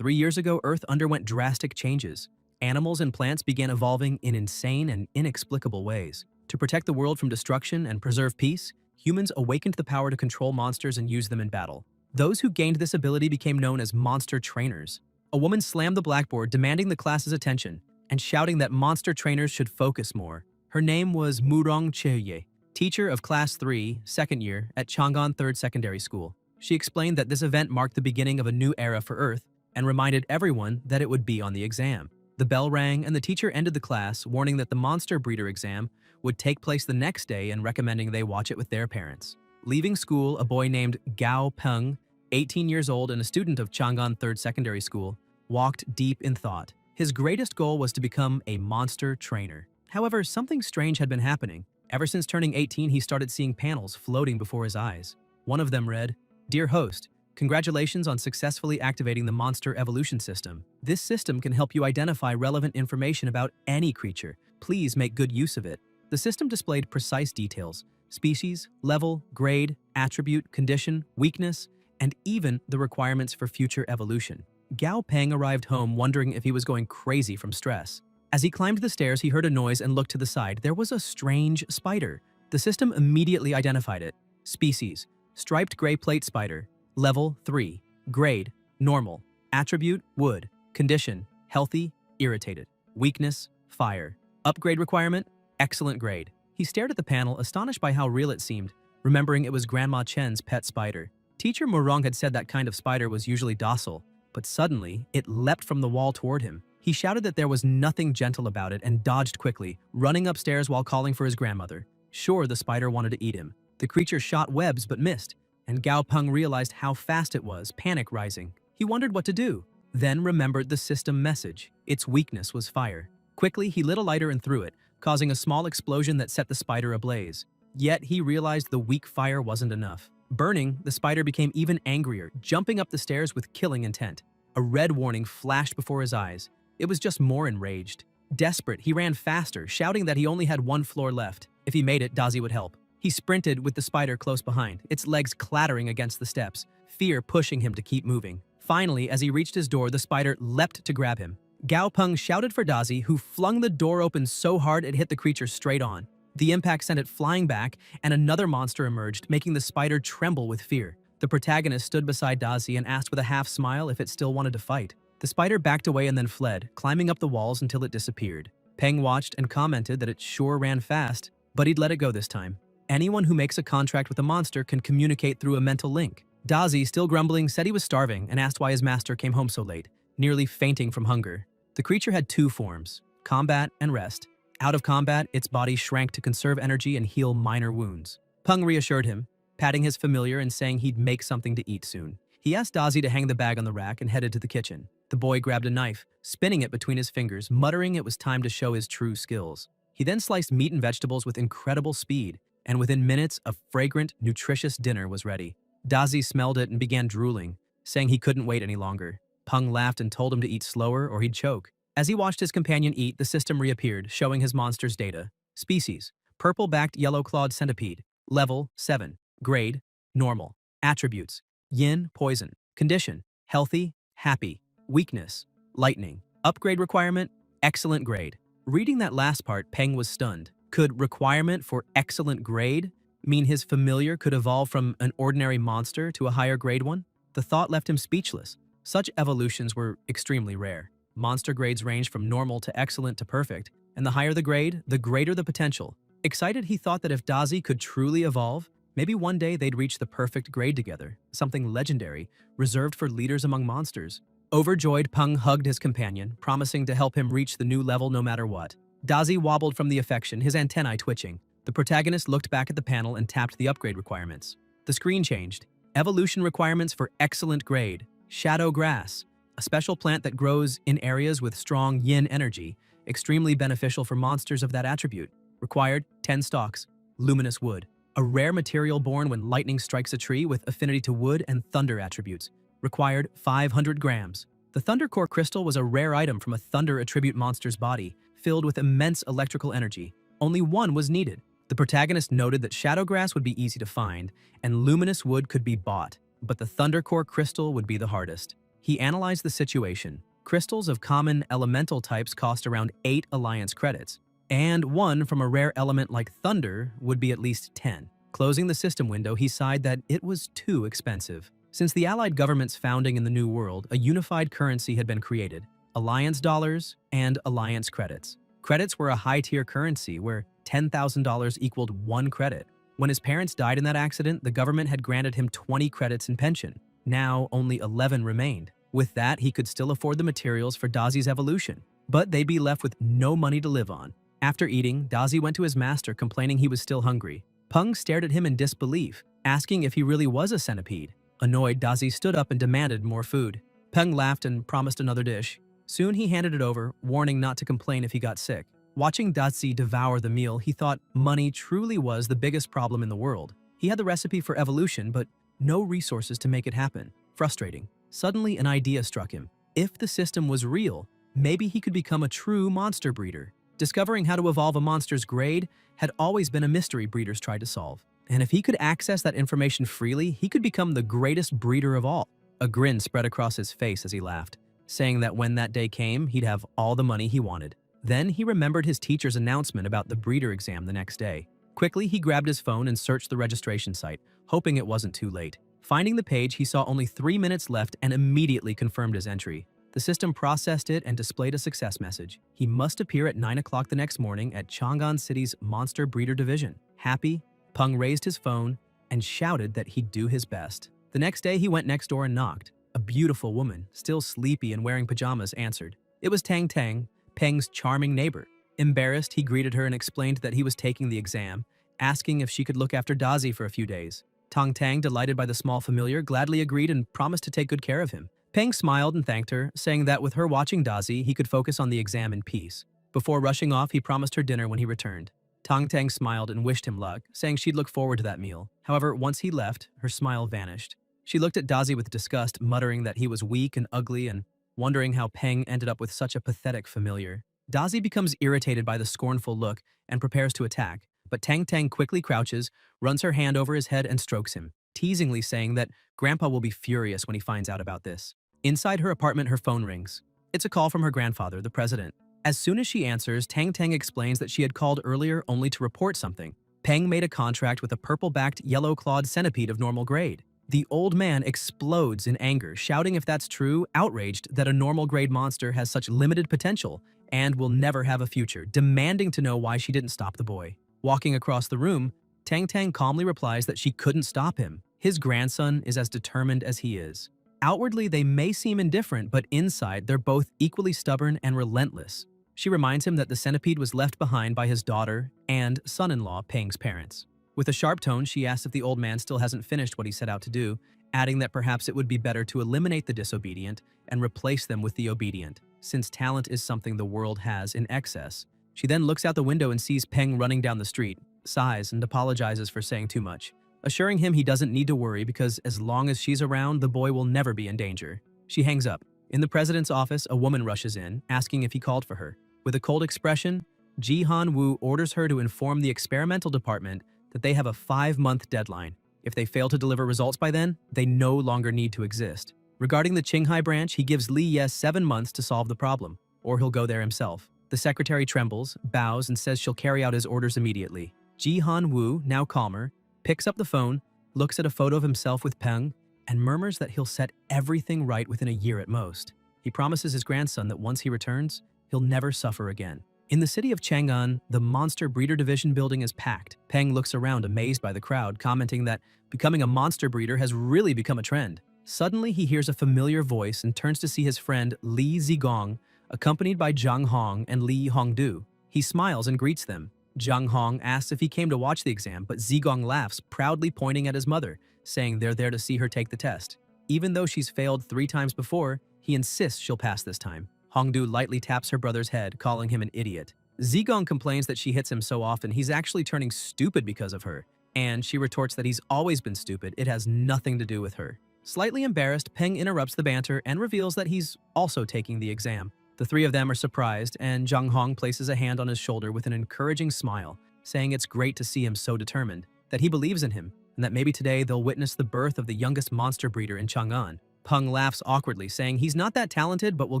3 years ago, Earth underwent drastic changes. Animals and plants began evolving in insane and inexplicable ways. To protect the world from destruction and preserve peace, humans awakened the power to control monsters and use them in battle. Those who gained this ability became known as monster trainers. A woman slammed the blackboard, demanding the class's attention and shouting that monster trainers should focus more. Her name was Murong Cheye, teacher of Class 3, second year, at Chang'an 3rd Secondary School. She explained that this event marked the beginning of a new era for Earth and reminded everyone that it would be on the exam. The bell rang and the teacher ended the class, warning that the monster breeder exam would take place the next day and recommending they watch it with their parents. Leaving school, a boy named Gao Peng, 18 years old and a student of Chang'an 3rd Secondary School, walked deep in thought. His greatest goal was to become a monster trainer. However, something strange had been happening. Ever since turning 18, he started seeing panels floating before his eyes. One of them read, "Dear host, congratulations on successfully activating the Monster Evolution System. This system can help you identify relevant information about any creature. Please make good use of it." The system displayed precise details: species, level, grade, attribute, condition, weakness, and even the requirements for future evolution. Gao Peng arrived home wondering if he was going crazy from stress. As he climbed the stairs, he heard a noise and looked to the side. There was a strange spider. The system immediately identified it. Species: striped gray plate spider. Level 3. Grade: normal. Attribute: wood. Condition: healthy, irritated. Weakness: fire. Upgrade requirement: excellent grade. He stared at the panel, astonished by how real it seemed, remembering it was Grandma Chen's pet spider. Teacher Murong had said that kind of spider was usually docile, but suddenly, it leapt from the wall toward him. He shouted that there was nothing gentle about it and dodged quickly, running upstairs while calling for his grandmother. Sure, the spider wanted to eat him. The creature shot webs but missed, and Gao Peng realized how fast it was, panic rising. He wondered what to do, then remembered the system message. Its weakness was fire. Quickly, he lit a lighter and threw it, causing a small explosion that set the spider ablaze. Yet, he realized the weak fire wasn't enough. Burning, the spider became even angrier, jumping up the stairs with killing intent. A red warning flashed before his eyes. It was just more enraged. Desperate, he ran faster, shouting that he only had one floor left. If he made it, Dazi would help. He sprinted with the spider close behind, its legs clattering against the steps, fear pushing him to keep moving. Finally, as he reached his door, the spider leapt to grab him. Gao Peng shouted for Dazi, who flung the door open so hard it hit the creature straight on. The impact sent it flying back, and another monster emerged, making the spider tremble with fear. The protagonist stood beside Dazi and asked with a half-smile if it still wanted to fight. The spider backed away and then fled, climbing up the walls until it disappeared. Peng watched and commented that it sure ran fast, but he'd let it go this time. Anyone who makes a contract with a monster can communicate through a mental link. Dazi, still grumbling, said he was starving and asked why his master came home so late, nearly fainting from hunger. The creature had two forms: combat and rest. Out of combat, its body shrank to conserve energy and heal minor wounds. Peng reassured him, patting his familiar and saying he'd make something to eat soon. He asked Dazi to hang the bag on the rack and headed to the kitchen. The boy grabbed a knife, spinning it between his fingers, muttering it was time to show his true skills. He then sliced meat and vegetables with incredible speed, and within minutes, a fragrant, nutritious dinner was ready. Dazi smelled it and began drooling, saying he couldn't wait any longer. Peng laughed and told him to eat slower or he'd choke. As he watched his companion eat, the system reappeared, showing his monster's data. Species: purple-backed yellow-clawed centipede. Level 7. Grade: normal. Attributes: yin, poison. Condition: healthy, happy. Weakness: lightning. Upgrade requirement: excellent grade. Reading that last part, Peng was stunned. Could requirement for excellent grade mean his familiar could evolve from an ordinary monster to a higher grade one? The thought left him speechless. Such evolutions were extremely rare. Monster grades range from normal to excellent to perfect, and the higher the grade, the greater the potential. Excited, he thought that if Dazi could truly evolve, maybe one day they'd reach the perfect grade together, something legendary, reserved for leaders among monsters. Overjoyed, Peng hugged his companion, promising to help him reach the new level no matter what. Dazi wobbled from the affection, his antennae twitching. The protagonist looked back at the panel and tapped the upgrade requirements. The screen changed. Evolution requirements for excellent grade. Shadow grass, a special plant that grows in areas with strong yin energy, extremely beneficial for monsters of that attribute. Required: 10 stalks. Luminous wood, a rare material born when lightning strikes a tree with affinity to wood and thunder attributes. Required: 500 grams. The Thunder Core crystal was a rare item from a thunder attribute monster's body, filled with immense electrical energy. Only one was needed. The protagonist noted that shadowgrass would be easy to find, and luminous wood could be bought, but the Thunder Core crystal would be the hardest. He analyzed the situation. Crystals of common elemental types cost around 8 alliance credits, and one from a rare element like thunder would be at least 10. Closing the system window, he sighed that it was too expensive. Since the Allied government's founding in the New World, a unified currency had been created: Alliance dollars and Alliance credits. Credits were a high-tier currency where $10,000 equaled 1 credit. When his parents died in that accident, the government had granted him 20 credits in pension. Now, only 11 remained. With that, he could still afford the materials for Dazi's evolution, but they'd be left with no money to live on. After eating, Dazi went to his master, complaining he was still hungry. Peng stared at him in disbelief, asking if he really was a centipede. Annoyed, Dazi stood up and demanded more food. Peng laughed and promised another dish. Soon he handed it over, warning not to complain if he got sick. Watching Dazi devour the meal, he thought money truly was the biggest problem in the world. He had the recipe for evolution, but no resources to make it happen. Frustrating. Suddenly, an idea struck him. If the system was real, maybe he could become a true monster breeder. Discovering how to evolve a monster's grade had always been a mystery breeders tried to solve. And if he could access that information freely, he could become the greatest breeder of all. A grin spread across his face as he laughed, saying that when that day came, he'd have all the money he wanted. Then he remembered his teacher's announcement about the breeder exam the next day. Quickly, he grabbed his phone and searched the registration site, hoping it wasn't too late. Finding the page, he saw only 3 minutes left and immediately confirmed his entry. The system processed it and displayed a success message. He must appear at 9 o'clock the next morning at Chang'an City's Monster Breeder Division. Happy, Peng raised his phone and shouted that he'd do his best. The next day, he went next door and knocked. A beautiful woman, still sleepy and wearing pajamas, answered. It was Tang Tang, Peng's charming neighbor. Embarrassed, he greeted her and explained that he was taking the exam, asking if she could look after Dazi for a few days. Tang Tang, delighted by the small familiar, gladly agreed and promised to take good care of him. Peng smiled and thanked her, saying that with her watching Dazi, he could focus on the exam in peace. Before rushing off, he promised her dinner when he returned. Tang Tang smiled and wished him luck, saying she'd look forward to that meal. However, once he left, her smile vanished. She looked at Dazi with disgust, muttering that he was weak and ugly and wondering how Peng ended up with such a pathetic familiar. Dazi becomes irritated by the scornful look and prepares to attack, but Tang Tang quickly crouches, runs her hand over his head and strokes him, teasingly saying that Grandpa will be furious when he finds out about this. Inside her apartment, her phone rings. It's a call from her grandfather, the president. As soon as she answers, Tang Tang explains that she had called earlier only to report something. Peng made a contract with a purple-backed, yellow-clawed centipede of normal grade. The old man explodes in anger, shouting if that's true, outraged that a normal-grade monster has such limited potential and will never have a future, demanding to know why she didn't stop the boy. Walking across the room, Tang Tang calmly replies that she couldn't stop him. His grandson is as determined as he is. Outwardly, they may seem indifferent, but inside, they're both equally stubborn and relentless. She reminds him that the centipede was left behind by his daughter and son-in-law, Peng's parents. With a sharp tone, she asks if the old man still hasn't finished what he set out to do, adding that perhaps it would be better to eliminate the disobedient and replace them with the obedient, since talent is something the world has in excess. She then looks out the window and sees Peng running down the street, sighs, and apologizes for saying too much, assuring him he doesn't need to worry because as long as she's around, the boy will never be in danger. She hangs up. In the president's office, a woman rushes in, asking if he called for her. With a cold expression, Ji Han Woo orders her to inform the experimental department that they have a 5-month deadline. If they fail to deliver results by then, they no longer need to exist. Regarding the Qinghai branch, he gives Li Ye 7 months to solve the problem, or he'll go there himself. The secretary trembles, bows, and says she'll carry out his orders immediately. Ji Han Woo, now calmer, picks up the phone, looks at a photo of himself with Peng, and murmurs that he'll set everything right within a year at most. He promises his grandson that once he returns, he'll never suffer again. In the city of Chang'an, the Monster Breeder Division building is packed. Peng looks around amazed by the crowd, commenting that becoming a monster breeder has really become a trend. Suddenly, he hears a familiar voice and turns to see his friend Li Zigong, accompanied by Zhang Hong and Li Hongdu. He smiles and greets them. Zhang Hong asks if he came to watch the exam, but Zigong laughs, proudly pointing at his mother, saying they're there to see her take the test. Even though she's failed 3 times before, he insists she'll pass this time. Hongdu lightly taps her brother's head, calling him an idiot. Zigong complains that she hits him so often he's actually turning stupid because of her, and she retorts that he's always been stupid, it has nothing to do with her. Slightly embarrassed, Peng interrupts the banter and reveals that he's also taking the exam. The 3 of them are surprised, and Zhang Hong places a hand on his shoulder with an encouraging smile, saying it's great to see him so determined, that he believes in him, and that maybe today they'll witness the birth of the youngest monster breeder in Chang'an. Peng laughs awkwardly, saying he's not that talented but will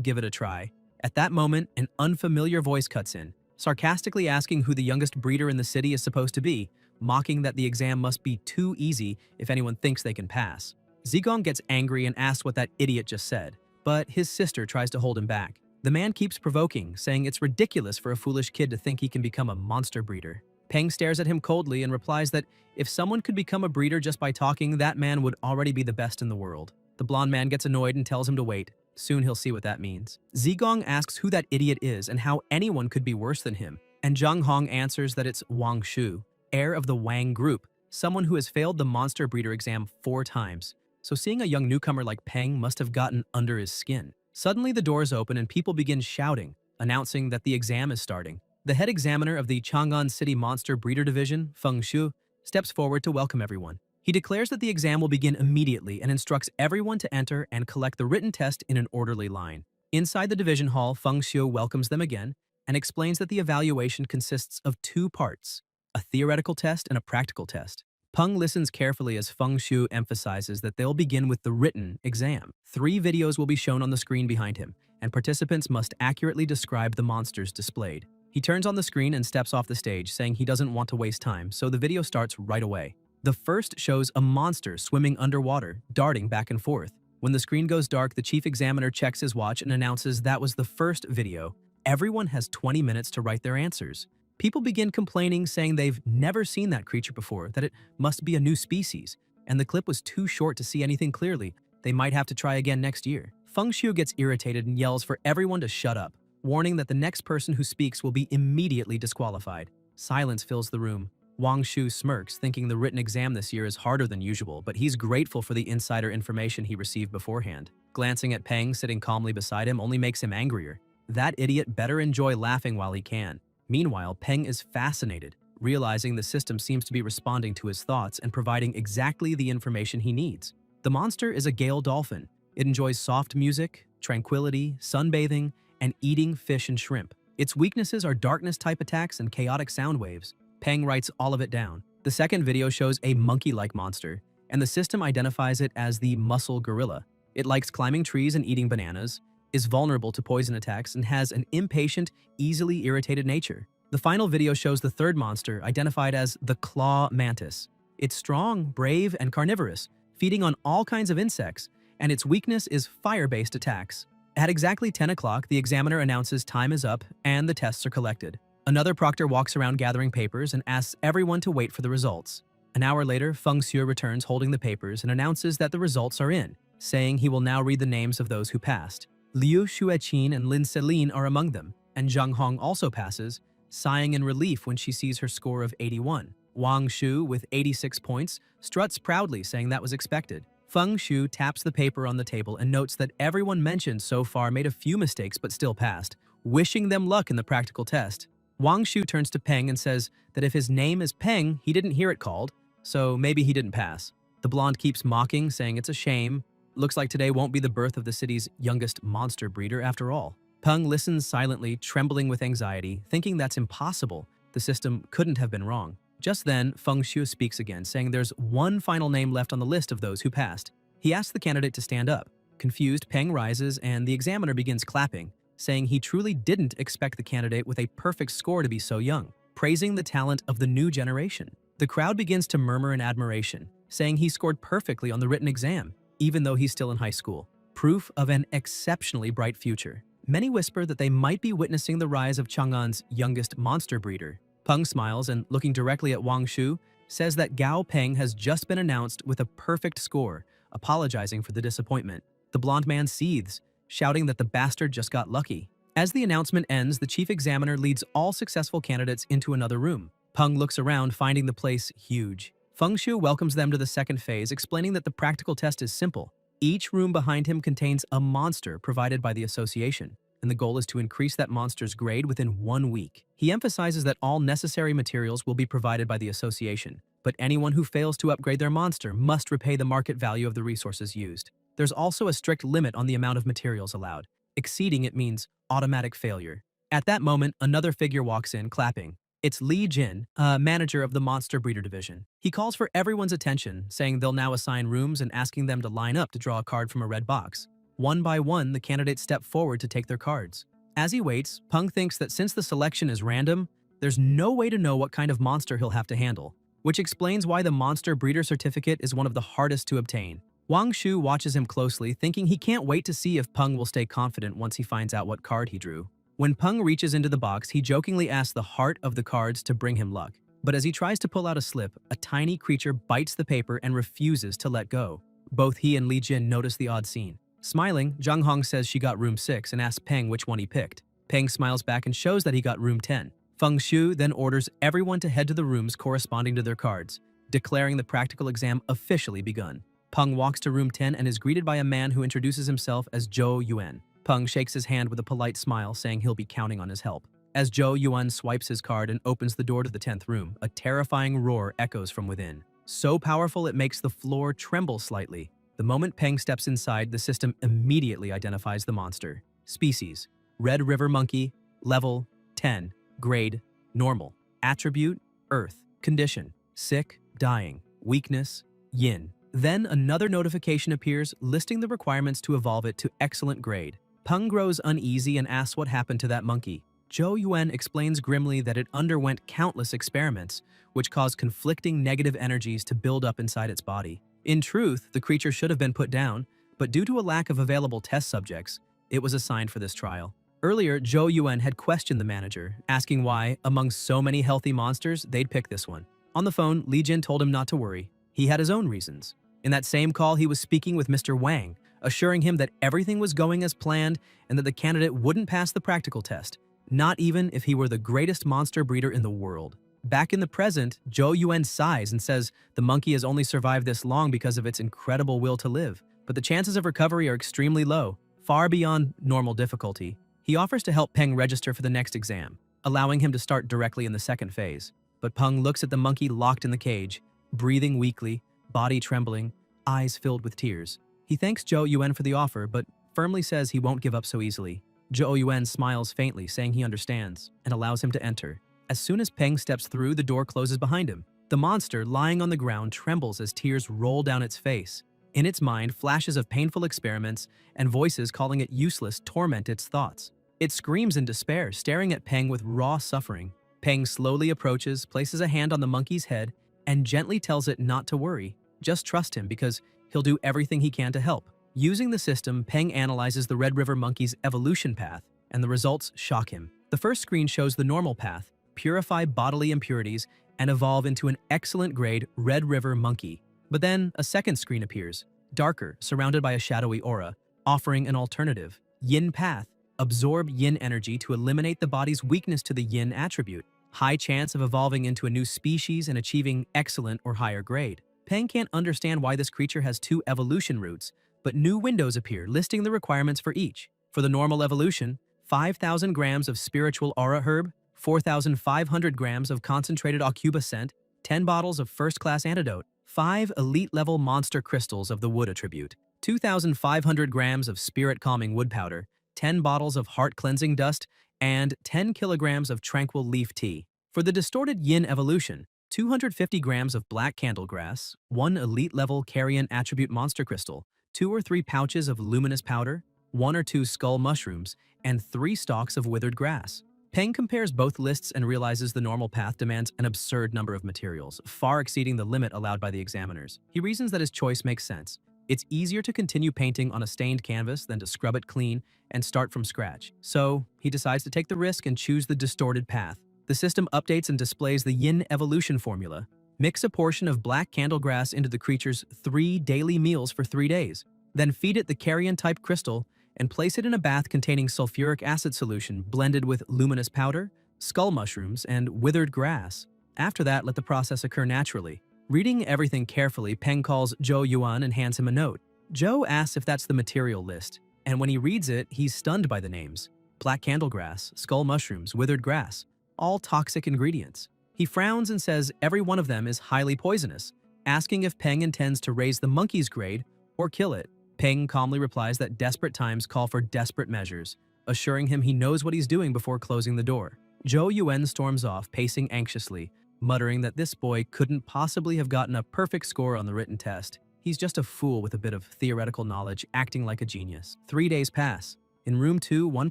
give it a try. At that moment, an unfamiliar voice cuts in, sarcastically asking who the youngest breeder in the city is supposed to be, mocking that the exam must be too easy if anyone thinks they can pass. Zigong gets angry and asks what that idiot just said, but his sister tries to hold him back. The man keeps provoking, saying it's ridiculous for a foolish kid to think he can become a monster breeder. Peng stares at him coldly and replies that if someone could become a breeder just by talking, that man would already be the best in the world. The blonde man gets annoyed and tells him to wait. Soon he'll see what that means. Zigong asks who that idiot is and how anyone could be worse than him, and Zhang Hong answers that it's Wang Shu, heir of the Wang group, someone who has failed the monster breeder exam 4 times. So seeing a young newcomer like Peng must have gotten under his skin. Suddenly the doors open and people begin shouting, announcing that the exam is starting. The head examiner of the Chang'an City Monster Breeder Division, Feng Shu, steps forward to welcome everyone. He declares that the exam will begin immediately and instructs everyone to enter and collect the written test in an orderly line. Inside the division hall, Feng Shu welcomes them again and explains that the evaluation consists of 2 parts, a theoretical test and a practical test. Peng listens carefully as Feng Shu emphasizes that they'll begin with the written exam. 3 videos will be shown on the screen behind him, and participants must accurately describe the monsters displayed. He turns on the screen and steps off the stage, saying he doesn't want to waste time, so the video starts right away. The first shows a monster swimming underwater, darting back and forth. When the screen goes dark, the chief examiner checks his watch and announces that was the first video. Everyone has 20 minutes to write their answers. People begin complaining, saying they've never seen that creature before, that it must be a new species, and the clip was too short to see anything clearly. They might have to try again next year. Feng Shu gets irritated and yells for everyone to shut up, warning that the next person who speaks will be immediately disqualified. Silence fills the room. Wang Shu smirks, thinking the written exam this year is harder than usual, but he's grateful for the insider information he received beforehand. Glancing at Peng sitting calmly beside him only makes him angrier. That idiot better enjoy laughing while he can. Meanwhile, Peng is fascinated, realizing the system seems to be responding to his thoughts and providing exactly the information he needs. The monster is a Gale dolphin. It enjoys soft music, tranquility, sunbathing, and eating fish and shrimp. Its weaknesses are darkness-type attacks and chaotic sound waves. Peng writes all of it down. The second video shows a monkey-like monster, and the system identifies it as the muscle gorilla. It likes climbing trees and eating bananas, is vulnerable to poison attacks, and has an impatient, easily irritated nature. The final video shows the third monster, identified as the claw mantis. It's strong, brave, and carnivorous, feeding on all kinds of insects, and its weakness is fire-based attacks. At exactly 10 o'clock, the examiner announces time is up and the tests are collected. Another proctor walks around gathering papers and asks everyone to wait for the results. An hour later, Feng Shu returns holding the papers and announces that the results are in, saying he will now read the names of those who passed. Liu Xueqin and Lin Selin are among them, and Zhang Hong also passes, sighing in relief when she sees her score of 81. Wang Shu, with 86 points, struts proudly, saying that was expected. Feng Shu taps the paper on the table and notes that everyone mentioned so far made a few mistakes but still passed, wishing them luck in the practical test. Wang Shu turns to Peng and says that if his name is Peng, he didn't hear it called, so maybe he didn't pass. The blonde keeps mocking, saying it's a shame. Looks like today won't be the birth of the city's youngest monster breeder after all. Peng listens silently, trembling with anxiety, thinking that's impossible. The system couldn't have been wrong. Just then, Feng Shu speaks again, saying there's one final name left on the list of those who passed. He asks the candidate to stand up. Confused, Peng rises and the examiner begins clapping, saying he truly didn't expect the candidate with a perfect score to be so young, praising the talent of the new generation. The crowd begins to murmur in admiration, saying he scored perfectly on the written exam, even though he's still in high school. Proof of an exceptionally bright future. Many whisper that they might be witnessing the rise of Chang'an's youngest monster breeder. Peng smiles and, looking directly at Wang Shu, says that Gao Peng has just been announced with a perfect score, apologizing for the disappointment. The blonde man seethes, shouting that the bastard just got lucky. As the announcement ends, the chief examiner leads all successful candidates into another room. Peng looks around, finding the place huge. Feng Shu welcomes them to the second phase, explaining that the practical test is simple. Each room behind him contains a monster provided by the association, and the goal is to increase that monster's grade within 1 week. He emphasizes that all necessary materials will be provided by the association, but anyone who fails to upgrade their monster must repay the market value of the resources used. There's also a strict limit on the amount of materials allowed. Exceeding it means automatic failure. At that moment, another figure walks in, clapping. It's Li Jin, manager of the Monster Breeder Division. He calls for everyone's attention, saying they'll now assign rooms and asking them to line up to draw a card from a red box. One by one, the candidates step forward to take their cards. As he waits, Peng thinks that since the selection is random, there's no way to know what kind of monster he'll have to handle, which explains why the Monster Breeder Certificate is one of the hardest to obtain. Wang Shu watches him closely, thinking he can't wait to see if Peng will stay confident once he finds out what card he drew. When Peng reaches into the box, he jokingly asks the heart of the cards to bring him luck. But as he tries to pull out a slip, a tiny creature bites the paper and refuses to let go. Both he and Li Jin notice the odd scene. Smiling, Zhang Hong says she got room 6 and asks Peng which one he picked. Peng smiles back and shows that he got room 10. Feng Shu then orders everyone to head to the rooms corresponding to their cards, declaring the practical exam officially begun. Peng walks to room 10 and is greeted by a man who introduces himself as Zhou Yuan. Peng shakes his hand with a polite smile, saying he'll be counting on his help. As Zhou Yuan swipes his card and opens the door to the 10th room, a terrifying roar echoes from within. So powerful it makes the floor tremble slightly. The moment Peng steps inside, the system immediately identifies the monster. Species: Red River Monkey. Level: 10. Grade: Normal. Attribute: Earth. Condition: Sick, dying. Weakness: Yin. Then another notification appears listing the requirements to evolve it to Excellent Grade. Peng grows uneasy and asks what happened to that monkey. Zhou Yuan explains grimly that it underwent countless experiments, which caused conflicting negative energies to build up inside its body. In truth, the creature should have been put down, but due to a lack of available test subjects, it was assigned for this trial. Earlier, Zhou Yuan had questioned the manager, asking why, among so many healthy monsters, they'd pick this one. On the phone, Li Jin told him not to worry. He had his own reasons. In that same call, he was speaking with Mr. Wang, assuring him that everything was going as planned and that the candidate wouldn't pass the practical test, not even if he were the greatest monster breeder in the world. Back in the present, Zhou Yuan sighs and says the monkey has only survived this long because of its incredible will to live, but the chances of recovery are extremely low, far beyond normal difficulty. He offers to help Peng register for the next exam, allowing him to start directly in the second phase. But Peng looks at the monkey locked in the cage, breathing weakly, body trembling, eyes filled with tears. He thanks Zhou Yuan for the offer, but firmly says he won't give up so easily. Zhou Yuan smiles faintly, saying he understands, and allows him to enter. As soon as Peng steps through, the door closes behind him. The monster, lying on the ground, trembles as tears roll down its face. In its mind, flashes of painful experiments and voices calling it useless torment its thoughts. It screams in despair, staring at Peng with raw suffering. Peng slowly approaches, places a hand on the monkey's head, and gently tells it not to worry. Just trust him because he'll do everything he can to help. Using the system, Peng analyzes the Red River Monkey's evolution path, and the results shock him. The first screen shows the normal path: purify bodily impurities and evolve into an excellent grade Red River Monkey. But then a second screen appears, darker, surrounded by a shadowy aura, offering an alternative: Yin path. Absorb Yin energy to eliminate the body's weakness to the Yin attribute. High chance of evolving into a new species and achieving excellent or higher grade. Peng can't understand why this creature has two evolution routes, but new windows appear listing the requirements for each. For the normal evolution, 5,000 grams of spiritual aura herb, 4,500 grams of concentrated aucuba scent, 10 bottles of first-class antidote, 5 elite-level monster crystals of the wood attribute, 2,500 grams of spirit-calming wood powder, 10 bottles of heart-cleansing dust, and 10 kilograms of tranquil leaf tea. For the distorted yin evolution, 250 grams of black candlegrass, 1 elite-level carrion attribute monster crystal, 2 or 3 pouches of luminous powder, 1 or 2 skull mushrooms, and 3 stalks of withered grass. Peng compares both lists and realizes the normal path demands an absurd number of materials, far exceeding the limit allowed by the examiners. He reasons that his choice makes sense. It's easier to continue painting on a stained canvas than to scrub it clean and start from scratch. So, he decides to take the risk and choose the distorted path. The system updates and displays the yin evolution formula. Mix a portion of black candlegrass into the creature's 3 daily meals for 3 days. Then feed it the carrion-type crystal and place it in a bath containing sulfuric acid solution blended with luminous powder, skull mushrooms, and withered grass. After that, let the process occur naturally. Reading everything carefully, Peng calls Zhou Yuan and hands him a note. Zhou asks if that's the material list, and when he reads it, he's stunned by the names. Black candlegrass, skull mushrooms, withered grass, all toxic ingredients. He frowns and says every one of them is highly poisonous, asking if Peng intends to raise the monkey's grade or kill it. Peng calmly replies that desperate times call for desperate measures, assuring him he knows what he's doing before closing the door. Zhou Yuan storms off, pacing anxiously, muttering that this boy couldn't possibly have gotten a perfect score on the written test. He's just a fool with a bit of theoretical knowledge, acting like a genius. 3 days pass. In room 2, one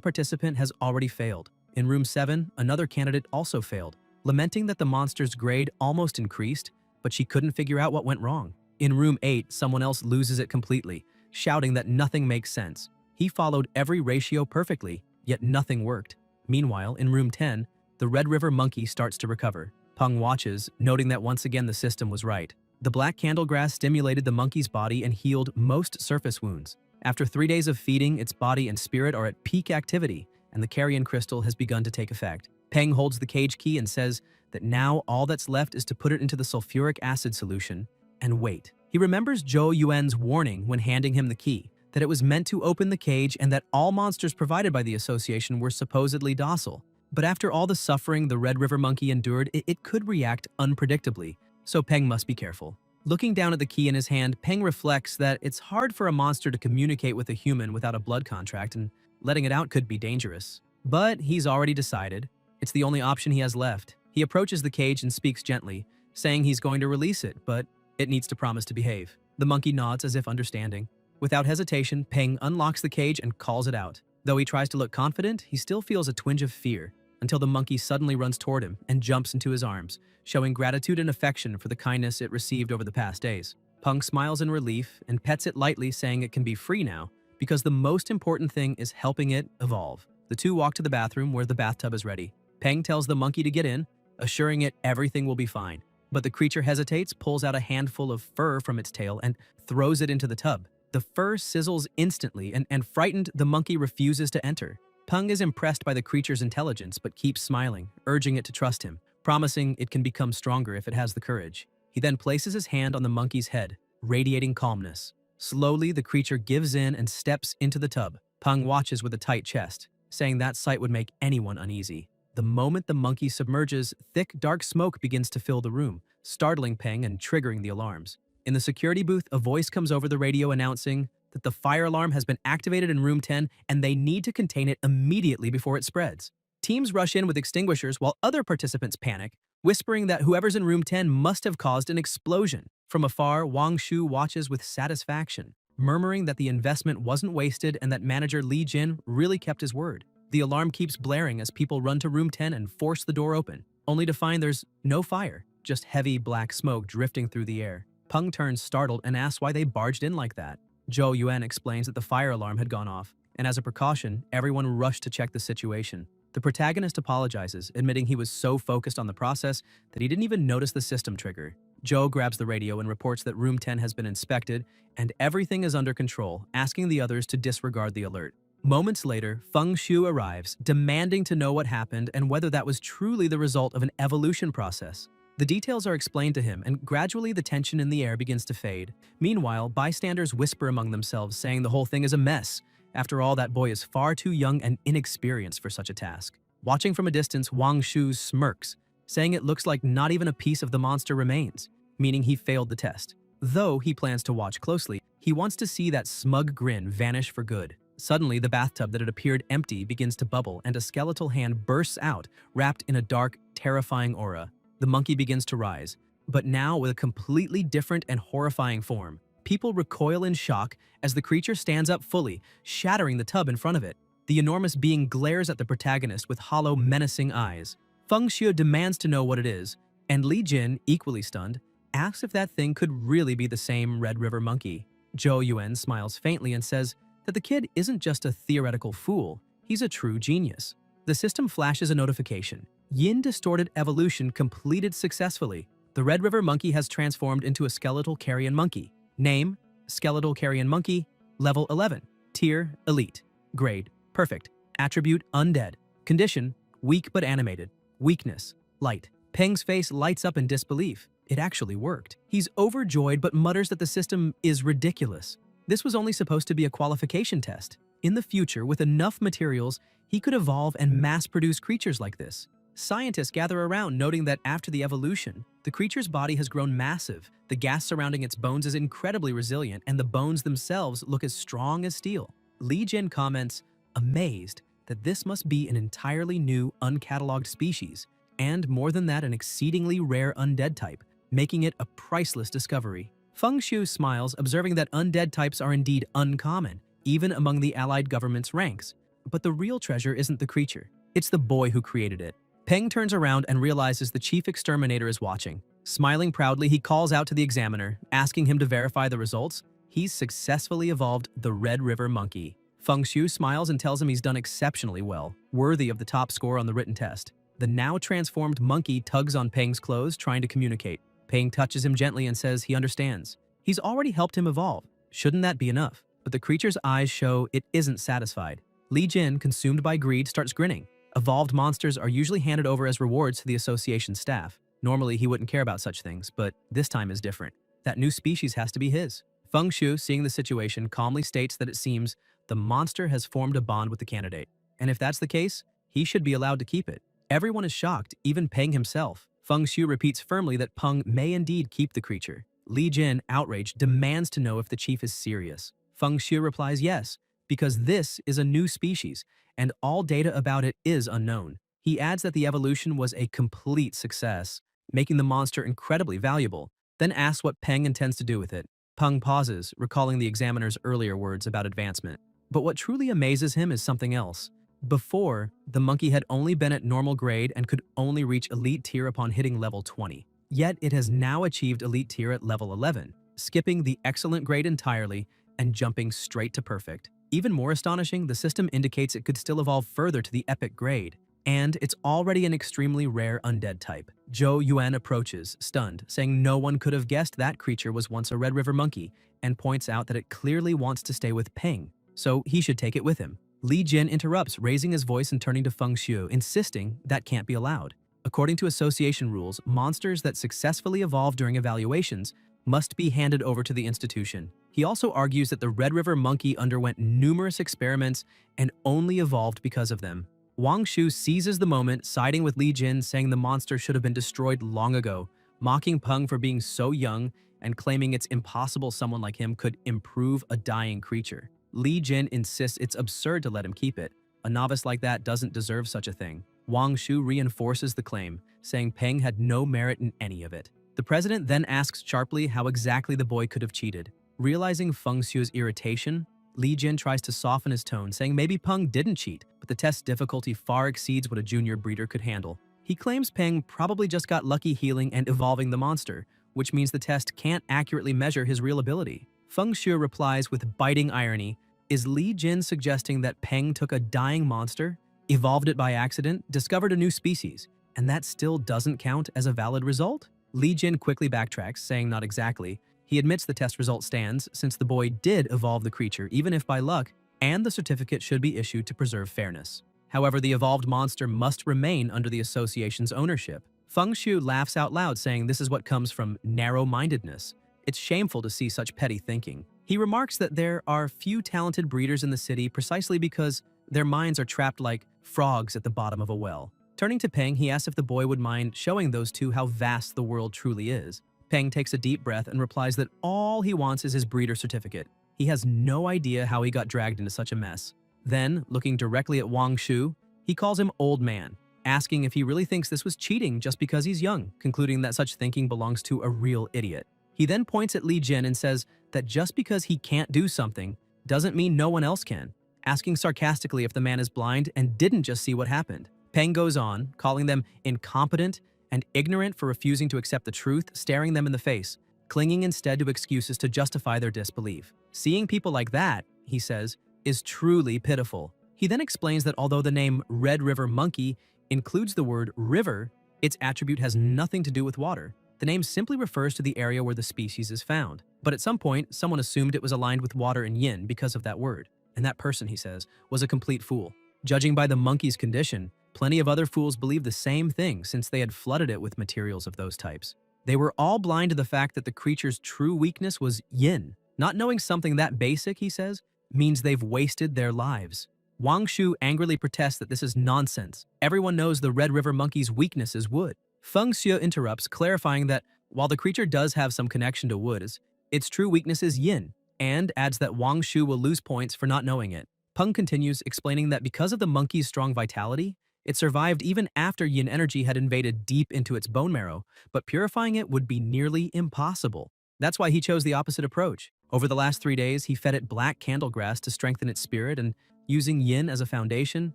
participant has already failed. In room 7, another candidate also failed, lamenting that the monster's grade almost increased, but she couldn't figure out what went wrong. In room 8, someone else loses it completely, shouting that nothing makes sense. He followed every ratio perfectly, yet nothing worked. Meanwhile, in room 10, the Red River monkey starts to recover. Peng watches, noting that once again the system was right. The black candle grass stimulated the monkey's body and healed most surface wounds. After 3 days of feeding, its body and spirit are at peak activity, and the carrion crystal has begun to take effect. Peng holds the cage key and says that now all that's left is to put it into the sulfuric acid solution and wait. He remembers Zhou Yuan's warning when handing him the key, that it was meant to open the cage and that all monsters provided by the association were supposedly docile. But after all the suffering the Red River monkey endured, it could react unpredictably, so Peng must be careful. Looking down at the key in his hand, Peng reflects that it's hard for a monster to communicate with a human without a blood contract, and letting it out could be dangerous. But he's already decided. It's the only option he has left. He approaches the cage and speaks gently, saying he's going to release it, but it needs to promise to behave. The monkey nods as if understanding. Without hesitation, Peng unlocks the cage and calls it out. Though he tries to look confident, he still feels a twinge of fear, until the monkey suddenly runs toward him and jumps into his arms, showing gratitude and affection for the kindness it received over the past days. Peng smiles in relief and pets it lightly, saying it can be free now, because the most important thing is helping it evolve. The two walk to the bathroom where the bathtub is ready. Peng tells the monkey to get in, assuring it everything will be fine. But the creature hesitates, pulls out a handful of fur from its tail, and throws it into the tub. The fur sizzles instantly, and frightened, the monkey refuses to enter. Peng is impressed by the creature's intelligence but keeps smiling, urging it to trust him, promising it can become stronger if it has the courage. He then places his hand on the monkey's head, radiating calmness. Slowly, the creature gives in and steps into the tub. Peng watches with a tight chest, saying that sight would make anyone uneasy. The moment the monkey submerges, thick, dark smoke begins to fill the room, startling Peng and triggering the alarms. In the security booth, a voice comes over the radio announcing that the fire alarm has been activated in room 10 and they need to contain it immediately before it spreads. Teams rush in with extinguishers while other participants panic, whispering that whoever's in room 10 must have caused an explosion. From afar, Wang Shu watches with satisfaction, murmuring that the investment wasn't wasted and that manager Li Jin really kept his word. The alarm keeps blaring as people run to room 10 and force the door open, only to find there's no fire, just heavy black smoke drifting through the air. Peng turns startled and asks why they barged in like that. Zhou Yuan explains that the fire alarm had gone off, and as a precaution, everyone rushed to check the situation. The protagonist apologizes, admitting he was so focused on the process that he didn't even notice the system trigger. Zhou grabs the radio and reports that room 10 has been inspected and everything is under control, asking the others to disregard the alert. Moments later, Feng Shu arrives, demanding to know what happened and whether that was truly the result of an evolution process. The details are explained to him, and gradually the tension in the air begins to fade. Meanwhile, bystanders whisper among themselves, saying the whole thing is a mess. After all, that boy is far too young and inexperienced for such a task. Watching from a distance, Wang Shu smirks, saying it looks like not even a piece of the monster remains, meaning he failed the test. Though he plans to watch closely, he wants to see that smug grin vanish for good. Suddenly, the bathtub that had appeared empty begins to bubble, and a skeletal hand bursts out, wrapped in a dark, terrifying aura. The monkey begins to rise, but now with a completely different and horrifying form. People recoil in shock as the creature stands up fully, shattering the tub in front of it. The enormous being glares at the protagonist with hollow, menacing eyes. Feng Shu demands to know what it is, and Li Jin, equally stunned, asks if that thing could really be the same Red River monkey. Zhou Yuan smiles faintly and says that the kid isn't just a theoretical fool, he's a true genius. The system flashes a notification. Yin distorted evolution completed successfully. The Red River monkey has transformed into a skeletal carrion monkey. Name: skeletal carrion monkey. Level 11. Tier: elite. Grade: perfect. Attribute: undead. Condition: weak but animated. Weakness: light. Peng's face lights up in disbelief. It actually worked. He's overjoyed but mutters that the system is ridiculous. This was only supposed to be a qualification test. In the future, with enough materials, he could evolve and mass-produce creatures like this. Scientists gather around, noting that after the evolution, the creature's body has grown massive, the gas surrounding its bones is incredibly resilient, and the bones themselves look as strong as steel. Li Jin comments, amazed, that this must be an entirely new, uncatalogued species, and more than that, an exceedingly rare undead type, making it a priceless discovery. Feng Shu smiles, observing that undead types are indeed uncommon, even among the allied government's ranks. But the real treasure isn't the creature, it's the boy who created it. Peng turns around and realizes the chief exterminator is watching. Smiling proudly, he calls out to the examiner, asking him to verify the results. He's successfully evolved the Red River Monkey. Feng Shu smiles and tells him he's done exceptionally well, worthy of the top score on the written test. The now transformed monkey tugs on Peng's clothes, trying to communicate. Peng touches him gently and says he understands. He's already helped him evolve. Shouldn't that be enough? But the creature's eyes show it isn't satisfied. Li Jin, consumed by greed, starts grinning. Evolved monsters are usually handed over as rewards to the association staff. Normally, he wouldn't care about such things, but this time is different. That new species has to be his. Feng Shu, seeing the situation, calmly states that it seems the monster has formed a bond with the candidate. And if that's the case, he should be allowed to keep it. Everyone is shocked, even Peng himself. Feng Shu repeats firmly that Peng may indeed keep the creature. Li Jin, outraged, demands to know if the chief is serious. Feng Shu replies yes, because this is a new species, and all data about it is unknown. He adds that the evolution was a complete success, making the monster incredibly valuable, then asks what Peng intends to do with it. Peng pauses, recalling the examiner's earlier words about advancement. But what truly amazes him is something else. Before, the monkey had only been at normal grade and could only reach elite tier upon hitting level 20. Yet it has now achieved elite tier at level 11, skipping the excellent grade entirely and jumping straight to perfect. Even more astonishing, the system indicates it could still evolve further to the epic grade, and it's already an extremely rare undead type. Zhou Yuan approaches, stunned, saying no one could have guessed that creature was once a Red River monkey, and points out that it clearly wants to stay with Peng, so he should take it with him. Li Jin interrupts, raising his voice and turning to Feng Shu, insisting that can't be allowed. According to association rules, monsters that successfully evolve during evaluations must be handed over to the institution. He also argues that the Red River monkey underwent numerous experiments and only evolved because of them. Wang Shu seizes the moment, siding with Li Jin, saying the monster should have been destroyed long ago, mocking Peng for being so young and claiming it's impossible someone like him could improve a dying creature. Li Jin insists it's absurd to let him keep it. A novice like that doesn't deserve such a thing. Wang Shu reinforces the claim, saying Peng had no merit in any of it. The president then asks sharply how exactly the boy could have cheated. Realizing Feng Shu's irritation, Li Jin tries to soften his tone, saying maybe Peng didn't cheat, but the test's difficulty far exceeds what a junior breeder could handle. He claims Peng probably just got lucky healing and evolving the monster, which means the test can't accurately measure his real ability. Feng Shu replies with biting irony, is Li Jin suggesting that Peng took a dying monster, evolved it by accident, discovered a new species, and that still doesn't count as a valid result? Li Jin quickly backtracks, saying not exactly. He admits the test result stands since the boy did evolve the creature, even if by luck, and the certificate should be issued to preserve fairness. However, the evolved monster must remain under the association's ownership. Feng Shu laughs out loud, saying this is what comes from narrow-mindedness. It's shameful to see such petty thinking. He remarks that there are few talented breeders in the city precisely because their minds are trapped like frogs at the bottom of a well. Turning to Peng, he asks if the boy would mind showing those two how vast the world truly is. Peng takes a deep breath and replies that all he wants is his breeder certificate. He has no idea how he got dragged into such a mess. Then, looking directly at Wang Shu, he calls him old man, asking if he really thinks this was cheating just because he's young, concluding that such thinking belongs to a real idiot. He then points at Li Jin and says that just because he can't do something doesn't mean no one else can, asking sarcastically if the man is blind and didn't just see what happened. Peng goes on, calling them incompetent and ignorant for refusing to accept the truth, staring them in the face, clinging instead to excuses to justify their disbelief. Seeing people like that, he says, is truly pitiful. He then explains that although the name Red River Monkey includes the word river, its attribute has nothing to do with water. The name simply refers to the area where the species is found. But at some point, someone assumed it was aligned with water and yin because of that word. And that person, he says, was a complete fool. Judging by the monkey's condition, plenty of other fools believed the same thing since they had flooded it with materials of those types. They were all blind to the fact that the creature's true weakness was yin. Not knowing something that basic, he says, means they've wasted their lives. Wang Shu angrily protests that this is nonsense. Everyone knows the Red River monkey's weakness is wood. Feng Shu interrupts, clarifying that while the creature does have some connection to wood, its true weakness is yin, and adds that Wang Shu will lose points for not knowing it. Peng continues, explaining that because of the monkey's strong vitality, it survived even after yin energy had invaded deep into its bone marrow, but purifying it would be nearly impossible. That's why he chose the opposite approach. Over the last 3 days, he fed it black candlegrass to strengthen its spirit and, using yin as a foundation,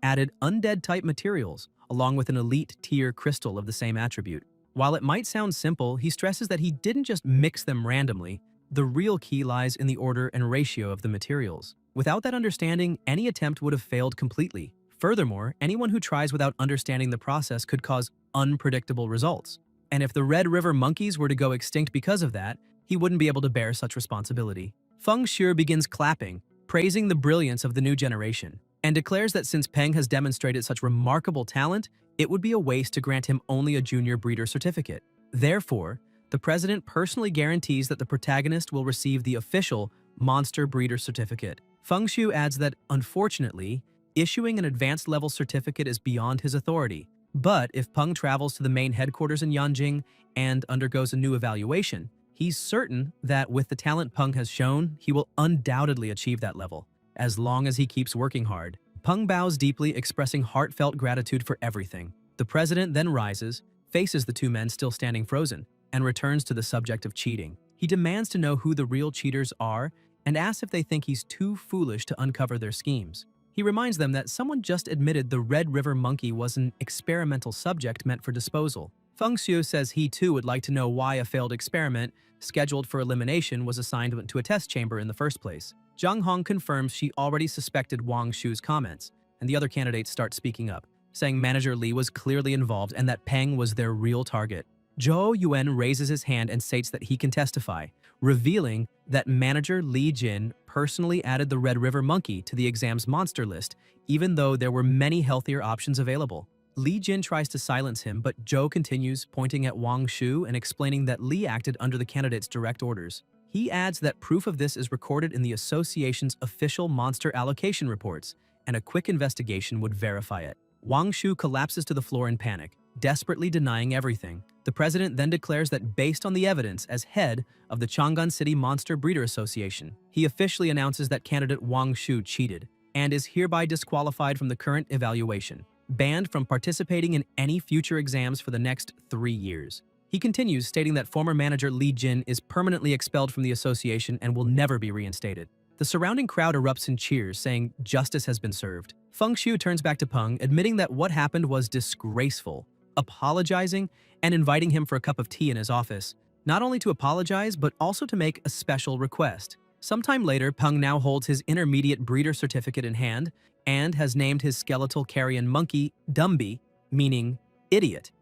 added undead-type materials, along with an elite tier crystal of the same attribute. While it might sound simple, he stresses that he didn't just mix them randomly. The real key lies in the order and ratio of the materials. Without that understanding, any attempt would have failed completely. Furthermore, anyone who tries without understanding the process could cause unpredictable results. And if the Red River monkeys were to go extinct because of that, he wouldn't be able to bear such responsibility. Feng Shui begins clapping, praising the brilliance of the new generation, and declares that since Peng has demonstrated such remarkable talent, it would be a waste to grant him only a junior breeder certificate. Therefore, the president personally guarantees that the protagonist will receive the official monster breeder certificate. Feng Shui adds that, unfortunately, issuing an advanced level certificate is beyond his authority. But if Peng travels to the main headquarters in Yanjing and undergoes a new evaluation, he's certain that with the talent Peng has shown, he will undoubtedly achieve that level, as long as he keeps working hard. Peng bows deeply, expressing heartfelt gratitude for everything. The president then rises, faces the two men still standing frozen, and returns to the subject of cheating. He demands to know who the real cheaters are and asks if they think he's too foolish to uncover their schemes. He reminds them that someone just admitted the Red River monkey was an experimental subject meant for disposal. Feng Shui says he too would like to know why a failed experiment, scheduled for elimination, was assigned to a test chamber in the first place. Zhang Hong confirms she already suspected Wang Shu's comments, and the other candidates start speaking up, saying Manager Li was clearly involved and that Peng was their real target. Zhou Yuan raises his hand and states that he can testify, revealing that Manager Li Jin personally added the Red River monkey to the exam's monster list, even though there were many healthier options available. Li Jin tries to silence him, but Zhou continues, pointing at Wang Shu and explaining that Li acted under the candidate's direct orders. He adds that proof of this is recorded in the association's official monster allocation reports, and a quick investigation would verify it. Wang Shu collapses to the floor in panic, desperately denying everything. The president then declares that based on the evidence as head of the Chang'an City Monster Breeder Association, he officially announces that candidate Wang Shu cheated and is hereby disqualified from the current evaluation, banned from participating in any future exams for the next 3 years. He continues, stating that former manager Li Jin is permanently expelled from the association and will never be reinstated. The surrounding crowd erupts in cheers, saying justice has been served. Feng Shui turns back to Peng, admitting that what happened was disgraceful, apologizing and inviting him for a cup of tea in his office, not only to apologize but also to make a special request. Sometime later, Peng now holds his intermediate breeder certificate in hand and has named his skeletal carrion monkey Dumby, meaning idiot,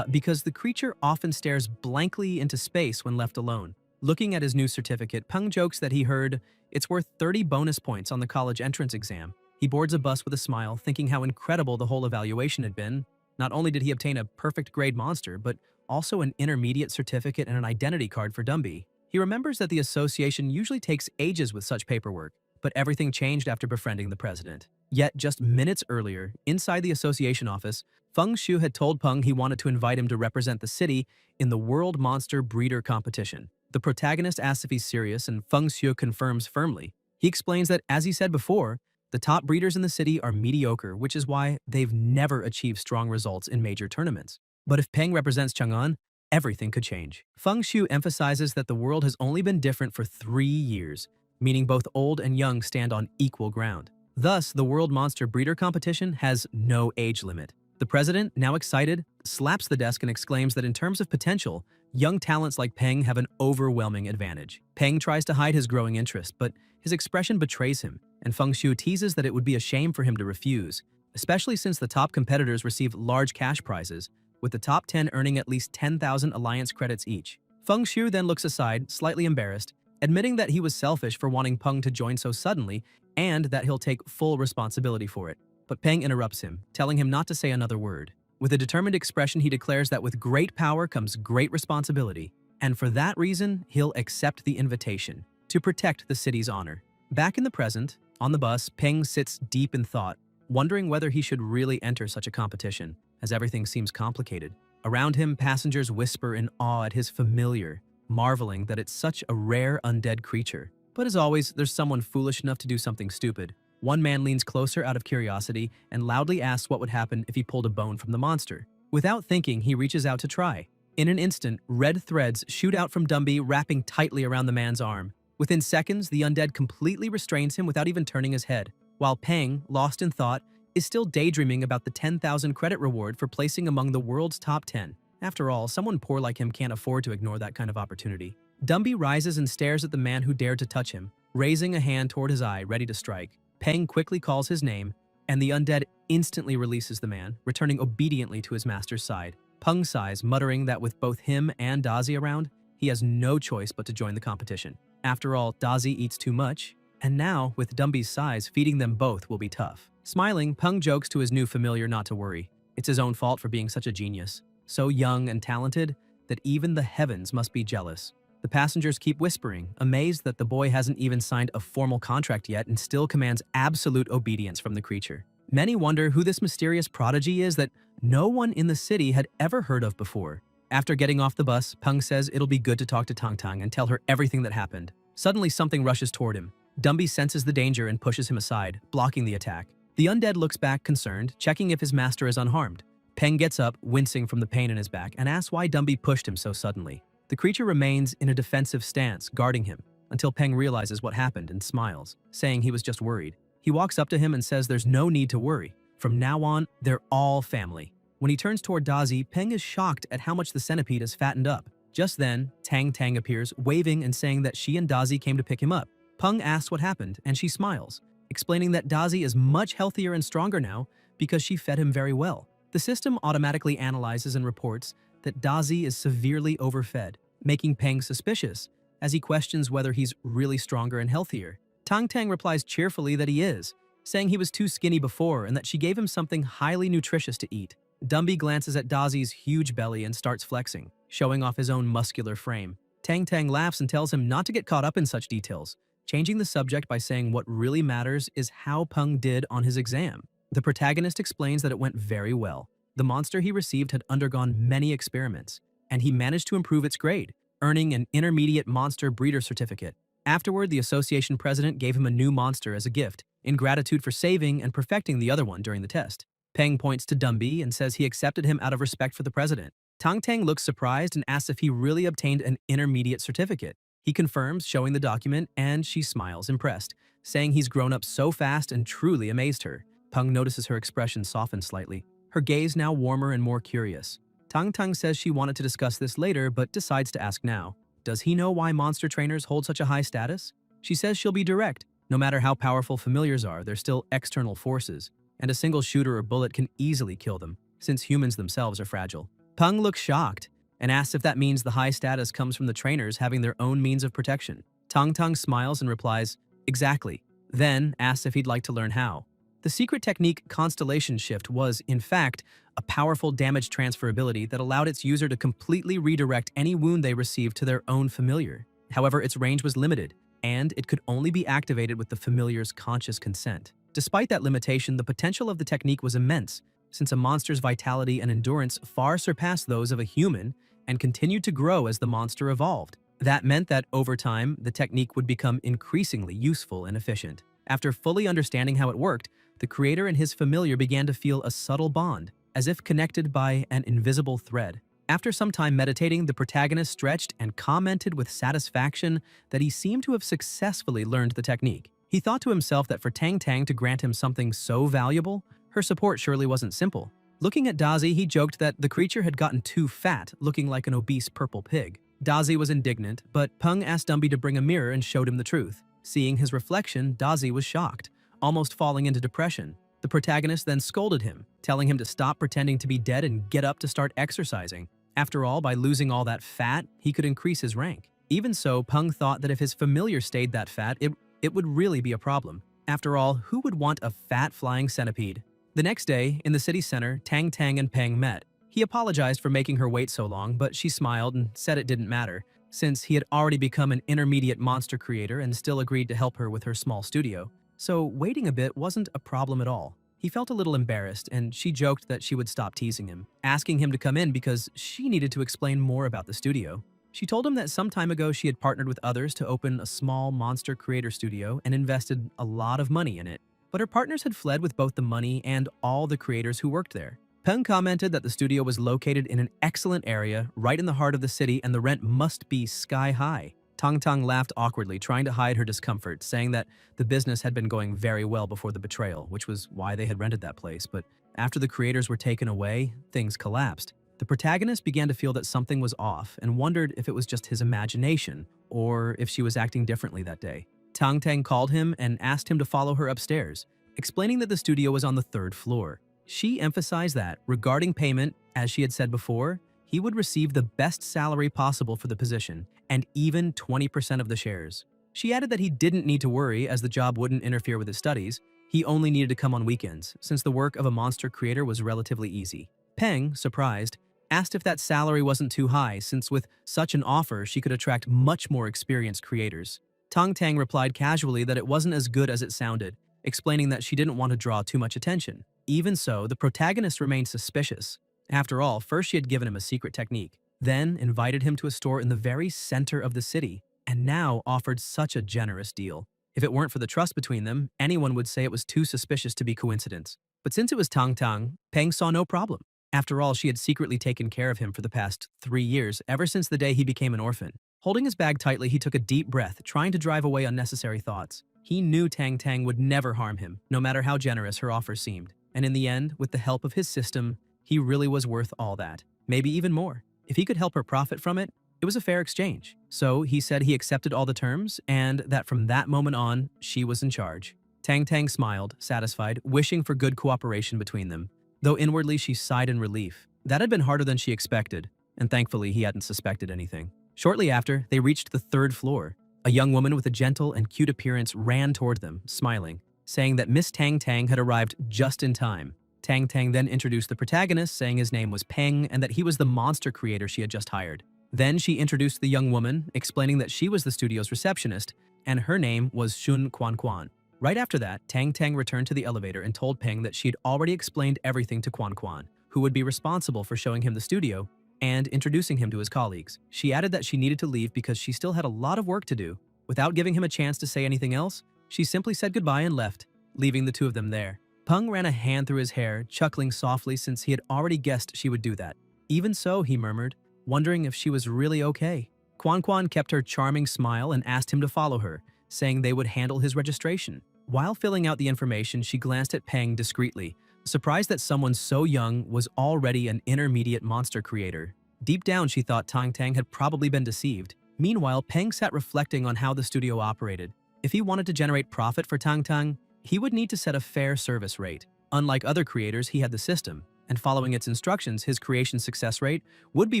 because the creature often stares blankly into space when left alone. Looking at his new certificate, Peng jokes that he heard it's worth 30 bonus points on the college entrance exam. He boards a bus with a smile, thinking how incredible the whole evaluation had been. Not only did he obtain a perfect grade monster, but also an intermediate certificate and an identity card for Dumby. He remembers that the association usually takes ages with such paperwork, but everything changed after befriending the president. Yet, just minutes earlier, inside the association office, Feng Shui had told Peng he wanted to invite him to represent the city in the World Monster Breeder Competition. The protagonist asks if he's serious, and Feng Shui confirms firmly. He explains that, as he said before, the top breeders in the city are mediocre, which is why they've never achieved strong results in major tournaments. But if Peng represents Chang'an, everything could change. Feng Shui emphasizes that the world has only been different for 3 years, meaning both old and young stand on equal ground. Thus, the World Monster Breeder Competition has no age limit. The president, now excited, slaps the desk and exclaims that in terms of potential, young talents like Peng have an overwhelming advantage. Peng tries to hide his growing interest, but his expression betrays him, and Feng Shui teases that it would be a shame for him to refuse, especially since the top competitors receive large cash prizes, with the top 10 earning at least 10,000 alliance credits each. Feng Shui then looks aside, slightly embarrassed, admitting that he was selfish for wanting Peng to join so suddenly and that he'll take full responsibility for it. But Peng interrupts him, telling him not to say another word. With a determined expression, he declares that with great power comes great responsibility, and for that reason, he'll accept the invitation to protect the city's honor. Back in the present, on the bus, Peng sits deep in thought, wondering whether he should really enter such a competition, as everything seems complicated. Around him, passengers whisper in awe at his familiar, marveling that it's such a rare undead creature. But as always, there's someone foolish enough to do something stupid. One man leans closer out of curiosity and loudly asks what would happen if he pulled a bone from the monster. Without thinking, he reaches out to try. In an instant, red threads shoot out from Dumby, wrapping tightly around the man's arm. Within seconds, the undead completely restrains him without even turning his head, while Peng, lost in thought, is still daydreaming about the 10,000 credit reward for placing among the world's top 10. After all, someone poor like him can't afford to ignore that kind of opportunity. Dumby rises and stares at the man who dared to touch him, raising a hand toward his eye, ready to strike. Peng quickly calls his name, and the undead instantly releases the man, returning obediently to his master's side. Peng sighs, muttering that with both him and Dazi around, he has no choice but to join the competition. After all, Dazi eats too much, and now, with Dumby's size, feeding them both will be tough. Smiling, Peng jokes to his new familiar not to worry. It's his own fault for being such a genius. So young and talented that even the heavens must be jealous. The passengers keep whispering, amazed that the boy hasn't even signed a formal contract yet and still commands absolute obedience from the creature. Many wonder who this mysterious prodigy is that no one in the city had ever heard of before. After getting off the bus, Peng says it'll be good to talk to Tang Tang and tell her everything that happened. Suddenly, something rushes toward him. Dumby senses the danger and pushes him aside, blocking the attack. The undead looks back concerned, checking if his master is unharmed. Peng gets up, wincing from the pain in his back, and asks why Dumby pushed him so suddenly. The creature remains in a defensive stance, guarding him, until Peng realizes what happened and smiles, saying he was just worried. He walks up to him and says there's no need to worry. From now on, they're all family. When he turns toward Dazi, Peng is shocked at how much the centipede has fattened up. Just then, Tang Tang appears, waving and saying that she and Dazi came to pick him up. Peng asks what happened, and she smiles, explaining that Dazi is much healthier and stronger now because she fed him very well. The system automatically analyzes and reports that Dazi is severely overfed, making Peng suspicious as he questions whether he's really stronger and healthier. Tang Tang replies cheerfully that he is, saying he was too skinny before and that she gave him something highly nutritious to eat. Dumby glances at Dazi's huge belly and starts flexing, showing off his own muscular frame. Tang Tang laughs and tells him not to get caught up in such details, changing the subject by saying what really matters is how Peng did on his exam. The protagonist explains that it went very well. The monster he received had undergone many experiments, and he managed to improve its grade, earning an intermediate monster breeder certificate. Afterward, the association president gave him a new monster as a gift, in gratitude for saving and perfecting the other one during the test. Peng points to Dumby and says he accepted him out of respect for the president. Tang Tang looks surprised and asks if he really obtained an intermediate certificate. He confirms, showing the document, and she smiles, impressed, saying he's grown up so fast and truly amazed her. Peng notices her expression soften slightly, her gaze now warmer and more curious. Tang Tang says she wanted to discuss this later, but decides to ask now. Does he know why monster trainers hold such a high status? She says she'll be direct. No matter how powerful familiars are, they're still external forces, and a single shooter or bullet can easily kill them, since humans themselves are fragile. Peng looks shocked and asks if that means the high status comes from the trainers having their own means of protection. Tang Tang smiles and replies, exactly, then asks if he'd like to learn how. The secret technique Constellation Shift was, in fact, a powerful damage transfer ability that allowed its user to completely redirect any wound they received to their own familiar. However, its range was limited, and it could only be activated with the familiar's conscious consent. Despite that limitation, the potential of the technique was immense, since a monster's vitality and endurance far surpassed those of a human and continued to grow as the monster evolved. That meant that, over time, the technique would become increasingly useful and efficient. After fully understanding how it worked, the creator and his familiar began to feel a subtle bond, as if connected by an invisible thread. After some time meditating, the protagonist stretched and commented with satisfaction that he seemed to have successfully learned the technique. He thought to himself that for Tang Tang to grant him something so valuable, her support surely wasn't simple. Looking at Dazi, he joked that the creature had gotten too fat, looking like an obese purple pig. Dazi was indignant, but Peng asked Dumby to bring a mirror and showed him the truth. Seeing his reflection, Dazi was shocked, almost falling into depression. The protagonist then scolded him, telling him to stop pretending to be dead and get up to start exercising. After all, by losing all that fat, he could increase his rank. Even so, Peng thought that if his familiar stayed that fat, it would really be a problem. After all, who would want a fat flying centipede? The next day, in the city center, Tang Tang and Peng met. He apologized for making her wait so long, but she smiled and said it didn't matter, since he had already become an intermediate monster creator and still agreed to help her with her small studio. So waiting a bit wasn't a problem at all. He felt a little embarrassed, and she joked that she would stop teasing him, asking him to come in because she needed to explain more about the studio. She told him that some time ago she had partnered with others to open a small monster creator studio and invested a lot of money in it. but her partners had fled with both the money and all the creators who worked there. Peng commented that the studio was located in an excellent area, right in the heart of the city, and the rent must be sky high. Tang Tang laughed awkwardly, trying to hide her discomfort, saying that the business had been going very well before the betrayal, which was why they had rented that place. But after the creators were taken away, things collapsed. The protagonist began to feel that something was off and wondered if it was just his imagination or if she was acting differently that day. Tang Tang called him and asked him to follow her upstairs, explaining that the studio was on the third floor. She emphasized that, regarding payment, as she had said before, he would receive the best salary possible for the position, and even 20% of the shares. She added that he didn't need to worry as the job wouldn't interfere with his studies. He only needed to come on weekends, since the work of a monster creator was relatively easy. Peng, surprised, asked if that salary wasn't too high, since with such an offer she could attract much more experienced creators. Tang Tang replied casually that it wasn't as good as it sounded, explaining that she didn't want to draw too much attention. Even so, the protagonist remained suspicious. After all, first she had given him a secret technique, then invited him to a store in the very center of the city, and now offered such a generous deal. If it weren't for the trust between them, anyone would say it was too suspicious to be coincidence. But since it was Tang Tang, Peng saw no problem. After all, she had secretly taken care of him for the past 3 years, ever since the day he became an orphan. Holding his bag tightly, he took a deep breath, trying to drive away unnecessary thoughts. He knew Tang Tang would never harm him, no matter how generous her offer seemed. And in the end, with the help of his system, he really was worth all that. Maybe even more. If he could help her profit from it, it was a fair exchange. So he said he accepted all the terms, and that from that moment on, she was in charge. Tang Tang smiled, satisfied, wishing for good cooperation between them, though inwardly she sighed in relief. That had been harder than she expected, and thankfully he hadn't suspected anything. Shortly after, they reached the third floor. A young woman with a gentle and cute appearance ran toward them, smiling, saying that Miss Tang Tang had arrived just in time. Tang Tang then introduced the protagonist, saying his name was Peng and that he was the monster creator she had just hired. Then she introduced the young woman, explaining that she was the studio's receptionist, and her name was Shun Quan Quan. Right after that, Tang Tang returned to the elevator and told Peng that she'd already explained everything to Quan Quan, who would be responsible for showing him the studio and introducing him to his colleagues. She added that she needed to leave because she still had a lot of work to do. Without giving him a chance to say anything else, she simply said goodbye and left, leaving the two of them there. Peng ran a hand through his hair, chuckling softly since he had already guessed she would do that. Even so, he murmured, wondering if she was really okay. Quan Quan kept her charming smile and asked him to follow her, saying they would handle his registration. While filling out the information, she glanced at Peng discreetly, surprised that someone so young was already an intermediate monster creator. Deep down, she thought Tang Tang had probably been deceived. Meanwhile, Peng sat reflecting on how the studio operated. If he wanted to generate profit for Tang Tang, he would need to set a fair service rate. Unlike other creators, he had the system, and following its instructions, his creation success rate would be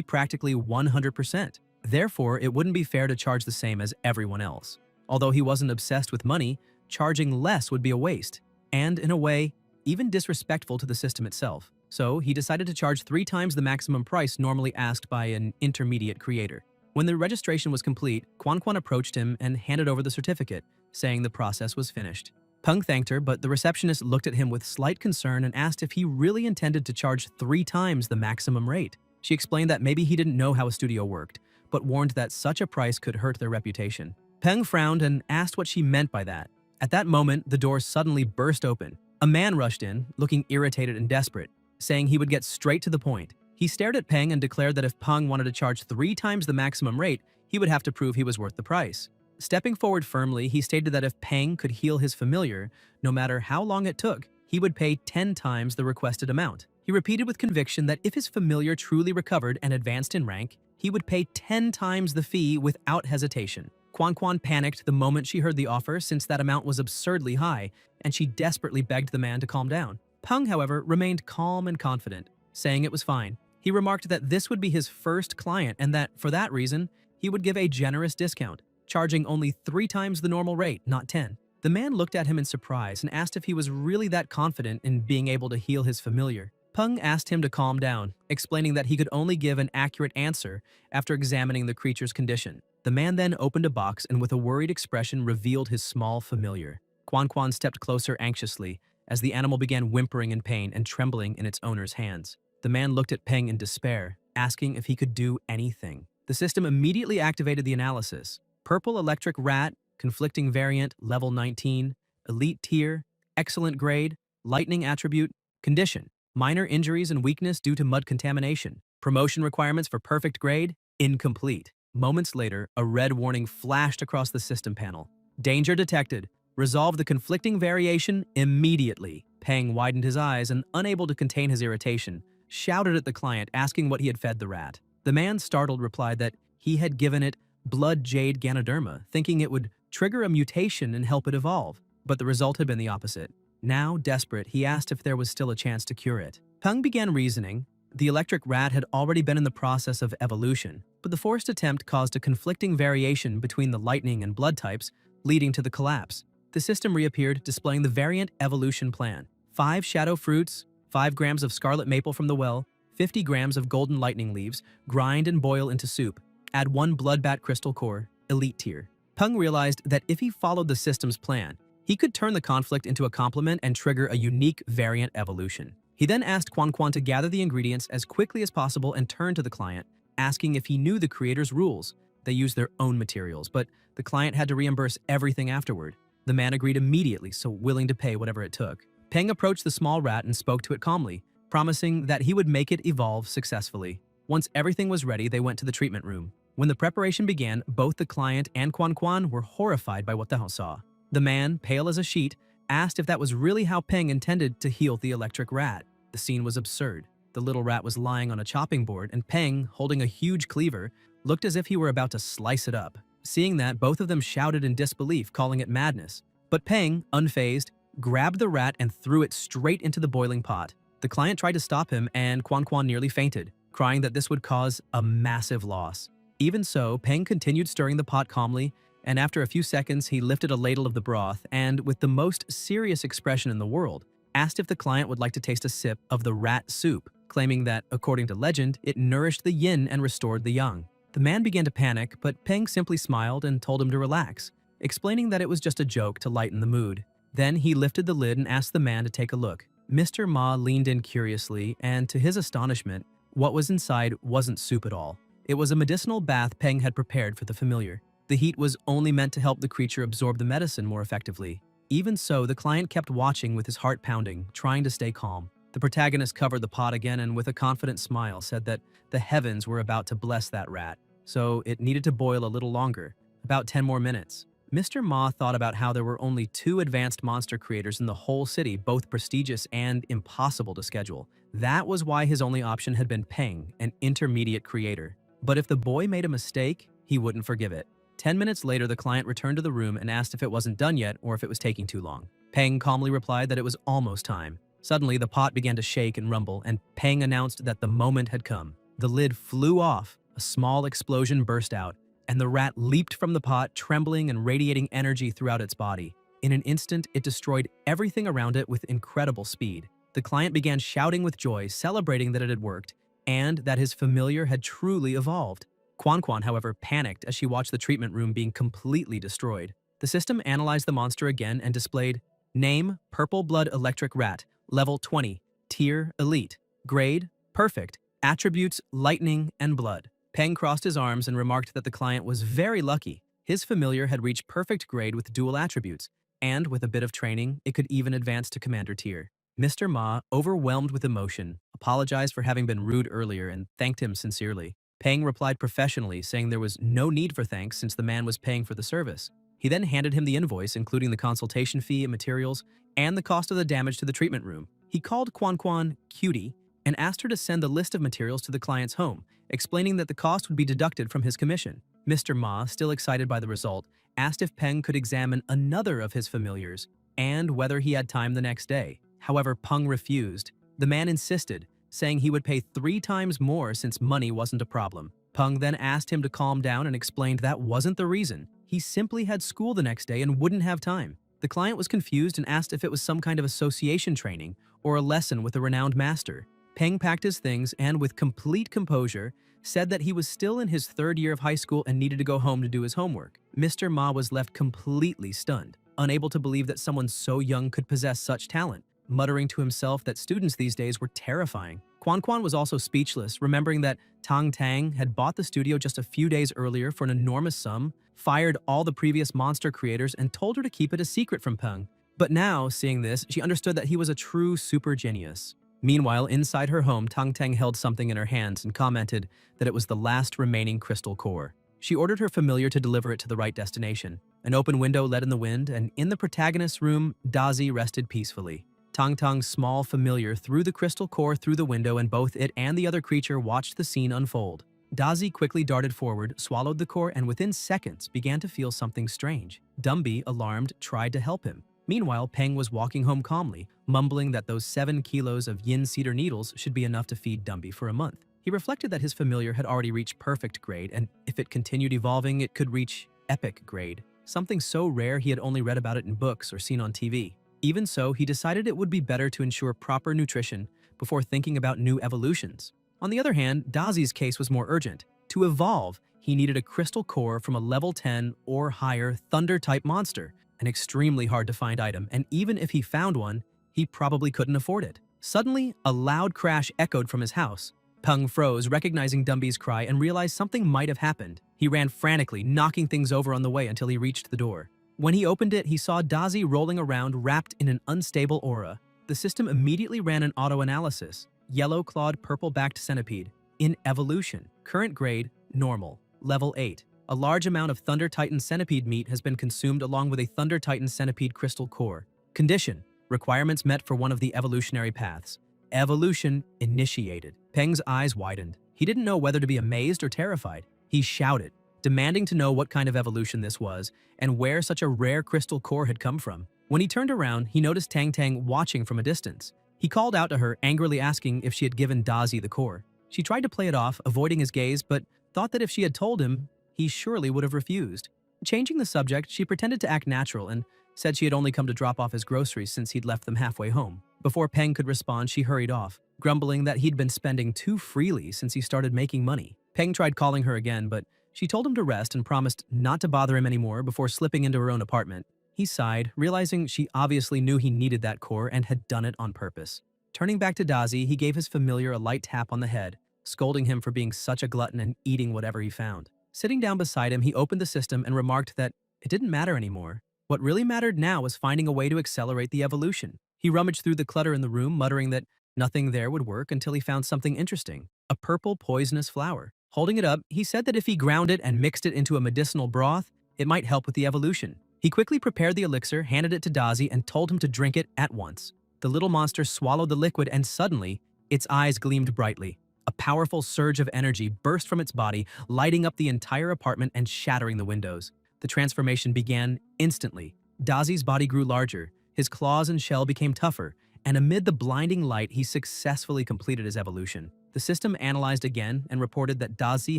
practically 100%. Therefore, it wouldn't be fair to charge the same as everyone else. Although he wasn't obsessed with money, charging less would be a waste, and in a way, even disrespectful to the system itself. So he decided to charge 3 times the maximum price normally asked by an intermediate creator. When the registration was complete, Quan Quan approached him and handed over the certificate, saying the process was finished. Peng thanked her, but the receptionist looked at him with slight concern and asked if he really intended to charge 3 times the maximum rate. She explained that maybe he didn't know how a studio worked, but warned that such a price could hurt their reputation. Peng frowned and asked what she meant by that. At that moment, the door suddenly burst open. A man rushed in, looking irritated and desperate, saying he would get straight to the point. He stared at Peng and declared that if Peng wanted to charge 3 times the maximum rate, he would have to prove he was worth the price. Stepping forward firmly, he stated that if Peng could heal his familiar, no matter how long it took, he would pay 10 times the requested amount. He repeated with conviction that if his familiar truly recovered and advanced in rank, he would pay 10 times the fee without hesitation. Quan Quan panicked the moment she heard the offer since that amount was absurdly high, and she desperately begged the man to calm down. Peng, however, remained calm and confident, saying it was fine. He remarked that this would be his first client and that, for that reason, he would give a generous discount, charging only 3 times the normal rate, not 10. The man looked at him in surprise and asked if he was really that confident in being able to heal his familiar. Peng asked him to calm down, explaining that he could only give an accurate answer after examining the creature's condition. The man then opened a box and with a worried expression revealed his small familiar. Quan Quan stepped closer anxiously as the animal began whimpering in pain and trembling in its owner's hands. The man looked at Peng in despair, asking if he could do anything. The system immediately activated the analysis. Purple electric rat, conflicting variant, level 19, elite tier, excellent grade, lightning attribute, condition, minor injuries and weakness due to mud contamination, promotion requirements for perfect grade, incomplete. Moments later, a red warning flashed across the system panel. Danger detected. Resolve the conflicting variation immediately. Peng widened his eyes and, unable to contain his irritation, shouted at the client asking what he had fed the rat. The man, startled, replied that he had given it blood jade Ganoderma, thinking it would trigger a mutation and help it evolve, but the result had been the opposite. Now, desperate, he asked if there was still a chance to cure it. Peng began reasoning. The electric rat had already been in the process of evolution, but the forced attempt caused a conflicting variation between the lightning and blood types, leading to the collapse. The system reappeared, displaying the variant evolution plan. 5 shadow fruits, 5 grams of scarlet maple from the well, 50 grams of golden lightning leaves, grind and boil into soup. Add 1 bloodbat crystal core, elite tier. Peng realized that if he followed the system's plan, he could turn the conflict into a complement and trigger a unique variant evolution. He then asked Quan Quan to gather the ingredients as quickly as possible and turned to the client, asking if he knew the creator's rules. They used their own materials, but the client had to reimburse everything afterward. The man agreed immediately, so willing to pay whatever it took. Peng approached the small rat and spoke to it calmly, promising that he would make it evolve successfully. Once everything was ready, they went to the treatment room. When the preparation began, both the client and Quan Quan were horrified by what they saw. The man, pale as a sheet, asked if that was really how Peng intended to heal the electric rat. The scene was absurd. The little rat was lying on a chopping board, and Peng, holding a huge cleaver, looked as if he were about to slice it up. Seeing that, both of them shouted in disbelief, calling it madness. But Peng, unfazed, grabbed the rat and threw it straight into the boiling pot. The client tried to stop him, and Quan Quan nearly fainted, crying that this would cause a massive loss. Even so, Peng continued stirring the pot calmly, and after a few seconds, he lifted a ladle of the broth and, with the most serious expression in the world, asked if the client would like to taste a sip of the rat soup, claiming that, according to legend, it nourished the yin and restored the yang. The man began to panic, but Peng simply smiled and told him to relax, explaining that it was just a joke to lighten the mood. Then he lifted the lid and asked the man to take a look. Mr. Ma leaned in curiously, and to his astonishment, what was inside wasn't soup at all. It was a medicinal bath Peng had prepared for the familiar. The heat was only meant to help the creature absorb the medicine more effectively. Even so, the client kept watching with his heart pounding, trying to stay calm. The protagonist covered the pot again and with a confident smile said that the heavens were about to bless that rat, so it needed to boil a little longer, about 10 more minutes. Mr. Ma thought about how there were only 2 advanced monster creators in the whole city, both prestigious and impossible to schedule. That was why his only option had been Peng, an intermediate creator. But if the boy made a mistake, he wouldn't forgive it. 10 minutes later, the client returned to the room and asked if it wasn't done yet or if it was taking too long. Peng calmly replied that it was almost time. Suddenly, the pot began to shake and rumble, and Peng announced that the moment had come. The lid flew off, a small explosion burst out, and the rat leaped from the pot, trembling and radiating energy throughout its body. In an instant, it destroyed everything around it with incredible speed. The client began shouting with joy, celebrating that it had worked, and that his familiar had truly evolved. Quan Quan, however, panicked as she watched the treatment room being completely destroyed. The system analyzed the monster again and displayed name, purple blood electric rat, level 20, tier, elite, grade, perfect, attributes, lightning, and blood. Peng crossed his arms and remarked that the client was very lucky. His familiar had reached perfect grade with dual attributes, and with a bit of training, it could even advance to commander tier. Mr. Ma, overwhelmed with emotion, apologized for having been rude earlier and thanked him sincerely. Peng replied professionally, saying there was no need for thanks since the man was paying for the service. He then handed him the invoice, including the consultation fee and materials, and the cost of the damage to the treatment room. He called Quan Quan Cutie and asked her to send the list of materials to the client's home, explaining that the cost would be deducted from his commission. Mr. Ma, still excited by the result, asked if Peng could examine another of his familiars and whether he had time the next day. However, Peng refused. The man insisted, saying he would pay 3 times more since money wasn't a problem. Peng then asked him to calm down and explained that wasn't the reason. He simply had school the next day and wouldn't have time. The client was confused and asked if it was some kind of association training or a lesson with a renowned master. Peng packed his things and, with complete composure, said that he was still in his 3rd year of high school and needed to go home to do his homework. Mr. Ma was left completely stunned, unable to believe that someone so young could possess such talent, muttering to himself that students these days were terrifying. Quan Quan was also speechless, remembering that Tang Tang had bought the studio just a few days earlier for an enormous sum, fired all the previous monster creators, and told her to keep it a secret from Peng. But now, seeing this, she understood that he was a true super genius. Meanwhile, inside her home, Tang Teng held something in her hands and commented that it was the last remaining crystal core. She ordered her familiar to deliver it to the right destination. An open window led in the wind, and in the protagonist's room, Dazi rested peacefully. Tang Tang's small familiar threw the crystal core through the window, and both it and the other creature watched the scene unfold. Dazi quickly darted forward, swallowed the core, and within seconds began to feel something strange. Dumby, alarmed, tried to help him. Meanwhile, Peng was walking home calmly, mumbling that those 7 kilos of yin cedar needles should be enough to feed Dumby for a month. He reflected that his familiar had already reached perfect grade, and if it continued evolving, it could reach epic grade, something so rare he had only read about it in books or seen on TV. Even so, he decided it would be better to ensure proper nutrition before thinking about new evolutions. On the other hand, Dazi's case was more urgent. To evolve, he needed a crystal core from a level 10 or higher thunder-type monster, an extremely hard-to-find item, and even if he found one, he probably couldn't afford it. Suddenly, a loud crash echoed from his house. Peng froze, recognizing Dumby's cry, and realized something might have happened. He ran frantically, knocking things over on the way until he reached the door. When he opened it, he saw Dazi rolling around, wrapped in an unstable aura. The system immediately ran an auto-analysis. Yellow-clawed, purple-backed centipede. In evolution. Current grade, normal. Level 8. A large amount of Thunder Titan centipede meat has been consumed along with a Thunder Titan centipede crystal core. Condition: requirements met for one of the evolutionary paths. Evolution initiated. Peng's eyes widened. He didn't know whether to be amazed or terrified. He shouted, demanding to know what kind of evolution this was and where such a rare crystal core had come from. When he turned around, he noticed Tang Tang watching from a distance. He called out to her, angrily asking if she had given Dazi the core. She tried to play it off, avoiding his gaze, but thought that if she had told him, he surely would have refused. Changing the subject, she pretended to act natural and said she had only come to drop off his groceries since he'd left them halfway home. Before Peng could respond, she hurried off, grumbling that he'd been spending too freely since he started making money. Peng tried calling her again, but she told him to rest and promised not to bother him anymore before slipping into her own apartment. He sighed, realizing she obviously knew he needed that core and had done it on purpose. Turning back to Dazi, he gave his familiar a light tap on the head, scolding him for being such a glutton and eating whatever he found. Sitting down beside him, he opened the system and remarked that it didn't matter anymore. What really mattered now was finding a way to accelerate the evolution. He rummaged through the clutter in the room, muttering that nothing there would work until he found something interesting, a purple poisonous flower. Holding it up, he said that if he ground it and mixed it into a medicinal broth, it might help with the evolution. He quickly prepared the elixir, handed it to Dazi, and told him to drink it at once. The little monster swallowed the liquid, and suddenly, its eyes gleamed brightly. A powerful surge of energy burst from its body, lighting up the entire apartment and shattering the windows. The transformation began instantly. Dazi's body grew larger, his claws and shell became tougher, and amid the blinding light, he successfully completed his evolution. The system analyzed again and reported that Dazi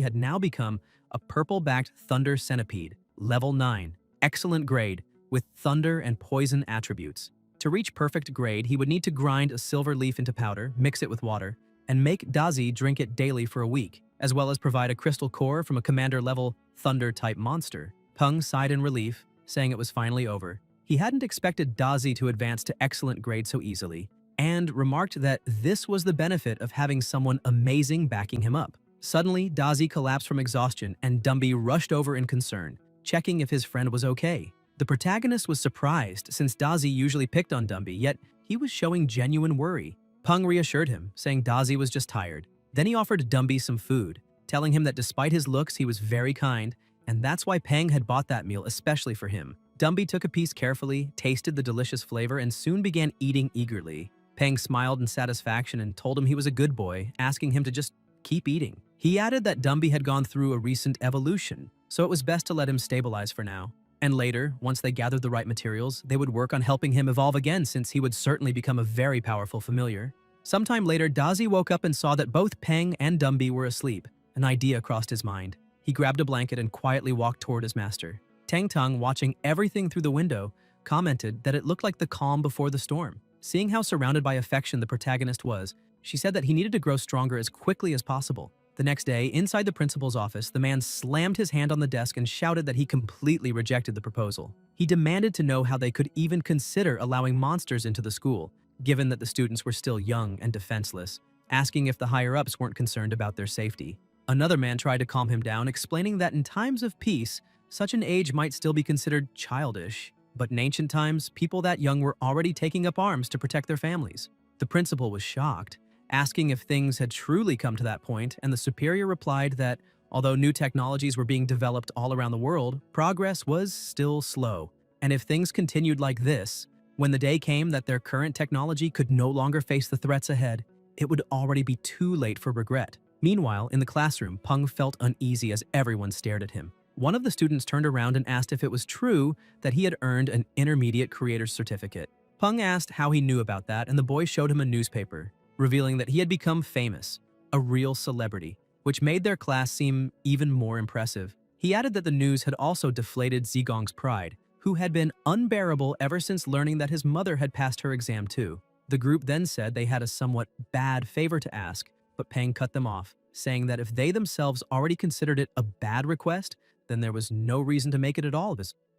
had now become a purple-backed thunder centipede, level 9, excellent grade, with thunder and poison attributes. To reach perfect grade, he would need to grind a silver leaf into powder, mix it with water, and make Dazi drink it daily for a week, as well as provide a crystal core from a commander-level thunder-type monster. Peng sighed in relief, saying it was finally over. He hadn't expected Dazi to advance to excellent grade so easily, and remarked that this was the benefit of having someone amazing backing him up. Suddenly, Dazi collapsed from exhaustion, and Dumby rushed over in concern, checking if his friend was okay. The protagonist was surprised, since Dazi usually picked on Dumby, yet he was showing genuine worry. Peng reassured him, saying Dazi was just tired. Then he offered Dumby some food, telling him that despite his looks, he was very kind, and that's why Peng had bought that meal especially for him. Dumby took a piece carefully, tasted the delicious flavor, and soon began eating eagerly. Peng smiled in satisfaction and told him he was a good boy, asking him to just keep eating. He added that Dumby had gone through a recent evolution, so it was best to let him stabilize for now. And later, once they gathered the right materials, they would work on helping him evolve again, since he would certainly become a very powerful familiar. Sometime later, Dazi woke up and saw that both Peng and Dumby were asleep. An idea crossed his mind. He grabbed a blanket and quietly walked toward his master. Tang Tang, watching everything through the window, commented that it looked like the calm before the storm. Seeing how surrounded by affection the protagonist was, she said that he needed to grow stronger as quickly as possible. The next day, inside the principal's office, the man slammed his hand on the desk and shouted that he completely rejected the proposal. He demanded to know how they could even consider allowing monsters into the school, given that the students were still young and defenseless, asking if the higher-ups weren't concerned about their safety. Another man tried to calm him down, explaining that in times of peace, such an age might still be considered childish. But in ancient times, people that young were already taking up arms to protect their families. The principal was shocked, asking if things had truly come to that point, and the superior replied that although new technologies were being developed all around the world, progress was still slow. And if things continued like this, when the day came that their current technology could no longer face the threats ahead, it would already be too late for regret. Meanwhile, in the classroom, Peng felt uneasy as everyone stared at him. One of the students turned around and asked if it was true that he had earned an intermediate creator's certificate. Peng asked how he knew about that, and the boy showed him a newspaper, revealing that he had become famous, a real celebrity, which made their class seem even more impressive. He added that the news had also deflated Zigong's pride, who had been unbearable ever since learning that his mother had passed her exam too. The group then said they had a somewhat bad favor to ask, but Peng cut them off, saying that if they themselves already considered it a bad request, then there was no reason to make it at all.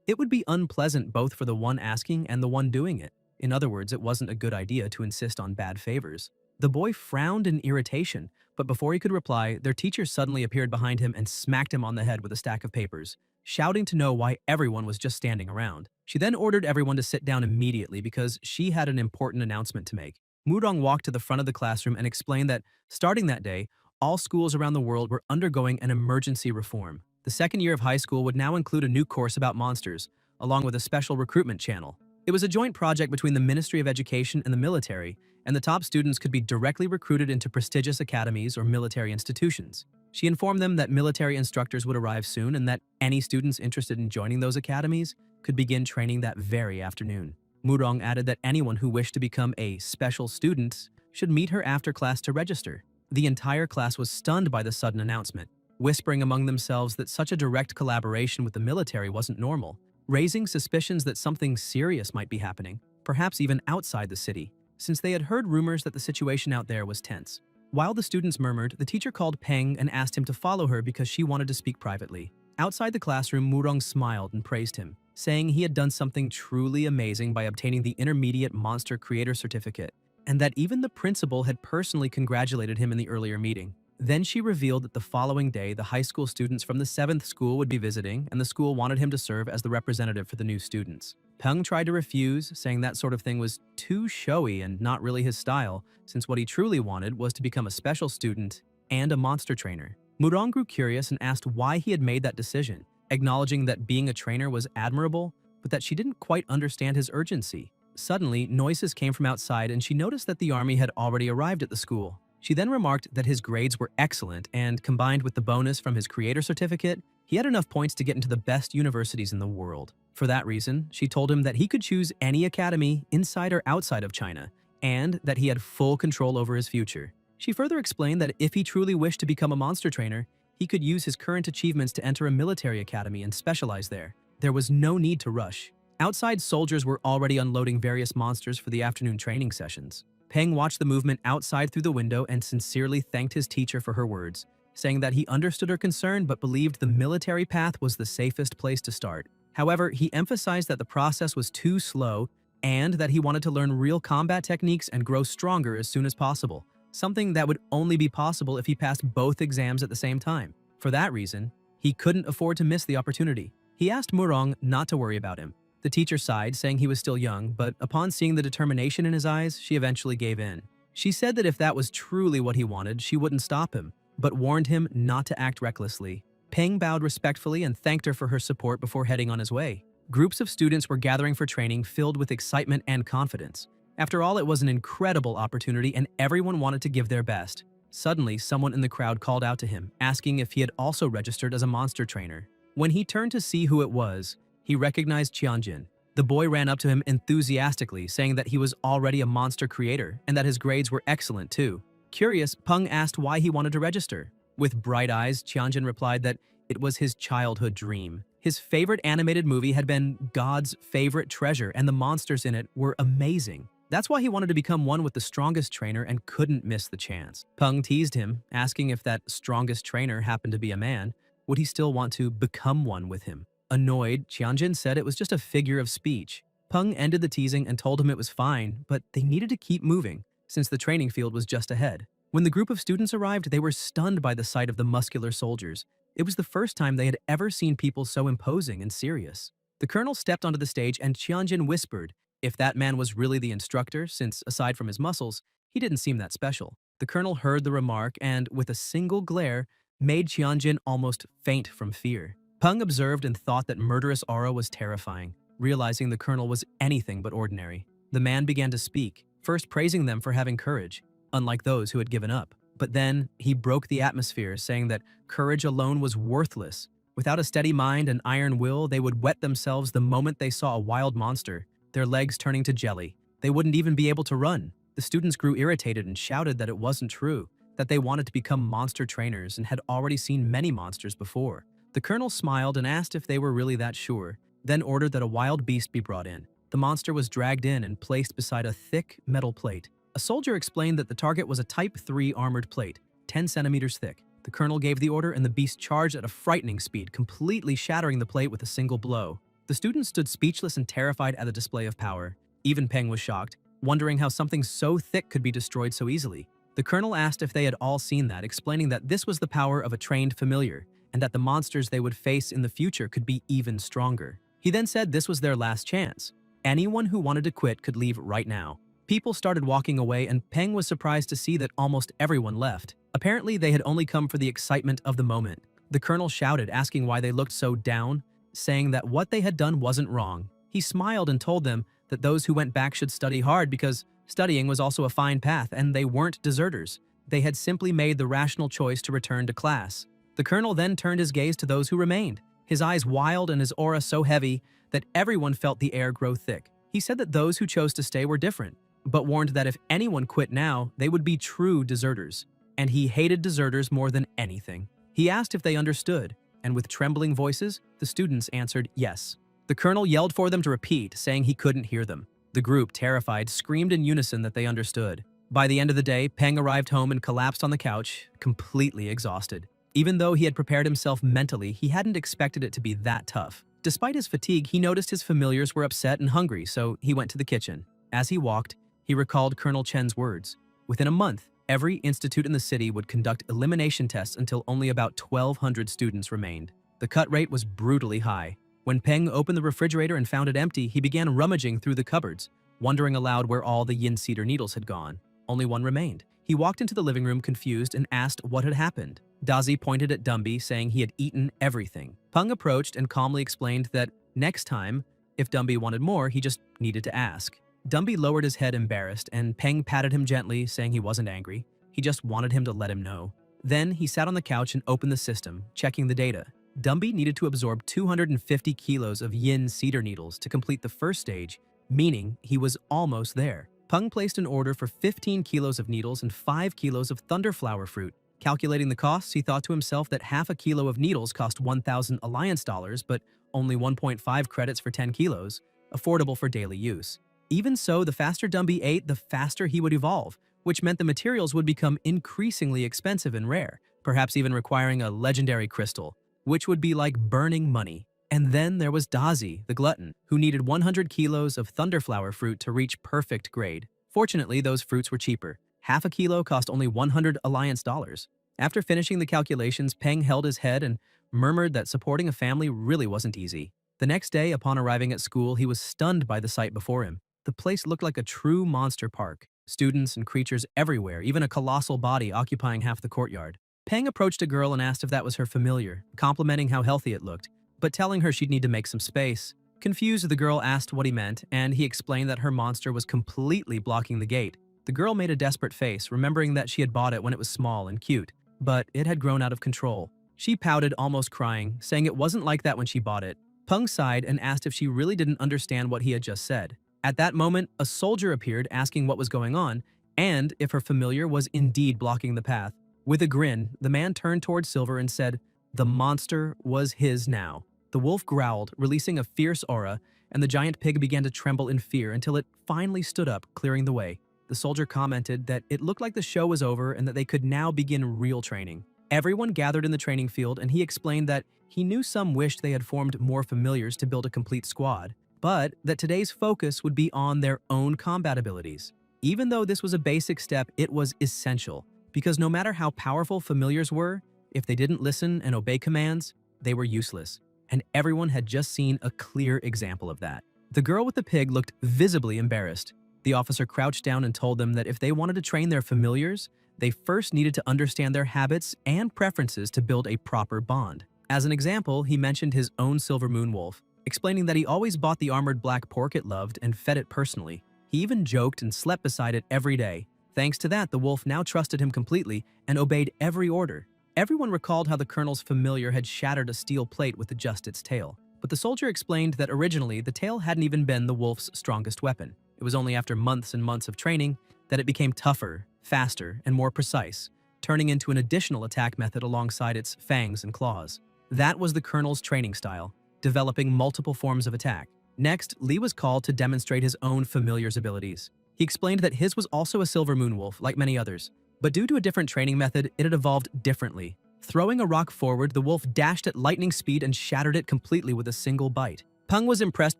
It would be unpleasant both for the one asking and the one doing it. In other words, it wasn't a good idea to insist on bad favors. The boy frowned in irritation, but before he could reply, their teacher suddenly appeared behind him and smacked him on the head with a stack of papers, shouting to know why everyone was just standing around. She then ordered everyone to sit down immediately because she had an important announcement to make. Mudong walked to the front of the classroom and explained that, starting that day, all schools around the world were undergoing an emergency reform. The second year of high school would now include a new course about monsters, along with a special recruitment channel. It was a joint project between the Ministry of Education and the military, and the top students could be directly recruited into prestigious academies or military institutions. She informed them that military instructors would arrive soon and that any students interested in joining those academies could begin training that very afternoon. Murong added that anyone who wished to become a special student should meet her after class to register. The entire class was stunned by the sudden announcement, whispering among themselves that such a direct collaboration with the military wasn't normal, raising suspicions that something serious might be happening, perhaps even outside the city, since they had heard rumors that the situation out there was tense. While the students murmured, the teacher called Peng and asked him to follow her because she wanted to speak privately. Outside the classroom, Murong smiled and praised him, saying he had done something truly amazing by obtaining the Intermediate Monster Creator Certificate, and that even the principal had personally congratulated him in the earlier meeting. Then she revealed that the following day, the high school students from the 7th school would be visiting, and the school wanted him to serve as the representative for the new students. Peng tried to refuse, saying that sort of thing was too showy and not really his style, since what he truly wanted was to become a special student and a monster trainer. Murong grew curious and asked why he had made that decision, acknowledging that being a trainer was admirable, but that she didn't quite understand his urgency. Suddenly, noises came from outside and she noticed that the army had already arrived at the school. She then remarked that his grades were excellent and, combined with the bonus from his creator certificate, he had enough points to get into the best universities in the world. For that reason, she told him that he could choose any academy inside or outside of China, and that he had full control over his future. She further explained that if he truly wished to become a monster trainer, he could use his current achievements to enter a military academy and specialize there. There was no need to rush. Outside, soldiers were already unloading various monsters for the afternoon training sessions. Peng watched the movement outside through the window and sincerely thanked his teacher for her words, saying that he understood her concern but believed the military path was the safest place to start. However, he emphasized that the process was too slow and that he wanted to learn real combat techniques and grow stronger as soon as possible, something that would only be possible if he passed both exams at the same time. For that reason, he couldn't afford to miss the opportunity. He asked Murong not to worry about him. The teacher sighed, saying he was still young, but upon seeing the determination in his eyes, she eventually gave in. She said that if that was truly what he wanted, she wouldn't stop him, but warned him not to act recklessly. Peng bowed respectfully and thanked her for her support before heading on his way. Groups of students were gathering for training, filled with excitement and confidence. After all, it was an incredible opportunity and everyone wanted to give their best. Suddenly, someone in the crowd called out to him, asking if he had also registered as a monster trainer. When he turned to see who it was, he recognized Qianjin. The boy ran up to him enthusiastically, saying that he was already a monster creator and that his grades were excellent too. Curious, Peng asked why he wanted to register. With bright eyes, Qianjin replied that it was his childhood dream. His favorite animated movie had been God's favorite treasure, and the monsters in it were amazing. That's why he wanted to become one with the strongest trainer and couldn't miss the chance. Peng teased him, asking if that strongest trainer happened to be a man, would he still want to become one with him? Annoyed, Qianjin said it was just a figure of speech. Peng ended the teasing and told him it was fine, but they needed to keep moving, since the training field was just ahead. When the group of students arrived, they were stunned by the sight of the muscular soldiers. It was the first time they had ever seen people so imposing and serious. The colonel stepped onto the stage and Qianjin whispered if that man was really the instructor, since aside from his muscles, he didn't seem that special. The colonel heard the remark and, with a single glare, made Qianjin almost faint from fear. Peng observed and thought that murderous aura was terrifying, realizing the colonel was anything but ordinary. The man began to speak, first praising them for having courage, unlike those who had given up. But then he broke the atmosphere, saying that courage alone was worthless. Without a steady mind and iron will, they would wet themselves the moment they saw a wild monster, their legs turning to jelly. They wouldn't even be able to run. The students grew irritated and shouted that it wasn't true, that they wanted to become monster trainers and had already seen many monsters before. The colonel smiled and asked if they were really that sure, then ordered that a wild beast be brought in. The monster was dragged in and placed beside a thick metal plate. A soldier explained that the target was a Type 3 armored plate, 10 centimeters thick. The colonel gave the order and the beast charged at a frightening speed, completely shattering the plate with a single blow. The students stood speechless and terrified at the display of power. Even Peng was shocked, wondering how something so thick could be destroyed so easily. The colonel asked if they had all seen that, explaining that this was the power of a trained familiar, and that the monsters they would face in the future could be even stronger. He then said this was their last chance. Anyone who wanted to quit could leave right now. People started walking away, and Peng was surprised to see that almost everyone left. Apparently, they had only come for the excitement of the moment. The colonel shouted, asking why they looked so down, saying that what they had done wasn't wrong. He smiled and told them that those who went back should study hard because studying was also a fine path and they weren't deserters. They had simply made the rational choice to return to class. The colonel then turned his gaze to those who remained, his eyes wild and his aura so heavy that everyone felt the air grow thick. He said that those who chose to stay were different, but warned that if anyone quit now, they would be true deserters. And he hated deserters more than anything. He asked if they understood, and with trembling voices, the students answered yes. The colonel yelled for them to repeat, saying he couldn't hear them. The group, terrified, screamed in unison that they understood. By the end of the day, Peng arrived home and collapsed on the couch, completely exhausted. Even though he had prepared himself mentally, he hadn't expected it to be that tough. Despite his fatigue, he noticed his familiars were upset and hungry, so he went to the kitchen. As he walked, he recalled Colonel Chen's words. Within a month, every institute in the city would conduct elimination tests until only about 1,200 students remained. The cut rate was brutally high. When Peng opened the refrigerator and found it empty, he began rummaging through the cupboards, wondering aloud where all the yin cedar needles had gone. Only one remained. He walked into the living room confused and asked what had happened. Dazi pointed at Dumby, saying he had eaten everything. Peng approached and calmly explained that next time, if Dumby wanted more, he just needed to ask. Dumby lowered his head embarrassed, and Peng patted him gently, saying he wasn't angry. He just wanted him to let him know. Then he sat on the couch and opened the system, checking the data. Dumby needed to absorb 250 kilos of yin cedar needles to complete the first stage, meaning he was almost there. Peng placed an order for 15 kilos of needles and 5 kilos of thunderflower fruit. Calculating the costs, he thought to himself that half a kilo of needles cost 1,000 alliance dollars, but only 1.5 credits for 10 kilos, affordable for daily use. Even so, the faster Dumby ate, the faster he would evolve, which meant the materials would become increasingly expensive and rare, perhaps even requiring a legendary crystal, which would be like burning money. And then there was Dazi, the glutton, who needed 100 kilos of thunderflower fruit to reach perfect grade. Fortunately, those fruits were cheaper. Half a kilo cost only 100 alliance dollars. After finishing the calculations, Peng held his head and murmured that supporting a family really wasn't easy. The next day, upon arriving at school, he was stunned by the sight before him. The place looked like a true monster park. Students and creatures everywhere, even a colossal body occupying half the courtyard. Peng approached a girl and asked if that was her familiar, complimenting how healthy it looked, but telling her she'd need to make some space. Confused, the girl asked what he meant, and he explained that her monster was completely blocking the gate. The girl made a desperate face, remembering that she had bought it when it was small and cute, but it had grown out of control. She pouted, almost crying, saying it wasn't like that when she bought it. Peng sighed and asked if she really didn't understand what he had just said. At that moment, a soldier appeared asking what was going on, and if her familiar was indeed blocking the path. With a grin, the man turned towards Silver and said, the monster was his now. The wolf growled, releasing a fierce aura, and the giant pig began to tremble in fear until it finally stood up, clearing the way. The soldier commented that it looked like the show was over and that they could now begin real training. Everyone gathered in the training field, and he explained that he knew some wished they had formed more familiars to build a complete squad, but that today's focus would be on their own combat abilities. Even though this was a basic step, it was essential, because no matter how powerful familiars were, if they didn't listen and obey commands, they were useless. and everyone had just seen a clear example of that. The girl with the pig looked visibly embarrassed. The officer crouched down and told them that if they wanted to train their familiars, they first needed to understand their habits and preferences to build a proper bond. As an example, he mentioned his own silver moon wolf, explaining that he always bought the armored black pork it loved and fed it personally. He even joked and slept beside it every day. Thanks to that, the wolf now trusted him completely and obeyed every order. Everyone recalled how the colonel's familiar had shattered a steel plate with just its tail. But the soldier explained that originally the tail hadn't even been the wolf's strongest weapon. It was only after months and months of training that it became tougher, faster, and more precise, turning into an additional attack method alongside its fangs and claws. That was the colonel's training style, developing multiple forms of attack. Next, Lee was called to demonstrate his own familiar's abilities. He explained that his was also a silver moon wolf, like many others, but due to a different training method, it had evolved differently. Throwing a rock forward, the wolf dashed at lightning speed and shattered it completely with a single bite. Peng was impressed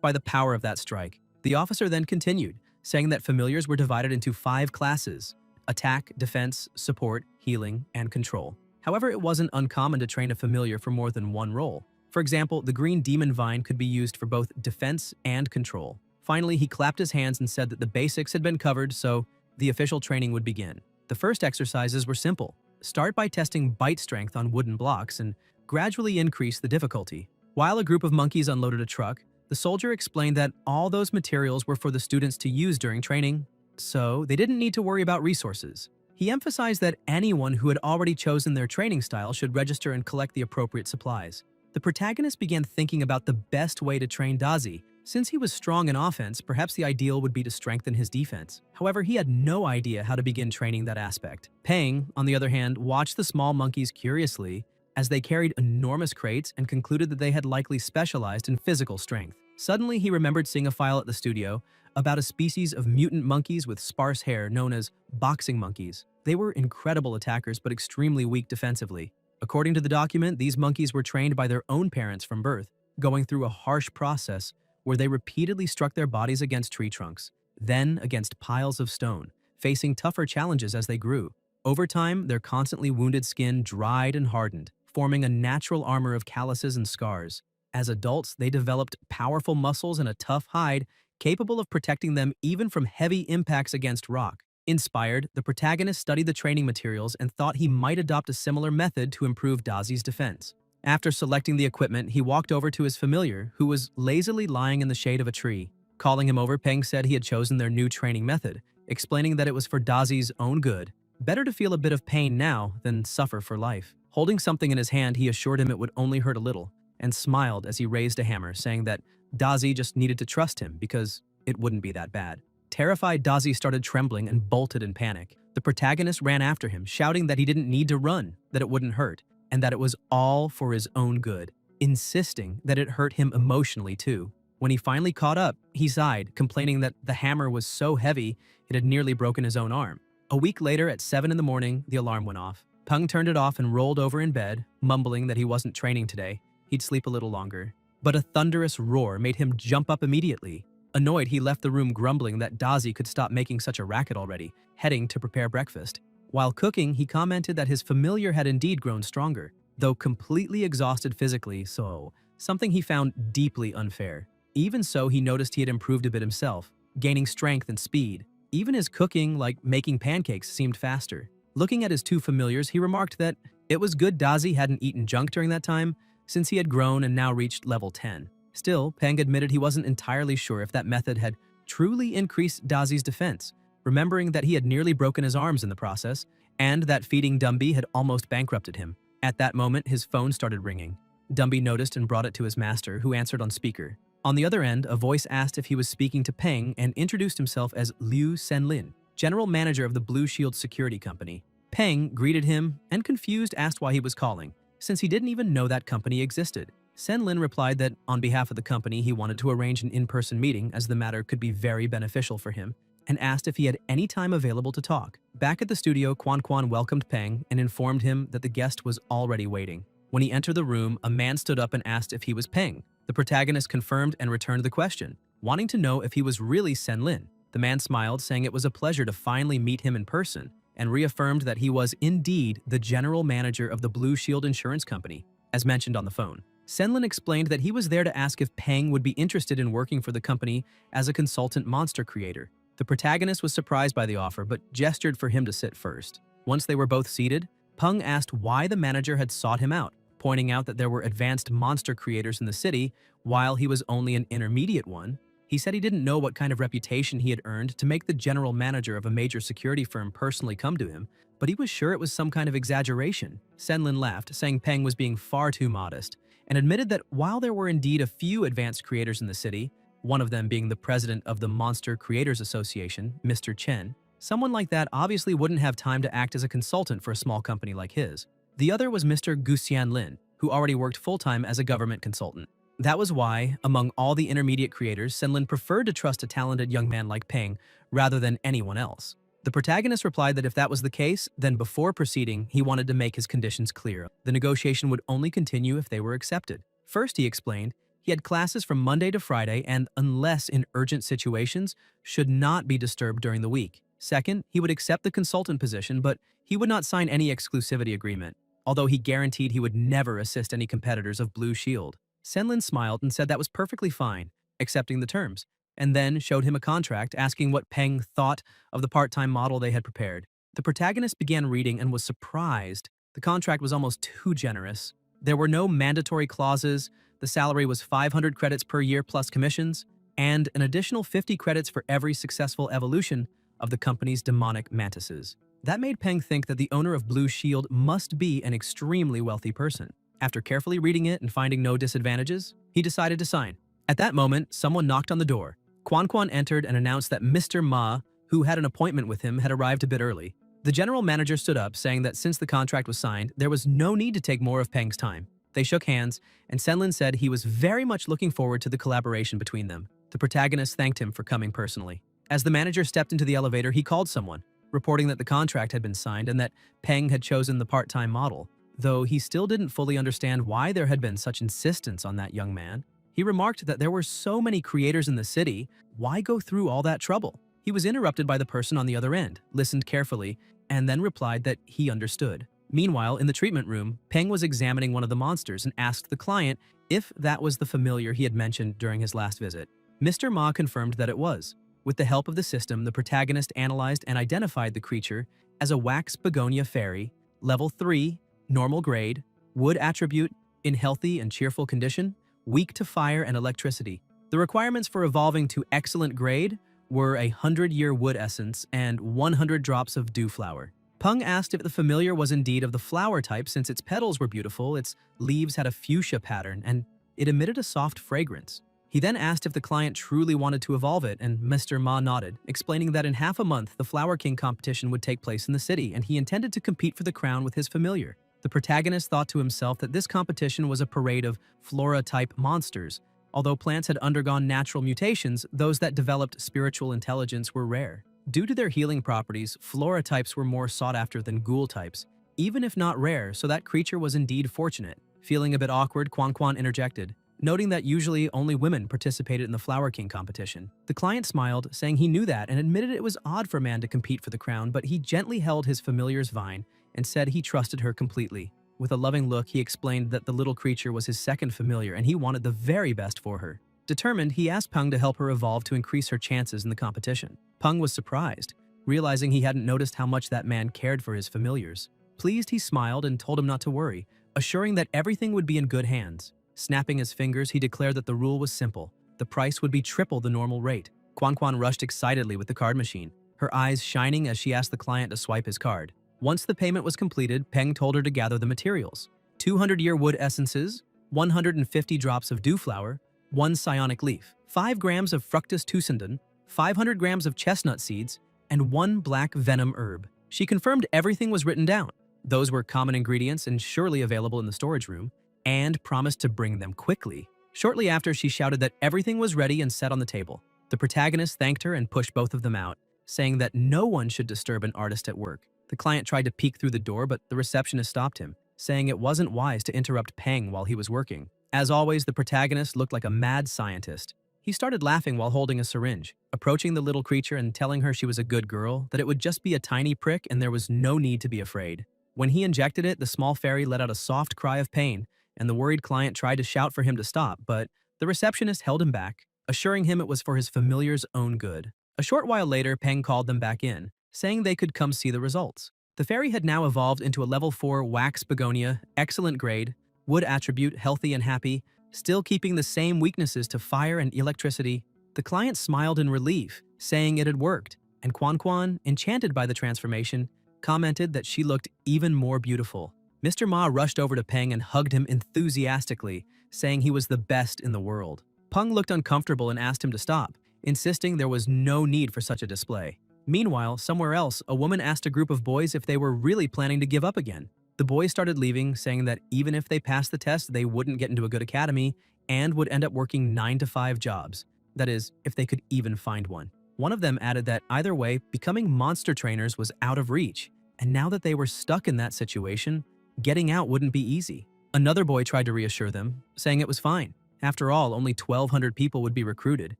by the power of that strike. The officer then continued, saying that familiars were divided into 5 classes: attack, defense, support, healing, and control. However, it wasn't uncommon to train a familiar for more than one role. For example, the green demon vine could be used for both defense and control. Finally, he clapped his hands and said that the basics had been covered, so the official training would begin. The first exercises were simple. Start by testing bite strength on wooden blocks and gradually increase the difficulty. While a group of monkeys unloaded a truck, the soldier explained that all those materials were for the students to use during training, so they didn't need to worry about resources. He emphasized that anyone who had already chosen their training style should register and collect the appropriate supplies. The protagonist began thinking about the best way to train Dazi. Since he was strong in offense, perhaps the ideal would be to strengthen his defense. However, he had no idea how to begin training that aspect. Peng, on the other hand, watched the small monkeys curiously as they carried enormous crates and concluded that they had likely specialized in physical strength. Suddenly, he remembered seeing a file at the studio about a species of mutant monkeys with sparse hair known as boxing monkeys. They were incredible attackers but extremely weak defensively. According to the document, these monkeys were trained by their own parents from birth, going through a harsh process where they repeatedly struck their bodies against tree trunks, then against piles of stone, facing tougher challenges as they grew. Over time, their constantly wounded skin dried and hardened, forming a natural armor of calluses and scars. As adults, they developed powerful muscles and a tough hide, capable of protecting them even from heavy impacts against rock. Inspired, the protagonist studied the training materials and thought he might adopt a similar method to improve Dazi's defense. After selecting the equipment, he walked over to his familiar, who was lazily lying in the shade of a tree. Calling him over, Peng said he had chosen their new training method, explaining that it was for Dazi's own good. Better to feel a bit of pain now than suffer for life. Holding something in his hand, he assured him it would only hurt a little, and smiled as he raised a hammer, saying that Dazi just needed to trust him because it wouldn't be that bad. Terrified, Dazi started trembling and bolted in panic. The protagonist ran after him, shouting that he didn't need to run, that it wouldn't hurt, and that it was all for his own good, insisting that it hurt him emotionally too. When he finally caught up, he sighed, complaining that the hammer was so heavy it had nearly broken his own arm. A week later, at 7 in the morning, the alarm went off. Peng turned it off and rolled over in bed, mumbling that he wasn't training today. He'd sleep a little longer. But a thunderous roar made him jump up immediately. Annoyed, he left the room grumbling that Dazi could stop making such a racket already, heading to prepare breakfast. While cooking, he commented that his familiar had indeed grown stronger, though completely exhausted physically, so something he found deeply unfair. Even so, he noticed he had improved a bit himself, gaining strength and speed. Even his cooking, like making pancakes, seemed faster. Looking at his 2 familiars, he remarked that it was good Dazi hadn't eaten junk during that time, since he had grown and now reached level 10. Still, Peng admitted he wasn't entirely sure if that method had truly increased Dazi's defense, remembering that he had nearly broken his arms in the process, and that feeding Dumby had almost bankrupted him. At that moment, his phone started ringing. Dumby noticed and brought it to his master, who answered on speaker. On the other end, a voice asked if he was speaking to Peng and introduced himself as Liu Senlin, general manager of the Blue Shield Security Company. Peng greeted him and, confused, asked why he was calling, since he didn't even know that company existed. Senlin replied that on behalf of the company, he wanted to arrange an in-person meeting as the matter could be very beneficial for him, and asked if he had any time available to talk. Back at the studio, Quan welcomed Peng and informed him that the guest was already waiting. When he entered the room, a man stood up and asked if he was Peng. The protagonist confirmed and returned the question, wanting to know if he was really Senlin. The man smiled, saying it was a pleasure to finally meet him in person, and reaffirmed that he was indeed the general manager of the Blue Shield Insurance Company, as mentioned on the phone. Senlin explained that he was there to ask if Peng would be interested in working for the company as a consultant monster creator. The protagonist was surprised by the offer but gestured for him to sit first. Once they were both seated, Peng asked why the manager had sought him out, pointing out that there were advanced monster creators in the city while he was only an intermediate one. He said he didn't know what kind of reputation he had earned to make the general manager of a major security firm personally come to him, but he was sure it was some kind of exaggeration. Senlin laughed, saying Peng was being far too modest, and admitted that while there were indeed a few advanced creators in the city, one of them being the president of the Monster Creators Association, Mr. Chen, someone like that obviously wouldn't have time to act as a consultant for a small company like his. The other was Mr. Guxian Lin, who already worked full-time as a government consultant. That was why, among all the intermediate creators, Senlin preferred to trust a talented young man like Peng rather than anyone else. The protagonist replied that if that was the case, then before proceeding, he wanted to make his conditions clear. The negotiation would only continue if they were accepted. First, he explained, he had classes from Monday to Friday and, unless in urgent situations, should not be disturbed during the week. Second, he would accept the consultant position, but he would not sign any exclusivity agreement, although he guaranteed he would never assist any competitors of Blue Shield. Senlin smiled and said that was perfectly fine, accepting the terms, and then showed him a contract asking what Peng thought of the part-time model they had prepared. The protagonist began reading and was surprised. The contract was almost too generous. There were no mandatory clauses, the salary was 500 credits per year plus commissions, and an additional 50 credits for every successful evolution of the company's demonic mantises. That made Peng think that the owner of Blue Shield must be an extremely wealthy person. After carefully reading it and finding no disadvantages, he decided to sign. At that moment, someone knocked on the door. Quan entered and announced that Mr. Ma, who had an appointment with him, had arrived a bit early. The general manager stood up, saying that since the contract was signed, there was no need to take more of Peng's time. They shook hands, and Senlin said he was very much looking forward to the collaboration between them. The protagonist thanked him for coming personally. As the manager stepped into the elevator, he called someone, reporting that the contract had been signed and that Peng had chosen the part-time model. Though he still didn't fully understand why there had been such insistence on that young man, he remarked that there were so many creators in the city, why go through all that trouble? He was interrupted by the person on the other end, listened carefully, and then replied that he understood. Meanwhile, in the treatment room, Peng was examining one of the monsters and asked the client if that was the familiar he had mentioned during his last visit. Mr. Ma confirmed that it was. With the help of the system, the protagonist analyzed and identified the creature as a wax begonia fairy, level 3, normal grade, wood attribute, in healthy and cheerful condition, weak to fire and electricity. The requirements for evolving to excellent grade were 100-year wood essence and 100 drops of dew flower. Peng asked if the familiar was indeed of the flower type since its petals were beautiful, its leaves had a fuchsia pattern, and it emitted a soft fragrance. He then asked if the client truly wanted to evolve it, and Mr. Ma nodded, explaining that in half a month the Flower King competition would take place in the city, and he intended to compete for the crown with his familiar. The protagonist thought to himself that this competition was a parade of flora-type monsters. Although plants had undergone natural mutations, those that developed spiritual intelligence were rare. Due to their healing properties, flora types were more sought after than ghoul types, even if not rare, so that creature was indeed fortunate. Feeling a bit awkward, Quan interjected, noting that usually only women participated in the Flower King competition. The client smiled, saying he knew that and admitted it was odd for a man to compete for the crown, but he gently held his familiar's vine and said he trusted her completely. With a loving look, he explained that the little creature was his second familiar and he wanted the very best for her. Determined, he asked Peng to help her evolve to increase her chances in the competition. Peng was surprised, realizing he hadn't noticed how much that man cared for his familiars. Pleased, he smiled and told him not to worry, assuring that everything would be in good hands. Snapping his fingers, he declared that the rule was simple. The price would be triple the normal rate. Quan rushed excitedly with the card machine, her eyes shining as she asked the client to swipe his card. Once the payment was completed, Peng told her to gather the materials. 200-year wood essences, 150 drops of dew flower, 1 psionic leaf, 5 grams of fructus tusindon, 500 grams of chestnut seeds, and 1 black venom herb. She confirmed everything was written down. Those were common ingredients and surely available in the storage room, and promised to bring them quickly. Shortly after, she shouted that everything was ready and set on the table. The protagonist thanked her and pushed both of them out, saying that no one should disturb an artist at work. The client tried to peek through the door, but the receptionist stopped him, saying it wasn't wise to interrupt Peng while he was working. As always, the protagonist looked like a mad scientist. He started laughing while holding a syringe, approaching the little creature and telling her she was a good girl, that it would just be a tiny prick and there was no need to be afraid. When he injected it, the small fairy let out a soft cry of pain and the worried client tried to shout for him to stop, but the receptionist held him back, assuring him it was for his familiar's own good. A short while later, Peng called them back in, saying they could come see the results. The fairy had now evolved into a level 4 wax begonia, excellent grade, wood attribute, healthy and happy, still keeping the same weaknesses to fire and electricity. The client smiled in relief, saying it had worked, and Quan Quan, enchanted by the transformation, commented that she looked even more beautiful. Mr. Ma rushed over to Peng and hugged him enthusiastically, saying he was the best in the world. Peng looked uncomfortable and asked him to stop, insisting there was no need for such a display. Meanwhile, somewhere else, a woman asked a group of boys if they were really planning to give up again. The boys started leaving, saying that even if they passed the test, they wouldn't get into a good academy and would end up working 9-to-5 jobs. That is, if they could even find one. One of them added that either way, becoming monster trainers was out of reach, and now that they were stuck in that situation, getting out wouldn't be easy. Another boy tried to reassure them, saying it was fine. After all, only 1,200 people would be recruited,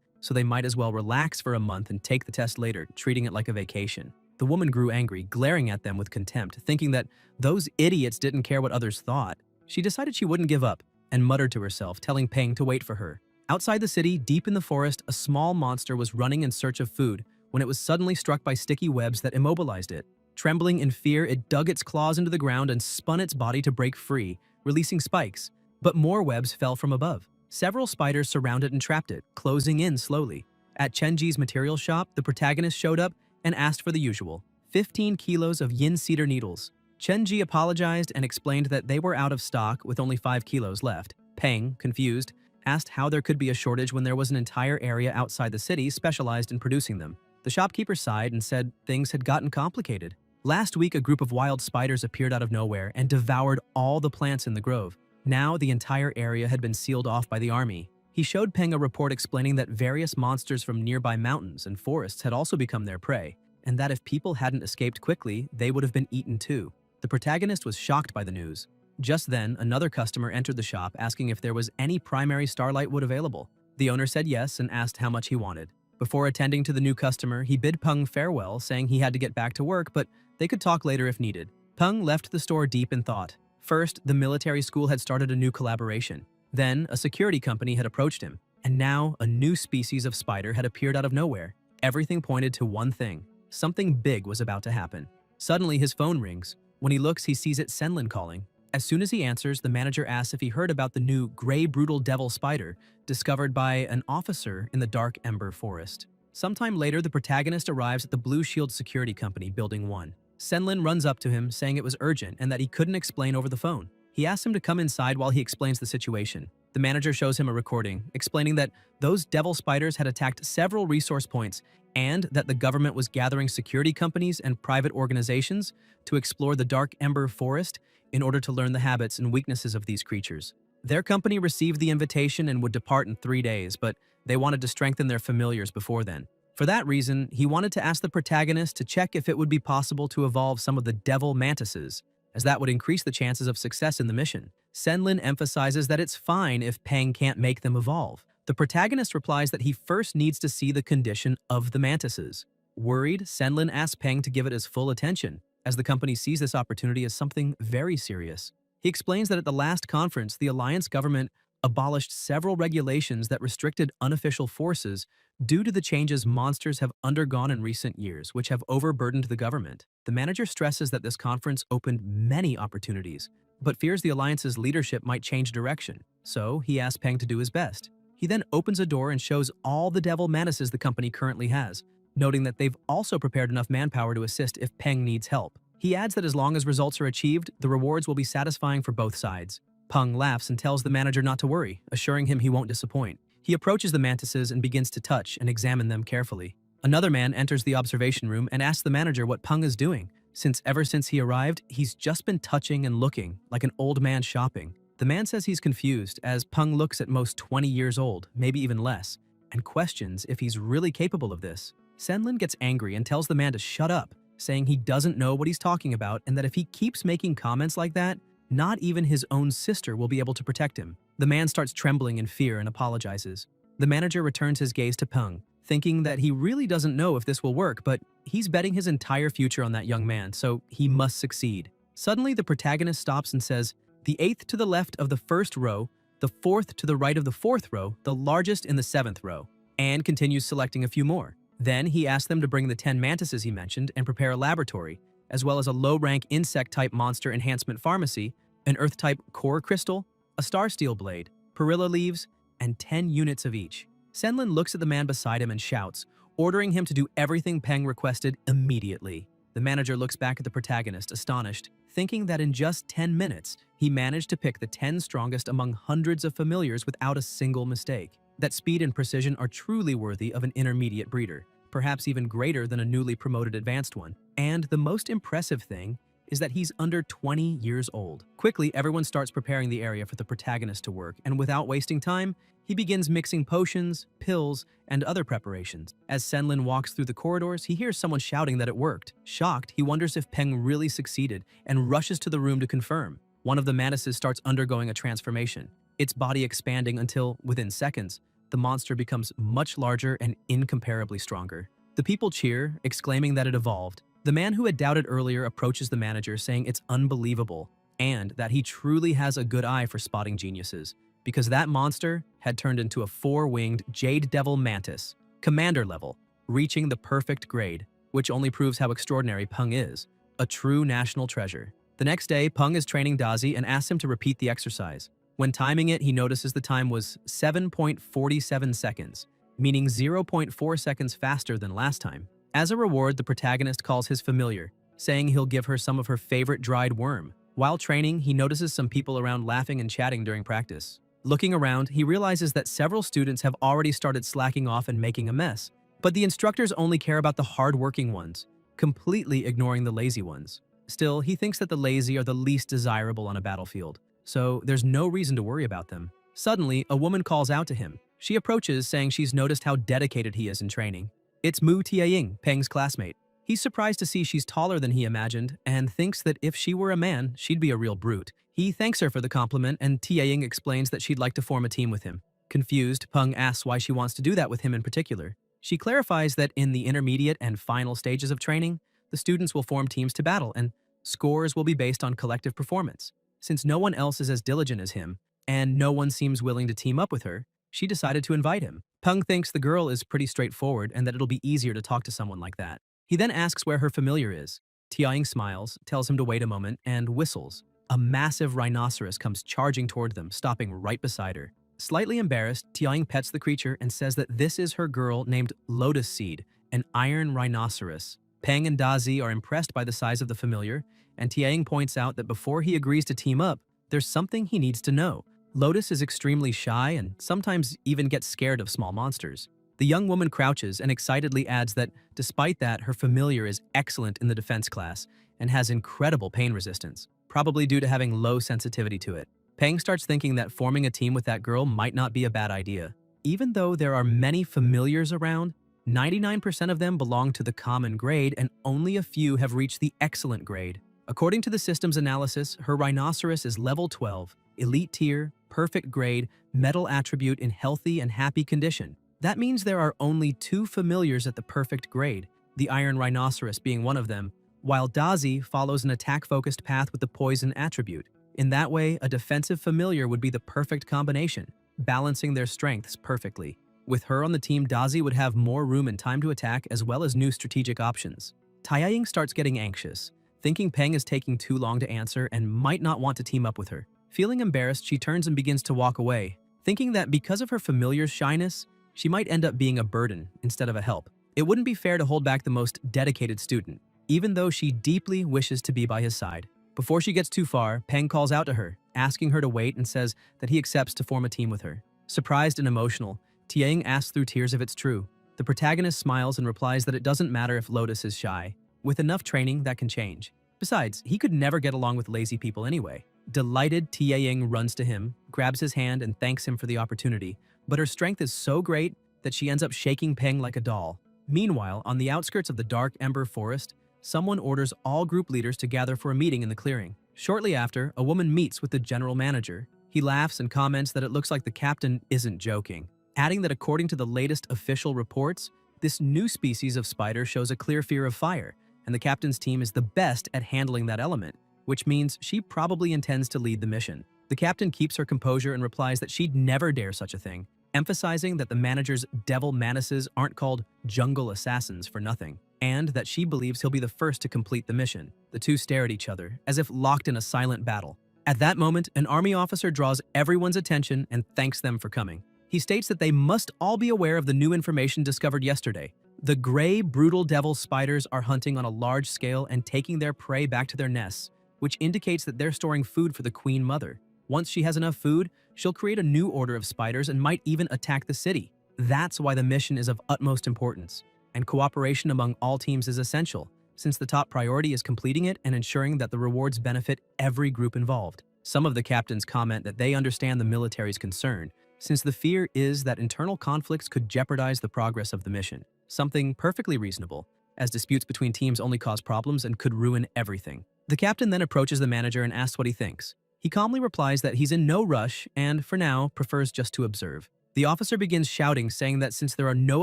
so they might as well relax for a month and take the test later, treating it like a vacation. The woman grew angry, glaring at them with contempt, thinking that those idiots didn't care what others thought. She decided she wouldn't give up, and muttered to herself, telling Peng to wait for her. Outside the city, deep in the forest, a small monster was running in search of food when it was suddenly struck by sticky webs that immobilized it. Trembling in fear, it dug its claws into the ground and spun its body to break free, releasing spikes. But more webs fell from above. Several spiders surrounded and trapped it, closing in slowly. At Chenji's material shop, the protagonist showed up and asked for the usual, 15 kilos of yin cedar needles. Chenji apologized and explained that they were out of stock with only 5 kilos left. Peng, confused, asked how there could be a shortage when there was an entire area outside the city specialized in producing them. The shopkeeper sighed and said things had gotten complicated. Last week, a group of wild spiders appeared out of nowhere and devoured all the plants in the grove. Now, the entire area had been sealed off by the army. He showed Peng a report explaining that various monsters from nearby mountains and forests had also become their prey, and that if people hadn't escaped quickly, they would have been eaten too. The protagonist was shocked by the news. Just then, another customer entered the shop asking if there was any primary starlight wood available. The owner said yes and asked how much he wanted. Before attending to the new customer, he bid Peng farewell, saying he had to get back to work, but they could talk later if needed. Peng left the store deep in thought. First, the military school had started a new collaboration. Then, a security company had approached him. And now, a new species of spider had appeared out of nowhere. Everything pointed to one thing. Something big was about to happen. Suddenly, his phone rings. When he looks, he sees it Senlin calling. As soon as he answers, the manager asks if he heard about the new gray brutal devil spider discovered by an officer in the Dark Ember Forest. Sometime later, the protagonist arrives at the Blue Shield Security Company, Building 1. Senlin runs up to him, saying it was urgent and that he couldn't explain over the phone. He asks him to come inside while he explains the situation. The manager shows him a recording, explaining that those devil spiders had attacked several resource points and that the government was gathering security companies and private organizations to explore the Dark Ember Forest in order to learn the habits and weaknesses of these creatures. Their company received the invitation and would depart in 3 days, but they wanted to strengthen their familiars before then. For that reason, he wanted to ask the protagonist to check if it would be possible to evolve some of the devil mantises, as that would increase the chances of success in the mission. Senlin emphasizes that it's fine if Peng can't make them evolve. The protagonist replies that he first needs to see the condition of the mantises. Worried, Senlin asks Peng to give it his full attention, as the company sees this opportunity as something very serious. He explains that at the last conference, the alliance government abolished several regulations that restricted unofficial forces due to the changes monsters have undergone in recent years, which have overburdened the government. The manager stresses that this conference opened many opportunities, but fears the alliance's leadership might change direction, so he asks Peng to do his best. He then opens a door and shows all the devil mantises the company currently has, noting that they've also prepared enough manpower to assist if Peng needs help. He adds that as long as results are achieved, the rewards will be satisfying for both sides. Peng laughs and tells the manager not to worry, assuring him he won't disappoint. He approaches the mantises and begins to touch and examine them carefully. Another man enters the observation room and asks the manager what Peng is doing, since ever since he arrived, he's just been touching and looking, like an old man shopping. The man says he's confused, as Peng looks at most 20 years old, maybe even less, and questions if he's really capable of this. Senlin gets angry and tells the man to shut up, saying he doesn't know what he's talking about and that if he keeps making comments like that, not even his own sister will be able to protect him. The man starts trembling in fear and apologizes. The manager returns his gaze to Peng, thinking that he really doesn't know if this will work, but he's betting his entire future on that young man, so he must succeed. Suddenly, the protagonist stops and says, the 8th to the left of the first row, the 4th to the right of the 4th row, the largest in the 7th row, and continues selecting a few more. Then he asks them to bring the 10 mantises he mentioned and prepare a laboratory, as well as a low-rank insect-type monster enhancement pharmacy, an earth-type core crystal, a star steel blade, perilla leaves, and 10 units of each. Senlin looks at the man beside him and shouts, ordering him to do everything Peng requested immediately. The manager looks back at the protagonist, astonished, thinking that in just 10 minutes, he managed to pick the 10 strongest among hundreds of familiars without a single mistake. That speed and precision are truly worthy of an intermediate breeder, perhaps even greater than a newly promoted advanced one. And the most impressive thing is that he's under 20 years old. Quickly, everyone starts preparing the area for the protagonist to work, and without wasting time, he begins mixing potions, pills, and other preparations. As Senlin walks through the corridors, he hears someone shouting that it worked. Shocked, he wonders if Peng really succeeded and rushes to the room to confirm. One of the mantises starts undergoing a transformation, its body expanding until, within seconds, the monster becomes much larger and incomparably stronger. The people cheer, exclaiming that it evolved. The man who had doubted earlier approaches the manager, saying it's unbelievable and that he truly has a good eye for spotting geniuses, because that monster had turned into a 4-winged Jade Devil Mantis, commander level, reaching the perfect grade, which only proves how extraordinary Peng is, a true national treasure. The next day, Peng is training Dazi and asks him to repeat the exercise. When timing it, he notices the time was 7.47 seconds, meaning 0.4 seconds faster than last time. As a reward, the protagonist calls his familiar, saying he'll give her some of her favorite dried worm. While training, he notices some people around laughing and chatting during practice. Looking around, he realizes that several students have already started slacking off and making a mess, but the instructors only care about the hard-working ones, completely ignoring the lazy ones. Still, he thinks that the lazy are the least desirable on a battlefield, so there's no reason to worry about them. Suddenly, a woman calls out to him. She approaches, saying she's noticed how dedicated he is in training. It's Mu Tianying, Peng's classmate. He's surprised to see she's taller than he imagined and thinks that if she were a man, she'd be a real brute. He thanks her for the compliment, and Tianying explains that she'd like to form a team with him. Confused, Peng asks why she wants to do that with him in particular. She clarifies that in the intermediate and final stages of training, the students will form teams to battle, and scores will be based on collective performance. Since no one else is as diligent as him, and no one seems willing to team up with her, she decided to invite him. Peng thinks the girl is pretty straightforward and that it'll be easier to talk to someone like that. He then asks where her familiar is. Tianying smiles, tells him to wait a moment, and whistles. A massive rhinoceros comes charging toward them, stopping right beside her. Slightly embarrassed, Tianying pets the creature and says that this is her girl named Lotus Seed, an iron rhinoceros. Peng and Dazi are impressed by the size of the familiar, and Tianying points out that before he agrees to team up, there's something he needs to know. Lotus is extremely shy and sometimes even gets scared of small monsters. The young woman crouches and excitedly adds that despite that, her familiar is excellent in the defense class and has incredible pain resistance, probably due to having low sensitivity to it. Peng starts thinking that forming a team with that girl might not be a bad idea. Even though there are many familiars around, 99% of them belong to the common grade and only a few have reached the excellent grade. According to the system's analysis, her rhinoceros is level 12, elite tier, perfect grade, metal attribute in healthy and happy condition. That means there are only 2 familiars at the perfect grade, the iron rhinoceros being one of them, while Dazi follows an attack-focused path with the poison attribute. In that way, a defensive familiar would be the perfect combination, balancing their strengths perfectly. With her on the team, Dazi would have more room and time to attack as well as new strategic options. Tianying starts getting anxious, thinking Peng is taking too long to answer and might not want to team up with her. Feeling embarrassed, she turns and begins to walk away, thinking that because of her familiar's shyness, she might end up being a burden instead of a help. It wouldn't be fair to hold back the most dedicated student, even though she deeply wishes to be by his side. Before she gets too far, Peng calls out to her, asking her to wait and says that he accepts to form a team with her. Surprised and emotional, Tianying asks through tears if it's true. The protagonist smiles and replies that it doesn't matter if Lotus is shy. With enough training, that can change. Besides, he could never get along with lazy people anyway. Delighted, Tianying runs to him, grabs his hand, and thanks him for the opportunity, but her strength is so great that she ends up shaking Peng like a doll. Meanwhile, on the outskirts of the dark ember forest, someone orders all group leaders to gather for a meeting in the clearing. Shortly after, a woman meets with the general manager. He laughs and comments that it looks like the captain isn't joking, adding that according to the latest official reports, this new species of spider shows a clear fear of fire, and the captain's team is the best at handling that element. which means she probably intends to lead the mission. The captain keeps her composure and replies that she'd never dare such a thing, emphasizing that the manager's devil manises aren't called jungle assassins for nothing, and that she believes he'll be the first to complete the mission. The two stare at each other, as if locked in a silent battle. At that moment, an army officer draws everyone's attention and thanks them for coming. He states that they must all be aware of the new information discovered yesterday. The gray, brutal devil spiders are hunting on a large scale and taking their prey back to their nests, which indicates that they're storing food for the Queen Mother. Once she has enough food, she'll create a new order of spiders and might even attack the city. That's why the mission is of utmost importance, and cooperation among all teams is essential, since the top priority is completing it and ensuring that the rewards benefit every group involved. Some of the captains comment that they understand the military's concern, since the fear is that internal conflicts could jeopardize the progress of the mission. Something perfectly reasonable, as disputes between teams only cause problems and could ruin everything. The captain then approaches the manager and asks what he thinks. He calmly replies that he's in no rush and, for now, prefers just to observe. The officer begins shouting, saying that since there are no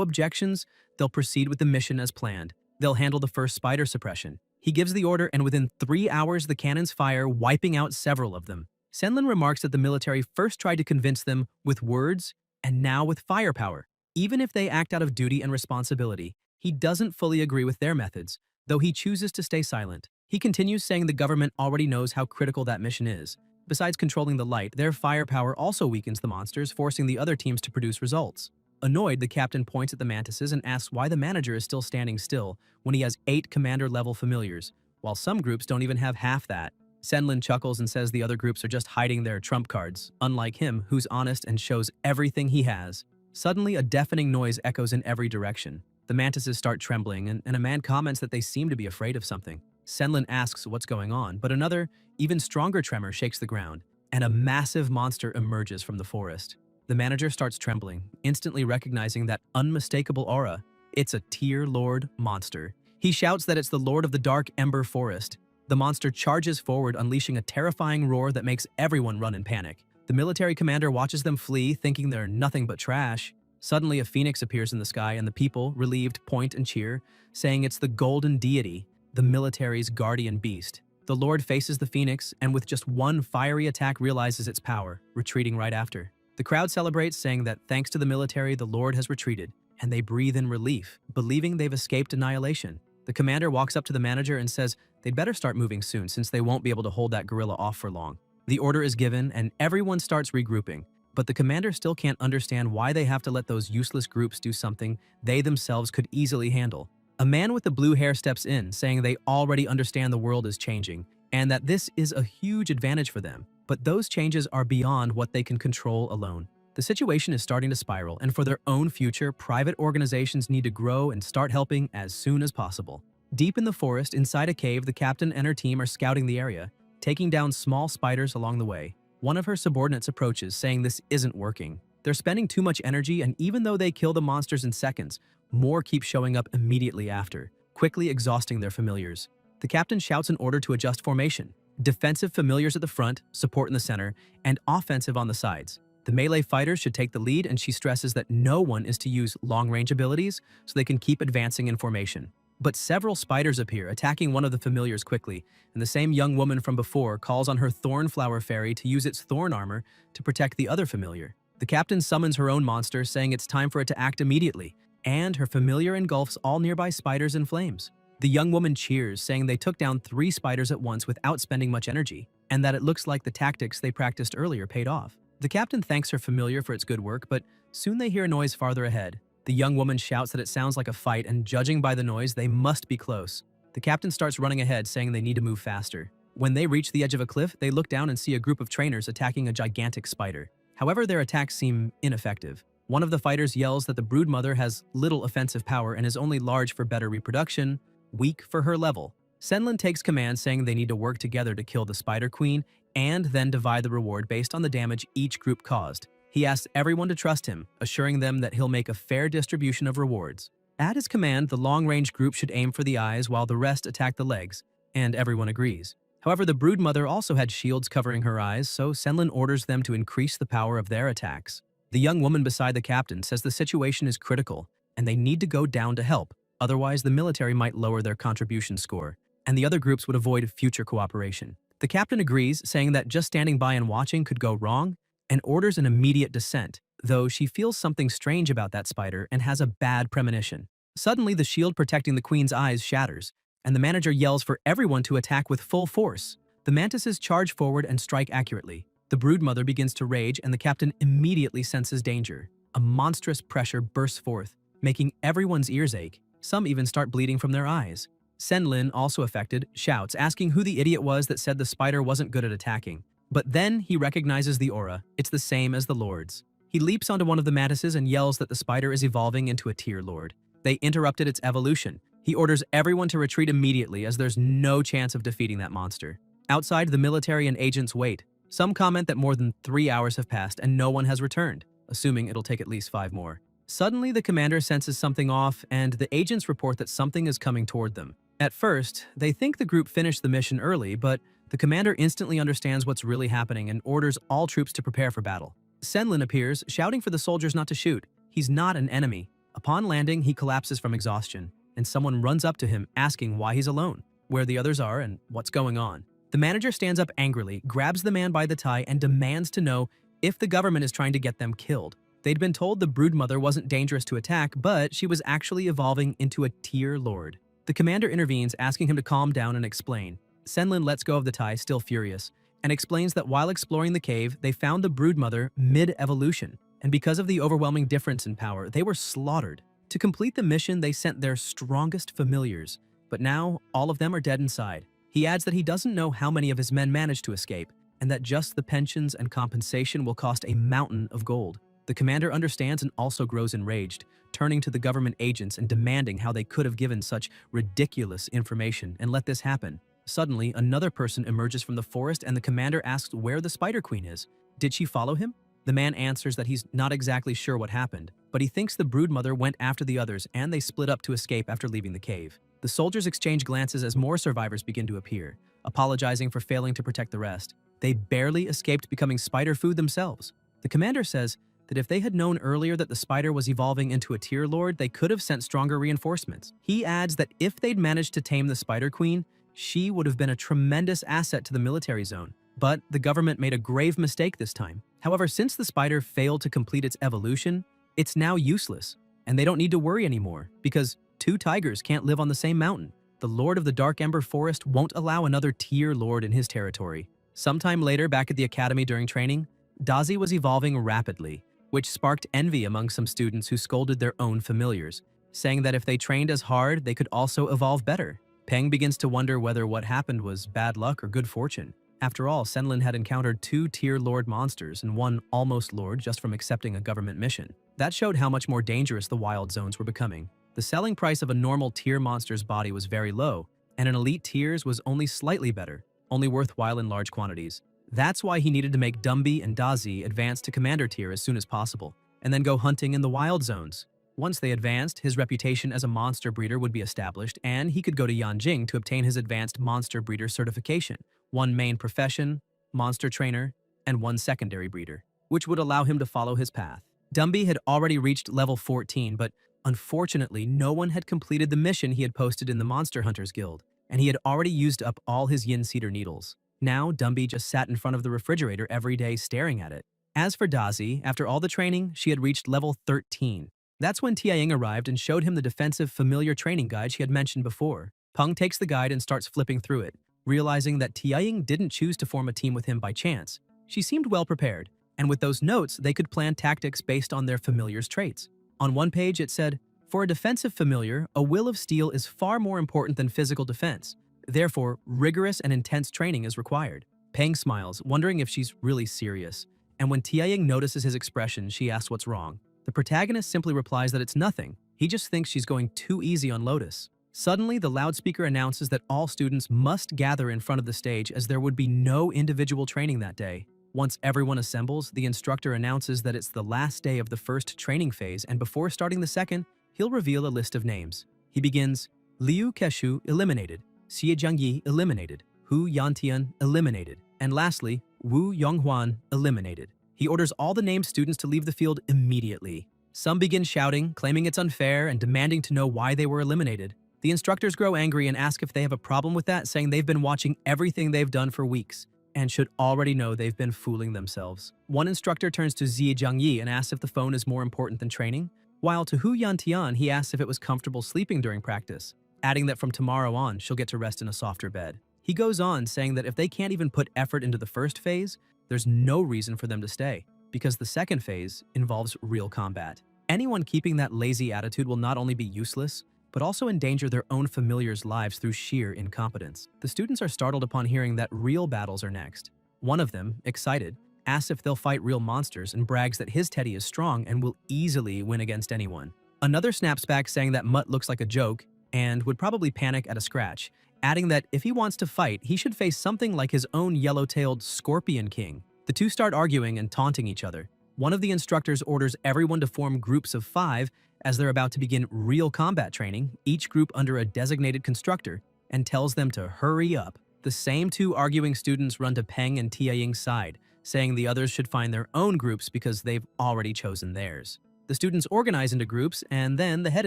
objections, they'll proceed with the mission as planned. They'll handle the first spider suppression. He gives the order, and within 3 hours the cannons fire, wiping out several of them. Senlin remarks that the military first tried to convince them with words and now with firepower. Even if they act out of duty and responsibility, he doesn't fully agree with their methods, though he chooses to stay silent. He continues saying the government already knows how critical that mission is. Besides controlling the light, their firepower also weakens the monsters, forcing the other teams to produce results. Annoyed, the captain points at the mantises and asks why the manager is still standing still when he has 8 commander-level familiars, while some groups don't even have half that. Senlin chuckles and says the other groups are just hiding their trump cards, unlike him, who's honest and shows everything he has. Suddenly, a deafening noise echoes in every direction. The mantises start trembling, and a man comments that they seem to be afraid of something. Senlin asks what's going on, but another, even stronger tremor shakes the ground, and a massive monster emerges from the forest. The manager starts trembling, instantly recognizing that unmistakable aura. It's a Tier Lord monster. He shouts that it's the Lord of the Dark Ember Forest. The monster charges forward, unleashing a terrifying roar that makes everyone run in panic. The military commander watches them flee, thinking they're nothing but trash. Suddenly, a phoenix appears in the sky, and the people, relieved, point and cheer, saying it's the Golden Deity, the military's guardian beast. The Lord faces the phoenix, and with just one fiery attack realizes its power, retreating right after. The crowd celebrates, saying that thanks to the military, the Lord has retreated, and they breathe in relief, believing they've escaped annihilation. The commander walks up to the manager and says they'd better start moving soon since they won't be able to hold that gorilla off for long. The order is given, and everyone starts regrouping, but the commander still can't understand why they have to let those useless groups do something they themselves could easily handle. A man with the blue hair steps in, saying they already understand the world is changing, and that this is a huge advantage for them, but those changes are beyond what they can control alone. The situation is starting to spiral, and for their own future, private organizations need to grow and start helping as soon as possible. Deep in the forest, inside a cave, the captain and her team are scouting the area, taking down small spiders along the way. One of her subordinates approaches, saying this isn't working. They're spending too much energy, and even though they kill the monsters in seconds, more keep showing up immediately after, quickly exhausting their familiars. The captain shouts an order to adjust formation. Defensive familiars at the front, support in the center, and offensive on the sides. The melee fighters should take the lead, and she stresses that no one is to use long-range abilities so they can keep advancing in formation. But several spiders appear, attacking one of the familiars quickly, and the same young woman from before calls on her Thornflower Fairy to use its thorn armor to protect the other familiar. The captain summons her own monster, saying it's time for it to act immediately, and her familiar engulfs all nearby spiders in flames. The young woman cheers, saying they took down 3 spiders at once without spending much energy, and that it looks like the tactics they practiced earlier paid off. The captain thanks her familiar for its good work, but soon they hear a noise farther ahead. The young woman shouts that it sounds like a fight, and judging by the noise, they must be close. The captain starts running ahead, saying they need to move faster. When they reach the edge of a cliff, they look down and see a group of trainers attacking a gigantic spider. However, their attacks seem ineffective. One of the fighters yells that the broodmother has little offensive power and is only large for better reproduction, weak for her level. Senlin takes command, saying they need to work together to kill the Spider Queen and then divide the reward based on the damage each group caused. He asks everyone to trust him, assuring them that he'll make a fair distribution of rewards. At his command, the long-range group should aim for the eyes while the rest attack the legs, and everyone agrees. However, the broodmother also had shields covering her eyes, so Senlin orders them to increase the power of their attacks. The young woman beside the captain says the situation is critical, and they need to go down to help, otherwise the military might lower their contribution score, and the other groups would avoid future cooperation. The captain agrees, saying that just standing by and watching could go wrong, and orders an immediate descent, though she feels something strange about that spider and has a bad premonition. Suddenly, the shield protecting the queen's eyes shatters, and the manager yells for everyone to attack with full force. The mantises charge forward and strike accurately. The broodmother begins to rage, and the captain immediately senses danger. A monstrous pressure bursts forth, making everyone's ears ache. Some even start bleeding from their eyes. Senlin, also affected, shouts, asking who the idiot was that said the spider wasn't good at attacking. But then he recognizes the aura. It's the same as the Lord's. He leaps onto one of the mantises and yells that the spider is evolving into a tier lord. They interrupted its evolution. He orders everyone to retreat immediately, as there's no chance of defeating that monster. Outside, the military and agents wait. Some comment that more than 3 hours have passed and no one has returned, assuming it'll take at least 5 more. Suddenly, the commander senses something off, and the agents report that something is coming toward them. At first, they think the group finished the mission early, but the commander instantly understands what's really happening and orders all troops to prepare for battle. Senlin appears, shouting for the soldiers not to shoot. He's not an enemy. Upon landing, he collapses from exhaustion, and someone runs up to him asking why he's alone, where the others are, and what's going on. The manager stands up angrily, grabs the man by the tie, and demands to know if the government is trying to get them killed. They'd been told the broodmother wasn't dangerous to attack, but she was actually evolving into a tier lord. The commander intervenes, asking him to calm down and explain. Senlin lets go of the tie, still furious, and explains that while exploring the cave, they found the broodmother mid-evolution, and because of the overwhelming difference in power, they were slaughtered. To complete the mission, they sent their strongest familiars, but now all of them are dead inside. He adds that he doesn't know how many of his men managed to escape, and that just the pensions and compensation will cost a mountain of gold. The commander understands and also grows enraged, turning to the government agents and demanding how they could have given such ridiculous information and let this happen. Suddenly, another person emerges from the forest, and the commander asks where the Spider Queen is. Did she follow him? The man answers that he's not exactly sure what happened, but he thinks the broodmother went after the others and they split up to escape after leaving the cave. The soldiers exchange glances as more survivors begin to appear, apologizing for failing to protect the rest. They barely escaped becoming spider food themselves. The commander says that if they had known earlier that the spider was evolving into a tier lord, they could have sent stronger reinforcements. He adds that if they'd managed to tame the Spider Queen, she would have been a tremendous asset to the military zone. But the government made a grave mistake this time. However, since the spider failed to complete its evolution, it's now useless, and they don't need to worry anymore, because 2 tigers can't live on the same mountain. The Lord of the Dark Ember Forest won't allow another tier lord in his territory. Sometime later, back at the academy during training, Dazi was evolving rapidly, which sparked envy among some students who scolded their own familiars, saying that if they trained as hard, they could also evolve better. Peng begins to wonder whether what happened was bad luck or good fortune. After all, Senlin had encountered 2 tier lord monsters and 1 almost lord just from accepting a government mission. That showed how much more dangerous the wild zones were becoming. The selling price of a normal tier monster's body was very low, and an elite tier's was only slightly better, only worthwhile in large quantities. That's why he needed to make Dumbi and Dazi advance to commander tier as soon as possible, and then go hunting in the wild zones. Once they advanced, his reputation as a monster breeder would be established, and he could go to Yanjing to obtain his advanced monster breeder certification, 1 main profession, monster trainer, and 1 secondary breeder, which would allow him to follow his path. Dumbi had already reached level 14, but unfortunately, no one had completed the mission he had posted in the Monster Hunters Guild, and he had already used up all his yin cedar needles. Now, Dumbi just sat in front of the refrigerator every day staring at it. As for Dazi, after all the training, she had reached level 13. That's when Tiaying arrived and showed him the defensive familiar training guide she had mentioned before. Peng takes the guide and starts flipping through it, realizing that Tiaying didn't choose to form a team with him by chance. She seemed well prepared, and with those notes, they could plan tactics based on their familiar's traits. On one page, it said, "For a defensive familiar, a will of steel is far more important than physical defense. Therefore, rigorous and intense training is required." Peng smiles, wondering if she's really serious, and when Tiaying notices his expression, she asks what's wrong. The protagonist simply replies that it's nothing. He just thinks she's going too easy on Lotus. Suddenly, the loudspeaker announces that all students must gather in front of the stage, as there would be no individual training that day. Once everyone assembles, the instructor announces that it's the last day of the first training phase, and before starting the second, he'll reveal a list of names. He begins, Liu Keshu eliminated, Xie Jiangyi eliminated, Hu Yantian eliminated, and lastly, Wu Yonghuan eliminated. He orders all the named students to leave the field immediately. Some begin shouting, claiming it's unfair and demanding to know why they were eliminated. The instructors grow angry and ask if they have a problem with that, saying they've been watching everything they've done for weeks and should already know they've been fooling themselves. One instructor turns to Zi Jiangyi and asks if the phone is more important than training, while to Hu Yantian he asks if it was comfortable sleeping during practice, adding that from tomorrow on she'll get to rest in a softer bed. He goes on saying that if they can't even put effort into the first phase, there's no reason for them to stay, because the second phase involves real combat. Anyone keeping that lazy attitude will not only be useless, but also endanger their own familiars' lives through sheer incompetence. The students are startled upon hearing that real battles are next. One of them, excited, asks if they'll fight real monsters and brags that his teddy is strong and will easily win against anyone. Another snaps back saying that Mutt looks like a joke and would probably panic at a scratch, adding that if he wants to fight, he should face something like his own yellow-tailed Scorpion King. The two start arguing and taunting each other. One of the instructors orders everyone to form groups of 5 as they're about to begin real combat training, each group under a designated constructor, and tells them to hurry up. The same two arguing students run to Peng and Tia Ying's side, saying the others should find their own groups because they've already chosen theirs. The students organize into groups, and then the head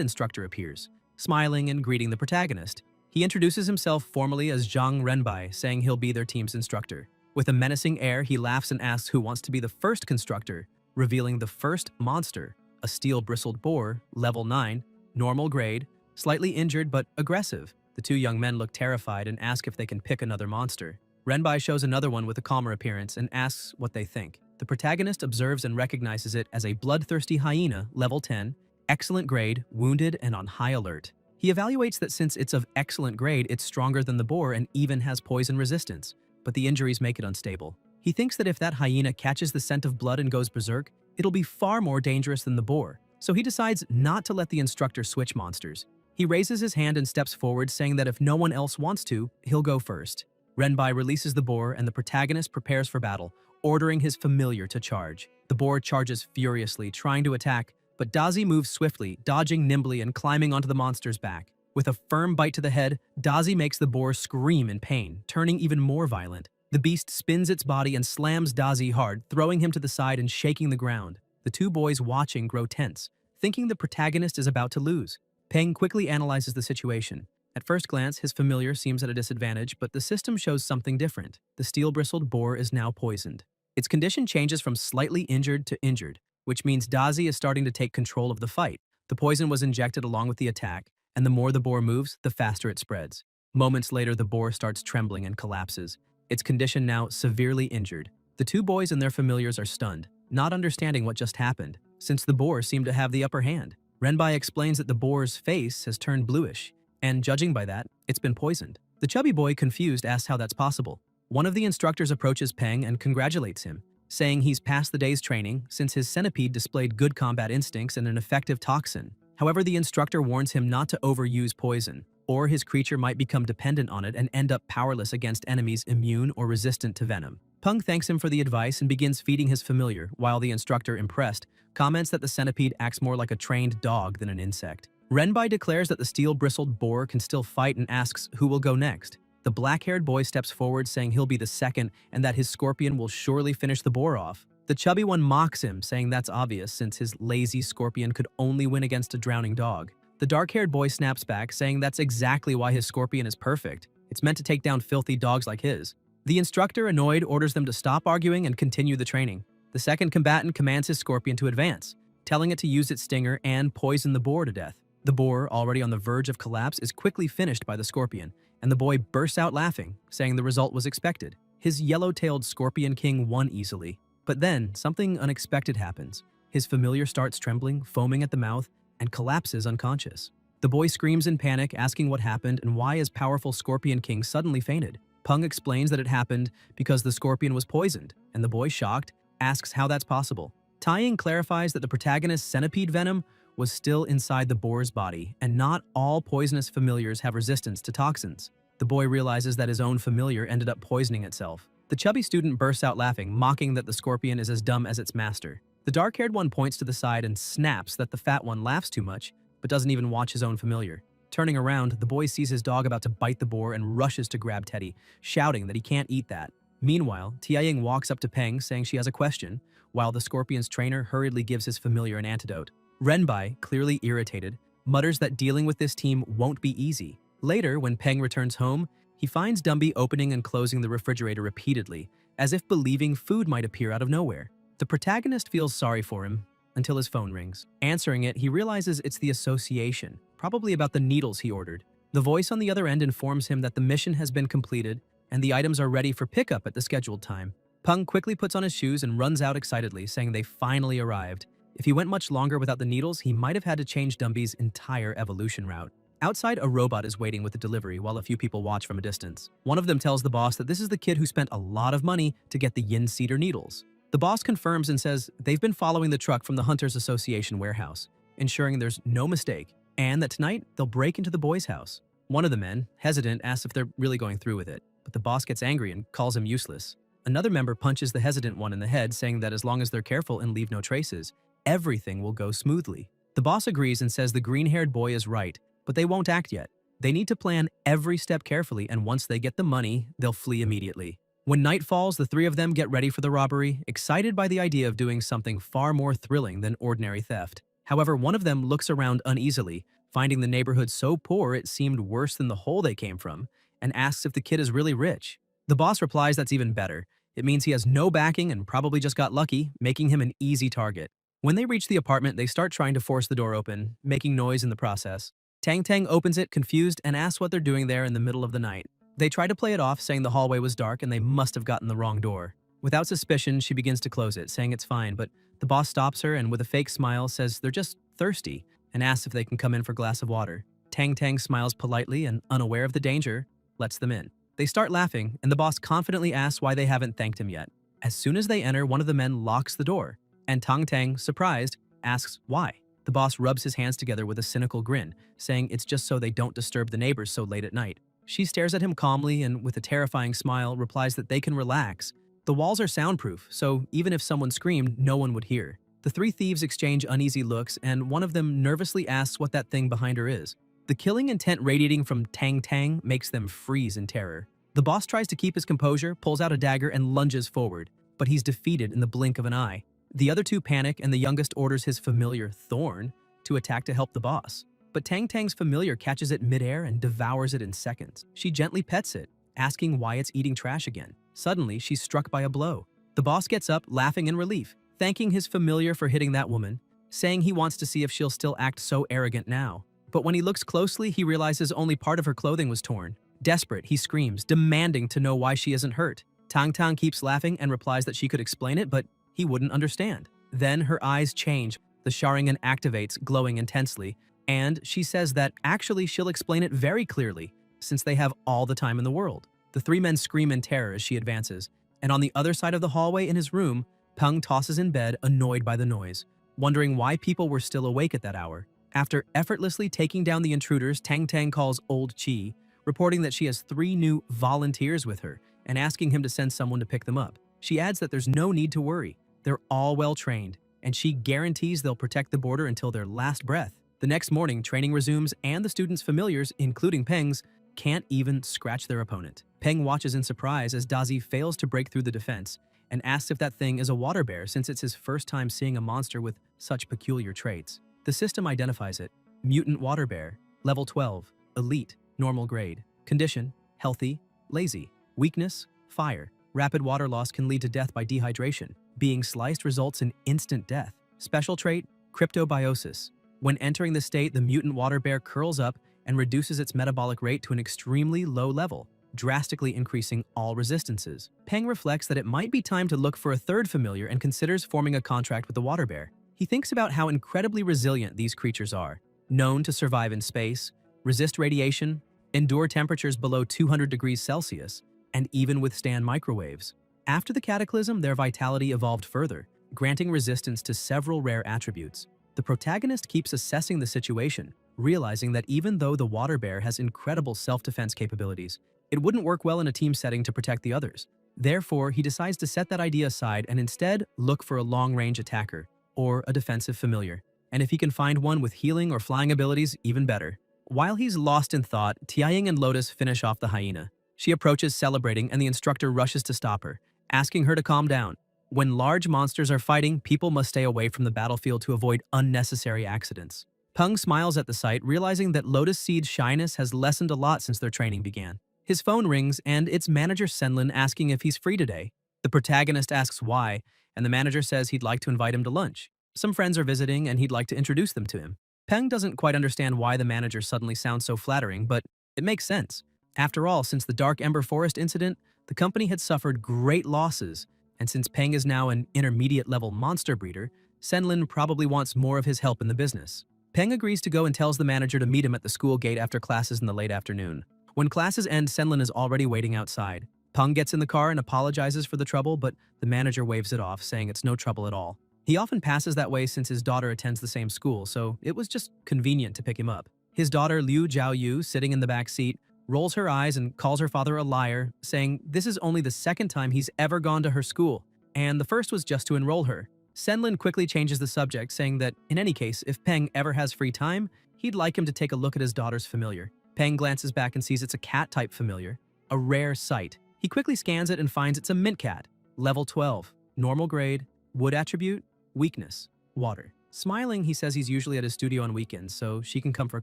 instructor appears, smiling and greeting the protagonist. He introduces himself formally as Zhang Renbai, saying he'll be their team's instructor. With a menacing air, he laughs and asks who wants to be the first constructor, revealing the first monster, a steel-bristled boar, level 9, normal grade, slightly injured but aggressive. The two young men look terrified and ask if they can pick another monster. Renbai shows another one with a calmer appearance and asks what they think. The protagonist observes and recognizes it as a bloodthirsty hyena, level 10, excellent grade, wounded and on high alert. He evaluates that since it's of excellent grade, it's stronger than the boar and even has poison resistance, but the injuries make it unstable. He thinks that if that hyena catches the scent of blood and goes berserk, it'll be far more dangerous than the boar, so he decides not to let the instructor switch monsters. He raises his hand and steps forward, saying that if no one else wants to, he'll go first. Renbai releases the boar and the protagonist prepares for battle, ordering his familiar to charge. The boar charges furiously, trying to attack, but Dazi moves swiftly, dodging nimbly and climbing onto the monster's back. With a firm bite to the head, Dazi makes the boar scream in pain, turning even more violent. The beast spins its body and slams Dazi hard, throwing him to the side and shaking the ground. The two boys watching grow tense, thinking the protagonist is about to lose. Peng quickly analyzes the situation. At first glance, his familiar seems at a disadvantage, but the system shows something different. The steel-bristled boar is now poisoned. Its condition changes from slightly injured to injured, which means Dazi is starting to take control of the fight. The poison was injected along with the attack, and the more the boar moves, the faster it spreads. Moments later, the boar starts trembling and collapses, its condition now severely injured. The two boys and their familiars are stunned, not understanding what just happened, since the boar seemed to have the upper hand. Renbai explains that the boar's face has turned bluish, and judging by that, it's been poisoned. The chubby boy, confused, asks how that's possible. One of the instructors approaches Peng and congratulates him, saying he's passed the day's training since his centipede displayed good combat instincts and an effective toxin. However, the instructor warns him not to overuse poison, or his creature might become dependent on it and end up powerless against enemies immune or resistant to venom. Peng thanks him for the advice and begins feeding his familiar, while the instructor, impressed, comments that the centipede acts more like a trained dog than an insect. Renbai declares that the steel-bristled boar can still fight and asks who will go next. The black-haired boy steps forward, saying he'll be the second and that his scorpion will surely finish the boar off. The chubby one mocks him, saying that's obvious since his lazy scorpion could only win against a drowning dog. The dark-haired boy snaps back, saying that's exactly why his scorpion is perfect. It's meant to take down filthy dogs like his. The instructor, annoyed, orders them to stop arguing and continue the training. The second combatant commands his scorpion to advance, telling it to use its stinger and poison the boar to death. The boar, already on the verge of collapse, is quickly finished by the scorpion, and the boy bursts out laughing, saying the result was expected. His yellow-tailed Scorpion King won easily. But then, something unexpected happens. His familiar starts trembling, foaming at the mouth, and collapses unconscious. The boy screams in panic, asking what happened and why his powerful Scorpion King suddenly fainted. Peng explains that it happened because the scorpion was poisoned, and the boy, shocked, asks how that's possible. Taiying clarifies that the protagonist's centipede venom was still inside the boar's body, and not all poisonous familiars have resistance to toxins. The boy realizes that his own familiar ended up poisoning itself. The chubby student bursts out laughing, mocking that the scorpion is as dumb as its master. The dark-haired one points to the side and snaps that the fat one laughs too much, but doesn't even watch his own familiar. Turning around, the boy sees his dog about to bite the boar and rushes to grab Teddy, shouting that he can't eat that. Meanwhile, Tiaying walks up to Peng, saying she has a question, while the scorpion's trainer hurriedly gives his familiar an antidote. Renbai, clearly irritated, mutters that dealing with this team won't be easy. Later, when Peng returns home, he finds Dumby opening and closing the refrigerator repeatedly, as if believing food might appear out of nowhere. The protagonist feels sorry for him until his phone rings. Answering it, he realizes it's the association, probably about the needles he ordered. The voice on the other end informs him that the mission has been completed and the items are ready for pickup at the scheduled time. Peng quickly puts on his shoes and runs out excitedly, saying they finally arrived. If he went much longer without the needles, he might have had to change Dumby's entire evolution route. Outside, a robot is waiting with the delivery while a few people watch from a distance. One of them tells the boss that this is the kid who spent a lot of money to get the yin cedar needles. The boss confirms and says they've been following the truck from the Hunters Association warehouse, ensuring there's no mistake, and that tonight they'll break into the boy's house. One of the men, hesitant, asks if they're really going through with it, but the boss gets angry and calls him useless. Another member punches the hesitant one in the head, saying that as long as they're careful and leave no traces, everything will go smoothly. The boss agrees and says the green-haired boy is right, but they won't act yet. They need to plan every step carefully, and once they get the money, they'll flee immediately. When night falls, the three of them get ready for the robbery, excited by the idea of doing something far more thrilling than ordinary theft. However, one of them looks around uneasily, finding the neighborhood so poor it seemed worse than the hole they came from, and asks if the kid is really rich. The boss replies that's even better. It means he has no backing and probably just got lucky, making him an easy target. When they reach the apartment, they start trying to force the door open, making noise in the process. Tang Tang opens it, confused, and asks what they're doing there in the middle of the night. They try to play it off, saying the hallway was dark and they must have gotten the wrong door. Without suspicion, she begins to close it, saying it's fine, but the boss stops her and with a fake smile says they're just thirsty and asks if they can come in for a glass of water. Tang Tang smiles politely and, unaware of the danger, lets them in. They start laughing, and the boss confidently asks why they haven't thanked him yet. As soon as they enter, one of the men locks the door, and Tang Tang, surprised, asks why. The boss rubs his hands together with a cynical grin, saying it's just so they don't disturb the neighbors so late at night. She stares at him calmly and, with a terrifying smile, replies that they can relax. The walls are soundproof, so even if someone screamed, no one would hear. The three thieves exchange uneasy looks, and one of them nervously asks what that thing behind her is. The killing intent radiating from Tang Tang makes them freeze in terror. The boss tries to keep his composure, pulls out a dagger, and lunges forward, but he's defeated in the blink of an eye. The other two panic, and the youngest orders his familiar, Thorn, to attack to help the boss. But Tang Tang's familiar catches it midair and devours it in seconds. She gently pets it, asking why it's eating trash again. Suddenly, she's struck by a blow. The boss gets up, laughing in relief, thanking his familiar for hitting that woman, saying he wants to see if she'll still act so arrogant now. But when he looks closely, he realizes only part of her clothing was torn. Desperate, he screams, demanding to know why she isn't hurt. Tang Tang keeps laughing and replies that she could explain it, but he wouldn't understand. Then her eyes change, the Sharingan activates, glowing intensely, and she says that actually she'll explain it very clearly, since they have all the time in the world. The three men scream in terror as she advances, and on the other side of the hallway in his room, Peng tosses in bed, annoyed by the noise, wondering why people were still awake at that hour. After effortlessly taking down the intruders, Tang Tang calls Old Chi, reporting that she has 3 new volunteers with her and asking him to send someone to pick them up. She adds that there's no need to worry. They're all well trained, and she guarantees they'll protect the border until their last breath. The next morning, training resumes, and the students' familiars, including Peng's, can't even scratch their opponent. Peng watches in surprise as Dazi fails to break through the defense and asks if that thing is a water bear since it's his first time seeing a monster with such peculiar traits. The system identifies it. Mutant water bear, level 12, elite, normal grade. Condition, healthy, lazy. Weakness, fire. Rapid water loss can lead to death by dehydration. Being sliced results in instant death. Special trait, cryptobiosis. When entering the state, the mutant water bear curls up and reduces its metabolic rate to an extremely low level, drastically increasing all resistances. Peng reflects that it might be time to look for a third familiar and considers forming a contract with the water bear. He thinks about how incredibly resilient these creatures are, known to survive in space, resist radiation, endure temperatures below 200 degrees Celsius, and even withstand microwaves. After the cataclysm, their vitality evolved further, granting resistance to several rare attributes. The protagonist keeps assessing the situation, realizing that even though the water bear has incredible self-defense capabilities, it wouldn't work well in a team setting to protect the others. Therefore, he decides to set that idea aside and instead look for a long-range attacker, or a defensive familiar. And if he can find one with healing or flying abilities, even better. While he's lost in thought, Tianying and Lotus finish off the hyena. She approaches celebrating and the instructor rushes to stop her, asking her to calm down. When large monsters are fighting, people must stay away from the battlefield to avoid unnecessary accidents. Peng smiles at the sight, realizing that Lotus Seed's shyness has lessened a lot since their training began. His phone rings, and it's manager Senlin asking if he's free today. The protagonist asks why, and the manager says he'd like to invite him to lunch. Some friends are visiting, and he'd like to introduce them to him. Peng doesn't quite understand why the manager suddenly sounds so flattering, but it makes sense. After all, since the Dark Ember Forest incident, the company had suffered great losses, and since Peng is now an intermediate-level monster breeder, Senlin probably wants more of his help in the business. Peng agrees to go and tells the manager to meet him at the school gate after classes in the late afternoon. When classes end, Senlin is already waiting outside. Peng gets in the car and apologizes for the trouble, but the manager waves it off, saying it's no trouble at all. He often passes that way since his daughter attends the same school, so it was just convenient to pick him up. His daughter Liu Jiaoyu, sitting in the back seat, rolls her eyes and calls her father a liar, saying this is only the second time he's ever gone to her school, and the first was just to enroll her. Senlin quickly changes the subject, saying that, in any case, if Peng ever has free time, he'd like him to take a look at his daughter's familiar. Peng glances back and sees it's a cat-type familiar, a rare sight. He quickly scans it and finds it's a mint cat, level 12, normal grade, wood attribute, weakness, water. Smiling, he says he's usually at his studio on weekends, so she can come for a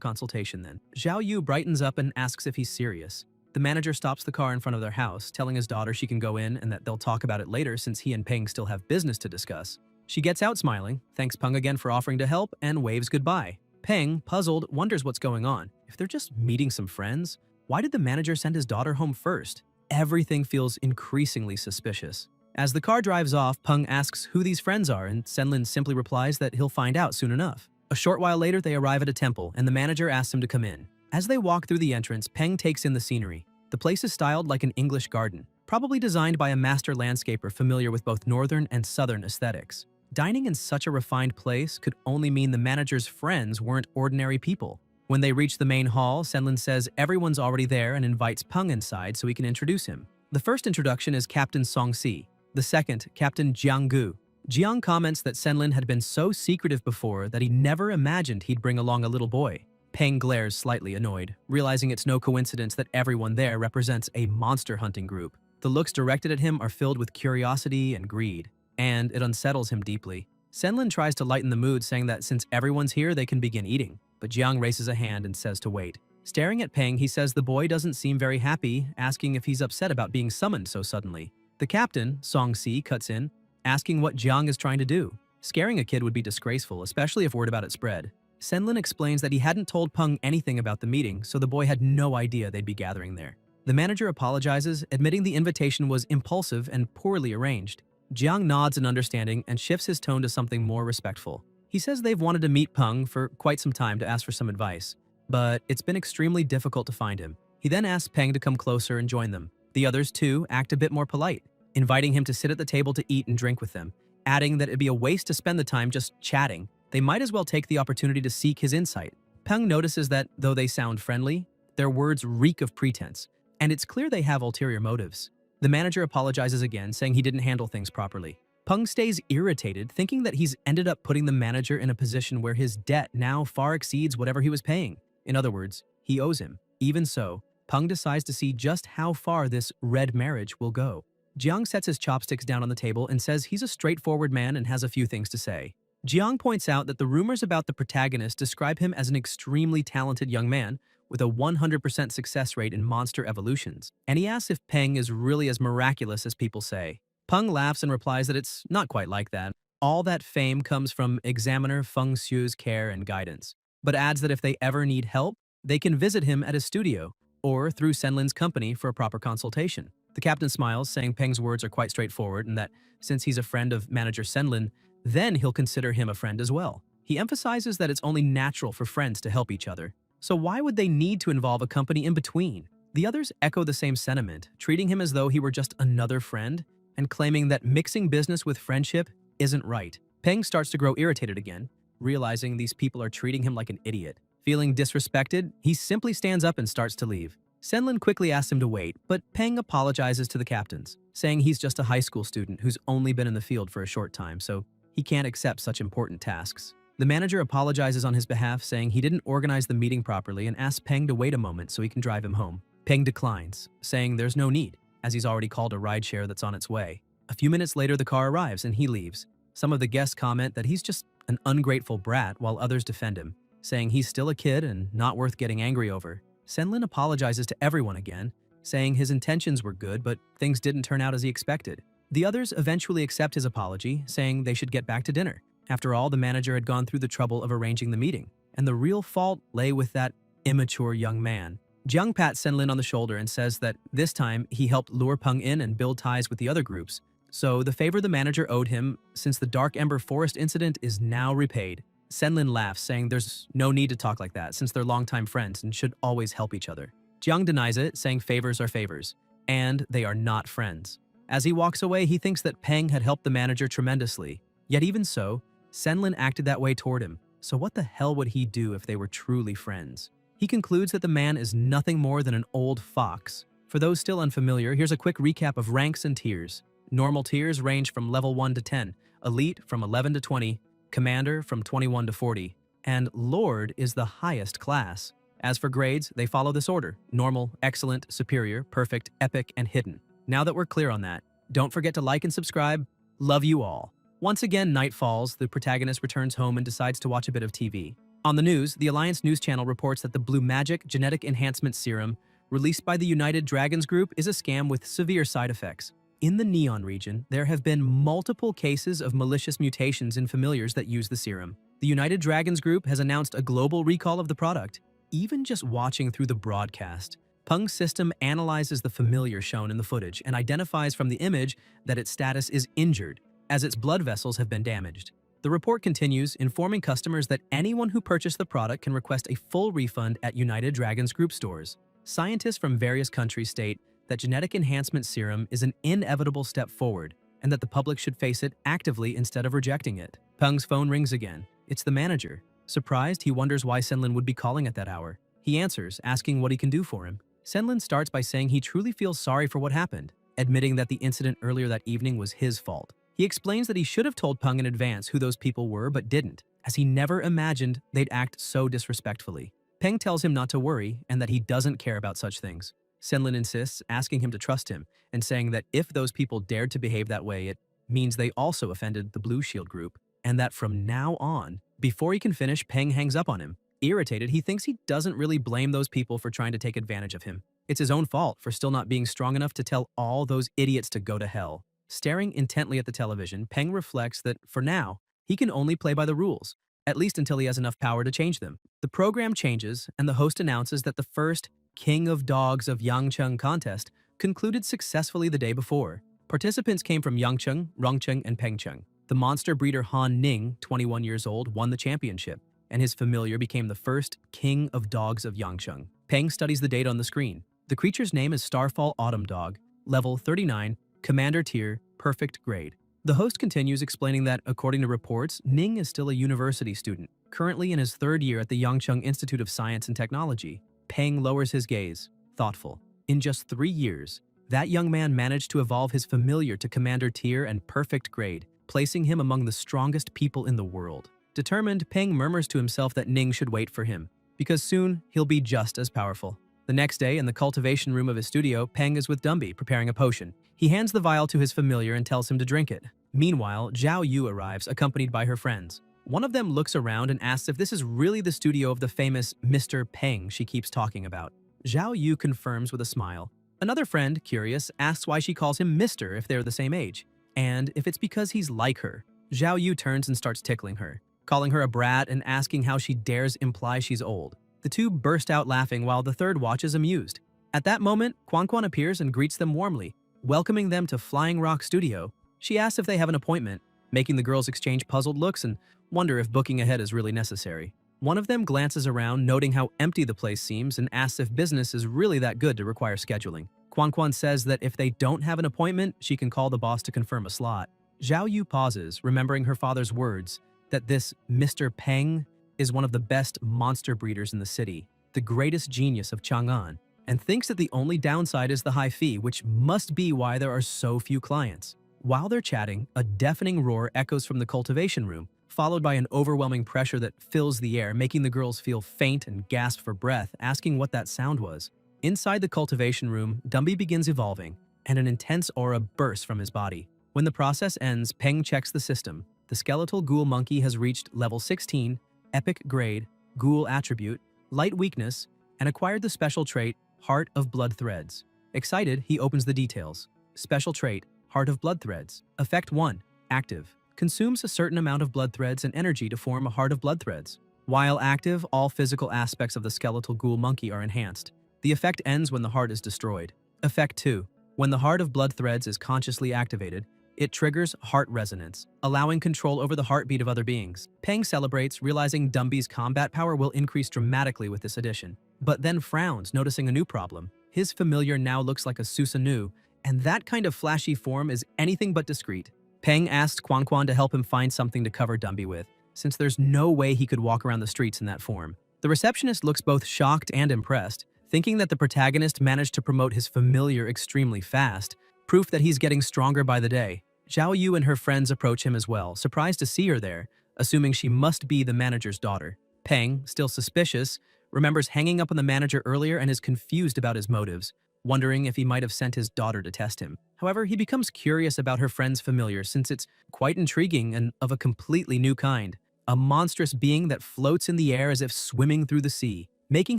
consultation then. Zhao Yu brightens up and asks if he's serious. The manager stops the car in front of their house, telling his daughter she can go in and that they'll talk about it later since he and Peng still have business to discuss. She gets out smiling, thanks Peng again for offering to help, and waves goodbye. Peng, puzzled, wonders what's going on. If they're just meeting some friends, why did the manager send his daughter home first? Everything feels increasingly suspicious. As the car drives off, Peng asks who these friends are, and Senlin simply replies that he'll find out soon enough. A short while later, they arrive at a temple, and the manager asks him to come in. As they walk through the entrance, Peng takes in the scenery. The place is styled like an English garden, probably designed by a master landscaper familiar with both northern and southern aesthetics. Dining in such a refined place could only mean the manager's friends weren't ordinary people. When they reach the main hall, Senlin says everyone's already there and invites Peng inside so he can introduce him. The first introduction is Captain Songxi. The second, Captain Jiang Gu. Jiang comments that Senlin had been so secretive before that he never imagined he'd bring along a little boy. Peng glares slightly annoyed, realizing it's no coincidence that everyone there represents a monster hunting group. The looks directed at him are filled with curiosity and greed, and it unsettles him deeply. Senlin tries to lighten the mood, saying that since everyone's here, they can begin eating, but Jiang raises a hand and says to wait. Staring at Peng, he says the boy doesn't seem very happy, asking if he's upset about being summoned so suddenly. The captain, Songxi, cuts in, asking what Jiang is trying to do. Scaring a kid would be disgraceful, especially if word about it spread. Senlin explains that he hadn't told Peng anything about the meeting, so the boy had no idea they'd be gathering there. The manager apologizes, admitting the invitation was impulsive and poorly arranged. Jiang nods in understanding and shifts his tone to something more respectful. He says they've wanted to meet Peng for quite some time to ask for some advice, but it's been extremely difficult to find him. He then asks Peng to come closer and join them. The others, too, act a bit more polite, inviting him to sit at the table to eat and drink with them, adding that it'd be a waste to spend the time just chatting. They might as well take the opportunity to seek his insight. Peng notices that, though they sound friendly, their words reek of pretense, and it's clear they have ulterior motives. The manager apologizes again, saying he didn't handle things properly. Peng stays irritated, thinking that he's ended up putting the manager in a position where his debt now far exceeds whatever he was paying. In other words, he owes him. Even so, Peng decides to see just how far this red marriage will go. Jiang sets his chopsticks down on the table and says he's a straightforward man and has a few things to say. Jiang points out that the rumors about the protagonist describe him as an extremely talented young man with a 100% success rate in monster evolutions, and he asks if Peng is really as miraculous as people say. Peng laughs and replies that it's not quite like that. All that fame comes from examiner Feng Xu's care and guidance, but adds that if they ever need help, they can visit him at his studio, or through Senlin's company for a proper consultation. The captain smiles, saying Peng's words are quite straightforward and that since he's a friend of manager Senlin, then he'll consider him a friend as well. He emphasizes that it's only natural for friends to help each other, so why would they need to involve a company in between? The others echo the same sentiment, treating him as though he were just another friend and claiming that mixing business with friendship isn't right. Peng starts to grow irritated again, realizing these people are treating him like an idiot. Feeling disrespected, he simply stands up and starts to leave. Senlin quickly asks him to wait, but Peng apologizes to the captains, saying he's just a high school student who's only been in the field for a short time, so he can't accept such important tasks. The manager apologizes on his behalf, saying he didn't organize the meeting properly and asks Peng to wait a moment so he can drive him home. Peng declines, saying there's no need, as he's already called a rideshare that's on its way. A few minutes later, the car arrives and he leaves. Some of the guests comment that he's just an ungrateful brat while others defend him. saying he's still a kid and not worth getting angry over. Senlin apologizes to everyone again, saying his intentions were good, but things didn't turn out as he expected. The others eventually accept his apology, saying they should get back to dinner. After all, the manager had gone through the trouble of arranging the meeting, and the real fault lay with that immature young man. Jiang pats Senlin on the shoulder and says that this time he helped lure Peng in and build ties with the other groups, so the favor the manager owed him since the Dark Ember Forest incident is now repaid. Senlin laughs, saying there's no need to talk like that since they're longtime friends and should always help each other. Jiang denies it, saying favors are favors, and they are not friends. As he walks away, he thinks that Peng had helped the manager tremendously. Yet even so, Senlin acted that way toward him, so what the hell would he do if they were truly friends? He concludes that the man is nothing more than an old fox. For those still unfamiliar, here's a quick recap of ranks and tiers. Normal tiers range from level 1 to 10, Elite from 11 to 20, Commander from 21 to 40, and Lord is the highest class. As for grades, they follow this order: Normal, Excellent, Superior, Perfect, Epic, and Hidden. Now that we're clear on that, don't forget to like and subscribe. Love you all. Once again, night falls, the protagonist returns home and decides to watch a bit of TV. On the news, the Alliance News Channel reports that the Blue Magic Genetic Enhancement Serum, released by the United Dragons Group, is a scam with severe side effects. In the Neon region, there have been multiple cases of malicious mutations in familiars that use the serum. The United Dragons Group has announced a global recall of the product. Even just watching through the broadcast, Peng's system analyzes the familiar shown in the footage and identifies from the image that its status is injured, as its blood vessels have been damaged. The report continues, informing customers that anyone who purchased the product can request a full refund at United Dragons Group stores. Scientists from various countries state that genetic enhancement serum is an inevitable step forward, and that the public should face it actively instead of rejecting it. Peng's phone rings again. It's the manager. Surprised, he wonders why Senlin would be calling at that hour. He answers, asking what he can do for him. Senlin starts by saying he truly feels sorry for what happened, admitting that the incident earlier that evening was his fault. He explains that he should have told Peng in advance who those people were but didn't, as he never imagined they'd act so disrespectfully. Peng tells him not to worry and that he doesn't care about such things. Senlin insists, asking him to trust him and saying that if those people dared to behave that way, it means they also offended the Blue Shield Group, and that from now on, before he can finish, Peng hangs up on him. Irritated, he thinks he doesn't really blame those people for trying to take advantage of him. It's his own fault for still not being strong enough to tell all those idiots to go to hell. Staring intently at the television, Peng reflects that, for now, he can only play by the rules, at least until he has enough power to change them. The program changes, and the host announces that the first King of Dogs of Yangcheng contest concluded successfully the day before. Participants came from Yangcheng, Rongcheng, and Pengcheng. The monster breeder Han Ning, 21 years old, won the championship, and his familiar became the first King of Dogs of Yangcheng. Peng studies the data on the screen. The creature's name is Starfall Autumn Dog, level 39, Commander Tier, Perfect Grade. The host continues, explaining that, according to reports, Ning is still a university student, currently in his third year at the Yangcheng Institute of Science and Technology. Peng lowers his gaze, thoughtful. In just 3 years, that young man managed to evolve his familiar to Commander Tier and Perfect Grade, placing him among the strongest people in the world. Determined, Peng murmurs to himself that Ning should wait for him, because soon he'll be just as powerful. The next day, in the cultivation room of his studio, Peng is with Dumby, preparing a potion. He hands the vial to his familiar and tells him to drink it. Meanwhile, Zhao Yu arrives, accompanied by her friends. One of them looks around and asks if this is really the studio of the famous Mr. Peng she keeps talking about. Zhao Yu confirms with a smile. Another friend, curious, asks why she calls him Mr. if they're the same age, and if it's because he's like her. Zhao Yu turns and starts tickling her, calling her a brat and asking how she dares imply she's old. The two burst out laughing while the third watches amused. At that moment, Quan Quan appears and greets them warmly, welcoming them to Flying Rock Studio. She asks if they have an appointment, making the girls exchange puzzled looks and wonder if booking ahead is really necessary. One of them glances around, noting how empty the place seems, and asks if business is really that good to require scheduling. Quan Quan says that if they don't have an appointment, she can call the boss to confirm a slot. Zhao Yu pauses, remembering her father's words, that this Mr. Peng is one of the best monster breeders in the city, the greatest genius of Chang'an, and thinks that the only downside is the high fee, which must be why there are so few clients. While they're chatting, a deafening roar echoes from the cultivation room, followed by an overwhelming pressure that fills the air, making the girls feel faint and gasp for breath, asking what that sound was. Inside the cultivation room, Dumby begins evolving, and an intense aura bursts from his body. When the process ends, Peng checks the system. The skeletal ghoul monkey has reached level 16, epic grade, ghoul attribute, light weakness, and acquired the special trait, Heart of Blood Threads. Excited, he opens the details. Special trait, Heart of Blood Threads. Effect 1. Active. Consumes a certain amount of blood threads and energy to form a heart of blood threads. While active, all physical aspects of the skeletal ghoul monkey are enhanced. The effect ends when the heart is destroyed. Effect 2. When the heart of blood threads is consciously activated, it triggers heart resonance, allowing control over the heartbeat of other beings. Peng celebrates, realizing Dumby's combat power will increase dramatically with this addition, but then frowns, noticing a new problem. His familiar now looks like a Susanu, and that kind of flashy form is anything but discreet. Peng asks Quan Quan to help him find something to cover Dumby with, since there's no way he could walk around the streets in that form. The receptionist looks both shocked and impressed, thinking that the protagonist managed to promote his familiar extremely fast, proof that he's getting stronger by the day. Zhao Yu and her friends approach him as well, surprised to see her there, assuming she must be the manager's daughter. Peng, still suspicious, remembers hanging up on the manager earlier and is confused about his motives, wondering if he might have sent his daughter to test him. However, he becomes curious about her friend's familiar since it's quite intriguing and of a completely new kind. A monstrous being that floats in the air as if swimming through the sea, making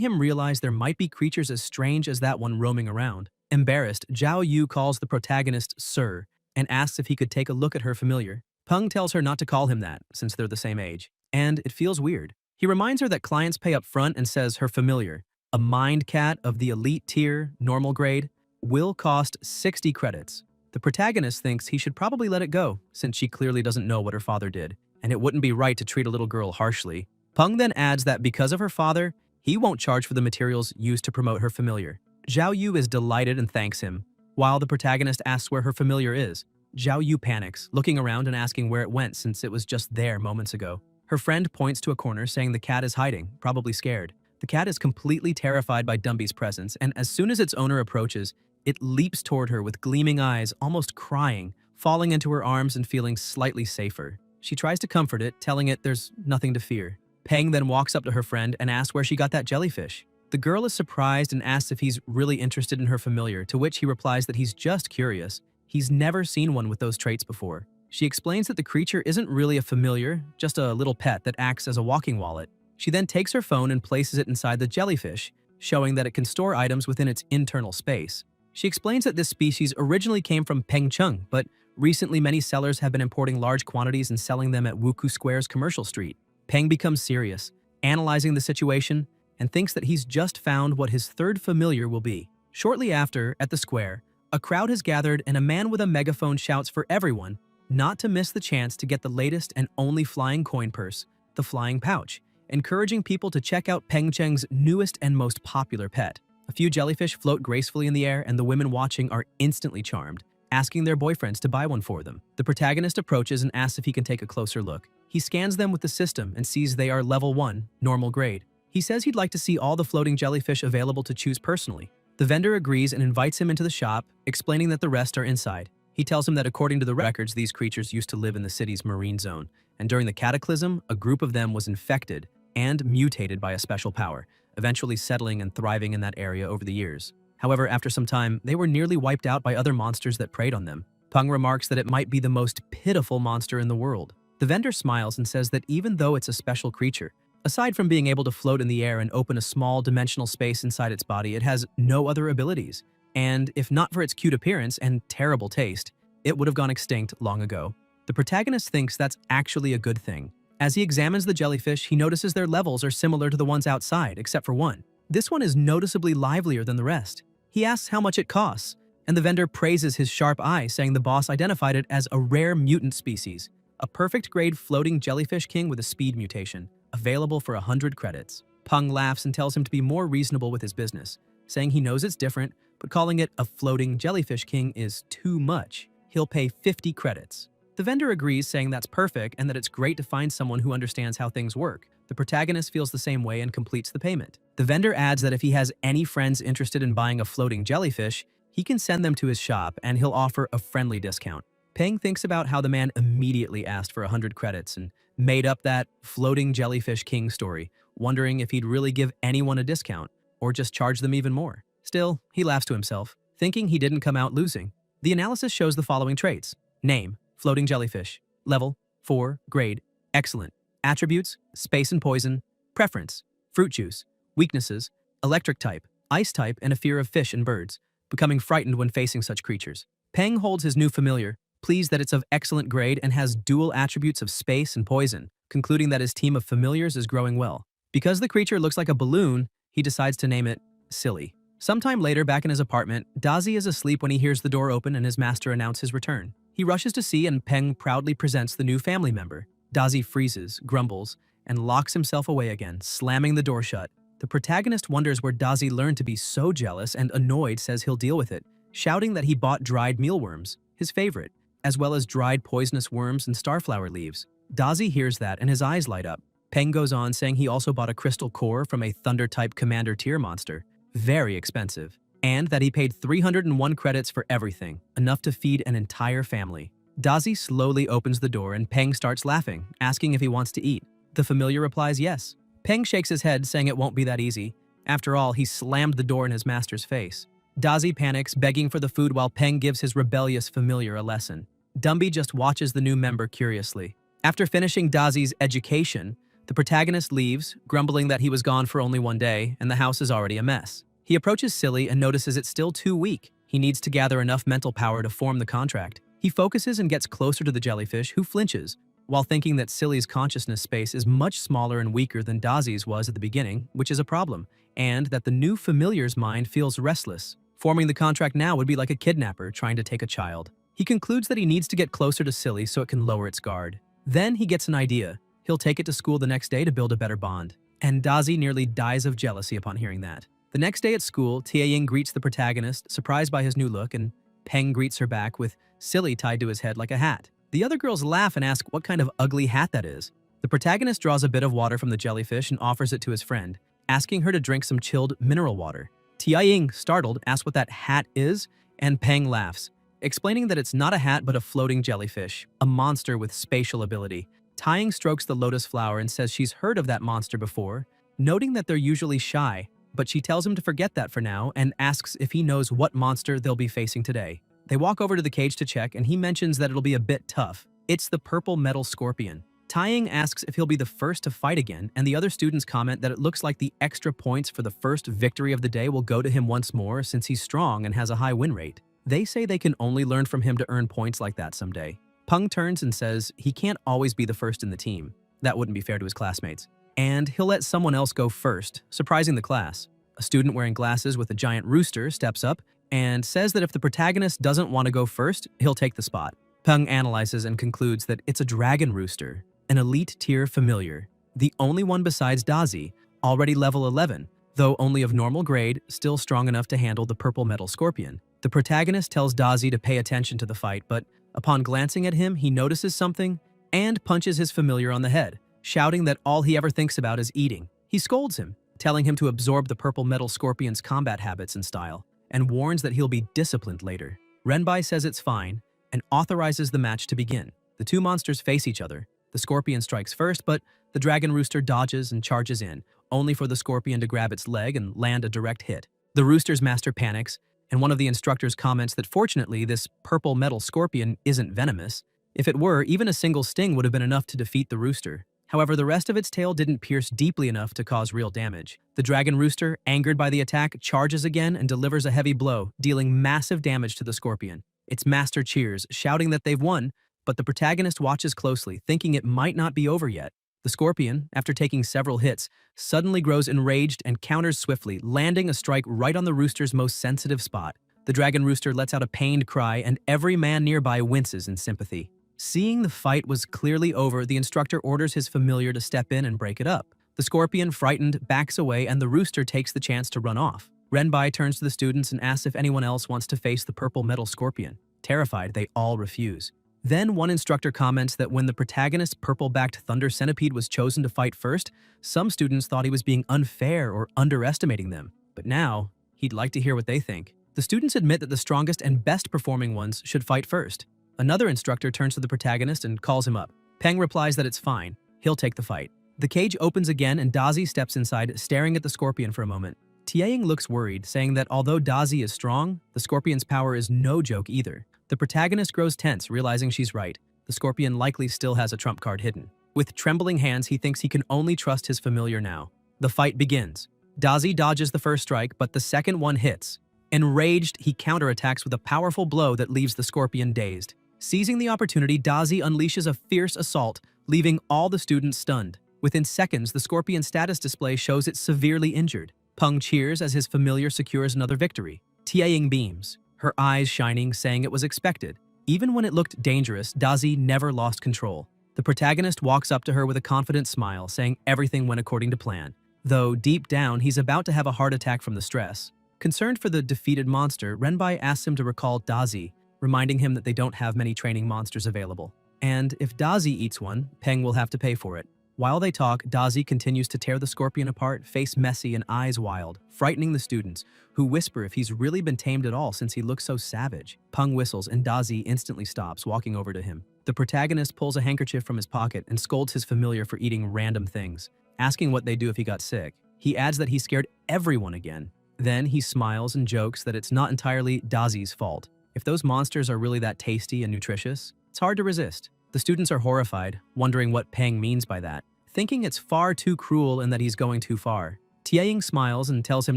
him realize there might be creatures as strange as that one roaming around. Embarrassed, Zhao Yu calls the protagonist Sir and asks if he could take a look at her familiar. Peng tells her not to call him that, since they're the same age, and it feels weird. He reminds her that clients pay up front and says her familiar, a mind cat of the elite tier, normal grade, will cost 60 credits. The protagonist thinks he should probably let it go, since she clearly doesn't know what her father did, and it wouldn't be right to treat a little girl harshly. Peng then adds that because of her father, he won't charge for the materials used to promote her familiar. Zhao Yu is delighted and thanks him, while the protagonist asks where her familiar is. Zhao Yu panics, looking around and asking where it went since it was just there moments ago. Her friend points to a corner saying the cat is hiding, probably scared. The cat is completely terrified by Dumby's presence, and as soon as its owner approaches, it leaps toward her with gleaming eyes, almost crying, falling into her arms and feeling slightly safer. She tries to comfort it, telling it there's nothing to fear. Peng then walks up to her friend and asks where she got that jellyfish. The girl is surprised and asks if he's really interested in her familiar, to which he replies that he's just curious. He's never seen one with those traits before. She explains that the creature isn't really a familiar, just a little pet that acts as a walking wallet. She then takes her phone and places it inside the jellyfish, showing that it can store items within its internal space. She explains that this species originally came from Pengcheng, but recently many sellers have been importing large quantities and selling them at Wuku Square's commercial street. Peng becomes serious, analyzing the situation, and thinks that he's just found what his third familiar will be. Shortly after, at the square, a crowd has gathered and a man with a megaphone shouts for everyone not to miss the chance to get the latest and only flying coin purse, the flying pouch, encouraging people to check out Pengcheng's newest and most popular pet. A few jellyfish float gracefully in the air and the women watching are instantly charmed, asking their boyfriends to buy one for them. The protagonist approaches and asks if he can take a closer look. He scans them with the system and sees they are level 1, normal grade. He says he'd like to see all the floating jellyfish available to choose personally. The vendor agrees and invites him into the shop, explaining that the rest are inside. He tells him that according to the records, these creatures used to live in the city's marine zone, and during the cataclysm, a group of them was infected and mutated by a special power, eventually settling and thriving in that area over the years. However, after some time, they were nearly wiped out by other monsters that preyed on them. Peng remarks that it might be the most pitiful monster in the world. The vendor smiles and says that even though it's a special creature, aside from being able to float in the air and open a small dimensional space inside its body, it has no other abilities. And if not for its cute appearance and terrible taste, it would have gone extinct long ago. The protagonist thinks that's actually a good thing. As he examines the jellyfish, he notices their levels are similar to the ones outside, except for one. This one is noticeably livelier than the rest. He asks how much it costs, and the vendor praises his sharp eye, saying the boss identified it as a rare mutant species, a perfect grade floating jellyfish king with a speed mutation, available for 100 credits. Peng laughs and tells him to be more reasonable with his business, saying he knows it's different, but calling it a floating jellyfish king is too much. He'll pay 50 credits. The vendor agrees, saying that's perfect and that it's great to find someone who understands how things work. The protagonist feels the same way and completes the payment. The vendor adds that if he has any friends interested in buying a floating jellyfish, he can send them to his shop and he'll offer a friendly discount. Peng thinks about how the man immediately asked for 100 credits and made up that floating jellyfish king story, wondering if he'd really give anyone a discount or just charge them even more. Still, he laughs to himself, thinking he didn't come out losing. The analysis shows the following traits. Name, floating jellyfish. Level, 4, grade, excellent. Attributes, space and poison. Preference, Fruit juice. Weaknesses: electric type, ice type, and a fear of fish and birds, becoming frightened when facing such creatures. Peng holds his new familiar, pleased that it's of excellent grade and has dual attributes of space and poison, concluding that his team of familiars is growing well. Because the creature looks like a balloon, he decides to name it Silly. Sometime later, back in his apartment, Dazi is asleep when he hears the door open and his master announce his return. He rushes to see and Peng proudly presents the new family member. Dazi freezes, grumbles, and locks himself away again, slamming the door shut. The protagonist wonders where Dazi learned to be so jealous and annoyed says he'll deal with it, shouting that he bought dried mealworms, his favorite, as well as dried poisonous worms and starflower leaves. Dazi hears that and his eyes light up. Peng goes on saying he also bought a crystal core from a thunder-type commander tier monster, very expensive, and that he paid 301 credits for everything, enough to feed an entire family. Dazi slowly opens the door and Peng starts laughing, asking if he wants to eat. The familiar replies yes. Peng shakes his head, saying it won't be that easy. After all, he slammed the door in his master's face. Dazi panics, begging for the food while Peng gives his rebellious familiar a lesson. Dumby just watches the new member curiously. After finishing Dazi's education, the protagonist leaves, grumbling that he was gone for only one day and the house is already a mess. He approaches Silly and notices it's still too weak. He needs to gather enough mental power to form the contract. He focuses and gets closer to the jellyfish, who flinches, while thinking that Silly's consciousness space is much smaller and weaker than Dazi's was at the beginning, which is a problem, and that the new familiar's mind feels restless. Forming the contract now would be like a kidnapper trying to take a child. He concludes that he needs to get closer to Silly so it can lower its guard. Then he gets an idea. He'll take it to school the next day to build a better bond. And Dazi nearly dies of jealousy upon hearing that. The next day at school, Tianying greets the protagonist, surprised by his new look, and Peng greets her back with Silly tied to his head like a hat. The other girls laugh and ask what kind of ugly hat that is. The protagonist draws a bit of water from the jellyfish and offers it to his friend, asking her to drink some chilled mineral water. Tianying, startled, asks what that hat is, and Peng laughs, explaining that it's not a hat but a floating jellyfish, a monster with spatial ability. Tianying strokes the lotus flower and says she's heard of that monster before, noting that they're usually shy, but she tells him to forget that for now and asks if he knows what monster they'll be facing today. They walk over to the cage to check and he mentions that it'll be a bit tough. It's the purple metal scorpion. Tianying asks if he'll be the first to fight again, and the other students comment that it looks like the extra points for the first victory of the day will go to him once more since he's strong and has a high win rate. They say they can only learn from him to earn points like that someday. Peng turns and says he can't always be the first in the team. That wouldn't be fair to his classmates. And he'll let someone else go first, surprising the class. A student wearing glasses with a giant rooster steps up and says that if the protagonist doesn't want to go first, he'll take the spot. Peng analyzes and concludes that it's a dragon rooster, an elite tier familiar, the only one besides Dazi, already level 11, though only of normal grade, still strong enough to handle the purple metal scorpion. The protagonist tells Dazi to pay attention to the fight, but upon glancing at him, he notices something and punches his familiar on the head, shouting that all he ever thinks about is eating. He scolds him, telling him to absorb the purple metal scorpion's combat habits and style, and warns that he'll be disciplined later. Renbai says it's fine and authorizes the match to begin. The two monsters face each other. The scorpion strikes first, but the dragon rooster dodges and charges in, only for the scorpion to grab its leg and land a direct hit. The rooster's master panics, and one of the instructors comments that fortunately this purple metal scorpion isn't venomous. If it were, even a single sting would have been enough to defeat the rooster. However, the rest of its tail didn't pierce deeply enough to cause real damage. The dragon rooster, angered by the attack, charges again and delivers a heavy blow, dealing massive damage to the scorpion. Its master cheers, shouting that they've won, but the protagonist watches closely, thinking it might not be over yet. The scorpion, after taking several hits, suddenly grows enraged and counters swiftly, landing a strike right on the rooster's most sensitive spot. The dragon rooster lets out a pained cry, and every man nearby winces in sympathy. Seeing the fight was clearly over, the instructor orders his familiar to step in and break it up. The scorpion, frightened, backs away, and the rooster takes the chance to run off. Renbai turns to the students and asks if anyone else wants to face the purple metal scorpion. Terrified, they all refuse. Then one instructor comments that when the protagonist's purple-backed thunder centipede was chosen to fight first, some students thought he was being unfair or underestimating them. But now, he'd like to hear what they think. The students admit that the strongest and best-performing ones should fight first. Another instructor turns to the protagonist and calls him up. Peng replies that it's fine. He'll take the fight. The cage opens again and Dazi steps inside, staring at the scorpion for a moment. Tianying looks worried, saying that although Dazi is strong, the scorpion's power is no joke either. The protagonist grows tense, realizing she's right. The scorpion likely still has a trump card hidden. With trembling hands, he thinks he can only trust his familiar now. The fight begins. Dazi dodges the first strike, but the second one hits. Enraged, he counterattacks with a powerful blow that leaves the scorpion dazed. Seizing the opportunity, Dazi unleashes a fierce assault, leaving all the students stunned. Within seconds, the scorpion's status display shows it severely injured. Peng cheers as his familiar secures another victory. Tianying beams, her eyes shining, saying it was expected. Even when it looked dangerous, Dazi never lost control. The protagonist walks up to her with a confident smile, saying everything went according to plan. Though deep down, he's about to have a heart attack from the stress. Concerned for the defeated monster, Renbai asks him to recall Dazi, reminding him that they don't have many training monsters available. And if Dazi eats one, Peng will have to pay for it. While they talk, Dazi continues to tear the scorpion apart, face messy and eyes wild, frightening the students, who whisper if he's really been tamed at all since he looks so savage. Peng whistles and Dazi instantly stops, walking over to him. The protagonist pulls a handkerchief from his pocket and scolds his familiar for eating random things, asking what they'd do if he got sick. He adds that he scared everyone again. Then he smiles and jokes that it's not entirely Dazi's fault. If those monsters are really that tasty and nutritious, it's hard to resist. The students are horrified, wondering what Peng means by that, thinking it's far too cruel and that he's going too far. Tianying smiles and tells him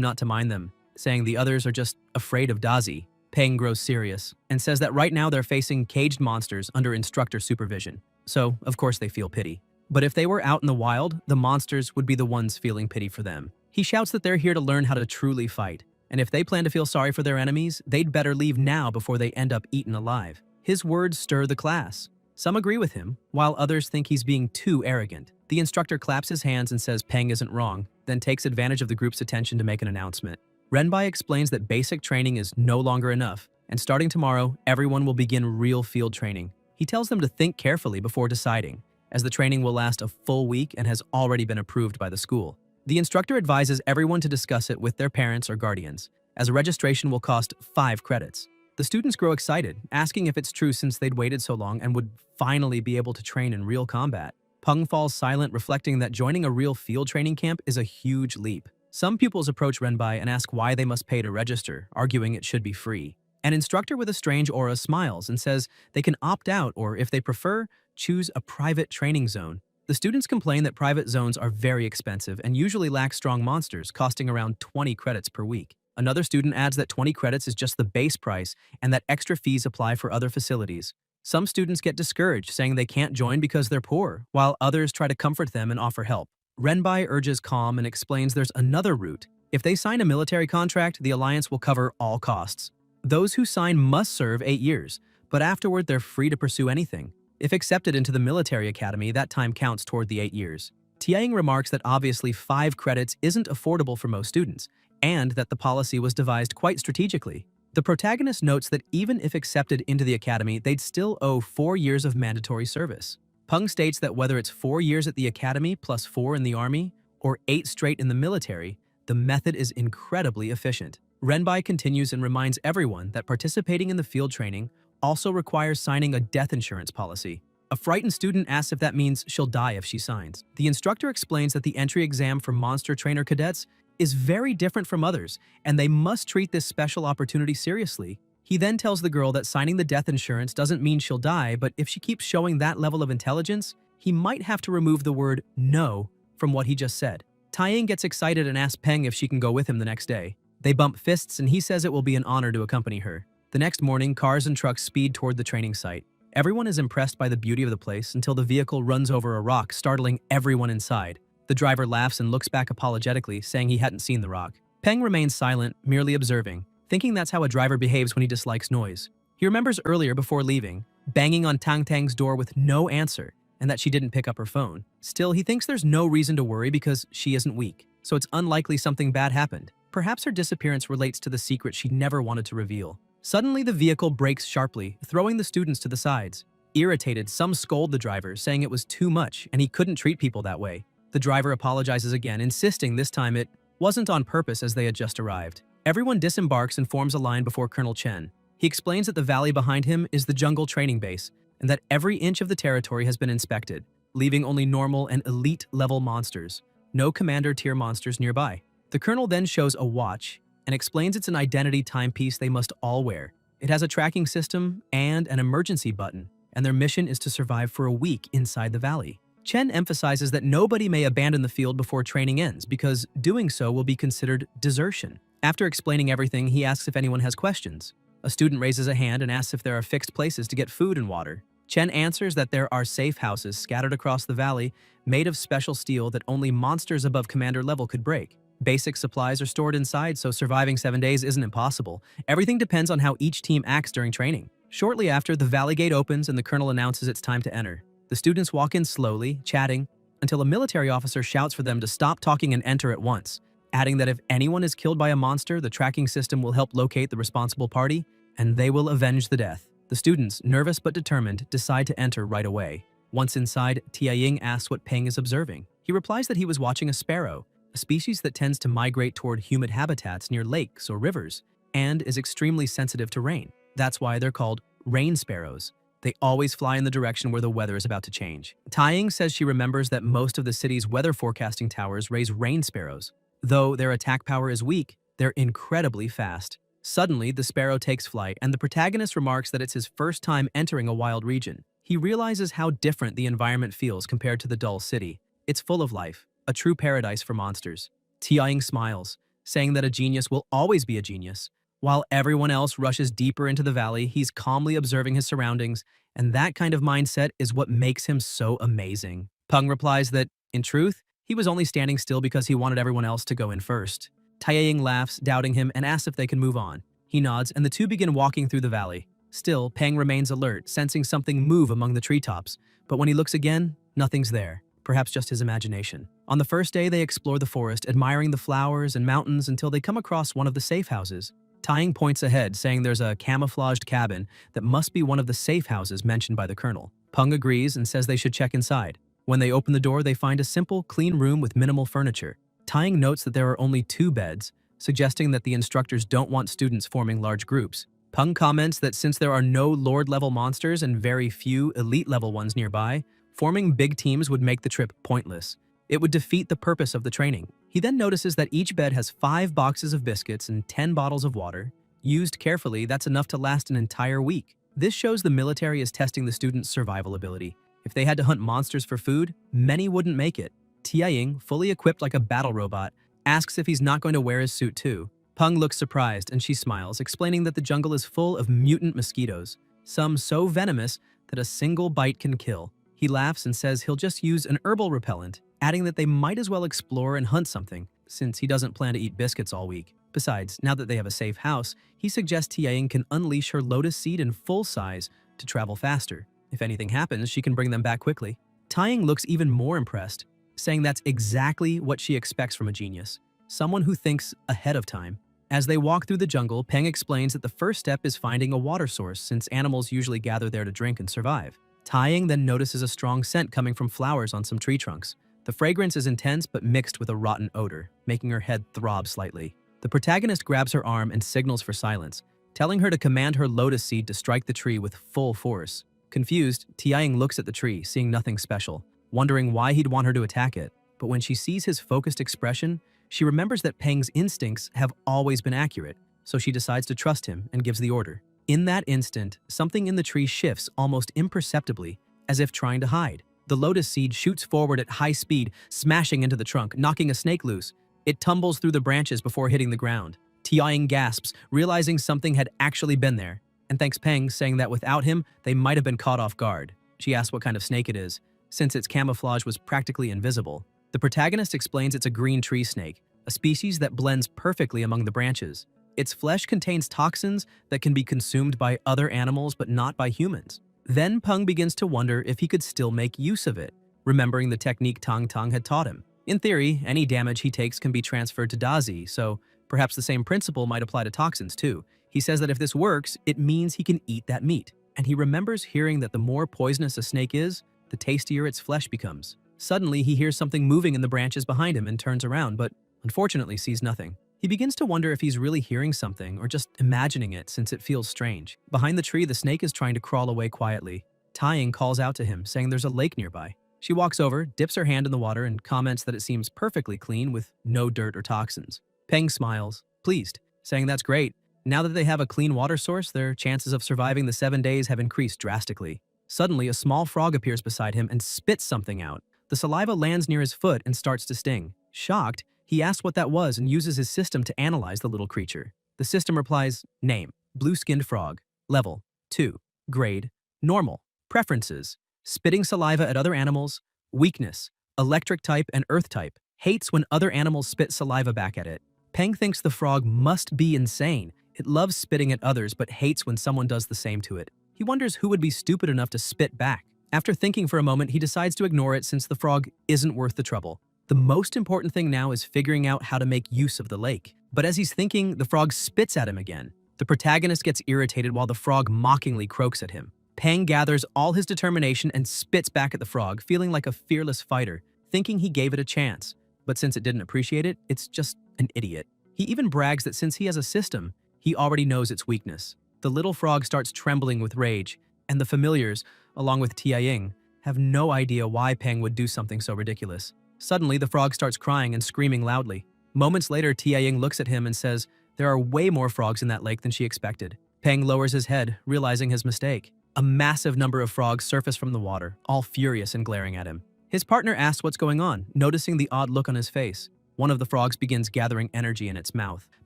not to mind them, saying the others are just afraid of Dazi. Peng grows serious and says that right now they're facing caged monsters under instructor supervision. So, of course, they feel pity. But if they were out in the wild, the monsters would be the ones feeling pity for them. He shouts that they're here to learn how to truly fight, and if they plan to feel sorry for their enemies, they'd better leave now before they end up eaten alive. His words stir the class. Some agree with him, while others think he's being too arrogant. The instructor claps his hands and says Peng isn't wrong, then takes advantage of the group's attention to make an announcement. Renbai explains that basic training is no longer enough, and starting tomorrow, everyone will begin real field training. He tells them to think carefully before deciding, as the training will last a full week and has already been approved by the school. The instructor advises everyone to discuss it with their parents or guardians, as a registration will cost 5 credits. The students grow excited, asking if it's true since they'd waited so long and would finally be able to train in real combat. Peng falls silent, reflecting that joining a real field training camp is a huge leap. Some pupils approach Renbai and ask why they must pay to register, arguing it should be free. An instructor with a strange aura smiles and says they can opt out or, if they prefer, choose a private training zone. The students complain that private zones are very expensive and usually lack strong monsters, costing around 20 credits per week. Another student adds that 20 credits is just the base price and that extra fees apply for other facilities. Some students get discouraged, saying they can't join because they're poor, while others try to comfort them and offer help. Renbai urges calm and explains there's another route. If they sign a military contract, the alliance will cover all costs. Those who sign must serve 8 years, but afterward they're free to pursue anything. If accepted into the military academy, that time counts toward the 8 years. Tianying remarks that obviously 5 credits isn't affordable for most students, and that the policy was devised quite strategically. The protagonist notes that even if accepted into the academy, they'd still owe 4 years of mandatory service. Peng states that whether it's 4 years at the academy plus 4 in the army, or 8 straight in the military, the method is incredibly efficient. Renbai continues and reminds everyone that participating in the field training also requires signing a death insurance policy. A frightened student asks if that means she'll die if she signs. The instructor explains that the entry exam for monster trainer cadets is very different from others, and they must treat this special opportunity seriously. He then tells the girl that signing the death insurance doesn't mean she'll die, but if she keeps showing that level of intelligence, he might have to remove the word no from what he just said. Tianying gets excited and asks Peng if she can go with him the next day. They bump fists and he says it will be an honor to accompany her. The next morning, cars and trucks speed toward the training site. Everyone is impressed by the beauty of the place until the vehicle runs over a rock, startling everyone inside. The driver laughs and looks back apologetically, saying he hadn't seen the rock. Peng remains silent, merely observing, thinking that's how a driver behaves when he dislikes noise. He remembers earlier, before leaving, banging on Tang Tang's door with no answer, and that she didn't pick up her phone. Still, he thinks there's no reason to worry because she isn't weak, so it's unlikely something bad happened. Perhaps her disappearance relates to the secret she never wanted to reveal. Suddenly, the vehicle brakes sharply, throwing the students to the sides. Irritated, some scold the driver, saying it was too much and he couldn't treat people that way. The driver apologizes again, insisting this time it wasn't on purpose as they had just arrived. Everyone disembarks and forms a line before Colonel Chen. He explains that the valley behind him is the jungle training base, and that every inch of the territory has been inspected, leaving only normal and elite-level monsters. No commander-tier monsters nearby. The colonel then shows a watch and explains it's an identity timepiece they must all wear. It has a tracking system and an emergency button, and their mission is to survive for a week inside the valley. Chen emphasizes that nobody may abandon the field before training ends because doing so will be considered desertion. After explaining everything, he asks if anyone has questions. A student raises a hand and asks if there are fixed places to get food and water. Chen answers that there are safe houses scattered across the valley made of special steel that only monsters above commander level could break. Basic supplies are stored inside, so surviving 7 days isn't impossible. Everything depends on how each team acts during training. Shortly after, the valley gate opens and the colonel announces it's time to enter. The students walk in slowly, chatting, until a military officer shouts for them to stop talking and enter at once, adding that if anyone is killed by a monster, the tracking system will help locate the responsible party, and they will avenge the death. The students, nervous but determined, decide to enter right away. Once inside, Tianying asks what Peng is observing. He replies that he was watching a sparrow, a species that tends to migrate toward humid habitats near lakes or rivers, and is extremely sensitive to rain. That's why they're called rain sparrows. They always fly in the direction where the weather is about to change. Taiying says she remembers that most of the city's weather forecasting towers raise rain sparrows. Though their attack power is weak, they're incredibly fast. Suddenly, the sparrow takes flight, and the protagonist remarks that it's his first time entering a wild region. He realizes how different the environment feels compared to the dull city. It's full of life, a true paradise for monsters. Tianying smiles, saying that a genius will always be a genius. While everyone else rushes deeper into the valley, he's calmly observing his surroundings, and that kind of mindset is what makes him so amazing. Peng replies that, in truth, he was only standing still because he wanted everyone else to go in first. Taiying laughs, doubting him, and asks if they can move on. He nods, and the two begin walking through the valley. Still, Peng remains alert, sensing something move among the treetops, but when he looks again, nothing's there. Perhaps just his imagination. On the first day, they explore the forest, admiring the flowers and mountains until they come across one of the safe houses. Taiying points ahead, saying there's a camouflaged cabin that must be one of the safe houses mentioned by the colonel. Peng agrees and says they should check inside. When they open the door, they find a simple, clean room with minimal furniture. Taiying notes that there are only 2 beds, suggesting that the instructors don't want students forming large groups. Peng comments that since there are no Lord-level monsters and very few Elite-level ones nearby, forming big teams would make the trip pointless. It would defeat the purpose of the training. He then notices that each bed has 5 boxes of biscuits and 10 bottles of water. Used carefully, that's enough to last an entire week. This shows the military is testing the students' survival ability. If they had to hunt monsters for food, many wouldn't make it. Tianying, fully equipped like a battle robot, asks if he's not going to wear his suit too. Peng looks surprised and she smiles, explaining that the jungle is full of mutant mosquitoes, some so venomous that a single bite can kill. He laughs and says he'll just use an herbal repellent, adding that they might as well explore and hunt something, since he doesn't plan to eat biscuits all week. Besides, now that they have a safe house, he suggests Tianying can unleash her lotus seed in full size to travel faster. If anything happens, she can bring them back quickly. Taiying looks even more impressed, saying that's exactly what she expects from a genius, someone who thinks ahead of time. As they walk through the jungle, Peng explains that the first step is finding a water source since animals usually gather there to drink and survive. Taiying then notices a strong scent coming from flowers on some tree trunks. The fragrance is intense but mixed with a rotten odor, making her head throb slightly. The protagonist grabs her arm and signals for silence, telling her to command her lotus seed to strike the tree with full force. Confused, Tianying looks at the tree, seeing nothing special, wondering why he'd want her to attack it. But when she sees his focused expression, she remembers that Peng's instincts have always been accurate, so she decides to trust him and gives the order. In that instant, something in the tree shifts almost imperceptibly, as if trying to hide. The lotus seed shoots forward at high speed, smashing into the trunk, knocking a snake loose. It tumbles through the branches before hitting the ground. Tianying gasps, realizing something had actually been there, and thanks Peng, saying that without him, they might have been caught off guard. She asks what kind of snake it is, since its camouflage was practically invisible. The protagonist explains it's a green tree snake, a species that blends perfectly among the branches. Its flesh contains toxins that can be consumed by other animals but not by humans. Then Peng begins to wonder if he could still make use of it, remembering the technique Tang Tang had taught him. In theory, any damage he takes can be transferred to Dazi, so perhaps the same principle might apply to toxins too. He says that if this works, it means he can eat that meat. And he remembers hearing that the more poisonous a snake is, the tastier its flesh becomes. Suddenly, he hears something moving in the branches behind him and turns around, but unfortunately sees nothing. He begins to wonder if he's really hearing something or just imagining it since it feels strange. Behind the tree, the snake is trying to crawl away quietly. Taiying calls out to him, saying there's a lake nearby. She walks over, dips her hand in the water, and comments that it seems perfectly clean with no dirt or toxins. Peng smiles, pleased, saying that's great. Now that they have a clean water source, their chances of surviving the 7 days have increased drastically. Suddenly, a small frog appears beside him and spits something out, The saliva lands near his foot and starts to sting. Shocked, he asks what that was and uses his system to analyze the little creature. The system replies, name, blue-skinned frog. Level, 2. Grade, normal. Preferences, spitting saliva at other animals. Weakness, electric type and earth type. Hates when other animals spit saliva back at it. Peng thinks the frog must be insane. It loves spitting at others but hates when someone does the same to it. He wonders who would be stupid enough to spit back. After thinking for a moment, he decides to ignore it since the frog isn't worth the trouble. The most important thing now is figuring out how to make use of the lake. But as he's thinking, the frog spits at him again. The protagonist gets irritated while the frog mockingly croaks at him. Peng gathers all his determination and spits back at the frog, feeling like a fearless fighter, thinking he gave it a chance. But since it didn't appreciate it, it's just an idiot. He even brags that since he has a system, he already knows its weakness. The little frog starts trembling with rage, and the familiars, along with Tia-Ying, have no idea why Peng would do something so ridiculous. Suddenly, the frog starts crying and screaming loudly. Moments later, Tia-Ying looks at him and says there are way more frogs in that lake than she expected. Peng lowers his head, realizing his mistake. A massive number of frogs surface from the water, all furious and glaring at him. His partner asks what's going on, noticing the odd look on his face. One of the frogs begins gathering energy in its mouth.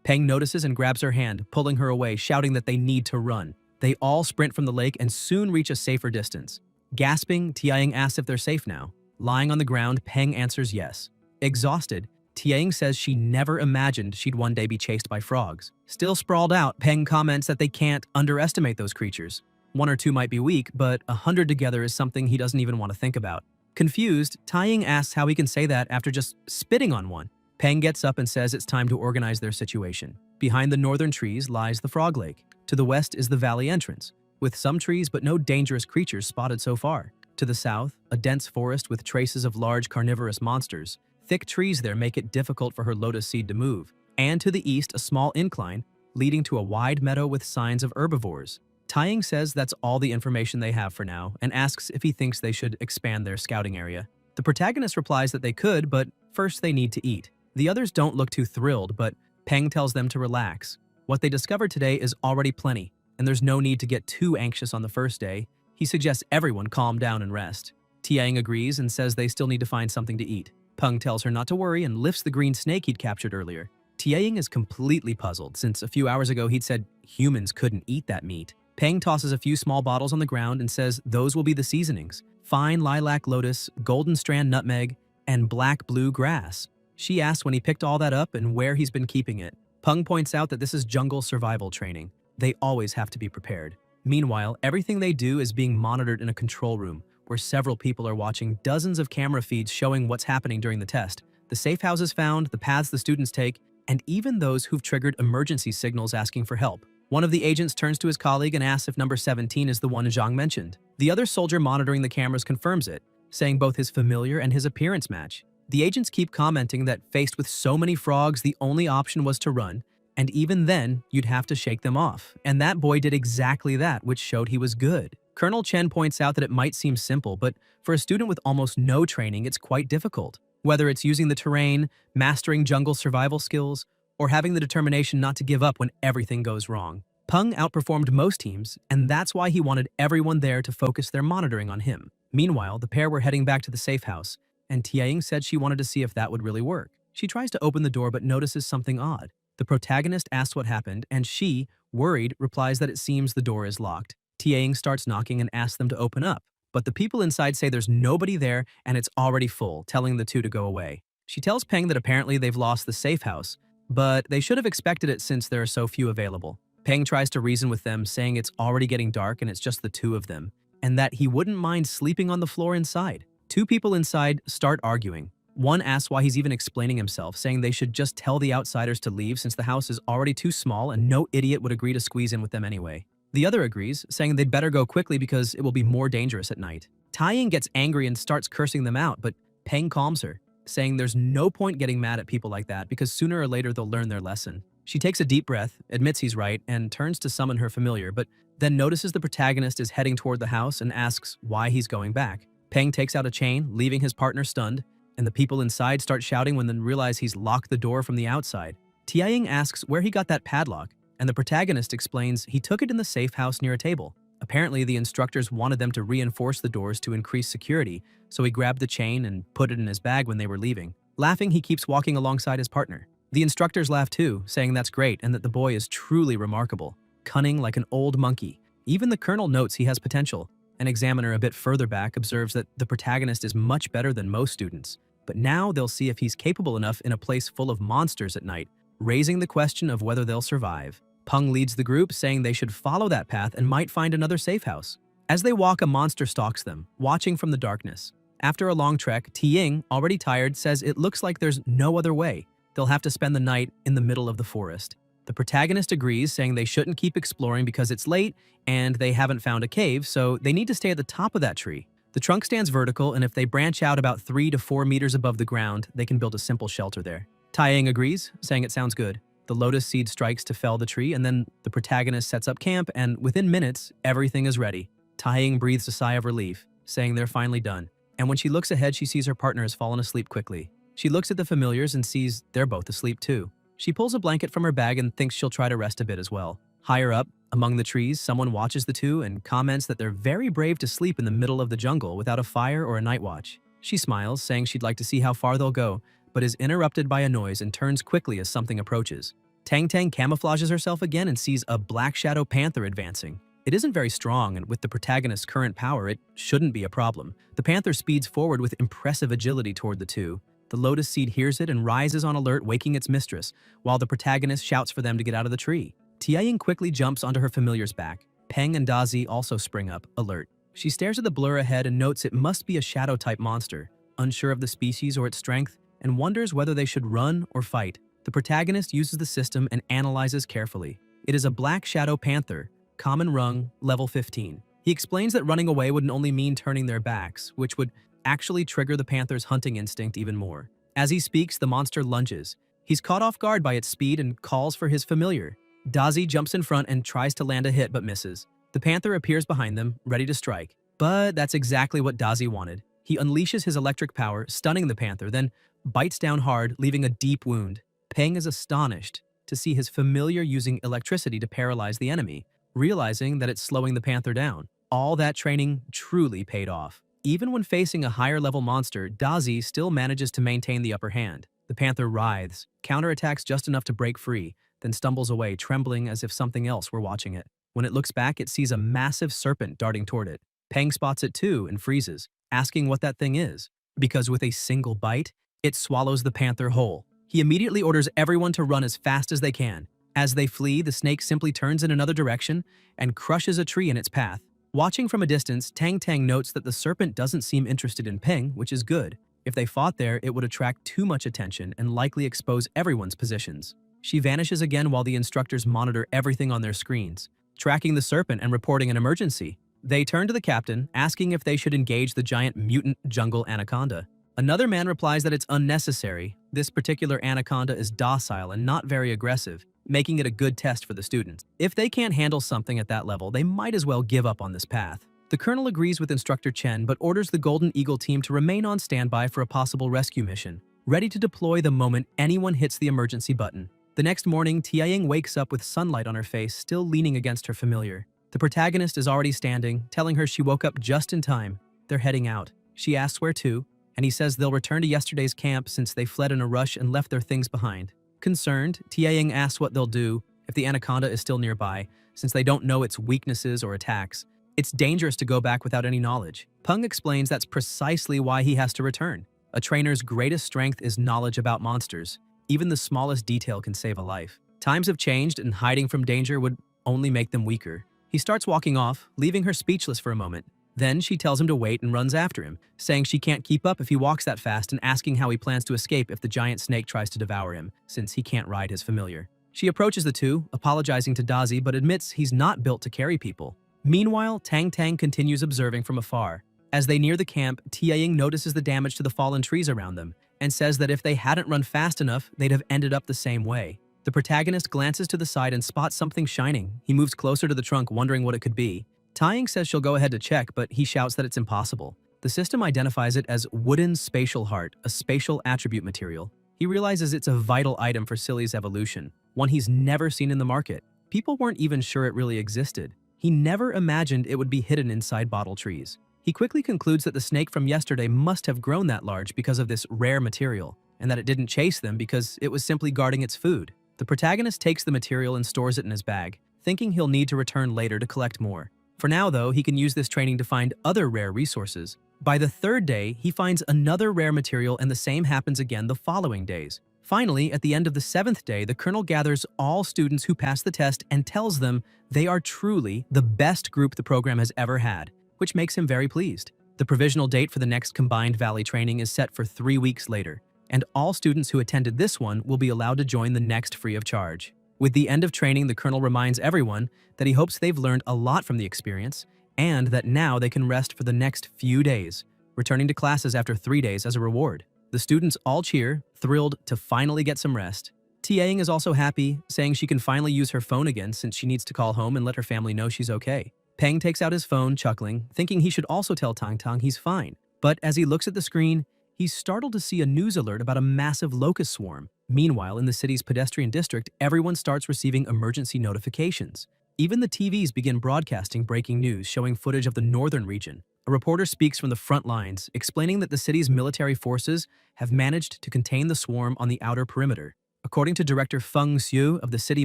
Peng notices and grabs her hand, pulling her away, shouting that they need to run. They all sprint from the lake and soon reach a safer distance. Gasping, Tia-Ying asks if they're safe now. Lying on the ground, Peng answers yes. Exhausted, Tia-Ying says she never imagined she'd one day be chased by frogs. Still sprawled out, Peng comments that they can't underestimate those creatures. 1 or 2 might be weak, but 100 together is something he doesn't even want to think about. Confused, Tia-Ying asks how he can say that after just spitting on one. Peng gets up and says it's time to organize their situation. Behind the northern trees lies the Frog Lake. To the west is the valley entrance, with some trees but no dangerous creatures spotted so far. To the south, a dense forest with traces of large carnivorous monsters. Thick trees there make it difficult for her lotus seed to move. And to the east, a small incline leading to a wide meadow with signs of herbivores. Tia-Ying says that's all the information they have for now and asks if he thinks they should expand their scouting area. The protagonist replies that they could, but first they need to eat. The others don't look too thrilled, but Peng tells them to relax. What they discovered today is already plenty, and there's no need to get too anxious on the first day. He suggests everyone calm down and rest. Tia-Ying agrees and says they still need to find something to eat. Peng tells her not to worry and lifts the green snake he'd captured earlier. Tia-Ying is completely puzzled since a few hours ago he'd said humans couldn't eat that meat. Peng tosses a few small bottles on the ground and says those will be the seasonings: fine lilac lotus, golden strand nutmeg, and black-blue grass. She asks when he picked all that up and where he's been keeping it. Peng points out that this is jungle survival training. They always have to be prepared. Meanwhile, everything they do is being monitored in a control room, where several people are watching dozens of camera feeds showing what's happening during the test, the safe houses found, the paths the students take, and even those who've triggered emergency signals asking for help. One of the agents turns to his colleague and asks if number 17 is the one Zhang mentioned. The other soldier monitoring the cameras confirms it, saying both his familiar and his appearance match. The agents keep commenting that faced with so many frogs, the only option was to run, and even then, you'd have to shake them off. And that boy did exactly that, which showed he was good. Colonel Chen points out that it might seem simple, but for a student with almost no training, it's quite difficult. Whether it's using the terrain, mastering jungle survival skills, or having the determination not to give up when everything goes wrong. Peng outperformed most teams, and that's why he wanted everyone there to focus their monitoring on him. Meanwhile, the pair were heading back to the safe house, and Tia-Ying said she wanted to see if that would really work. She tries to open the door but notices something odd. The protagonist asks what happened, and she, worried, replies that it seems the door is locked. Tia-Ying starts knocking and asks them to open up, but the people inside say there's nobody there and it's already full, telling the two to go away. She tells Peng that apparently they've lost the safe house, but they should have expected it since there are so few available. Peng tries to reason with them, saying it's already getting dark and it's just the two of them, and that he wouldn't mind sleeping on the floor inside. Two people inside start arguing. One asks why he's even explaining himself, saying they should just tell the outsiders to leave since the house is already too small and no idiot would agree to squeeze in with them anyway. The other agrees, saying they'd better go quickly because it will be more dangerous at night. Tia-Ying gets angry and starts cursing them out, but Peng calms her, saying there's no point getting mad at people like that because sooner or later they'll learn their lesson. She takes a deep breath, admits he's right, and turns to summon her familiar, but then notices the protagonist is heading toward the house and asks why he's going back. Peng takes out a chain, leaving his partner stunned, and the people inside start shouting when they realize he's locked the door from the outside. Tia-Ying asks where he got that padlock, and the protagonist explains he took it in the safe house near a table. Apparently, the instructors wanted them to reinforce the doors to increase security, so he grabbed the chain and put it in his bag when they were leaving. Laughing, he keeps walking alongside his partner. The instructors laugh too, saying that's great and that the boy is truly remarkable, cunning like an old monkey. Even the colonel notes he has potential. An examiner a bit further back observes that the protagonist is much better than most students, but now they'll see if he's capable enough in a place full of monsters at night, raising the question of whether they'll survive. Peng leads the group, saying they should follow that path and might find another safe house. As they walk, a monster stalks them, watching from the darkness. After a long trek, Tiying, already tired, says it looks like there's no other way. They'll have to spend the night in the middle of the forest. The protagonist agrees, saying they shouldn't keep exploring because it's late and they haven't found a cave, so they need to stay at the top of that tree. The trunk stands vertical, and if they branch out about 3 to 4 meters above the ground, they can build a simple shelter there. Taiyang agrees, saying it sounds good. The lotus seed strikes to fell the tree, and then the protagonist sets up camp, and within minutes, everything is ready. Taiyang breathes a sigh of relief, saying they're finally done. And when she looks ahead, she sees her partner has fallen asleep quickly. She looks at the familiars and sees they're both asleep too. She pulls a blanket from her bag and thinks she'll try to rest a bit as well. Higher up, among the trees, someone watches the two and comments that they're very brave to sleep in the middle of the jungle without a fire or a night watch. She smiles, saying she'd like to see how far they'll go, but is interrupted by a noise and turns quickly as something approaches. Tang Tang camouflages herself again and sees a black shadow panther advancing. It isn't very strong, and with the protagonist's current power, it shouldn't be a problem. The panther speeds forward with impressive agility toward the two. The lotus seed hears it and rises on alert, waking its mistress, while the protagonist shouts for them to get out of the tree. Tianying quickly jumps onto her familiar's back. Peng and Dazi also spring up, alert. She stares at the blur ahead and notes it must be a shadow-type monster, unsure of the species or its strength, and wonders whether they should run or fight. The protagonist uses the system and analyzes carefully. It is a black shadow panther, common rung, level 15. He explains that running away would only mean turning their backs, which would actually trigger the panther's hunting instinct even more. As he speaks, the monster lunges. He's caught off guard by its speed and calls for his familiar. Dazi jumps in front and tries to land a hit but misses. The panther appears behind them, ready to strike. But that's exactly what Dazi wanted. He unleashes his electric power, stunning the panther, then bites down hard, leaving a deep wound. Peng is astonished to see his familiar using electricity to paralyze the enemy, realizing that it's slowing the panther down. All that training truly paid off. Even when facing a higher-level monster, Dazi still manages to maintain the upper hand. The panther writhes, counterattacks just enough to break free, then stumbles away, trembling as if something else were watching it. When it looks back, it sees a massive serpent darting toward it. Peng spots it too and freezes, asking what that thing is, because with a single bite, it swallows the panther whole. He immediately orders everyone to run as fast as they can. As they flee, the snake simply turns in another direction and crushes a tree in its path. Watching from a distance, Tang Tang notes that the serpent doesn't seem interested in Peng, which is good. If they fought there, it would attract too much attention and likely expose everyone's positions. She vanishes again while the instructors monitor everything on their screens, tracking the serpent and reporting an emergency. They turn to the captain, asking if they should engage the giant mutant jungle anaconda. Another man replies that it's unnecessary. This particular anaconda is docile and not very aggressive, making it a good test for the students. If they can't handle something at that level, they might as well give up on this path. The colonel agrees with Instructor Chen but orders the Golden Eagle team to remain on standby for a possible rescue mission, ready to deploy the moment anyone hits the emergency button. The next morning, Tianying wakes up with sunlight on her face, still leaning against her familiar. The protagonist is already standing, telling her she woke up just in time. They're heading out. She asks where to, and he says they'll return to yesterday's camp since they fled in a rush and left their things behind. Concerned, Tianying asks what they'll do if the anaconda is still nearby, since they don't know its weaknesses or attacks. It's dangerous to go back without any knowledge. Peng explains that's precisely why he has to return. A trainer's greatest strength is knowledge about monsters. Even the smallest detail can save a life. Times have changed, and hiding from danger would only make them weaker. He starts walking off, leaving her speechless for a moment. Then she tells him to wait and runs after him, saying she can't keep up if he walks that fast and asking how he plans to escape if the giant snake tries to devour him, since he can't ride his familiar. She approaches the two, apologizing to Dazi but admits he's not built to carry people. Meanwhile, Tang Tang continues observing from afar. As they near the camp, Tianying notices the damage to the fallen trees around them and says that if they hadn't run fast enough, they'd have ended up the same way. The protagonist glances to the side and spots something shining. He moves closer to the trunk, wondering what it could be. Taiying says she'll go ahead to check, but he shouts that it's impossible. The system identifies it as wooden spatial heart, a spatial attribute material. He realizes it's a vital item for Silly's evolution, one he's never seen in the market. People weren't even sure it really existed. He never imagined it would be hidden inside bottle trees. He quickly concludes that the snake from yesterday must have grown that large because of this rare material, and that it didn't chase them because it was simply guarding its food. The protagonist takes the material and stores it in his bag, thinking he'll need to return later to collect more. For now, though, he can use this training to find other rare resources. By the third day, he finds another rare material, and the same happens again the following days. Finally, at the end of the 7th day, the colonel gathers all students who passed the test and tells them they are truly the best group the program has ever had, which makes him very pleased. The provisional date for the next Combined Valley training is set for 3 weeks later, and all students who attended this one will be allowed to join the next free of charge. With the end of training, the colonel reminds everyone that he hopes they've learned a lot from the experience, and that now they can rest for the next few days, returning to classes after 3 days as a reward. The students all cheer, thrilled to finally get some rest. TAing is also happy, saying she can finally use her phone again since she needs to call home and let her family know she's okay. Peng takes out his phone, chuckling, thinking he should also tell Tang Tang he's fine. But as he looks at the screen, he's startled to see a news alert about a massive locust swarm. Meanwhile, in the city's pedestrian district, everyone starts receiving emergency notifications. Even the TVs begin broadcasting breaking news showing footage of the northern region. A reporter speaks from the front lines, explaining that the city's military forces have managed to contain the swarm on the outer perimeter. According to director Feng Xiu of the City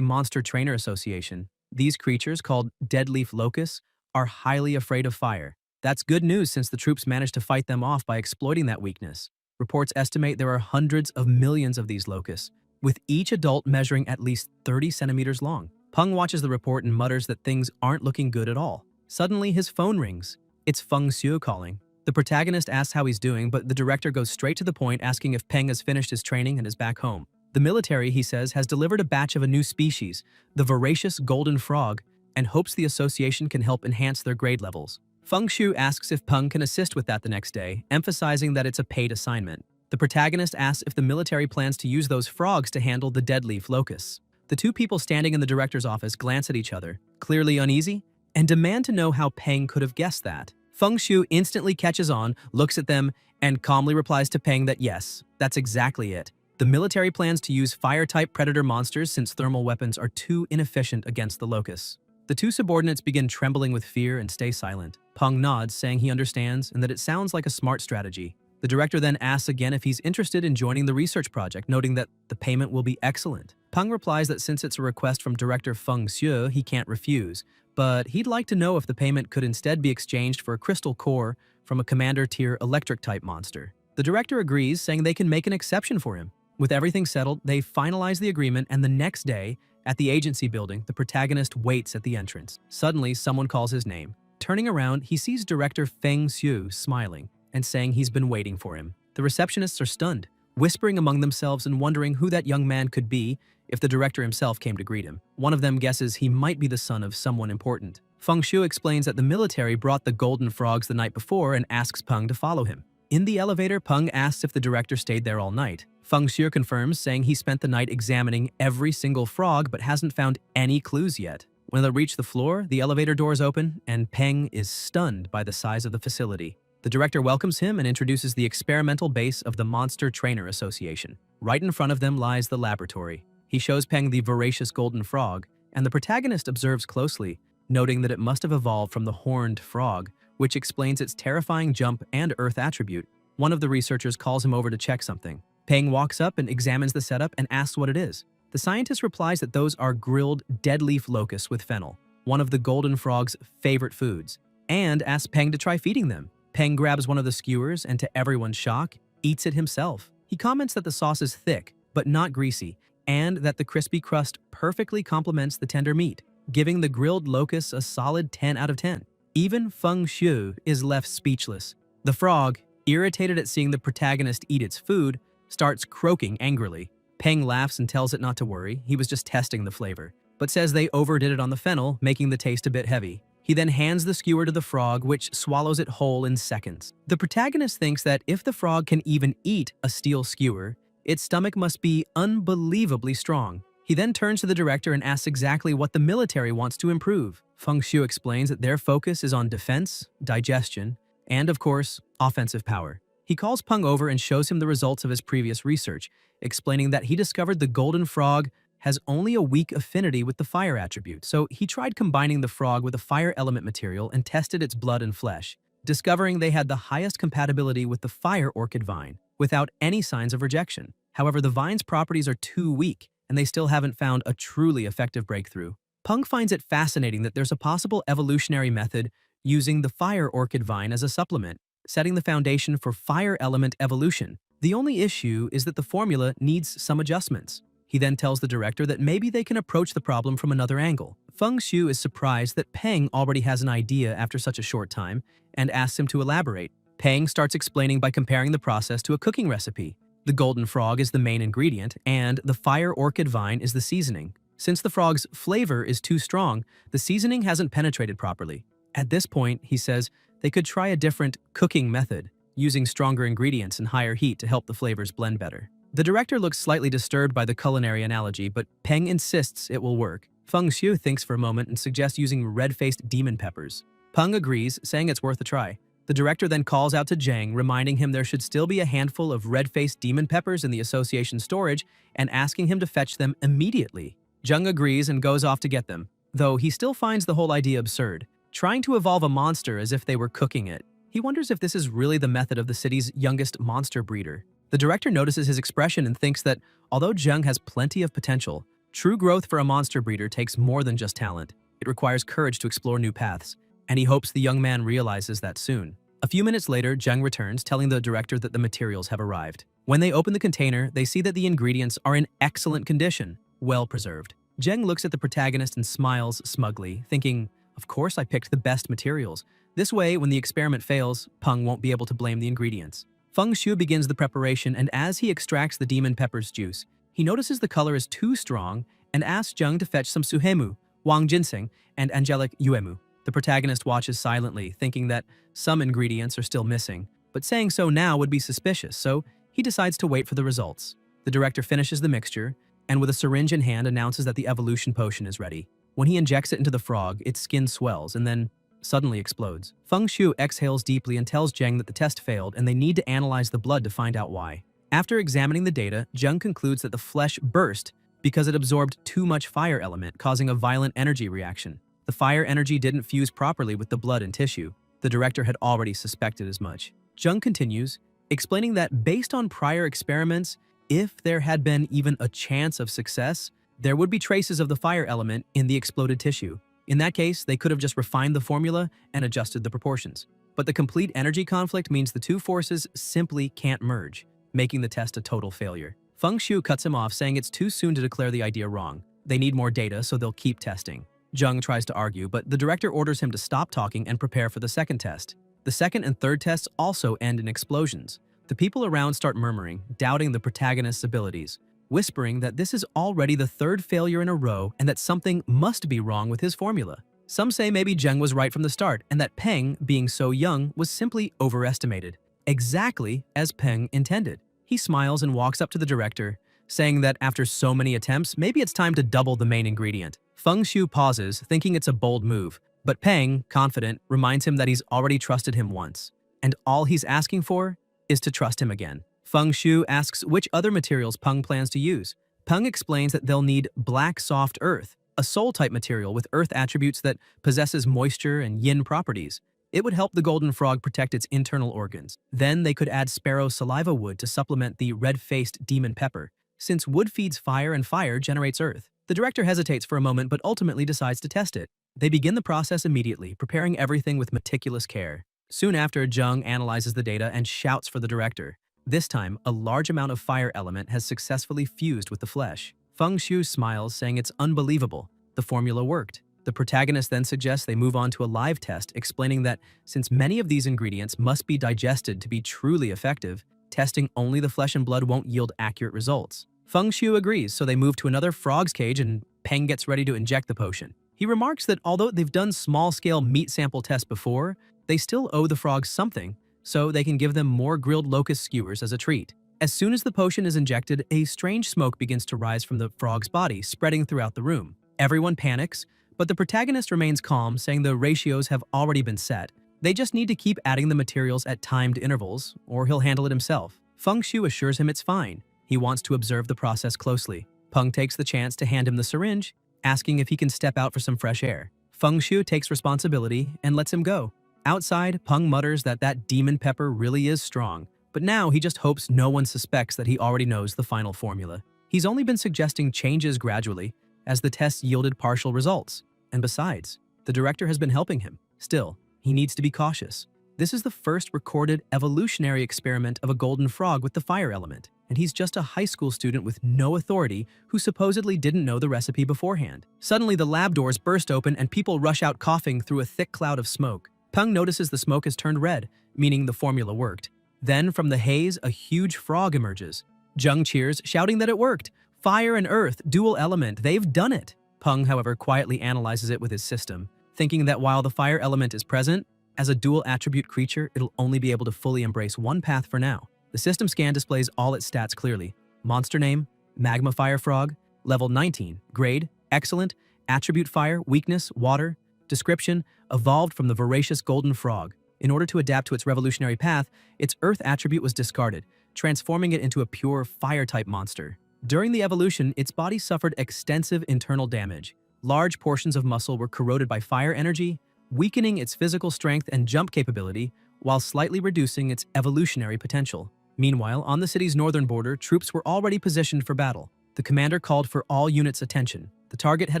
Monster Trainer Association, these creatures, called deadleaf locusts, are highly afraid of fire. That's good news since the troops managed to fight them off by exploiting that weakness. Reports estimate there are hundreds of millions of these locusts, with each adult measuring at least 30 centimeters long. Peng watches the report and mutters that things aren't looking good at all. Suddenly, his phone rings. It's Feng Xiu calling. The protagonist asks how he's doing, but the director goes straight to the point, asking if Peng has finished his training and is back home. The military, he says, has delivered a batch of a new species, the voracious golden frog, and hopes the association can help enhance their grade levels. Feng Xiu asks if Peng can assist with that the next day, emphasizing that it's a paid assignment. The protagonist asks if the military plans to use those frogs to handle the deadleaf locusts. The two people standing in the director's office glance at each other, clearly uneasy, and demand to know how Peng could have guessed that. Feng Xiu instantly catches on, looks at them, and calmly replies to Peng that yes, that's exactly it. The military plans to use fire-type predator monsters since thermal weapons are too inefficient against the locusts. The two subordinates begin trembling with fear and stay silent. Peng nods, saying he understands and that it sounds like a smart strategy. The director then asks again if he's interested in joining the research project, noting that the payment will be excellent. Peng replies that since it's a request from director Feng Xiu, he can't refuse, but he'd like to know if the payment could instead be exchanged for a crystal core from a commander-tier electric-type monster. The director agrees, saying they can make an exception for him. With everything settled, they finalize the agreement, and the next day, at the agency building, the protagonist waits at the entrance. Suddenly, someone calls his name. Turning around, he sees director Feng Xiu smiling and saying he's been waiting for him. The receptionists are stunned, whispering among themselves and wondering who that young man could be if the director himself came to greet him. One of them guesses he might be the son of someone important. Feng Xiu explains that the military brought the golden frogs the night before and asks Peng to follow him. In the elevator, Peng asks if the director stayed there all night. Feng Xiu confirms, saying he spent the night examining every single frog but hasn't found any clues yet. When they reach the floor, the elevator doors open, and Peng is stunned by the size of the facility. The director welcomes him and introduces the experimental base of the Monster Trainer Association. Right in front of them lies the laboratory. He shows Peng the voracious golden frog, and the protagonist observes closely, noting that it must have evolved from the horned frog, which explains its terrifying jump and earth attribute. One of the researchers calls him over to check something. Peng walks up and examines the setup and asks what it is. The scientist replies that those are grilled deadleaf locusts with fennel, one of the golden frog's favorite foods, and asks Peng to try feeding them. Peng grabs one of the skewers and, to everyone's shock, eats it himself. He comments that the sauce is thick, but not greasy, and that the crispy crust perfectly complements the tender meat, giving the grilled locusts a solid 10 out of 10. Even Feng Xiu is left speechless. The frog, irritated at seeing the protagonist eat its food, starts croaking angrily. Peng laughs and tells it not to worry, he was just testing the flavor, but says they overdid it on the fennel, making the taste a bit heavy. He then hands the skewer to the frog, which swallows it whole in seconds. The protagonist thinks that if the frog can even eat a steel skewer, its stomach must be unbelievably strong. He then turns to the director and asks exactly what the military wants to improve. Feng Xiu explains that their focus is on defense, digestion, and, of course, offensive power. He calls Peng over and shows him the results of his previous research, explaining that he discovered the golden frog has only a weak affinity with the fire attribute, so he tried combining the frog with a fire element material and tested its blood and flesh, discovering they had the highest compatibility with the fire orchid vine, without any signs of rejection. However, the vine's properties are too weak, and they still haven't found a truly effective breakthrough. Peng finds it fascinating that there's a possible evolutionary method using the fire orchid vine as a supplement, setting the foundation for fire element evolution. The only issue is that the formula needs some adjustments. He then tells the director that maybe they can approach the problem from another angle. Feng Xiu is surprised that Peng already has an idea after such a short time and asks him to elaborate. Peng starts explaining by comparing the process to a cooking recipe. The golden frog is the main ingredient, and the fire orchid vine is the seasoning. Since the frog's flavor is too strong, the seasoning hasn't penetrated properly. At this point, he says, they could try a different cooking method, using stronger ingredients and higher heat to help the flavors blend better. The director looks slightly disturbed by the culinary analogy, but Peng insists it will work. Feng Xiu thinks for a moment and suggests using red-faced demon peppers. Peng agrees, saying it's worth a try. The director then calls out to Zhang, reminding him there should still be a handful of red-faced demon peppers in the association storage and asking him to fetch them immediately. Zhang agrees and goes off to get them, though he still finds the whole idea absurd, trying to evolve a monster as if they were cooking it. He wonders if this is really the method of the city's youngest monster breeder. The director notices his expression and thinks that, although Zhang has plenty of potential, true growth for a monster breeder takes more than just talent. It requires courage to explore new paths, and he hopes the young man realizes that soon. A few minutes later, Zhang returns, telling the director that the materials have arrived. When they open the container, they see that the ingredients are in excellent condition, well preserved. Zhang looks at the protagonist and smiles smugly, thinking, of course I picked the best materials. This way, when the experiment fails, Peng won't be able to blame the ingredients. Feng Xiu begins the preparation, and as he extracts the demon pepper's juice, he notices the color is too strong and asks Zhang to fetch some suhemu, wang ginseng, and angelic yuemu. The protagonist watches silently, thinking that some ingredients are still missing, but saying so now would be suspicious, so he decides to wait for the results. The director finishes the mixture, and with a syringe in hand announces that the evolution potion is ready. When he injects it into the frog, its skin swells and then suddenly explodes. Feng Xiu exhales deeply and tells Zhang that the test failed and they need to analyze the blood to find out why. After examining the data, Zhang concludes that the flesh burst because it absorbed too much fire element, causing a violent energy reaction. The fire energy didn't fuse properly with the blood and tissue. The director had already suspected as much. Zhang continues, explaining that based on prior experiments, if there had been even a chance of success, there would be traces of the fire element in the exploded tissue. In that case, they could have just refined the formula and adjusted the proportions. But the complete energy conflict means the two forces simply can't merge, making the test a total failure. Feng Xiu cuts him off, saying it's too soon to declare the idea wrong. They need more data, so they'll keep testing. Zhang tries to argue, but the director orders him to stop talking and prepare for the second test. The second and third tests also end in explosions. The people around start murmuring, doubting the protagonist's abilities, whispering that this is already the third failure in a row and that something must be wrong with his formula. Some say maybe Zheng was right from the start and that Peng, being so young, was simply overestimated, exactly as Peng intended. He smiles and walks up to the director, saying that after so many attempts, maybe it's time to double the main ingredient. Feng Xiu pauses, thinking it's a bold move, but Peng, confident, reminds him that he's already trusted him once, and all he's asking for is to trust him again. Feng Xiu asks which other materials Peng plans to use. Peng explains that they'll need black soft earth, a soul-type material with earth attributes that possesses moisture and yin properties. It would help the golden frog protect its internal organs. Then they could add sparrow saliva wood to supplement the red-faced demon pepper, since wood feeds fire and fire generates earth. The director hesitates for a moment but ultimately decides to test it. They begin the process immediately, preparing everything with meticulous care. Soon after, Zheng analyzes the data and shouts for the director. This time, a large amount of fire element has successfully fused with the flesh. Feng Xiu smiles, saying it's unbelievable. The formula worked. The protagonist then suggests they move on to a live test, explaining that since many of these ingredients must be digested to be truly effective, testing only the flesh and blood won't yield accurate results. Feng Xiu agrees, so they move to another frog's cage and Peng gets ready to inject the potion. He remarks that although they've done small-scale meat sample tests before, they still owe the frogs something, so they can give them more grilled locust skewers as a treat. As soon as the potion is injected, a strange smoke begins to rise from the frog's body, spreading throughout the room. Everyone panics, but the protagonist remains calm, saying the ratios have already been set. They just need to keep adding the materials at timed intervals, or he'll handle it himself. Feng Xiu assures him it's fine. He wants to observe the process closely. Peng takes the chance to hand him the syringe, asking if he can step out for some fresh air. Feng Shu takes responsibility and lets him go. Outside, Peng mutters that that demon pepper really is strong, but now he just hopes no one suspects that he already knows the final formula. He's only been suggesting changes gradually, as the tests yielded partial results. And besides, the director has been helping him. Still, he needs to be cautious. This is the first recorded evolutionary experiment of a golden frog with the fire element, and he's just a high school student with no authority who supposedly didn't know the recipe beforehand. Suddenly, the lab doors burst open and people rush out coughing through a thick cloud of smoke. Peng notices the smoke has turned red, meaning the formula worked. Then, from the haze, a huge frog emerges. Zheng cheers, shouting that it worked. Fire and earth, dual element, they've done it. Peng, however, quietly analyzes it with his system, thinking that while the fire element is present, as a dual attribute creature, it'll only be able to fully embrace one path for now. The system scan displays all its stats clearly. Monster name, Magma Fire Frog, level 19, grade, excellent, attribute fire, weakness, water, description, evolved from the voracious golden frog. In order to adapt to its revolutionary path, its earth attribute was discarded, transforming it into a pure fire-type monster. During the evolution, its body suffered extensive internal damage. Large portions of muscle were corroded by fire energy, weakening its physical strength and jump capability, while slightly reducing its evolutionary potential. Meanwhile, on the city's northern border, troops were already positioned for battle. The commander called for all units' attention. The target had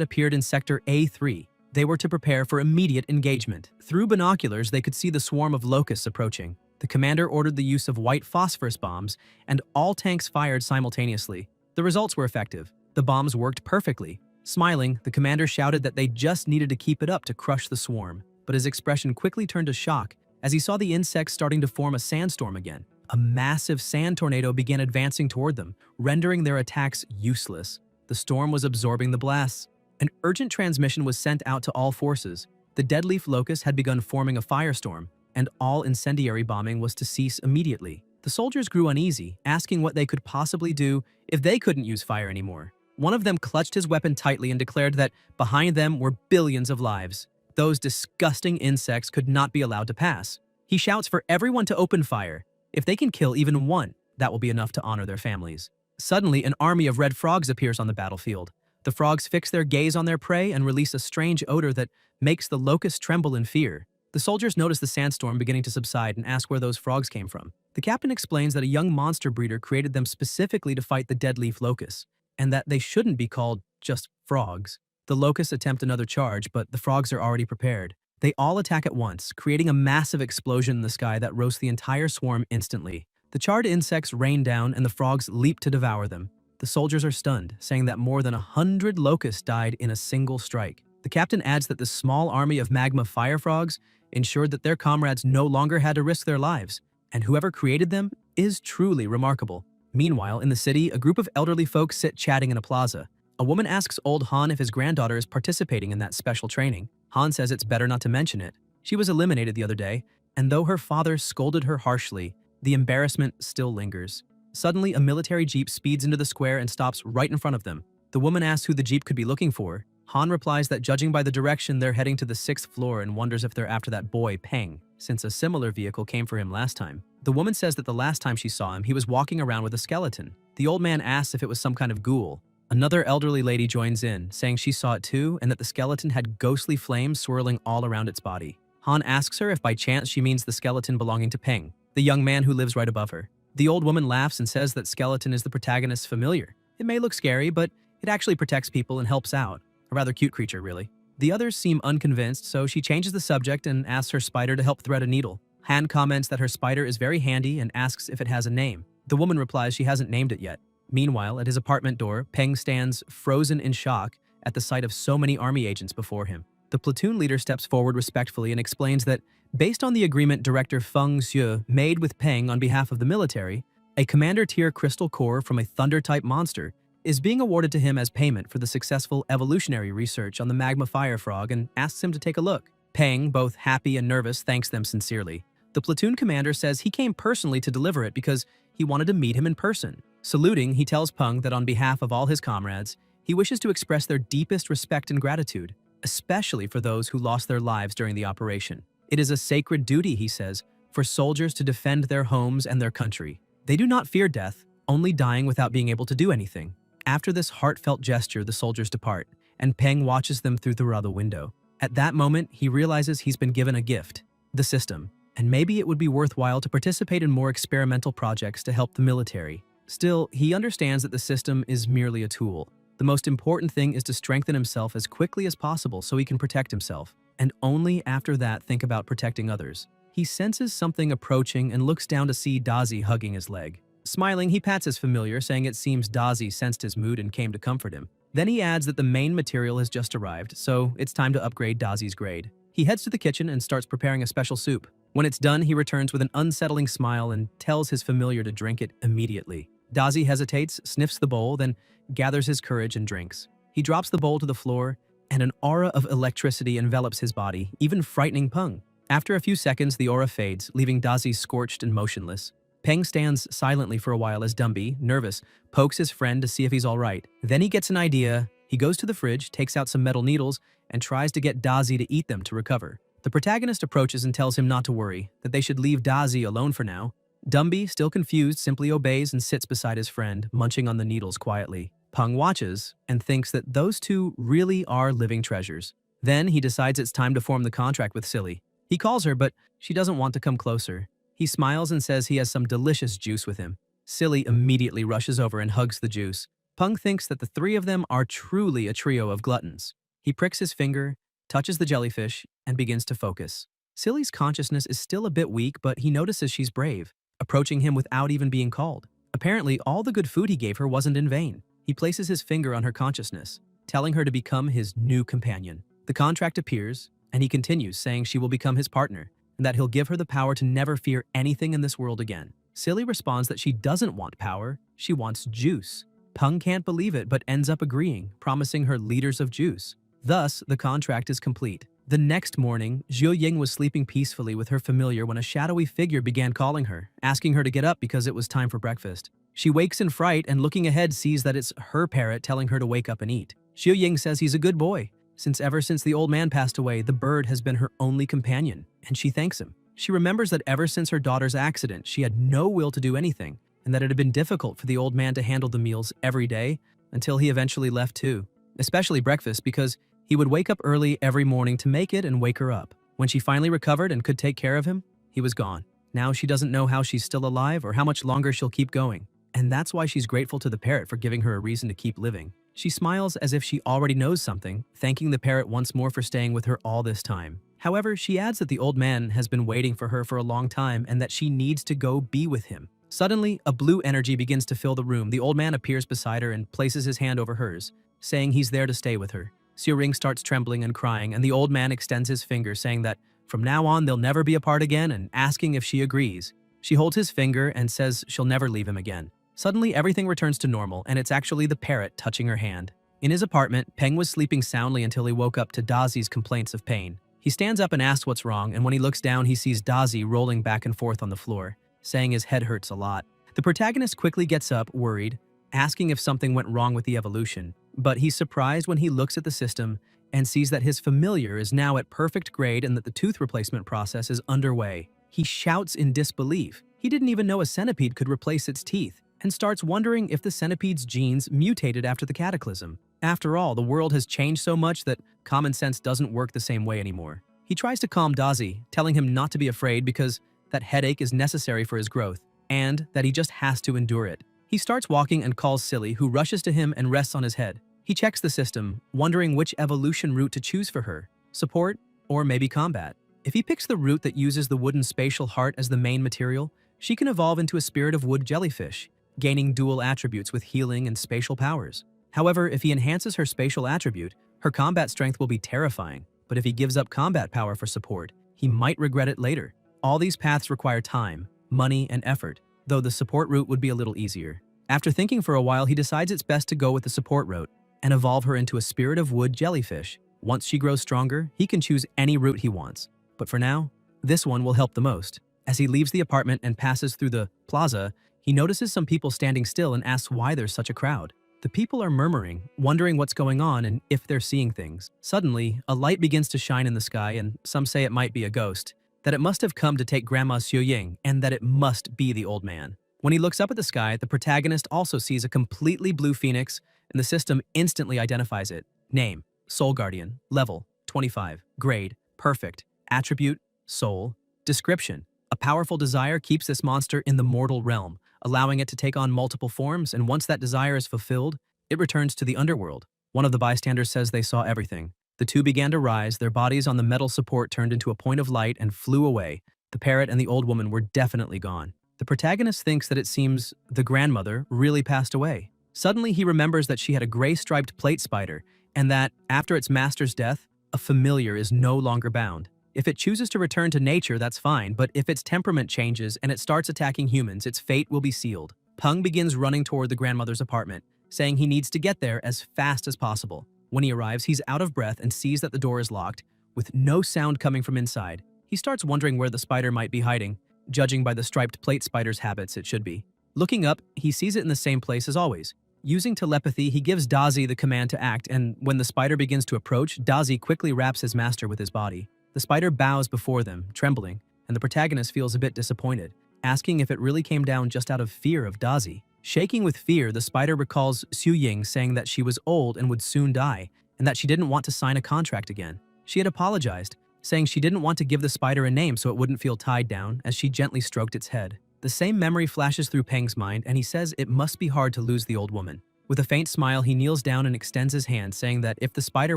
appeared in Sector A3. They were to prepare for immediate engagement. Through binoculars, they could see the swarm of locusts approaching. The commander ordered the use of white phosphorus bombs, and all tanks fired simultaneously. The results were effective. The bombs worked perfectly. Smiling, the commander shouted that they just needed to keep it up to crush the swarm. But his expression quickly turned to shock as he saw the insects starting to form a sandstorm again. A massive sand tornado began advancing toward them, rendering their attacks useless. The storm was absorbing the blasts. An urgent transmission was sent out to all forces. The deadleaf locust had begun forming a firestorm, and all incendiary bombing was to cease immediately. The soldiers grew uneasy, asking what they could possibly do if they couldn't use fire anymore. One of them clutched his weapon tightly and declared that behind them were billions of lives. Those disgusting insects could not be allowed to pass. He shouts for everyone to open fire. If they can kill even one, that will be enough to honor their families. Suddenly, an army of red frogs appears on the battlefield. The frogs fix their gaze on their prey and release a strange odor that makes the locusts tremble in fear. The soldiers notice the sandstorm beginning to subside and ask where those frogs came from. The captain explains that a young monster breeder created them specifically to fight the deadleaf locusts, and that they shouldn't be called just frogs. The locusts attempt another charge, but the frogs are already prepared. They all attack at once, creating a massive explosion in the sky that roasts the entire swarm instantly. The charred insects rain down and the frogs leap to devour them. The soldiers are stunned, saying that more than 100 locusts died in a single strike. The captain adds that the small army of magma fire frogs ensured that their comrades no longer had to risk their lives, and whoever created them is truly remarkable. Meanwhile, in the city, a group of elderly folks sit chatting in a plaza. A woman asks old Han if his granddaughter is participating in that special training. Han says it's better not to mention it. She was eliminated the other day, and though her father scolded her harshly, the embarrassment still lingers. Suddenly, a military jeep speeds into the square and stops right in front of them. The woman asks who the jeep could be looking for. Han replies that judging by the direction, they're heading to the 6th floor and wonders if they're after that boy Peng, since a similar vehicle came for him last time. The woman says that the last time she saw him, he was walking around with a skeleton. The old man asks if it was some kind of ghoul. Another elderly lady joins in, saying she saw it too and that the skeleton had ghostly flames swirling all around its body. Han asks her if by chance she means the skeleton belonging to Peng, the young man who lives right above her. The old woman laughs and says that skeleton is the protagonist's familiar. It may look scary, but it actually protects people and helps out. A rather cute creature, really. The others seem unconvinced, so she changes the subject and asks her spider to help thread a needle. Han comments that her spider is very handy and asks if it has a name. The woman replies she hasn't named it yet. Meanwhile, at his apartment door, Peng stands frozen in shock at the sight of so many army agents before him. The platoon leader steps forward respectfully and explains that, based on the agreement Director Feng Shu made with Peng on behalf of the military, a commander-tier crystal core from a thunder-type monster is being awarded to him as payment for the successful evolutionary research on the magma fire frog and asks him to take a look. Peng, both happy and nervous, thanks them sincerely. The platoon commander says he came personally to deliver it because he wanted to meet him in person. Saluting, he tells Peng that on behalf of all his comrades, he wishes to express their deepest respect and gratitude, especially for those who lost their lives during the operation. It is a sacred duty, he says, for soldiers to defend their homes and their country. They do not fear death, only dying without being able to do anything. After this heartfelt gesture, the soldiers depart, and Peng watches them through the other window. At that moment, he realizes he's been given a gift, the system, and maybe it would be worthwhile to participate in more experimental projects to help the military. Still, he understands that the system is merely a tool. The most important thing is to strengthen himself as quickly as possible so he can protect himself, and only after that think about protecting others. He senses something approaching and looks down to see Dazi hugging his leg. Smiling, he pats his familiar, saying it seems Dazi sensed his mood and came to comfort him. Then he adds that the main material has just arrived, so it's time to upgrade Dazi's grade. He heads to the kitchen and starts preparing a special soup. When it's done, he returns with an unsettling smile and tells his familiar to drink it immediately. Dazi hesitates, sniffs the bowl, then gathers his courage and drinks. He drops the bowl to the floor, and an aura of electricity envelops his body, even frightening Peng. After a few seconds, the aura fades, leaving Dazi scorched and motionless. Peng stands silently for a while as Dumby, nervous, pokes his friend to see if he's all right. Then he gets an idea. He goes to the fridge, takes out some metal needles, and tries to get Dazi to eat them to recover. The protagonist approaches and tells him not to worry, that they should leave Dazi alone for now. Dumby, still confused, simply obeys and sits beside his friend, munching on the needles quietly. Peng watches and thinks that those two really are living treasures. Then he decides it's time to form the contract with Silly. He calls her, but she doesn't want to come closer. He smiles and says he has some delicious juice with him. Silly immediately rushes over and hugs the juice. Peng thinks that the three of them are truly a trio of gluttons. He pricks his finger, touches the jellyfish, and begins to focus. Silly's consciousness is still a bit weak, but he notices she's brave, approaching him without even being called. Apparently, all the good food he gave her wasn't in vain. He places his finger on her consciousness, telling her to become his new companion. The contract appears, and he continues, saying she will become his partner, and that he'll give her the power to never fear anything in this world again. Silly responds that she doesn't want power, she wants juice. Peng can't believe it, but ends up agreeing, promising her liters of juice. Thus, the contract is complete. The next morning, Zhou Ying was sleeping peacefully with her familiar when a shadowy figure began calling her, asking her to get up because it was time for breakfast. She wakes in fright and looking ahead sees that it's her parrot telling her to wake up and eat. Zhou Ying says he's a good boy, since ever since the old man passed away, the bird has been her only companion, and she thanks him. She remembers that ever since her daughter's accident, she had no will to do anything, and that it had been difficult for the old man to handle the meals every day until he eventually left too, especially breakfast, because he would wake up early every morning to make it and wake her up. When she finally recovered and could take care of him, he was gone. Now she doesn't know how she's still alive or how much longer she'll keep going, and that's why she's grateful to the parrot for giving her a reason to keep living. She smiles as if she already knows something, thanking the parrot once more for staying with her all this time. However, she adds that the old man has been waiting for her for a long time and that she needs to go be with him. Suddenly, a blue energy begins to fill the room. The old man appears beside her and places his hand over hers, saying he's there to stay with her. Xiu Ring starts trembling and crying, and the old man extends his finger, saying that from now on they'll never be apart again and asking if she agrees. She holds his finger and says she'll never leave him again. Suddenly, everything returns to normal, and it's actually the parrot touching her hand. In his apartment, Peng was sleeping soundly until he woke up to Dazi's complaints of pain. He stands up and asks what's wrong, and when he looks down, he sees Dazi rolling back and forth on the floor, saying his head hurts a lot. The protagonist quickly gets up, worried, asking if something went wrong with the evolution, but he's surprised when he looks at the system and sees that his familiar is now at perfect grade and that the tooth replacement process is underway. He shouts in disbelief. He didn't even know a centipede could replace its teeth, and starts wondering if the centipede's genes mutated after the cataclysm. After all, the world has changed so much that common sense doesn't work the same way anymore. He tries to calm Dazi, telling him not to be afraid because that headache is necessary for his growth, and that he just has to endure it. He starts walking and calls Silly, who rushes to him and rests on his head. He checks the system, wondering which evolution route to choose for her, support or maybe combat. If he picks the route that uses the wooden spatial heart as the main material, she can evolve into a spirit of wood jellyfish, gaining dual attributes with healing and spatial powers. However, if he enhances her spatial attribute, her combat strength will be terrifying, but if he gives up combat power for support, he might regret it later. All these paths require time, money, and effort, though the support route would be a little easier. After thinking for a while, he decides it's best to go with the support route and evolve her into a spirit of wood jellyfish. Once she grows stronger, he can choose any route he wants. But for now, this one will help the most. As he leaves the apartment and passes through the plaza, he notices some people standing still and asks why there's such a crowd. The people are murmuring, wondering what's going on and if they're seeing things. Suddenly, a light begins to shine in the sky, and some say it might be a ghost, that it must have come to take Grandma Xiu Ying, and that it must be the old man. When he looks up at the sky, the protagonist also sees a completely blue phoenix and the system instantly identifies it. Name, Soul Guardian, level, 25, grade, perfect, attribute, soul, description. A powerful desire keeps this monster in the mortal realm, allowing it to take on multiple forms, and once that desire is fulfilled, it returns to the underworld. One of the bystanders says they saw everything. The two began to rise, their bodies on the metal support turned into a point of light and flew away. The parrot and the old woman were definitely gone. The protagonist thinks that it seems the grandmother really passed away. Suddenly, he remembers that she had a gray-striped plate spider, and that, after its master's death, a familiar is no longer bound. If it chooses to return to nature, that's fine, but if its temperament changes and it starts attacking humans, its fate will be sealed. Peng begins running toward the grandmother's apartment, saying he needs to get there as fast as possible. When he arrives, he's out of breath and sees that the door is locked, with no sound coming from inside. He starts wondering where the spider might be hiding. Judging by the striped plate spider's habits, it should be. Looking up, he sees it in the same place as always. Using telepathy, he gives Dazi the command to act, and when the spider begins to approach, Dazi quickly wraps his master with his body. The spider bows before them, trembling, and the protagonist feels a bit disappointed, asking if it really came down just out of fear of Dazi. Shaking with fear, the spider recalls Xu Ying saying that she was old and would soon die, and that she didn't want to sign a contract again. She had apologized, saying she didn't want to give the spider a name so it wouldn't feel tied down, as she gently stroked its head. The same memory flashes through Peng's mind, and he says it must be hard to lose the old woman. With a faint smile, he kneels down and extends his hand, saying that if the spider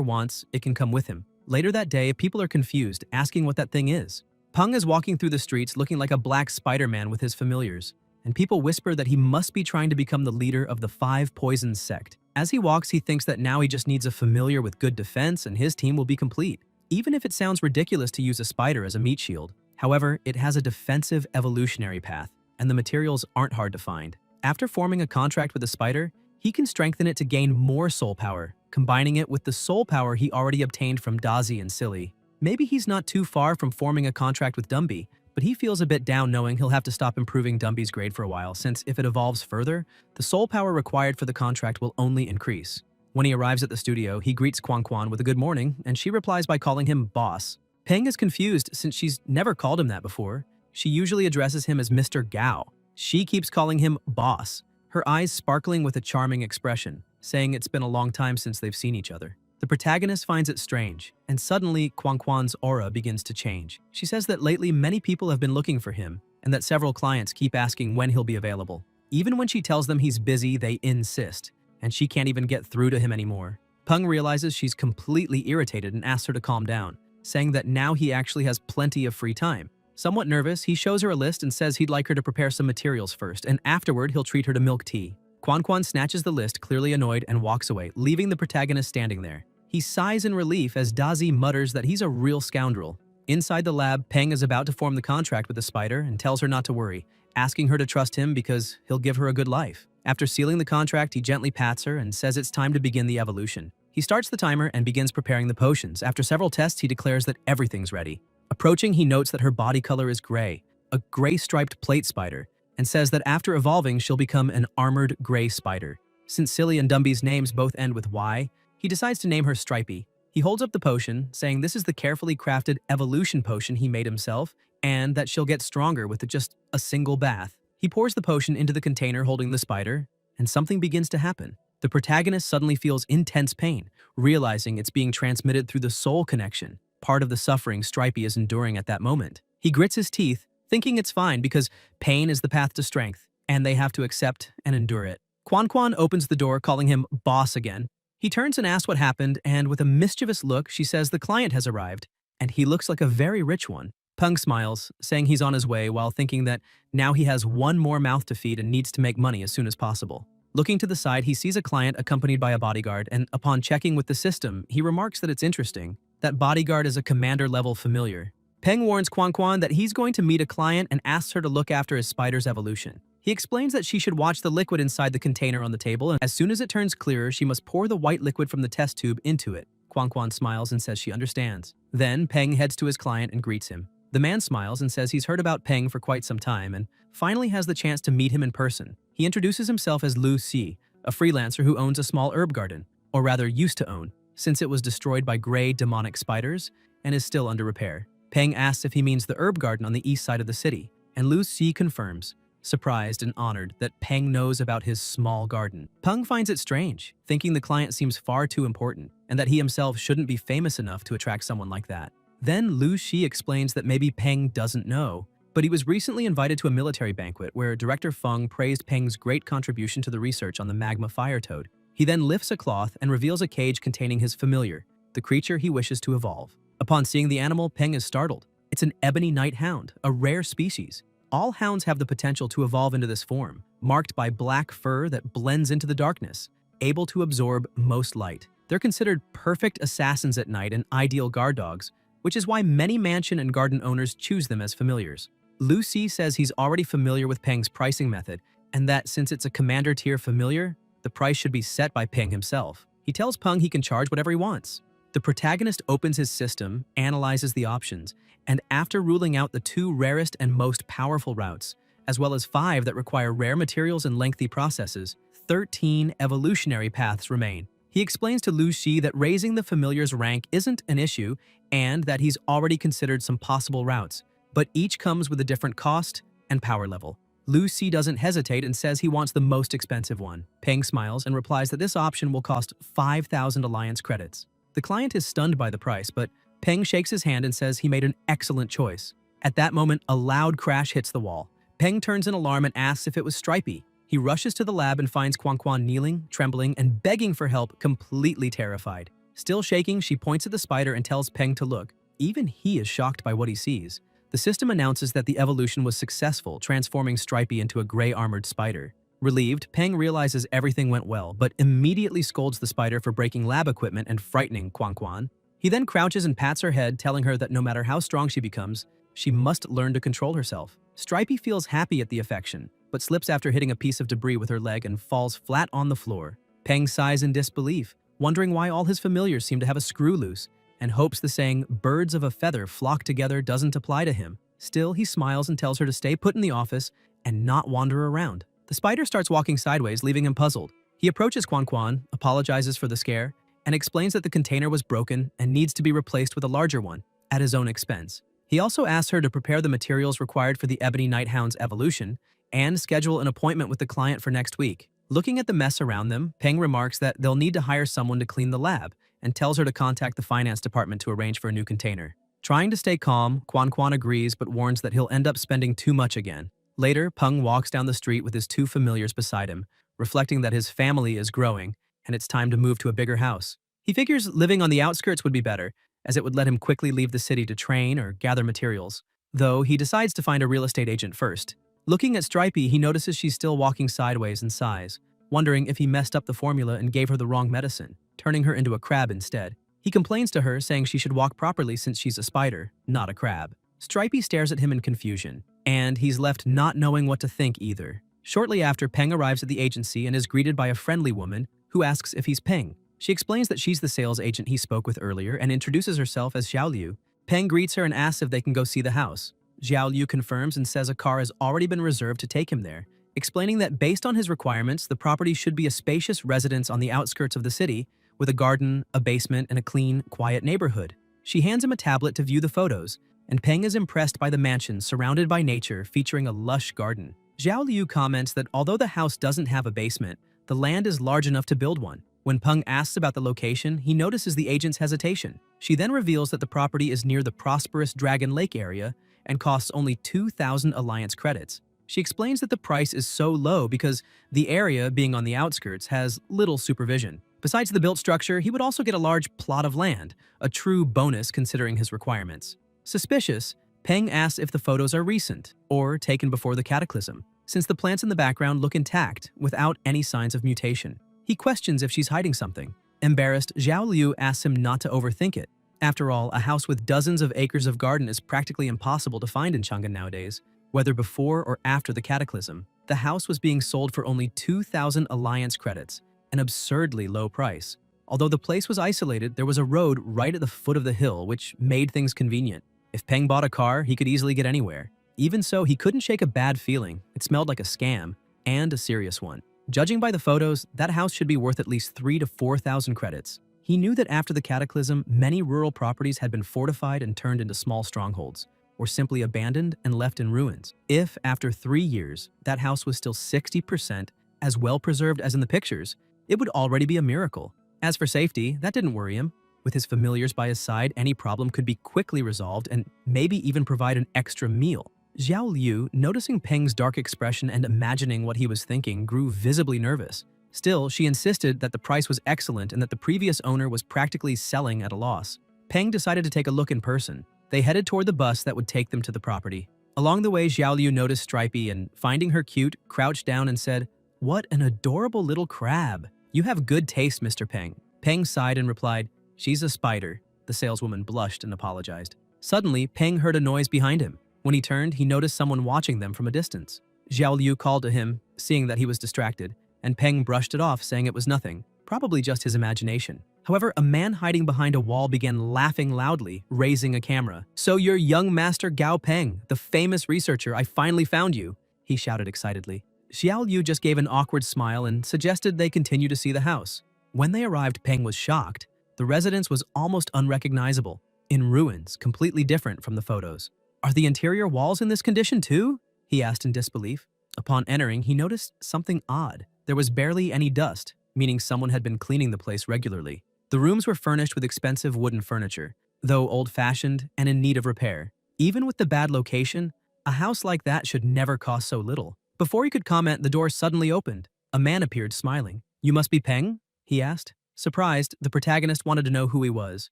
wants, it can come with him. Later that day, people are confused, asking what that thing is. Peng is walking through the streets looking like a black Spider-Man with his familiars, and people whisper that he must be trying to become the leader of the Five Poisons sect. As he walks, he thinks that now he just needs a familiar with good defense and his team will be complete. Even if it sounds ridiculous to use a spider as a meat shield, however, it has a defensive evolutionary path, and the materials aren't hard to find. After forming a contract with the spider, he can strengthen it to gain more soul power, combining it with the soul power he already obtained from Dazi and Silly. Maybe he's not too far from forming a contract with Dumby, but he feels a bit down knowing he'll have to stop improving Dumby's grade for a while, since if it evolves further, the soul power required for the contract will only increase. When he arrives at the studio, he greets Quan Quan with a good morning, and she replies by calling him boss. Peng is confused since she's never called him that before. She usually addresses him as Mr. Gao. She keeps calling him boss, her eyes sparkling with a charming expression, saying it's been a long time since they've seen each other. The protagonist finds it strange, and suddenly Quan Quan's aura begins to change. She says that lately many people have been looking for him, and that several clients keep asking when he'll be available. Even when she tells them he's busy, they insist, and she can't even get through to him anymore. Peng realizes she's completely irritated and asks her to calm down, saying that now he actually has plenty of free time. Somewhat nervous, he shows her a list and says he'd like her to prepare some materials first, and afterward he'll treat her to milk tea. Quan Quan snatches the list, clearly annoyed, and walks away, leaving the protagonist standing there. He sighs in relief as Dazi mutters that he's a real scoundrel. Inside the lab, Peng is about to form the contract with the spider and tells her not to worry, asking her to trust him because he'll give her a good life. After sealing the contract, he gently pats her and says it's time to begin the evolution. He starts the timer and begins preparing the potions. After several tests, he declares that everything's ready. Approaching, he notes that her body color is gray, a gray-striped plate spider, and says that after evolving, she'll become an armored gray spider. Since Silly and Dumby's names both end with Y, he decides to name her Stripey. He holds up the potion, saying this is the carefully crafted evolution potion he made himself, and that she'll get stronger with just a single bath. He pours the potion into the container holding the spider, and something begins to happen. The protagonist suddenly feels intense pain, realizing it's being transmitted through the soul connection, part of the suffering Stripey is enduring at that moment. He grits his teeth, thinking it's fine because pain is the path to strength, and they have to accept and endure it. Quan Quan opens the door, calling him boss again. He turns and asks what happened, and with a mischievous look, she says the client has arrived, and he looks like a very rich one. Peng smiles, saying he's on his way while thinking that now he has one more mouth to feed and needs to make money as soon as possible. Looking to the side, he sees a client accompanied by a bodyguard, and upon checking with the system, he remarks that it's interesting. That bodyguard is a commander-level familiar. Peng warns Quan Quan that he's going to meet a client and asks her to look after his spider's evolution. He explains that she should watch the liquid inside the container on the table, and as soon as it turns clearer, she must pour the white liquid from the test tube into it. Quan Quan smiles and says she understands. Then, Peng heads to his client and greets him. The man smiles and says he's heard about Peng for quite some time and finally has the chance to meet him in person. He introduces himself as Lu Si, a freelancer who owns a small herb garden, or rather used to own, since it was destroyed by gray demonic spiders and is still under repair. Peng asks if he means the herb garden on the east side of the city, and Lu Si confirms. surprised and honored that Peng knows about his small garden. Peng finds it strange, thinking the client seems far too important and that he himself shouldn't be famous enough to attract someone like that. Then Lu Shi explains that maybe Peng doesn't know, but he was recently invited to a military banquet where Director Feng praised Peng's great contribution to the research on the magma fire toad. He then lifts a cloth and reveals a cage containing his familiar, the creature he wishes to evolve. Upon seeing the animal, Peng is startled. It's an ebony night hound, a rare species. All hounds have the potential to evolve into this form, marked by black fur that blends into the darkness, able to absorb most light. They're considered perfect assassins at night and ideal guard dogs, which is why many mansion and garden owners choose them as familiars. Lu Si says he's already familiar with Peng's pricing method, and that since it's a commander tier familiar, the price should be set by Peng himself. He tells Peng he can charge whatever he wants. The protagonist opens his system, analyzes the options, and after ruling out the 2 rarest and most powerful routes, as well as 5 that require rare materials and lengthy processes, 13 evolutionary paths remain. He explains to Lu Shi that raising the familiar's rank isn't an issue and that he's already considered some possible routes, but each comes with a different cost and power level. Lu Si doesn't hesitate and says he wants the most expensive one. Peng smiles and replies that this option will cost 5,000 alliance credits. The client is stunned by the price, but Peng shakes his hand and says he made an excellent choice. At that moment, a loud crash hits the wall. Peng turns in alarm and asks if it was Stripey. He rushes to the lab and finds Quan Quan kneeling, trembling, and begging for help, completely terrified. Still shaking, she points at the spider and tells Peng to look. Even he is shocked by what he sees. The system announces that the evolution was successful, transforming Stripey into a gray-armored spider. Relieved, Peng realizes everything went well, but immediately scolds the spider for breaking lab equipment and frightening Quan Quan. He then crouches and pats her head, telling her that no matter how strong she becomes, she must learn to control herself. Stripey feels happy at the affection, but slips after hitting a piece of debris with her leg and falls flat on the floor. Peng sighs in disbelief, wondering why all his familiars seem to have a screw loose, and hopes the saying, "birds of a feather flock together," doesn't apply to him. Still, he smiles and tells her to stay put in the office and not wander around. The spider starts walking sideways, leaving him puzzled. He approaches Quan Quan, apologizes for the scare, and explains that the container was broken and needs to be replaced with a larger one, at his own expense. He also asks her to prepare the materials required for the Ebony Nighthound's evolution and schedule an appointment with the client for next week. Looking at the mess around them, Peng remarks that they'll need to hire someone to clean the lab, and tells her to contact the finance department to arrange for a new container. Trying to stay calm, Quan Quan agrees but warns that he'll end up spending too much again. Later, Peng walks down the street with his 2 familiars beside him, reflecting that his family is growing and it's time to move to a bigger house. He figures living on the outskirts would be better, as it would let him quickly leave the city to train or gather materials, though he decides to find a real estate agent first. Looking at Stripey, he notices she's still walking sideways and sighs, wondering if he messed up the formula and gave her the wrong medicine, turning her into a crab instead. He complains to her, saying she should walk properly since she's a spider, not a crab. Stripey stares at him in confusion, and he's left not knowing what to think either. Shortly after, Peng arrives at the agency and is greeted by a friendly woman who asks if he's Peng. She explains that she's the sales agent he spoke with earlier and introduces herself as Xiao Liu. Peng greets her and asks if they can go see the house. Xiao Liu confirms and says a car has already been reserved to take him there, explaining that based on his requirements, the property should be a spacious residence on the outskirts of the city, with a garden, a basement, and a clean, quiet neighborhood. She hands him a tablet to view the photos, and Peng is impressed by the mansion surrounded by nature featuring a lush garden. Xiao Liu comments that although the house doesn't have a basement, the land is large enough to build one. When Peng asks about the location, he notices the agent's hesitation. She then reveals that the property is near the prosperous Dragon Lake area and costs only 2,000 alliance credits. She explains that the price is so low because the area, being on the outskirts, has little supervision. Besides the built structure, he would also get a large plot of land, a true bonus considering his requirements. Suspicious, Peng asks if the photos are recent or taken before the cataclysm, since the plants in the background look intact without any signs of mutation. He questions if she's hiding something. Embarrassed, Xiao Liu asks him not to overthink it. After all, a house with dozens of acres of garden is practically impossible to find in Chang'an nowadays, whether before or after the cataclysm. The house was being sold for only 2,000 alliance credits, an absurdly low price. Although the place was isolated, there was a road right at the foot of the hill, which made things convenient. If Peng bought a car, he could easily get anywhere. Even so, he couldn't shake a bad feeling. It smelled like a scam, and a serious one. Judging by the photos, that house should be worth at least 3,000 to 4,000 credits. He knew that after the cataclysm, many rural properties had been fortified and turned into small strongholds. or simply abandoned and left in ruins. If, after 3 years, that house was still 60% as well preserved as in the pictures, it would already be a miracle. As for safety, that didn't worry him. With his familiars by his side, any problem could be quickly resolved and maybe even provide an extra meal. Xiao Liu, noticing Peng's dark expression and imagining what he was thinking, grew visibly nervous. Still, she insisted that the price was excellent and that the previous owner was practically selling at a loss. Peng decided to take a look in person. They headed toward the bus that would take them to the property. Along the way, Xiao Liu noticed Stripey and, finding her cute, crouched down and said, "What an adorable little crab. You have good taste, Mr. Peng." Peng sighed and replied, "She's a spider." The saleswoman blushed and apologized. Suddenly, Peng heard a noise behind him. When he turned, he noticed someone watching them from a distance. Xiao Liu called to him, seeing that he was distracted, and Peng brushed it off, saying it was nothing, probably just his imagination. However, a man hiding behind a wall began laughing loudly, raising a camera. "So you're young Master Gao Peng, the famous researcher. I finally found you," he shouted excitedly. Xiao Liu just gave an awkward smile and suggested they continue to see the house. When they arrived, Peng was shocked. The residence was almost unrecognizable, in ruins, completely different from the photos. "Are the interior walls in this condition too?" he asked in disbelief. Upon entering, he noticed something odd. There was barely any dust, meaning someone had been cleaning the place regularly. The rooms were furnished with expensive wooden furniture, though old-fashioned and in need of repair. Even with the bad location, a house like that should never cost so little. Before he could comment, the door suddenly opened. A man appeared, smiling. "You must be Peng?" he asked. Surprised, the protagonist wanted to know who he was.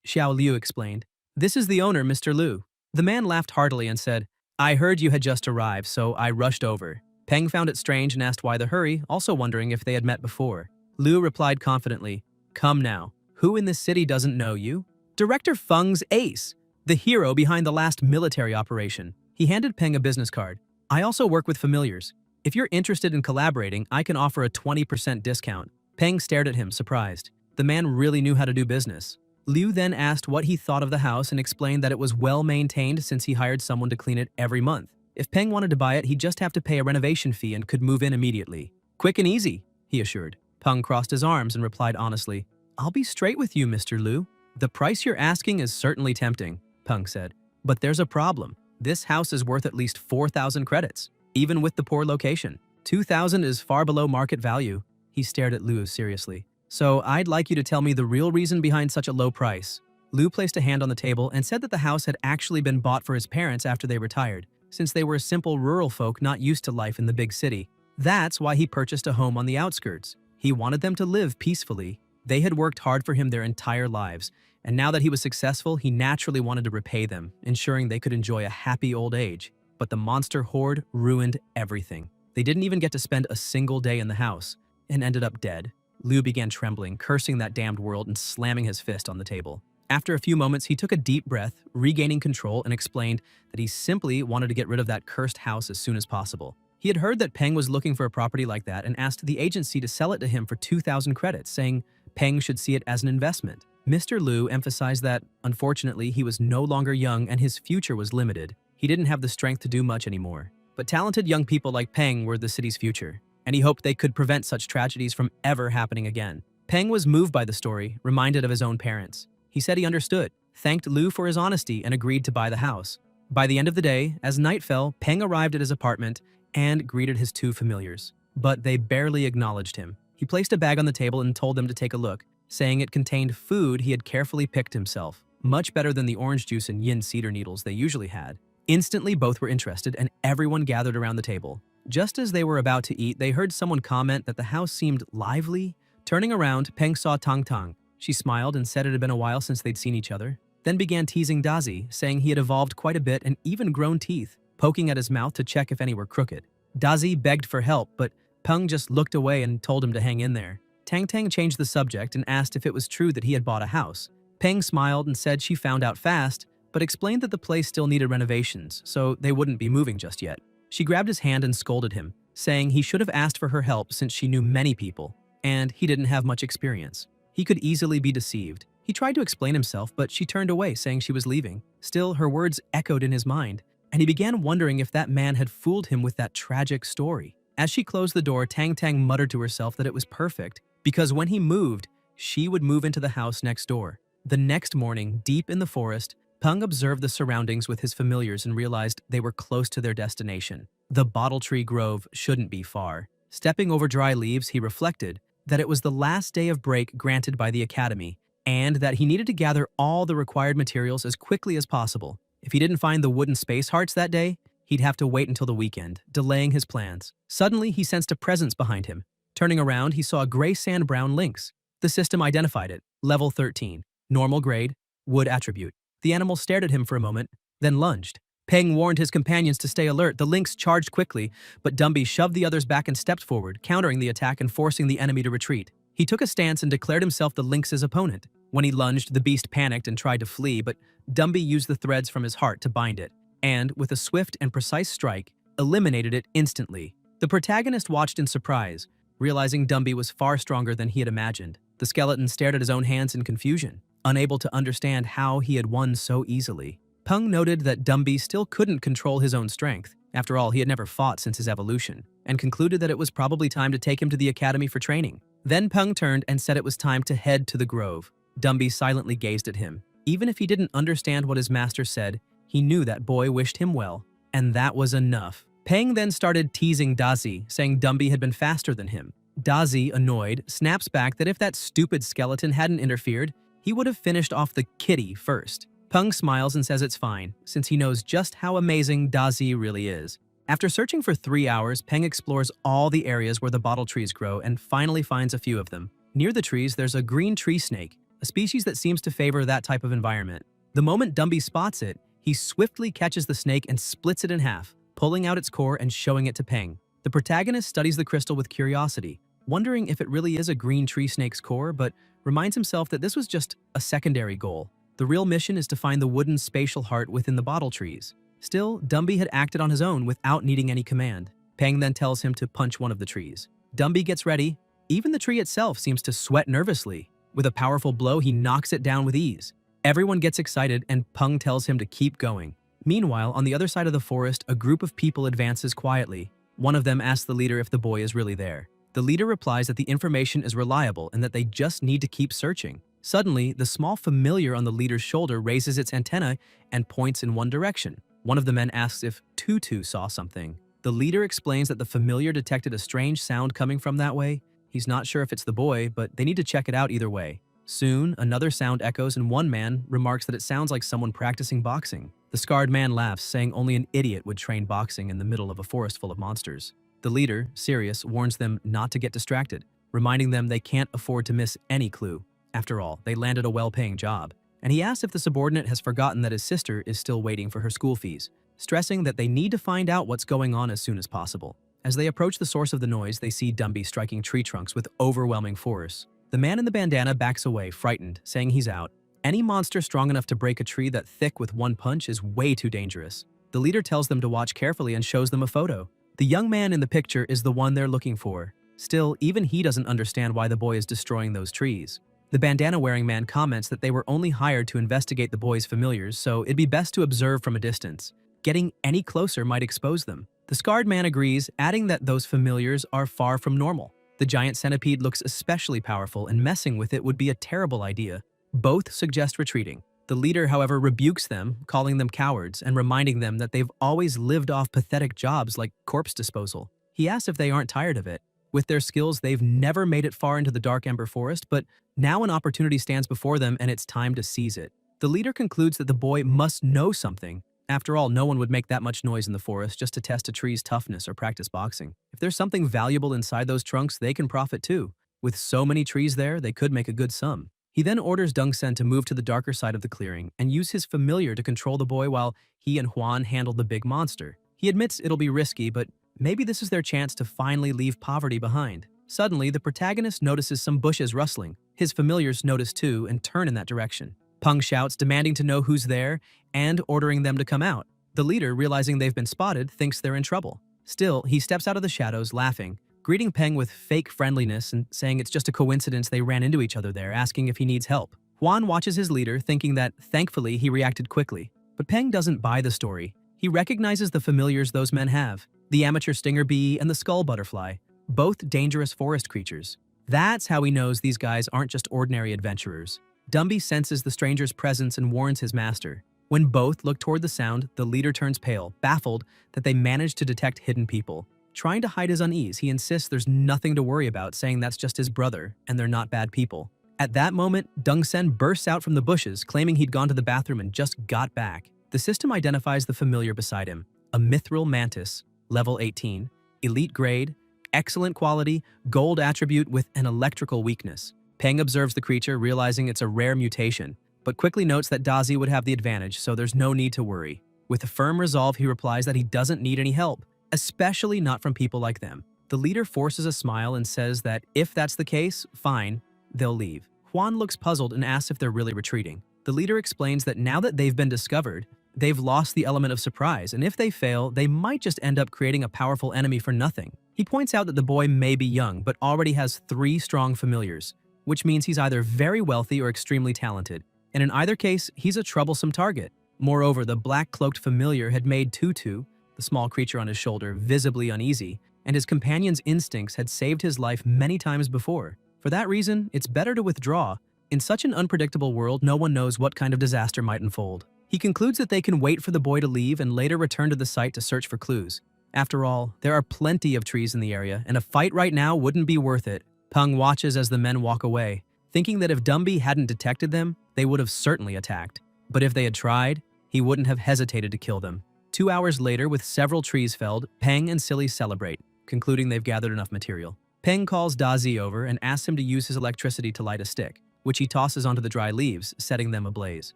Xiao Liu explained, "This is the owner, Mr. Liu." The man laughed heartily and said, "I heard you had just arrived, so I rushed over." Peng found it strange and asked why the hurry, also wondering if they had met before. Liu replied confidently, "Come now. Who in this city doesn't know you? Director Feng's ace, the hero behind the last military operation." He handed Peng a business card. "I also work with familiars. If you're interested in collaborating, I can offer a 20% discount." Peng stared at him, surprised. The man really knew how to do business. Liu then asked what he thought of the house and explained that it was well maintained since he hired someone to clean it every month. If Peng wanted to buy it, he'd just have to pay a renovation fee and could move in immediately. "Quick and easy," he assured. Peng crossed his arms and replied honestly, "I'll be straight with you, Mr. Liu. The price you're asking is certainly tempting," Peng said. "But there's a problem. This house is worth at least 4,000 credits, even with the poor location. 2,000 is far below market value." He stared at Liu seriously. "So I'd like you to tell me the real reason behind such a low price." Liu placed a hand on the table and said that the house had actually been bought for his parents after they retired, since they were simple rural folk not used to life in the big city. That's why he purchased a home on the outskirts. He wanted them to live peacefully. They had worked hard for him their entire lives, and now that he was successful, he naturally wanted to repay them, ensuring they could enjoy a happy old age. But the monster horde ruined everything. They didn't even get to spend a single day in the house, and ended up dead. Liu began trembling, cursing that damned world and slamming his fist on the table. After a few moments, he took a deep breath, regaining control, and explained that he simply wanted to get rid of that cursed house as soon as possible. He had heard that Peng was looking for a property like that and asked the agency to sell it to him for 2,000 credits, saying Peng should see it as an investment. Mr. Liu emphasized that, unfortunately, he was no longer young and his future was limited. He didn't have the strength to do much anymore. But talented young people like Peng were the city's future, and he hoped they could prevent such tragedies from ever happening again. Peng was moved by the story, reminded of his own parents. He said he understood, thanked Liu for his honesty, and agreed to buy the house. By the end of the day, as night fell, Peng arrived at his apartment and greeted his two familiars. But they barely acknowledged him. He placed a bag on the table and told them to take a look, saying it contained food he had carefully picked himself, much better than the orange juice and yin cedar needles they usually had. Instantly, both were interested, and everyone gathered around the table. Just as they were about to eat, they heard someone comment that the house seemed lively. Turning around, Peng saw Tang Tang. She smiled and said it had been a while since they'd seen each other, then began teasing Dazi, saying he had evolved quite a bit and even grown teeth, poking at his mouth to check if any were crooked. Dazi begged for help, but Peng just looked away and told him to hang in there. Tang Tang changed the subject and asked if it was true that he had bought a house. Peng smiled and said she found out fast, but explained that the place still needed renovations, so they wouldn't be moving just yet. She grabbed his hand and scolded him, saying he should have asked for her help since she knew many people, and he didn't have much experience. He could easily be deceived. He tried to explain himself, but she turned away, saying she was leaving. Still, her words echoed in his mind, and he began wondering if that man had fooled him with that tragic story. As she closed the door, Tang Tang muttered to herself that it was perfect, because when he moved, she would move into the house next door. The next morning, deep in the forest, Peng observed the surroundings with his familiars and realized they were close to their destination. The bottle tree grove shouldn't be far. Stepping over dry leaves, he reflected that it was the last day of break granted by the academy, and that he needed to gather all the required materials as quickly as possible. If he didn't find the wooden space hearts that day, he'd have to wait until the weekend, delaying his plans. Suddenly, he sensed a presence behind him. Turning around, he saw a gray sand-brown lynx. The system identified it. Level 13. Normal grade. Wood attribute. The animal stared at him for a moment, then lunged. Peng warned his companions to stay alert. The lynx charged quickly, but Dumby shoved the others back and stepped forward, countering the attack and forcing the enemy to retreat. He took a stance and declared himself the lynx's opponent. When he lunged, the beast panicked and tried to flee, but Dumby used the threads from his heart to bind it, and, with a swift and precise strike, eliminated it instantly. The protagonist watched in surprise, realizing Dumby was far stronger than he had imagined. The skeleton stared at his own hands in confusion, unable to understand how he had won so easily. Peng noted that Dumby still couldn't control his own strength. After all, he had never fought since his evolution, and concluded that it was probably time to take him to the academy for training. Then Peng turned and said it was time to head to the grove. Dumby silently gazed at him. Even if he didn't understand what his master said, he knew that boy wished him well, and that was enough. Peng then started teasing Dazi, saying Dumby had been faster than him. Dazi, annoyed, snaps back that if that stupid skeleton hadn't interfered, he would have finished off the kitty first. Peng smiles and says it's fine, since he knows just how amazing Dazi really is. After searching for 3 hours, Peng explores all the areas where the bottle trees grow and finally finds a few of them. Near the trees, there's a green tree snake, a species that seems to favor that type of environment. The moment Dumby spots it, he swiftly catches the snake and splits it in half, pulling out its core and showing it to Peng. The protagonist studies the crystal with curiosity, wondering if it really is a green tree snake's core, but reminds himself that this was just a secondary goal. The real mission is to find the wooden spatial heart within the bottle trees. Still, Dumby had acted on his own without needing any command. Peng then tells him to punch one of the trees. Dumby gets ready. Even the tree itself seems to sweat nervously. With a powerful blow, he knocks it down with ease. Everyone gets excited and Peng tells him to keep going. Meanwhile, on the other side of the forest, a group of people advances quietly. One of them asks the leader if the boy is really there. The leader replies that the information is reliable and that they just need to keep searching. Suddenly, the small familiar on the leader's shoulder raises its antenna and points in one direction. One of the men asks if Tutu saw something. The leader explains that the familiar detected a strange sound coming from that way. He's not sure if it's the boy, but they need to check it out either way. Soon, another sound echoes and one man remarks that it sounds like someone practicing boxing. The scarred man laughs, saying only an idiot would train boxing in the middle of a forest full of monsters. The leader, serious, warns them not to get distracted, reminding them they can't afford to miss any clue. After all, they landed a well-paying job, and he asks if the subordinate has forgotten that his sister is still waiting for her school fees, stressing that they need to find out what's going on as soon as possible. As they approach the source of the noise, they see Dumby striking tree trunks with overwhelming force. The man in the bandana backs away, frightened, saying he's out. Any monster strong enough to break a tree that thick with one punch is way too dangerous. The leader tells them to watch carefully and shows them a photo. The young man in the picture is the one they're looking for. Still, even he doesn't understand why the boy is destroying those trees. The bandana-wearing man comments that they were only hired to investigate the boy's familiars, so it'd be best to observe from a distance. Getting any closer might expose them. The scarred man agrees, adding that those familiars are far from normal. The giant centipede looks especially powerful, and messing with it would be a terrible idea. Both suggest retreating. The leader, however, rebukes them, calling them cowards and reminding them that they've always lived off pathetic jobs like corpse disposal. He asks if they aren't tired of it. With their skills, they've never made it far into the dark ember forest, but now an opportunity stands before them and it's time to seize it. The leader concludes that the boy must know something. After all, no one would make that much noise in the forest just to test a tree's toughness or practice boxing. If there's something valuable inside those trunks, they can profit too. With so many trees there, they could make a good sum. He then orders Dongsen to move to the darker side of the clearing and use his familiar to control the boy while he and Huan handle the big monster. He admits it'll be risky, but maybe this is their chance to finally leave poverty behind. Suddenly, the protagonist notices some bushes rustling. His familiars notice too and turn in that direction. Peng shouts, demanding to know who's there and ordering them to come out. The leader, realizing they've been spotted, thinks they're in trouble. Still, he steps out of the shadows, laughing, greeting Peng with fake friendliness and saying it's just a coincidence they ran into each other there, asking if he needs help. Huan watches his leader, thinking that, thankfully, he reacted quickly. But Peng doesn't buy the story. He recognizes the familiars those men have, the amateur stinger bee and the skull butterfly, both dangerous forest creatures. That's how he knows these guys aren't just ordinary adventurers. Dumby senses the stranger's presence and warns his master. When both look toward the sound, the leader turns pale, baffled that they managed to detect hidden people. Trying to hide his unease, he insists there's nothing to worry about, saying that's just his brother, and they're not bad people. At that moment, Dong-sen bursts out from the bushes, claiming he'd gone to the bathroom and just got back. The system identifies the familiar beside him, a mithril mantis, level 18, elite grade, excellent quality, gold attribute with an electrical weakness. Peng observes the creature, realizing it's a rare mutation, but quickly notes that Dazi would have the advantage, so there's no need to worry. With a firm resolve, he replies that he doesn't need any help, especially not from people like them. The leader forces a smile and says that if that's the case, fine, they'll leave. Huan looks puzzled and asks if they're really retreating. The leader explains that now that they've been discovered, they've lost the element of surprise, and if they fail, they might just end up creating a powerful enemy for nothing. He points out that the boy may be young, but already has 3 strong familiars, which means he's either very wealthy or extremely talented, and in either case, he's a troublesome target. Moreover, the black-cloaked familiar had made Tutu, the small creature on his shoulder, visibly uneasy, and his companion's instincts had saved his life many times before. For that reason, it's better to withdraw. In such an unpredictable world, no one knows what kind of disaster might unfold. He concludes that they can wait for the boy to leave and later return to the site to search for clues. After all, there are plenty of trees in the area, and a fight right now wouldn't be worth it. Peng watches as the men walk away, thinking that if Dumby hadn't detected them, they would have certainly attacked. But if they had tried, he wouldn't have hesitated to kill them. 2 hours later, with several trees felled, Peng and Silly celebrate, concluding they've gathered enough material. Peng calls Dazi over and asks him to use his electricity to light a stick, which he tosses onto the dry leaves, setting them ablaze.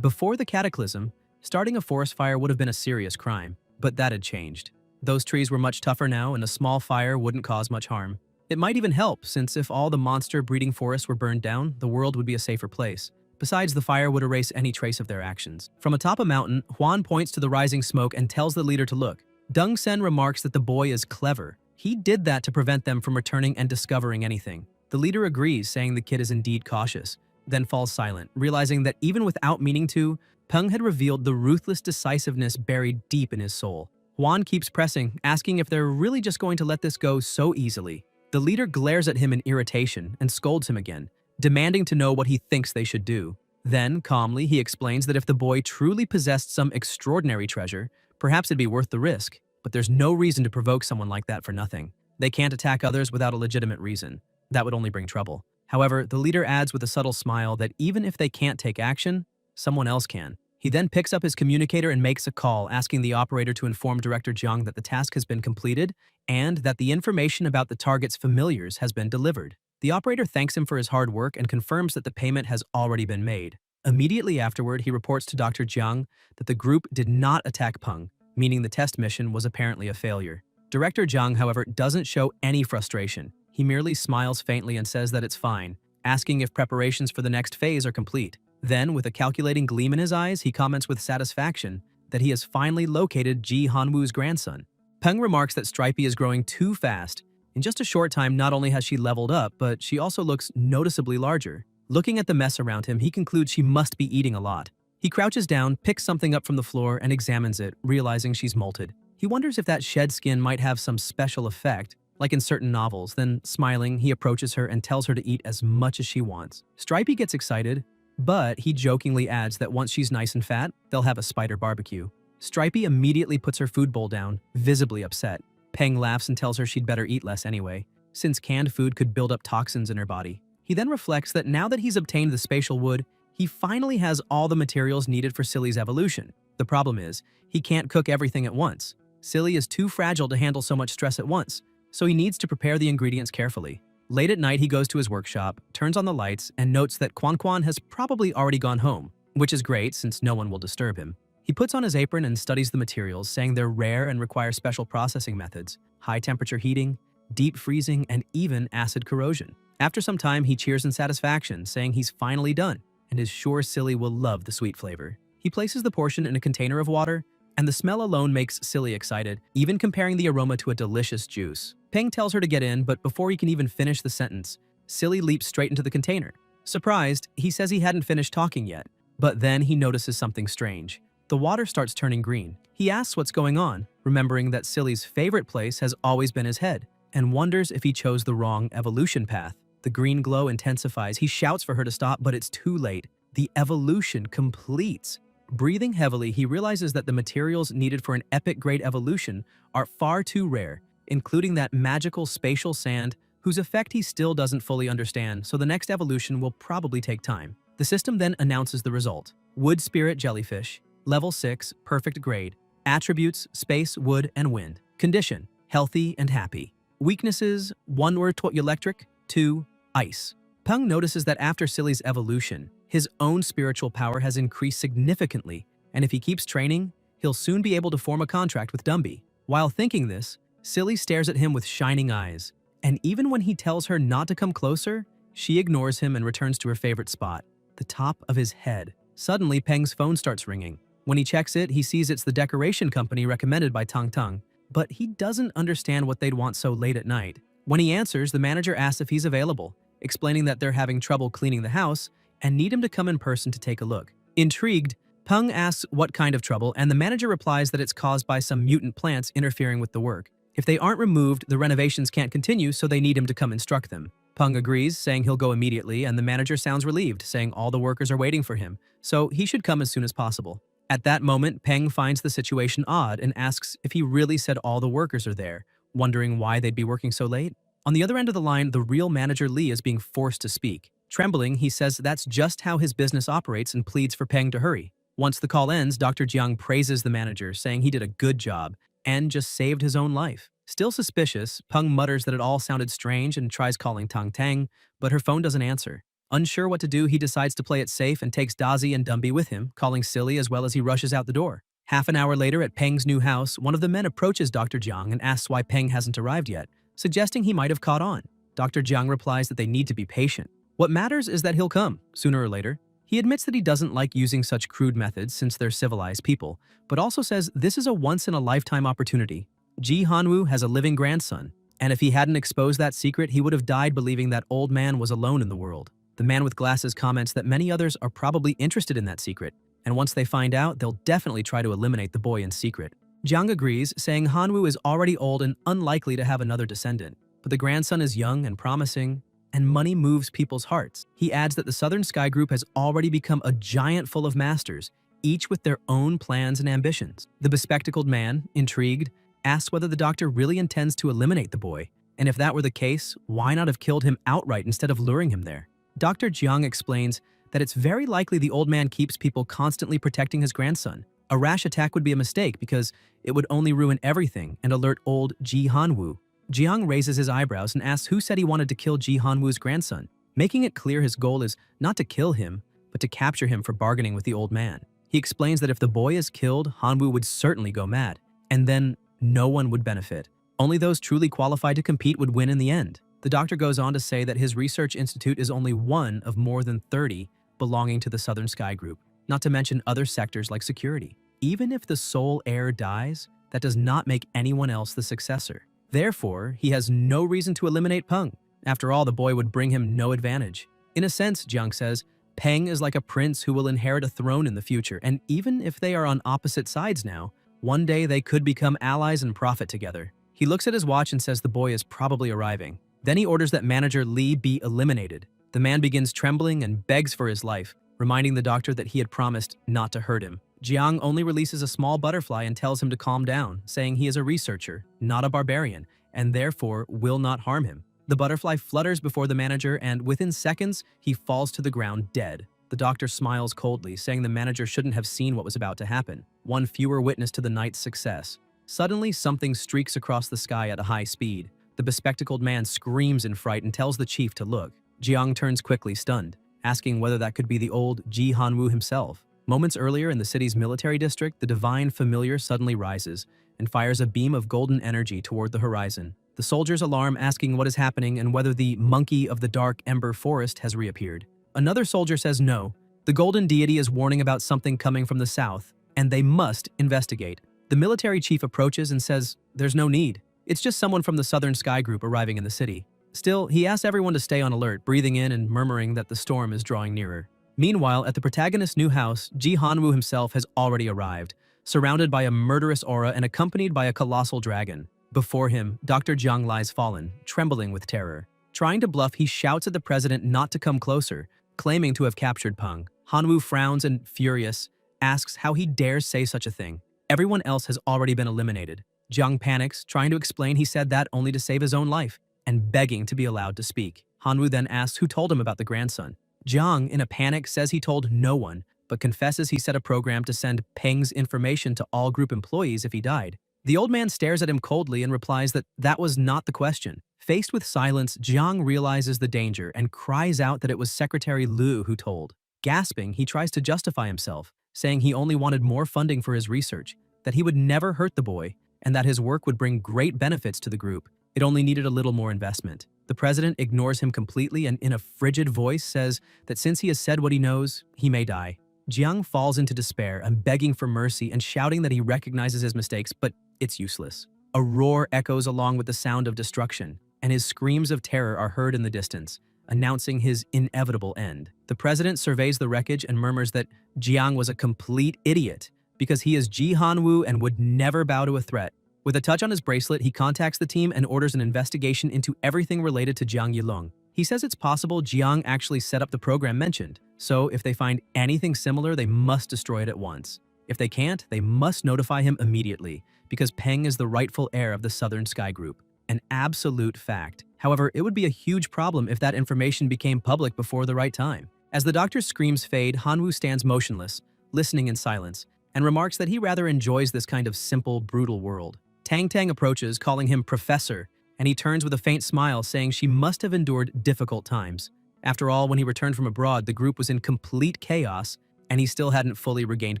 Before the cataclysm, starting a forest fire would have been a serious crime, but that had changed. Those trees were much tougher now, and a small fire wouldn't cause much harm. It might even help, since if all the monster-breeding forests were burned down, the world would be a safer place. Besides, the fire would erase any trace of their actions. From atop a mountain, Huan points to the rising smoke and tells the leader to look. Dong-sen remarks that the boy is clever. He did that to prevent them from returning and discovering anything. The leader agrees, saying the kid is indeed cautious, then falls silent, realizing that even without meaning to, Peng had revealed the ruthless decisiveness buried deep in his soul. Huan keeps pressing, asking if they're really just going to let this go so easily. The leader glares at him in irritation and scolds him again, demanding to know what he thinks they should do. Then, calmly, he explains that if the boy truly possessed some extraordinary treasure, perhaps it'd be worth the risk, but there's no reason to provoke someone like that for nothing. They can't attack others without a legitimate reason. That would only bring trouble. However, the leader adds with a subtle smile that even if they can't take action, someone else can. He then picks up his communicator and makes a call, asking the operator to inform Director Jiang that the task has been completed and that the information about the target's familiars has been delivered. The operator thanks him for his hard work and confirms that the payment has already been made. Immediately afterward, he reports to Dr. Jiang that the group did not attack Peng, meaning the test mission was apparently a failure. Director Jiang, however, doesn't show any frustration. He merely smiles faintly and says that it's fine, asking if preparations for the next phase are complete. Then, with a calculating gleam in his eyes, he comments with satisfaction that he has finally located Ji Hanwoo's grandson. Peng remarks that Stripey is growing too fast. In just a short time, not only has she leveled up, but she also looks noticeably larger. Looking at the mess around him, he concludes she must be eating a lot. He crouches down, picks something up from the floor, and examines it, realizing she's molted. He wonders if that shed skin might have some special effect, like in certain novels. Then, smiling, he approaches her and tells her to eat as much as she wants. Stripey gets excited, but he jokingly adds that once she's nice and fat, they'll have a spider barbecue. Stripey immediately puts her food bowl down, visibly upset. Peng laughs and tells her she'd better eat less anyway, since canned food could build up toxins in her body. He then reflects that now that he's obtained the spatial wood, he finally has all the materials needed for Silly's evolution. The problem is, he can't cook everything at once. Silly is too fragile to handle so much stress at once, so he needs to prepare the ingredients carefully. Late at night, he goes to his workshop, turns on the lights, and notes that Quan Quan has probably already gone home, which is great since no one will disturb him. He puts on his apron and studies the materials, saying they're rare and require special processing methods, high-temperature heating, deep freezing, and even acid corrosion. After some time, he cheers in satisfaction, saying he's finally done, and is sure Silly will love the sweet flavor. He places the portion in a container of water, and the smell alone makes Silly excited, even comparing the aroma to a delicious juice. Peng tells her to get in, but before he can even finish the sentence, Silly leaps straight into the container. Surprised, he says he hadn't finished talking yet, but then he notices something strange. The water starts turning green. He asks what's going on, remembering that Silly's favorite place has always been his head, and wonders if he chose the wrong evolution path. The green glow intensifies. He shouts for her to stop, but it's too late. The evolution completes. Breathing heavily, he realizes that the materials needed for an epic-grade evolution are far too rare, including that magical spatial sand whose effect he still doesn't fully understand, so the next evolution will probably take time. The system then announces the result. Wood Spirit Jellyfish, Level 6, Perfect Grade. Attributes, Space, Wood, and Wind. Condition, Healthy and Happy. Weaknesses, 1 word electric, 2, Ice. Peng notices that after Silly's evolution, his own spiritual power has increased significantly, and if he keeps training, he'll soon be able to form a contract with Dumby. While thinking this, Silly stares at him with shining eyes, and even when he tells her not to come closer, she ignores him and returns to her favorite spot, the top of his head. Suddenly, Peng's phone starts ringing. When he checks it, he sees it's the decoration company recommended by Tang Tang, but he doesn't understand what they'd want so late at night. When he answers, the manager asks if he's available, explaining that they're having trouble cleaning the house and need him to come in person to take a look. Intrigued, Peng asks what kind of trouble, and the manager replies that it's caused by some mutant plants interfering with the work. If they aren't removed, the renovations can't continue, so they need him to come instruct them. Peng agrees, saying he'll go immediately, and the manager sounds relieved, saying all the workers are waiting for him, so he should come as soon as possible. At that moment, Peng finds the situation odd and asks if he really said all the workers are there, wondering why they'd be working so late. On the other end of the line, the real manager Li is being forced to speak. Trembling, he says that's just how his business operates and pleads for Peng to hurry. Once the call ends, Dr. Jiang praises the manager, saying he did a good job and just saved his own life. Still suspicious, Peng mutters that it all sounded strange and tries calling Tang Tang, but her phone doesn't answer. Unsure what to do, he decides to play it safe and takes Dazi and Dumby with him, calling Silly as well as he rushes out the door. Half an hour later at Peng's new house, one of the men approaches Dr. Jiang and asks why Peng hasn't arrived yet, suggesting he might have caught on. Dr. Jiang replies that they need to be patient. What matters is that he'll come, sooner or later. He admits that he doesn't like using such crude methods since they're civilized people, but also says this is a once-in-a-lifetime opportunity. Ji Hanwoo has a living grandson, and if he hadn't exposed that secret, he would have died believing that old man was alone in the world. The man with glasses comments that many others are probably interested in that secret, and once they find out, they'll definitely try to eliminate the boy in secret. Jiang agrees, saying Hanwoo is already old and unlikely to have another descendant, but the grandson is young and promising, and money moves people's hearts. He adds that the Southern Sky Group has already become a giant full of masters, each with their own plans and ambitions. The bespectacled man, intrigued, asks whether the doctor really intends to eliminate the boy, and if that were the case, why not have killed him outright instead of luring him there? Dr. Jiang explains that it's very likely the old man keeps people constantly protecting his grandson. A rash attack would be a mistake because it would only ruin everything and alert old Ji Hanwoo. Jiang raises his eyebrows and asks who said he wanted to kill Ji Hanwoo's grandson, making it clear his goal is not to kill him, but to capture him for bargaining with the old man. He explains that if the boy is killed, Hanwoo would certainly go mad, and then no one would benefit. Only those truly qualified to compete would win in the end. The doctor goes on to say that his research institute is only one of more than 30 belonging to the Southern Sky Group, not to mention other sectors like security. Even if the sole heir dies, that does not make anyone else the successor. Therefore, he has no reason to eliminate Peng. After all, the boy would bring him no advantage. In a sense, Jiang says, Peng is like a prince who will inherit a throne in the future, and even if they are on opposite sides now, one day they could become allies and profit together. He looks at his watch and says the boy is probably arriving. Then he orders that manager Li be eliminated. The man begins trembling and begs for his life, reminding the doctor that he had promised not to hurt him. Jiang only releases a small butterfly and tells him to calm down, saying he is a researcher, not a barbarian, and therefore will not harm him. The butterfly flutters before the manager, and within seconds, he falls to the ground dead. The doctor smiles coldly, saying the manager shouldn't have seen what was about to happen. One fewer witness to the night's success. Suddenly, something streaks across the sky at a high speed. The bespectacled man screams in fright and tells the chief to look. Jiang turns quickly, stunned, asking whether that could be the old Ji Hanwoo himself. Moments earlier in the city's military district, the divine familiar suddenly rises and fires a beam of golden energy toward the horizon. The soldiers alarm, asking what is happening and whether the monkey of the dark ember forest has reappeared. Another soldier says no. The golden deity is warning about something coming from the south, and they must investigate. The military chief approaches and says there's no need. It's just someone from the Southern Sky Group arriving in the city. Still, he asks everyone to stay on alert, breathing in and murmuring that the storm is drawing nearer. Meanwhile, at the protagonist's new house, Ji Hanwoo himself has already arrived, surrounded by a murderous aura and accompanied by a colossal dragon. Before him, Dr. Jiang lies fallen, trembling with terror. Trying to bluff, he shouts at the president not to come closer, claiming to have captured Peng. Hanwoo frowns and, furious, asks how he dares say such a thing. Everyone else has already been eliminated. Jiang panics, trying to explain he said that only to save his own life, and begging to be allowed to speak. Hanwoo then asks who told him about the grandson. Jiang, in a panic, says he told no one, but confesses he set a program to send Peng's information to all group employees if he died. The old man stares at him coldly and replies that that was not the question. Faced with silence, Jiang realizes the danger and cries out that it was Secretary Liu who told. Gasping, he tries to justify himself, saying he only wanted more funding for his research, that he would never hurt the boy, and that his work would bring great benefits to the group. It only needed a little more investment. The president ignores him completely and in a frigid voice says that since he has said what he knows, he may die. Jiang falls into despair and begging for mercy and shouting that he recognizes his mistakes, but it's useless. A roar echoes along with the sound of destruction, and his screams of terror are heard in the distance, announcing his inevitable end. The president surveys the wreckage and murmurs that Jiang was a complete idiot because he is Ji Hanwoo and would never bow to a threat. With a touch on his bracelet, he contacts the team and orders an investigation into everything related to Jiang Yilong. He says it's possible Jiang actually set up the program mentioned, so if they find anything similar, they must destroy it at once. If they can't, they must notify him immediately, because Peng is the rightful heir of the Southern Sky Group. An absolute fact. However, it would be a huge problem if that information became public before the right time. As the doctor's screams fade, Hanwoo stands motionless, listening in silence, and remarks that he rather enjoys this kind of simple, brutal world. Tang Tang approaches, calling him Professor, and he turns with a faint smile, saying she must have endured difficult times. After all, when he returned from abroad, the group was in complete chaos, and he still hadn't fully regained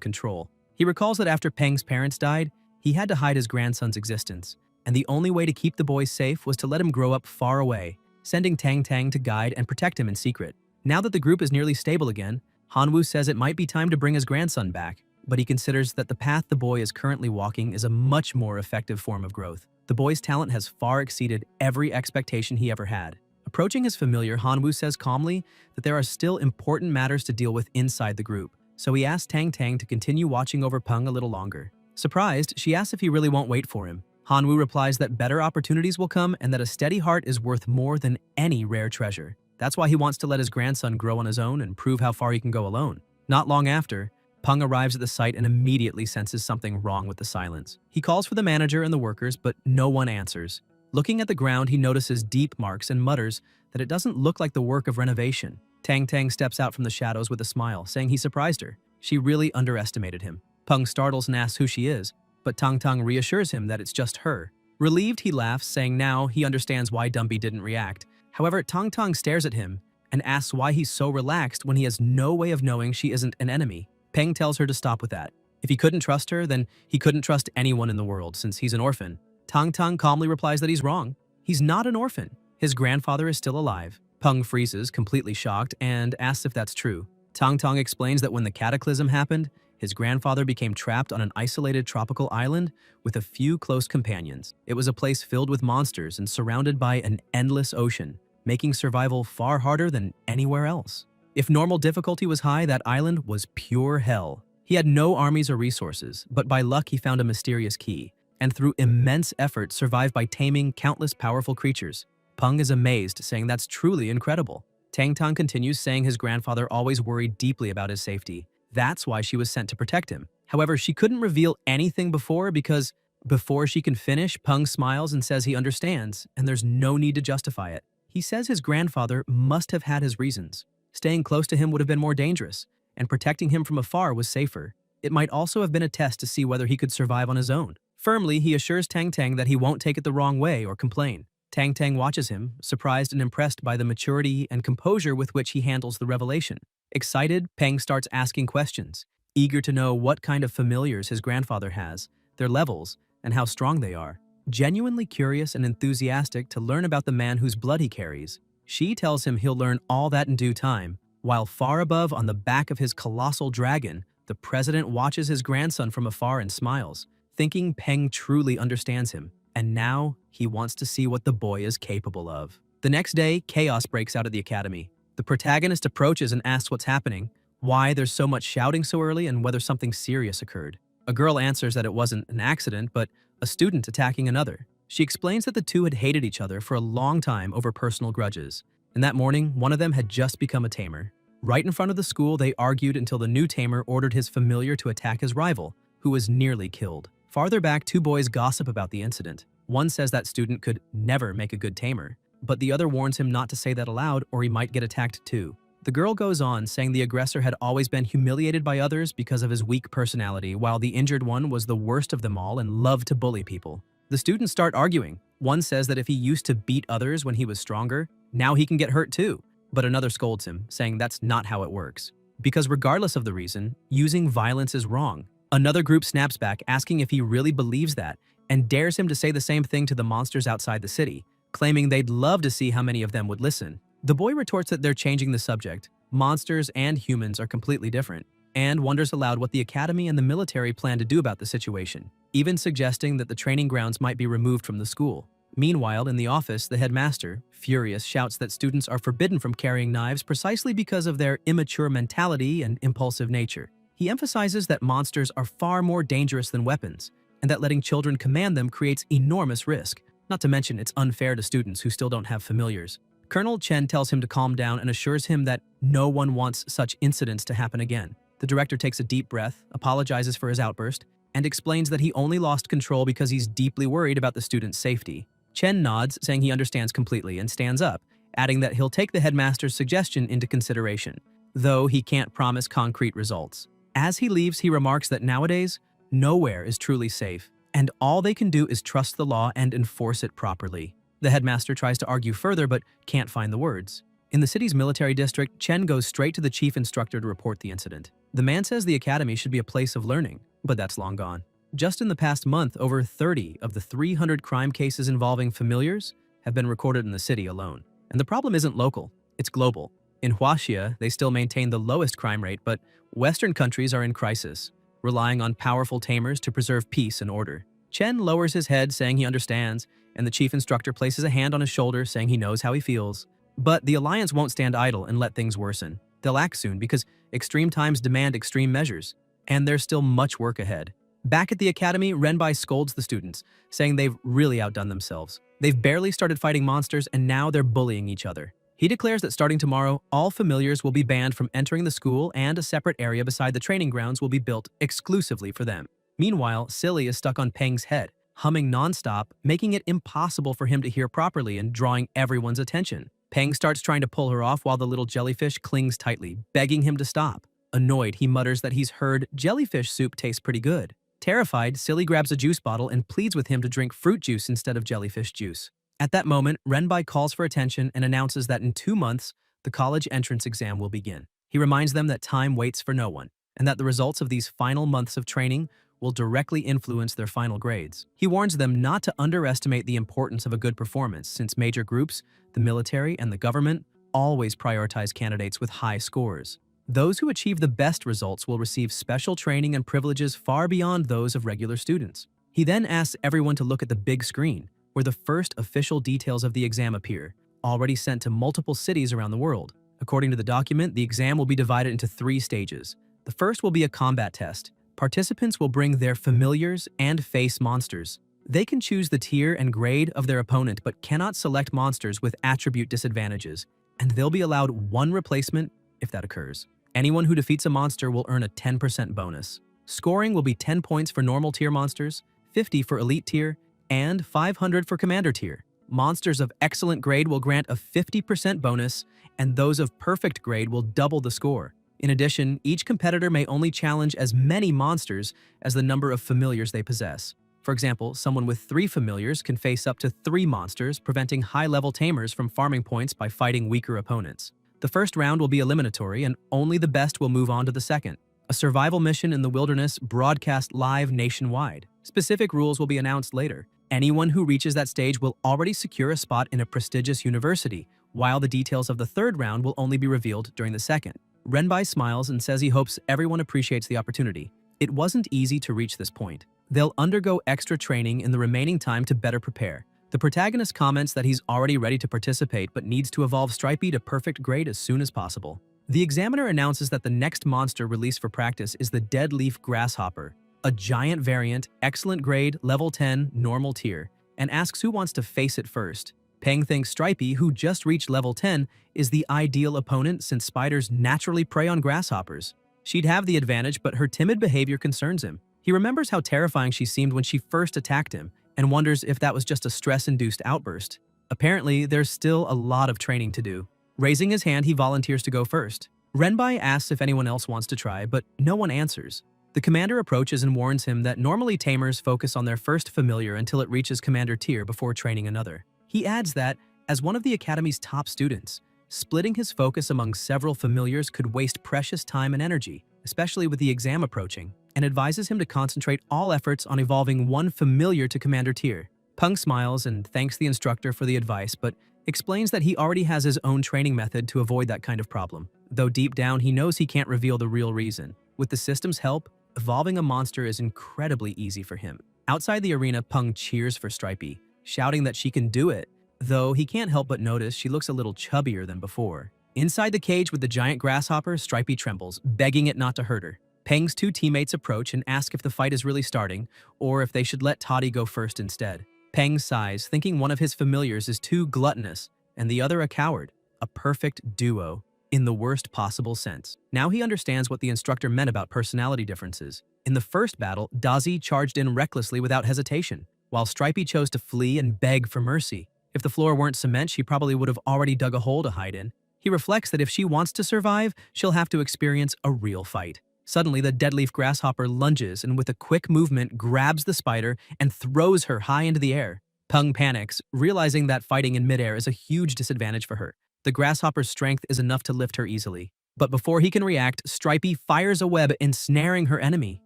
control. He recalls that after Peng's parents died, he had to hide his grandson's existence, and the only way to keep the boy safe was to let him grow up far away, sending Tang Tang to guide and protect him in secret. Now that the group is nearly stable again, Hanwoo says it might be time to bring his grandson back, but he considers that the path the boy is currently walking is a much more effective form of growth. The boy's talent has far exceeded every expectation he ever had. Approaching his familiar, Hanwoo says calmly that there are still important matters to deal with inside the group, so he asks Tang Tang to continue watching over Peng a little longer. Surprised, she asks if he really won't wait for him. Hanwoo replies that better opportunities will come and that a steady heart is worth more than any rare treasure. That's why he wants to let his grandson grow on his own and prove how far he can go alone. Not long after, Peng arrives at the site and immediately senses something wrong with the silence. He calls for the manager and the workers, but no one answers. Looking at the ground, he notices deep marks and mutters that it doesn't look like the work of renovation. Tang Tang steps out from the shadows with a smile, saying he surprised her. She really underestimated him. Peng startles and asks who she is, but Tang Tang reassures him that it's just her. Relieved, he laughs, saying now he understands why Dumby didn't react. However, Tang Tang stares at him and asks why he's so relaxed when he has no way of knowing she isn't an enemy. Peng tells her to stop with that. If he couldn't trust her, then he couldn't trust anyone in the world since he's an orphan. Tang Tang calmly replies that he's wrong. He's not an orphan. His grandfather is still alive. Peng freezes, completely shocked, and asks if that's true. Tang Tang explains that when the cataclysm happened, his grandfather became trapped on an isolated tropical island with a few close companions. It was a place filled with monsters and surrounded by an endless ocean, making survival far harder than anywhere else. If normal difficulty was high, that island was pure hell. He had no armies or resources, but by luck he found a mysterious key, and through immense effort survived by taming countless powerful creatures. Peng is amazed, saying that's truly incredible. Tang Tang continues, saying his grandfather always worried deeply about his safety. That's why she was sent to protect him. However, she couldn't reveal anything because before she can finish, Peng smiles and says he understands, and there's no need to justify it. He says his grandfather must have had his reasons. Staying close to him would have been more dangerous, and protecting him from afar was safer. It might also have been a test to see whether he could survive on his own. Firmly, he assures Tang Tang that he won't take it the wrong way or complain. Tang Tang watches him, surprised and impressed by the maturity and composure with which he handles the revelation. Excited, Peng starts asking questions, eager to know what kind of familiars his grandfather has, their levels, and how strong they are. Genuinely curious and enthusiastic to learn about the man whose blood he carries, she tells him he'll learn all that in due time, while far above on the back of his colossal dragon, the president watches his grandson from afar and smiles, thinking Peng truly understands him, and now he wants to see what the boy is capable of. The next day, chaos breaks out at the academy. The protagonist approaches and asks what's happening, why there's so much shouting so early, and whether something serious occurred. A girl answers that it wasn't an accident, but a student attacking another. She explains that the two had hated each other for a long time over personal grudges, and that morning, one of them had just become a tamer. Right in front of the school, they argued until the new tamer ordered his familiar to attack his rival, who was nearly killed. Farther back, two boys gossip about the incident. One says that student could never make a good tamer, but the other warns him not to say that aloud or he might get attacked too. The girl goes on, saying the aggressor had always been humiliated by others because of his weak personality, while the injured one was the worst of them all and loved to bully people. The students start arguing. One says that if he used to beat others when he was stronger, now he can get hurt too. But another scolds him, saying that's not how it works. Because regardless of the reason, using violence is wrong. Another group snaps back, asking if he really believes that, and dares him to say the same thing to the monsters outside the city, claiming they'd love to see how many of them would listen. The boy retorts that they're changing the subject. Monsters and humans are completely different, and wonders aloud what the academy and the military plan to do about the situation, even suggesting that the training grounds might be removed from the school. Meanwhile, in the office, the headmaster, furious, shouts that students are forbidden from carrying knives precisely because of their immature mentality and impulsive nature. He emphasizes that monsters are far more dangerous than weapons, and that letting children command them creates enormous risk. Not to mention, it's unfair to students who still don't have familiars. Colonel Chen tells him to calm down and assures him that no one wants such incidents to happen again. The director takes a deep breath, apologizes for his outburst, and explains that he only lost control because he's deeply worried about the student's safety. Chen nods, saying he understands completely, and stands up, adding that he'll take the headmaster's suggestion into consideration, though he can't promise concrete results. As he leaves, he remarks that nowadays, nowhere is truly safe, and all they can do is trust the law and enforce it properly. The headmaster tries to argue further but can't find the words. In the city's military district, Chen goes straight to the chief instructor to report the incident. The man says the academy should be a place of learning, but that's long gone. Just in the past month, over 30 of the 300 crime cases involving familiars have been recorded in the city alone. And the problem isn't local, it's global. In Huaxia, they still maintain the lowest crime rate, but Western countries are in crisis, relying on powerful tamers to preserve peace and order. Chen lowers his head, saying he understands, and the chief instructor places a hand on his shoulder, saying he knows how he feels. But the Alliance won't stand idle and let things worsen. They'll act soon because extreme times demand extreme measures, and there's still much work ahead. Back at the academy, Renbai scolds the students, saying they've really outdone themselves. They've barely started fighting monsters, and now they're bullying each other. He declares that starting tomorrow, all familiars will be banned from entering the school, and a separate area beside the training grounds will be built exclusively for them. Meanwhile, Silly is stuck on Peng's head, humming nonstop, making it impossible for him to hear properly and drawing everyone's attention. Peng starts trying to pull her off while the little jellyfish clings tightly, begging him to stop. Annoyed, he mutters that he's heard jellyfish soup tastes pretty good. Terrified, Silly grabs a juice bottle and pleads with him to drink fruit juice instead of jellyfish juice. At that moment, Renbai calls for attention and announces that in 2 months, the college entrance exam will begin. He reminds them that time waits for no one, and that the results of these final months of training will directly influence their final grades. He warns them not to underestimate the importance of a good performance, since major groups, the military, and the government always prioritize candidates with high scores. Those who achieve the best results will receive special training and privileges far beyond those of regular students. He then asks everyone to look at the big screen, where the first official details of the exam appear, already sent to multiple cities around the world. According to the document, the exam will be divided into 3 stages. The first will be a combat test. Participants will bring their familiars and face monsters. They can choose the tier and grade of their opponent but cannot select monsters with attribute disadvantages, and they'll be allowed 1 replacement if that occurs. Anyone who defeats a monster will earn a 10% bonus. Scoring will be 10 points for normal tier monsters, 50 for elite tier, and 500 for commander tier. Monsters of excellent grade will grant a 50% bonus, and those of perfect grade will double the score. In addition, each competitor may only challenge as many monsters as the number of familiars they possess. For example, someone with 3 familiars can face up to 3 monsters, preventing high-level tamers from farming points by fighting weaker opponents. The first round will be eliminatory, and only the best will move on to the second. A survival mission in the wilderness broadcast live nationwide. Specific rules will be announced later. Anyone who reaches that stage will already secure a spot in a prestigious university, while the details of the third round will only be revealed during the second. Renbai smiles and says he hopes everyone appreciates the opportunity. It wasn't easy to reach this point. They'll undergo extra training in the remaining time to better prepare. The protagonist comments that he's already ready to participate but needs to evolve Stripey to perfect grade as soon as possible. The examiner announces that the next monster released for practice is the Dead Leaf Grasshopper, a giant variant, excellent grade, level 10, normal tier, and asks who wants to face it first. Peng thinks Stripey, who just reached level 10, is the ideal opponent since spiders naturally prey on grasshoppers. She'd have the advantage, but her timid behavior concerns him. He remembers how terrifying she seemed when she first attacked him and wonders if that was just a stress-induced outburst. Apparently, there's still a lot of training to do. Raising his hand, he volunteers to go first. Renbai asks if anyone else wants to try, but no one answers. The commander approaches and warns him that normally tamers focus on their first familiar until it reaches commander tier before training another. He adds that, as one of the academy's top students, splitting his focus among several familiars could waste precious time and energy, especially with the exam approaching, and advises him to concentrate all efforts on evolving one familiar to commander tier. Peng smiles and thanks the instructor for the advice, but explains that he already has his own training method to avoid that kind of problem, though deep down he knows he can't reveal the real reason. With the system's help, evolving a monster is incredibly easy for him. Outside the arena, Peng cheers for Stripey, shouting that she can do it, though he can't help but notice she looks a little chubbier than before. Inside the cage with the giant grasshopper, Stripey trembles, begging it not to hurt her. Peng's two teammates approach and ask if the fight is really starting, or if they should let Toddy go first instead. Peng sighs, thinking one of his familiars is too gluttonous and the other a coward. A perfect duo, in the worst possible sense. Now he understands what the instructor meant about personality differences. In the first battle, Dazi charged in recklessly without hesitation, while Stripey chose to flee and beg for mercy. If the floor weren't cement, she probably would have already dug a hole to hide in. He reflects that if she wants to survive, she'll have to experience a real fight. Suddenly, the deadleaf grasshopper lunges and with a quick movement grabs the spider and throws her high into the air. Peng panics, realizing that fighting in midair is a huge disadvantage for her. The grasshopper's strength is enough to lift her easily. But before he can react, Stripey fires a web, ensnaring her enemy.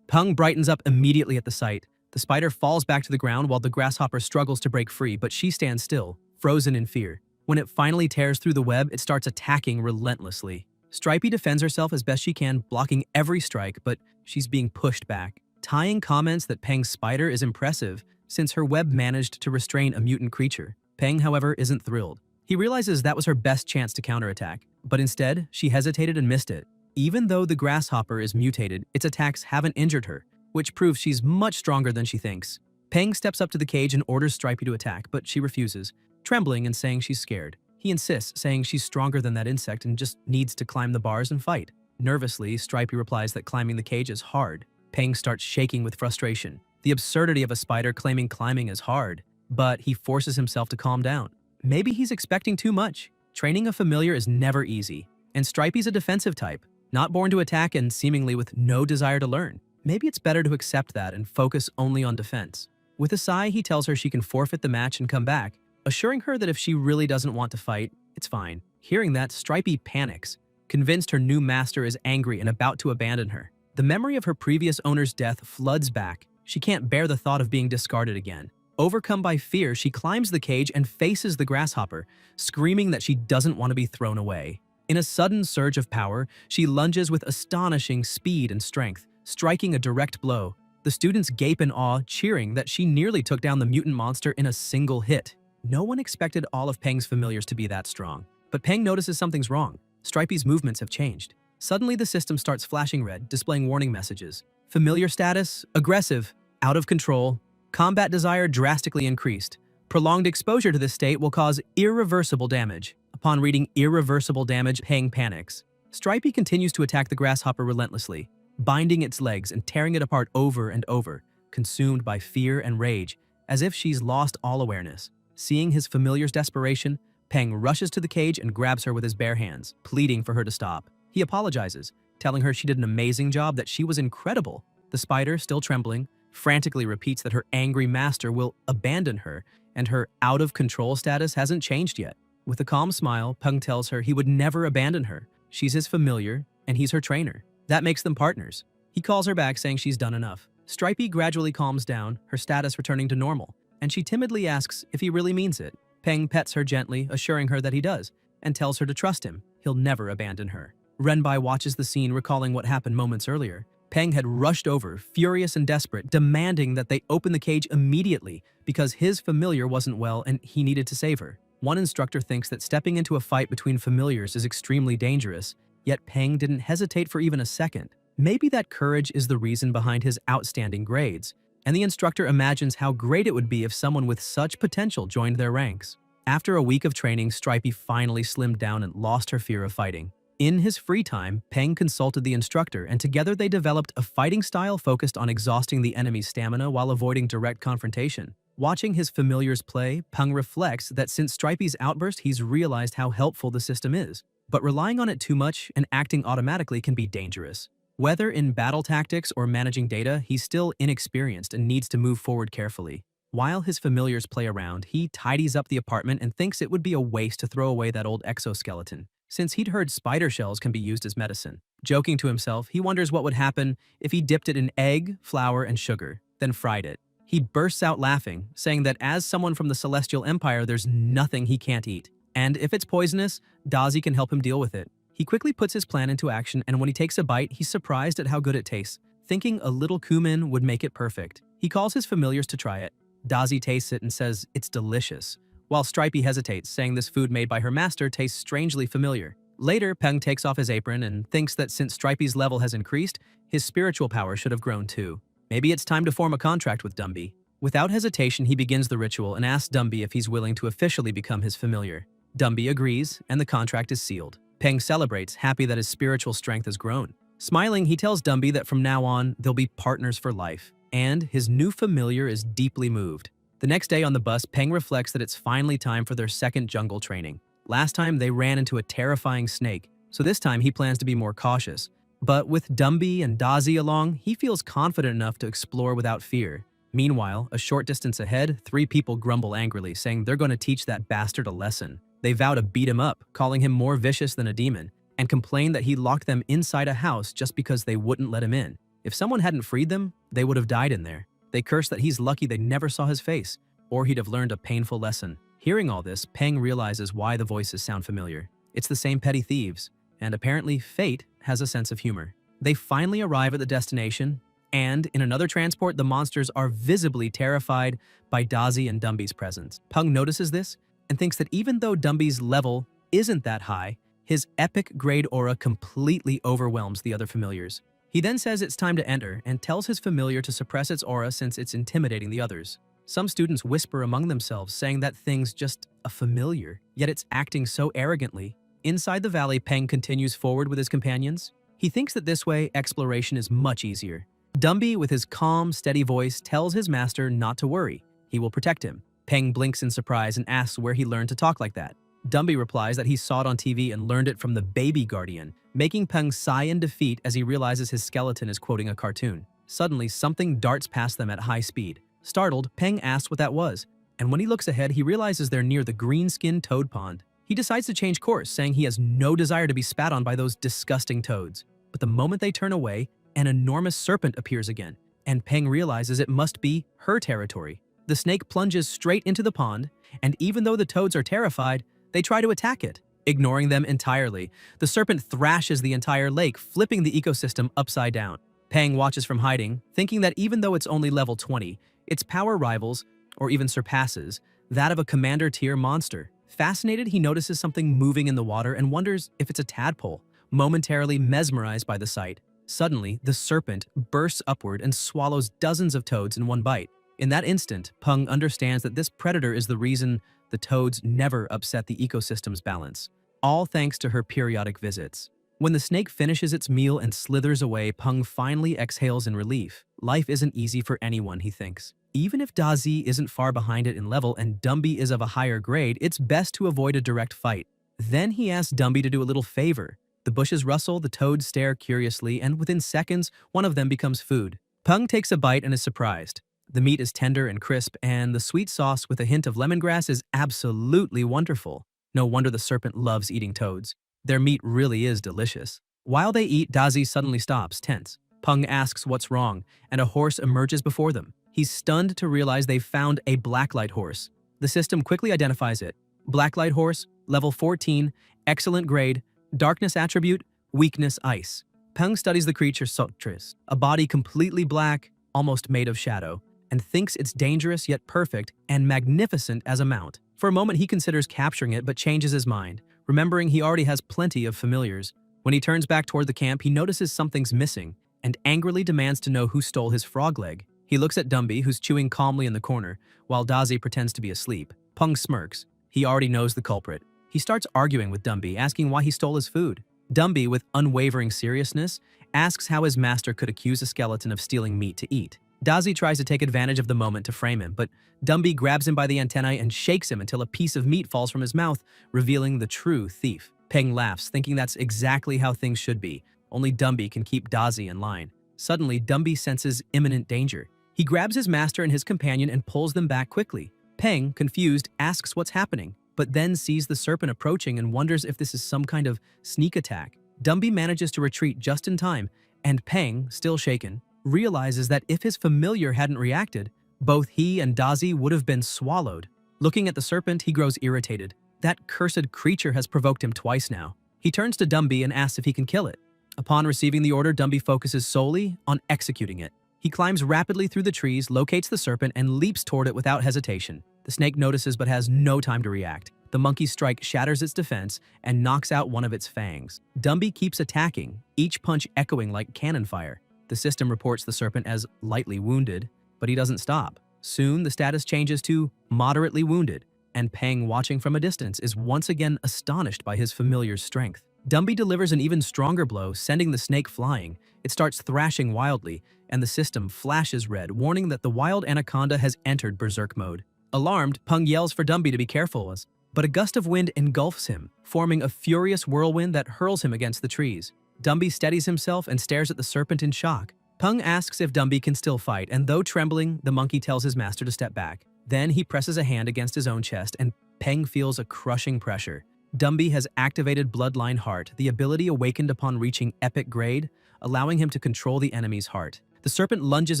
Peng brightens up immediately at the sight. The spider falls back to the ground while the grasshopper struggles to break free, but she stands still, frozen in fear. When it finally tears through the web, it starts attacking relentlessly. Stripey defends herself as best she can, blocking every strike, but she's being pushed back. Tying comments that Peng's spider is impressive, since her web managed to restrain a mutant creature. Peng, however, isn't thrilled. He realizes that was her best chance to counterattack, but instead, she hesitated and missed it. Even though the grasshopper is mutated, its attacks haven't injured her, which proves she's much stronger than she thinks. Peng steps up to the cage and orders Stripey to attack, but she refuses, trembling and saying she's scared. He insists, saying she's stronger than that insect and just needs to climb the bars and fight. Nervously, Stripey replies that climbing the cage is hard. Peng starts shaking with frustration. The absurdity of a spider claiming climbing is hard, but he forces himself to calm down. Maybe he's expecting too much. Training a familiar is never easy, and Stripey's a defensive type, not born to attack and seemingly with no desire to learn. Maybe it's better to accept that and focus only on defense. With a sigh, he tells her she can forfeit the match and come back, assuring her that if she really doesn't want to fight, it's fine. Hearing that, Stripey panics, convinced her new master is angry and about to abandon her. The memory of her previous owner's death floods back. She can't bear the thought of being discarded again. Overcome by fear, she climbs the cage and faces the grasshopper, screaming that she doesn't want to be thrown away. In a sudden surge of power, she lunges with astonishing speed and strength, striking a direct blow. The students gape in awe, cheering that she nearly took down the mutant monster in a single hit. No one expected all of Peng's familiars to be that strong. But Peng notices something's wrong. Stripey's movements have changed. Suddenly, the system starts flashing red, displaying warning messages. Familiar status, aggressive, out of control, combat desire drastically increased. Prolonged exposure to this state will cause irreversible damage. Upon reading irreversible damage, Peng panics. Stripey continues to attack the grasshopper relentlessly, binding its legs and tearing it apart over and over, consumed by fear and rage, as if she's lost all awareness. Seeing his familiar's desperation, Peng rushes to the cage and grabs her with his bare hands, pleading for her to stop. He apologizes, telling her she did an amazing job, that she was incredible. The spider, still trembling, frantically repeats that her angry master will abandon her, and her out-of-control status hasn't changed yet. With a calm smile, Peng tells her he would never abandon her. She's his familiar, and he's her trainer. That makes them partners. He calls her back, saying she's done enough. Stripey gradually calms down, her status returning to normal, and she timidly asks if he really means it. Peng pets her gently, assuring her that he does, and tells her to trust him. He'll never abandon her. Renbai watches the scene, recalling what happened moments earlier. Peng had rushed over, furious and desperate, demanding that they open the cage immediately because his familiar wasn't well and he needed to save her. One instructor thinks that stepping into a fight between familiars is extremely dangerous, yet Peng didn't hesitate for even a second. Maybe that courage is the reason behind his outstanding grades, and the instructor imagines how great it would be if someone with such potential joined their ranks. After a week of training, Stripey finally slimmed down and lost her fear of fighting. In his free time, Peng consulted the instructor, and together they developed a fighting style focused on exhausting the enemy's stamina while avoiding direct confrontation. Watching his familiars play, Peng reflects that since Stripey's outburst, he's realized how helpful the system is. But relying on it too much and acting automatically can be dangerous. Whether in battle tactics or managing data, he's still inexperienced and needs to move forward carefully. While his familiars play around, he tidies up the apartment and thinks it would be a waste to throw away that old exoskeleton, since he'd heard spider shells can be used as medicine. Joking to himself, he wonders what would happen if he dipped it in egg, flour, and sugar, then fried it. He bursts out laughing, saying that as someone from the Celestial Empire, there's nothing he can't eat. And if it's poisonous, Dazi can help him deal with it. He quickly puts his plan into action, and when he takes a bite, he's surprised at how good it tastes, thinking a little cumin would make it perfect. He calls his familiars to try it. Dazi tastes it and says it's delicious, while Stripey hesitates, saying this food made by her master tastes strangely familiar. Later, Peng takes off his apron and thinks that since Stripey's level has increased, his spiritual power should have grown too. Maybe it's time to form a contract with Dumby. Without hesitation, he begins the ritual and asks Dumby if he's willing to officially become his familiar. Dumby agrees, and the contract is sealed. Peng celebrates, happy that his spiritual strength has grown. Smiling, he tells Dumby that from now on, they'll be partners for life, and his new familiar is deeply moved. The next day on the bus, Peng reflects that it's finally time for their second jungle training. Last time, they ran into a terrifying snake, so this time he plans to be more cautious. But with Dumby and Dazi along, he feels confident enough to explore without fear. Meanwhile, a short distance ahead, 3 people grumble angrily, saying they're going to teach that bastard a lesson. They vow to beat him up, calling him more vicious than a demon, and complain that he locked them inside a house just because they wouldn't let him in. If someone hadn't freed them, they would have died in there. They curse that he's lucky they never saw his face, or he'd have learned a painful lesson. Hearing all this, Peng realizes why the voices sound familiar. It's the same petty thieves, and apparently fate has a sense of humor. They finally arrive at the destination, and in another transport, the monsters are visibly terrified by Dazi and Dumby's presence. Peng notices this and thinks that even though Dumby's level isn't that high, his epic grade aura completely overwhelms the other familiars. He then says it's time to enter and tells his familiar to suppress its aura since it's intimidating the others. Some students whisper among themselves, saying that thing's just a familiar, yet it's acting so arrogantly. Inside the valley, Peng continues forward with his companions. He thinks that this way, exploration is much easier. Dumby, with his calm, steady voice, tells his master not to worry. He will protect him. Peng blinks in surprise and asks where he learned to talk like that. Dumby replies that he saw it on TV and learned it from the baby guardian, making Peng sigh in defeat as he realizes his skeleton is quoting a cartoon. Suddenly, something darts past them at high speed. Startled, Peng asks what that was, and when he looks ahead, he realizes they're near the green-skinned toad pond. He decides to change course, saying he has no desire to be spat on by those disgusting toads. But the moment they turn away, an enormous serpent appears again, and Peng realizes it must be her territory. The snake plunges straight into the pond, and even though the toads are terrified, they try to attack it. Ignoring them entirely, the serpent thrashes the entire lake, flipping the ecosystem upside down. Peng watches from hiding, thinking that even though it's only level 20, its power rivals, or even surpasses, that of a commander-tier monster. Fascinated, he notices something moving in the water and wonders if it's a tadpole, momentarily mesmerized by the sight. Suddenly, the serpent bursts upward and swallows dozens of toads in one bite. In that instant, Peng understands that this predator is the reason the toads never upset the ecosystem's balance, all thanks to her periodic visits. When the snake finishes its meal and slithers away, Peng finally exhales in relief. Life isn't easy for anyone, he thinks. Even if Dazi isn't far behind it in level and Dumby is of a higher grade, it's best to avoid a direct fight. Then he asks Dumby to do a little favor. The bushes rustle, the toads stare curiously, and within seconds, one of them becomes food. Peng takes a bite and is surprised. The meat is tender and crisp, and the sweet sauce with a hint of lemongrass is absolutely wonderful. No wonder the serpent loves eating toads. Their meat really is delicious. While they eat, Dazi suddenly stops, tense. Peng asks what's wrong, and a horse emerges before them. He's stunned to realize they've found a blacklight horse. The system quickly identifies it. Blacklight horse, level 14, excellent grade, darkness attribute, weakness ice. Peng studies the creature Sotris, a body completely black, almost made of shadow, and thinks it's dangerous yet perfect and magnificent as a mount. For a moment, he considers capturing it but changes his mind, remembering he already has plenty of familiars. When he turns back toward the camp, he notices something's missing and angrily demands to know who stole his frog leg. He looks at Dumby, who's chewing calmly in the corner, while Dazi pretends to be asleep. Peng smirks. He already knows the culprit. He starts arguing with Dumby, asking why he stole his food. Dumby, with unwavering seriousness, asks how his master could accuse a skeleton of stealing meat to eat. Dazi tries to take advantage of the moment to frame him, but Dumby grabs him by the antennae and shakes him until a piece of meat falls from his mouth, revealing the true thief. Peng laughs, thinking that's exactly how things should be. Only Dumby can keep Dazi in line. Suddenly, Dumby senses imminent danger. He grabs his master and his companion and pulls them back quickly. Peng, confused, asks what's happening, but then sees the serpent approaching and wonders if this is some kind of sneak attack. Dumby manages to retreat just in time, and Peng, still shaken, realizes that if his familiar hadn't reacted, both he and Dazi would have been swallowed. Looking at the serpent, he grows irritated. That cursed creature has provoked him twice now. He turns to Dumby and asks if he can kill it. Upon receiving the order, Dumby focuses solely on executing it. He climbs rapidly through the trees, locates the serpent, and leaps toward it without hesitation. The snake notices but has no time to react. The monkey's strike shatters its defense and knocks out one of its fangs. Dumby keeps attacking, each punch echoing like cannon fire. The system reports the serpent as lightly wounded, but he doesn't stop. Soon, the status changes to moderately wounded, and Peng, watching from a distance, is once again astonished by his familiar's strength. Dumby delivers an even stronger blow, sending the snake flying. It starts thrashing wildly, and the system flashes red, warning that the wild anaconda has entered berserk mode. Alarmed, Peng yells for Dumby to be careful, but a gust of wind engulfs him, forming a furious whirlwind that hurls him against the trees. Dumby steadies himself and stares at the serpent in shock. Peng asks if Dumby can still fight, and though trembling, the monkey tells his master to step back. Then he presses a hand against his own chest, and Peng feels a crushing pressure. Dumby has activated Bloodline Heart, the ability awakened upon reaching epic grade, allowing him to control the enemy's heart. The serpent lunges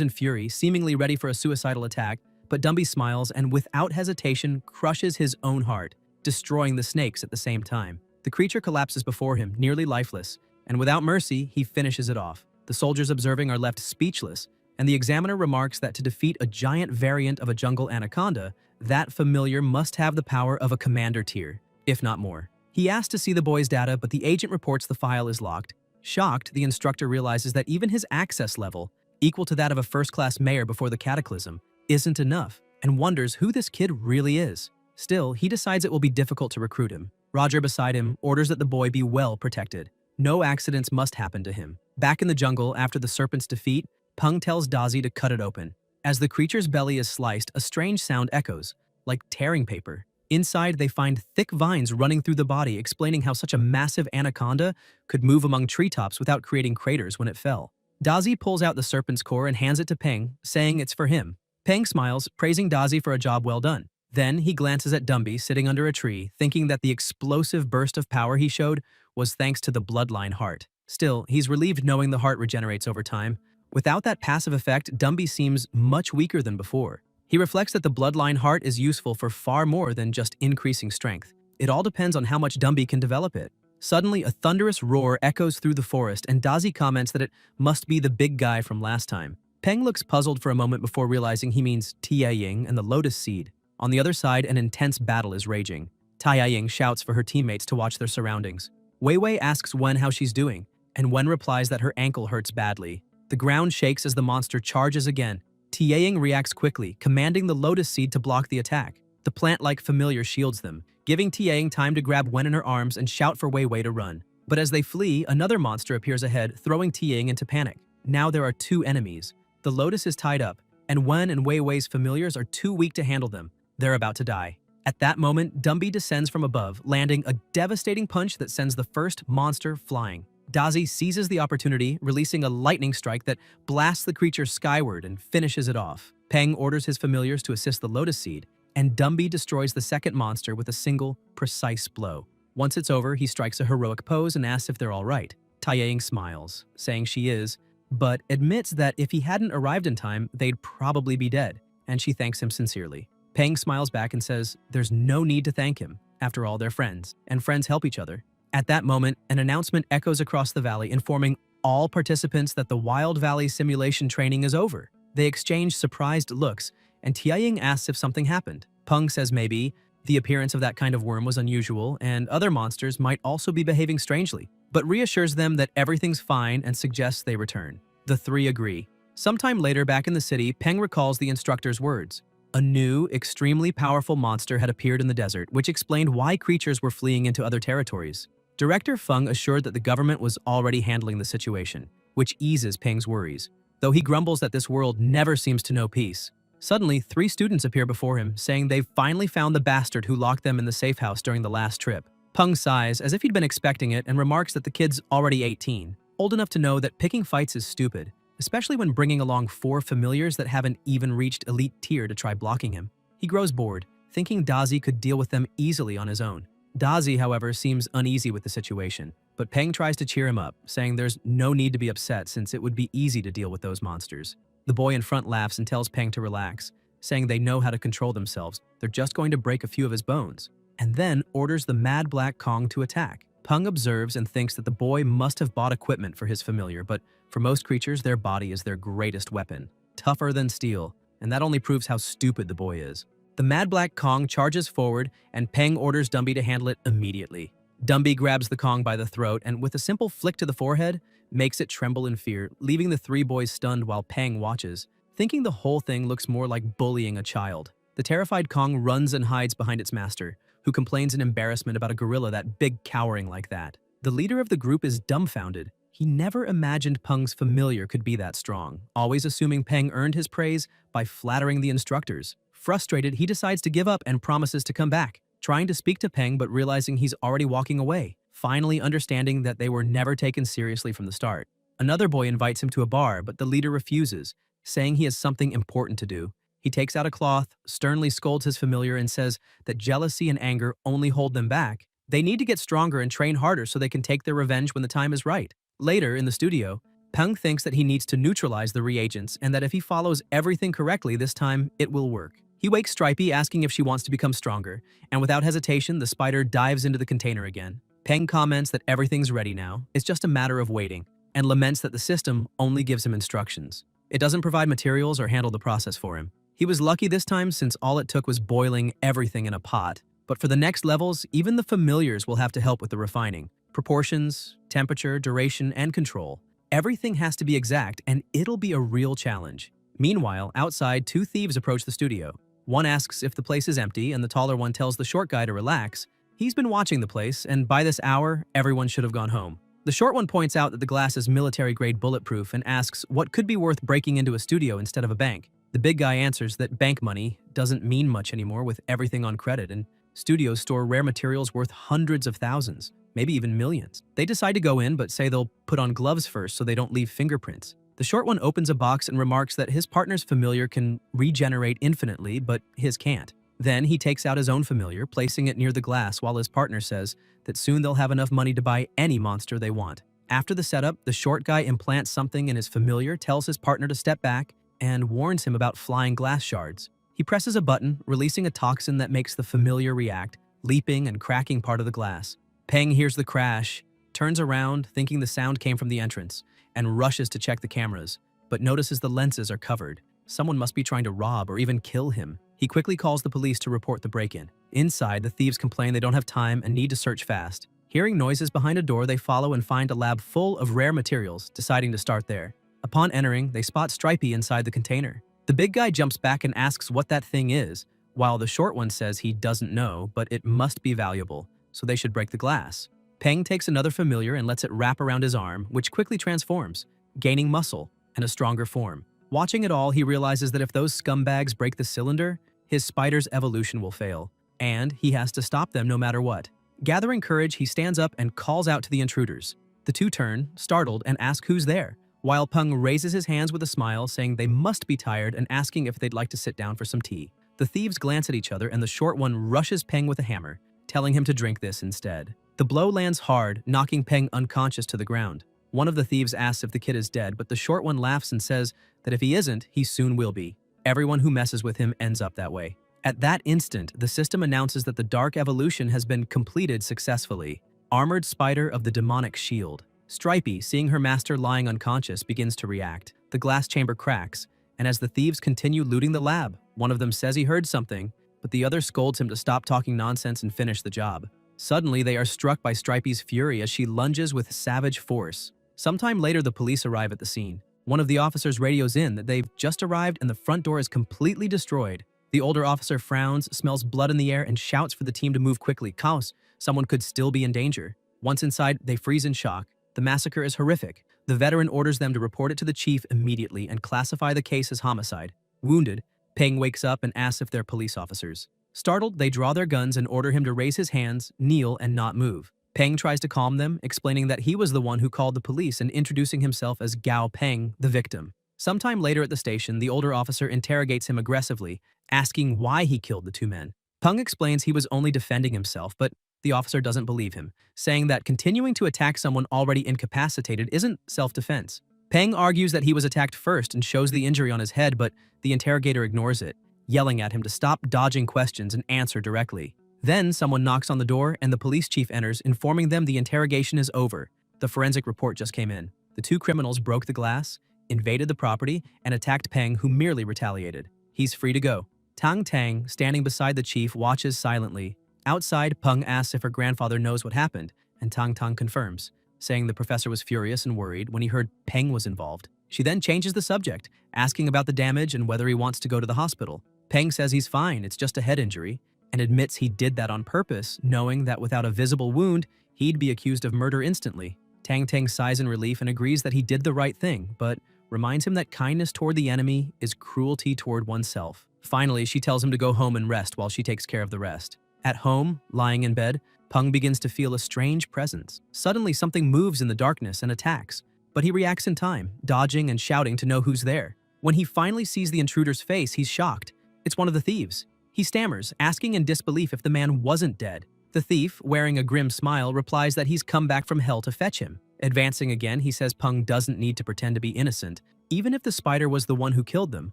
in fury, seemingly ready for a suicidal attack, but Dumby smiles and without hesitation crushes his own heart, destroying the snakes at the same time. The creature collapses before him, nearly lifeless, and without mercy, he finishes it off. The soldiers observing are left speechless, and the examiner remarks that to defeat a giant variant of a jungle anaconda, that familiar must have the power of a commander tier, if not more. He asks to see the boy's data, but the agent reports the file is locked. Shocked, the instructor realizes that even his access level, equal to that of a first-class mayor before the cataclysm, isn't enough, and wonders who this kid really is. Still, he decides it will be difficult to recruit him. Roger beside him orders that the boy be well protected. No accidents must happen to him. Back in the jungle, after the serpent's defeat, Peng tells Dazi to cut it open. As the creature's belly is sliced, a strange sound echoes, like tearing paper. Inside, they find thick vines running through the body, explaining how such a massive anaconda could move among treetops without creating craters when it fell. Dazi pulls out the serpent's core and hands it to Peng, saying it's for him. Peng smiles, praising Dazi for a job well done. Then he glances at Dumby sitting under a tree, thinking that the explosive burst of power he showed was thanks to the Bloodline Heart. Still, he's relieved knowing the heart regenerates over time. Without that passive effect, Dumby seems much weaker than before. He reflects that the Bloodline Heart is useful for far more than just increasing strength. It all depends on how much Dumby can develop it. Suddenly, a thunderous roar echoes through the forest, and Dazi comments that it must be the big guy from last time. Peng looks puzzled for a moment before realizing he means Tia-Ying and the Lotus Seed. On the other side, an intense battle is raging. Tia-Ying shouts for her teammates to watch their surroundings. Wei Wei asks Wen how she's doing, and Wen replies that her ankle hurts badly. The ground shakes as the monster charges again. Tia-Ying reacts quickly, commanding the Lotus Seed to block the attack. The plant-like familiar shields them, giving Tia-Ying time to grab Wen in her arms and shout for Wei Wei to run. But as they flee, another monster appears ahead, throwing Tia-Ying into panic. Now there are two enemies. The Lotus is tied up, and Wen and Wei Wei's familiars are too weak to handle them. They're about to die. At that moment, Dumby descends from above, landing a devastating punch that sends the first monster flying. Dazi seizes the opportunity, releasing a lightning strike that blasts the creature skyward and finishes it off. Peng orders his familiars to assist the Lotus Seed, and Dumby destroys the second monster with a single, precise blow. Once it's over, he strikes a heroic pose and asks if they're all right. Tia-Ying smiles, saying she is, but admits that if he hadn't arrived in time, they'd probably be dead, and she thanks him sincerely. Peng smiles back and says there's no need to thank him. After all, they're friends, and friends help each other. At that moment, an announcement echoes across the valley, informing all participants that the Wild Valley simulation training is over. They exchange surprised looks, and Tia-Ying asks if something happened. Peng says maybe the appearance of that kind of worm was unusual, and other monsters might also be behaving strangely, but reassures them that everything's fine and suggests they return. The three agree. Sometime later, back in the city, Peng recalls the instructor's words. A new, extremely powerful monster had appeared in the desert, which explained why creatures were fleeing into other territories. Director Feng assured that the government was already handling the situation, which eases Peng's worries, though he grumbles that this world never seems to know peace. Suddenly, 3 students appear before him, saying they've finally found the bastard who locked them in the safe house during the last trip. Peng sighs as if he'd been expecting it and remarks that the kid's already 18, old enough to know that picking fights is stupid, especially when bringing along 4 familiars that haven't even reached elite tier to try blocking him. He grows bored, thinking Dazi could deal with them easily on his own. Dazi, however, seems uneasy with the situation, but Peng tries to cheer him up, saying there's no need to be upset since it would be easy to deal with those monsters. The boy in front laughs and tells Peng to relax, saying they know how to control themselves, they're just going to break a few of his bones, and then orders the Mad Black Kong to attack. Peng observes and thinks that the boy must have bought equipment for his familiar, but for most creatures, their body is their greatest weapon, tougher than steel, and that only proves how stupid the boy is. The Mad Black Kong charges forward, and Peng orders Dumby to handle it immediately. Dumby grabs the Kong by the throat and, with a simple flick to the forehead, makes it tremble in fear, leaving the 3 boys stunned while Peng watches, thinking the whole thing looks more like bullying a child. The terrified Kong runs and hides behind its master, who complains in embarrassment about a gorilla that big cowering like that. The leader of the group is dumbfounded. He never imagined Peng's familiar could be that strong, always assuming Peng earned his praise by flattering the instructors. Frustrated, he decides to give up and promises to come back, trying to speak to Peng but realizing he's already walking away, finally understanding that they were never taken seriously from the start. Another boy invites him to a bar, but the leader refuses, saying he has something important to do. He takes out a cloth, sternly scolds his familiar, and says that jealousy and anger only hold them back. They need to get stronger and train harder so they can take their revenge when the time is right. Later, in the studio, Peng thinks that he needs to neutralize the reagents and that if he follows everything correctly this time, it will work. He wakes Stripey, asking if she wants to become stronger, and without hesitation, the spider dives into the container again. Peng comments that everything's ready now, it's just a matter of waiting, and laments that the system only gives him instructions. It doesn't provide materials or handle the process for him. He was lucky this time since all it took was boiling everything in a pot. But for the next levels, even the familiars will have to help with the refining. Proportions, temperature, duration, and control. Everything has to be exact, and it'll be a real challenge. Meanwhile, outside, 2 thieves approach the studio. One asks if the place is empty, and the taller one tells the short guy to relax. He's been watching the place, and by this hour, everyone should have gone home. The short one points out that the glass is military-grade bulletproof and asks what could be worth breaking into a studio instead of a bank. The big guy answers that bank money doesn't mean much anymore with everything on credit, and studios store rare materials worth hundreds of thousands, maybe even millions. They decide to go in, but say they'll put on gloves first so they don't leave fingerprints. The short one opens a box and remarks that his partner's familiar can regenerate infinitely, but his can't. Then he takes out his own familiar, placing it near the glass while his partner says that soon they'll have enough money to buy any monster they want. After the setup, the short guy implants something in his familiar, tells his partner to step back, and warns him about flying glass shards. He presses a button, releasing a toxin that makes the familiar react, leaping and cracking part of the glass. Peng hears the crash, turns around, thinking the sound came from the entrance, and rushes to check the cameras, but notices the lenses are covered. Someone must be trying to rob or even kill him. He quickly calls the police to report the break-in. Inside, the thieves complain they don't have time and need to search fast. Hearing noises behind a door, they follow and find a lab full of rare materials, deciding to start there. Upon entering, they spot Stripey inside the container. The big guy jumps back and asks what that thing is, while the short one says he doesn't know, but it must be valuable, so they should break the glass. Peng takes another familiar and lets it wrap around his arm, which quickly transforms, gaining muscle and a stronger form. Watching it all, he realizes that if those scumbags break the cylinder, his spider's evolution will fail, and he has to stop them no matter what. Gathering courage, he stands up and calls out to the intruders. The 2 turn, startled, and ask who's there, while Peng raises his hands with a smile, saying they must be tired and asking if they'd like to sit down for some tea. The thieves glance at each other, and the short one rushes Peng with a hammer, telling him to drink this instead. The blow lands hard, knocking Peng unconscious to the ground. One of the thieves asks if the kid is dead, but the short one laughs and says that if he isn't, he soon will be. Everyone who messes with him ends up that way. At that instant, the system announces that the dark evolution has been completed successfully. Armored Spider of the Demonic Shield. Stripey, seeing her master lying unconscious, begins to react. The glass chamber cracks, and as the thieves continue looting the lab, one of them says he heard something, but the other scolds him to stop talking nonsense and finish the job. Suddenly, they are struck by Stripey's fury as she lunges with savage force. Sometime later, the police arrive at the scene. One of the officers radios in that they've just arrived and the front door is completely destroyed. The older officer frowns, smells blood in the air, and shouts for the team to move quickly. Chaos, someone could still be in danger. Once inside, they freeze in shock. The massacre is horrific. The veteran orders them to report it to the chief immediately and classify the case as homicide. Wounded, Peng wakes up and asks if they're police officers. Startled, they draw their guns and order him to raise his hands, kneel, and not move. Peng tries to calm them, explaining that he was the one who called the police and introducing himself as Gao Peng, the victim. Sometime later at the station, the older officer interrogates him aggressively, asking why he killed the two men. Peng explains he was only defending himself, but the officer doesn't believe him, saying that continuing to attack someone already incapacitated isn't self-defense. Peng argues that he was attacked first and shows the injury on his head, but the interrogator ignores it, yelling at him to stop dodging questions and answer directly. Then someone knocks on the door and the police chief enters, informing them the interrogation is over. The forensic report just came in. The two criminals broke the glass, invaded the property, and attacked Peng, who merely retaliated. He's free to go. Tang Tang, standing beside the chief, watches silently. Outside, Peng asks if her grandfather knows what happened, and Tang Tang confirms, saying the professor was furious and worried when he heard Peng was involved. She then changes the subject, asking about the damage and whether he wants to go to the hospital. Peng says he's fine, it's just a head injury, and admits he did that on purpose, knowing that without a visible wound, he'd be accused of murder instantly. Tang Tang sighs in relief and agrees that he did the right thing, but reminds him that kindness toward the enemy is cruelty toward oneself. Finally, she tells him to go home and rest while she takes care of the rest. At home, lying in bed, Peng begins to feel a strange presence. Suddenly, something moves in the darkness and attacks, but he reacts in time, dodging and shouting to know who's there. When he finally sees the intruder's face, he's shocked. It's one of the thieves. He stammers, asking in disbelief if the man wasn't dead. The thief, wearing a grim smile, replies that he's come back from hell to fetch him. Advancing again, he says Peng doesn't need to pretend to be innocent. Even if the spider was the one who killed them,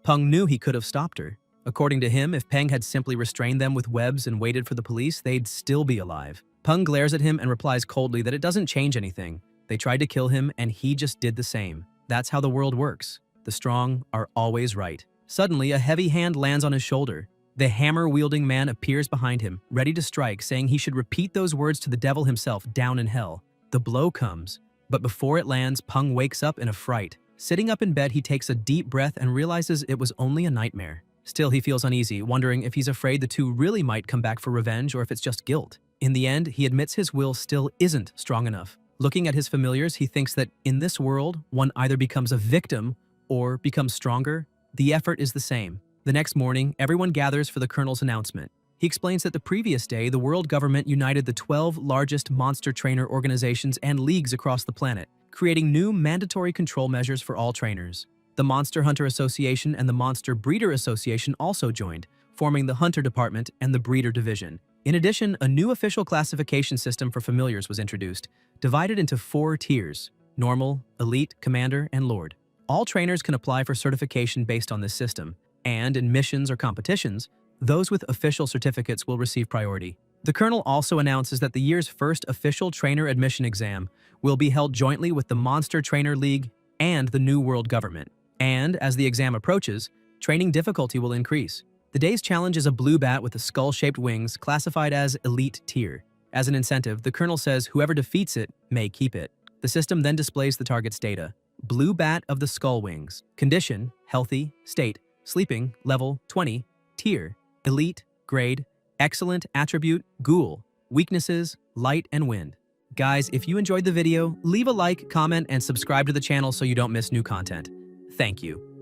Peng knew he could have stopped her. According to him, if Peng had simply restrained them with webs and waited for the police, they'd still be alive. Peng glares at him and replies coldly that it doesn't change anything. They tried to kill him, and he just did the same. That's how the world works. The strong are always right. Suddenly, a heavy hand lands on his shoulder. The hammer-wielding man appears behind him, ready to strike, saying he should repeat those words to the devil himself down in hell. The blow comes, but before it lands, Peng wakes up in a fright. Sitting up in bed, he takes a deep breath and realizes it was only a nightmare. Still, he feels uneasy, wondering if he's afraid the two really might come back for revenge or if it's just guilt. In the end, he admits his will still isn't strong enough. Looking at his familiars, he thinks that in this world, one either becomes a victim or becomes stronger. The effort is the same. The next morning, everyone gathers for the colonel's announcement. He explains that the previous day, the world government united the 12 largest monster trainer organizations and leagues across the planet, creating new mandatory control measures for all trainers. The Monster Hunter Association and the Monster Breeder Association also joined, forming the Hunter Department and the Breeder Division. In addition, a new official classification system for familiars was introduced, divided into 4 tiers: Normal, Elite, Commander, and Lord. All trainers can apply for certification based on this system, and in missions or competitions, those with official certificates will receive priority. The colonel also announces that the year's first official trainer admission exam will be held jointly with the Monster Trainer League and the New World Government. And as the exam approaches, training difficulty will increase. The day's challenge is a blue bat with a skull-shaped wings, classified as Elite Tier. As an incentive, the colonel says whoever defeats it may keep it. The system then displays the target's data. Blue bat of the skull wings. Condition, healthy, state, sleeping, level 20, tier, elite, grade, excellent, attribute, ghoul, weaknesses, light and wind. Guys, if you enjoyed the video, leave a like, comment, and subscribe to the channel so you don't miss new content. Thank you.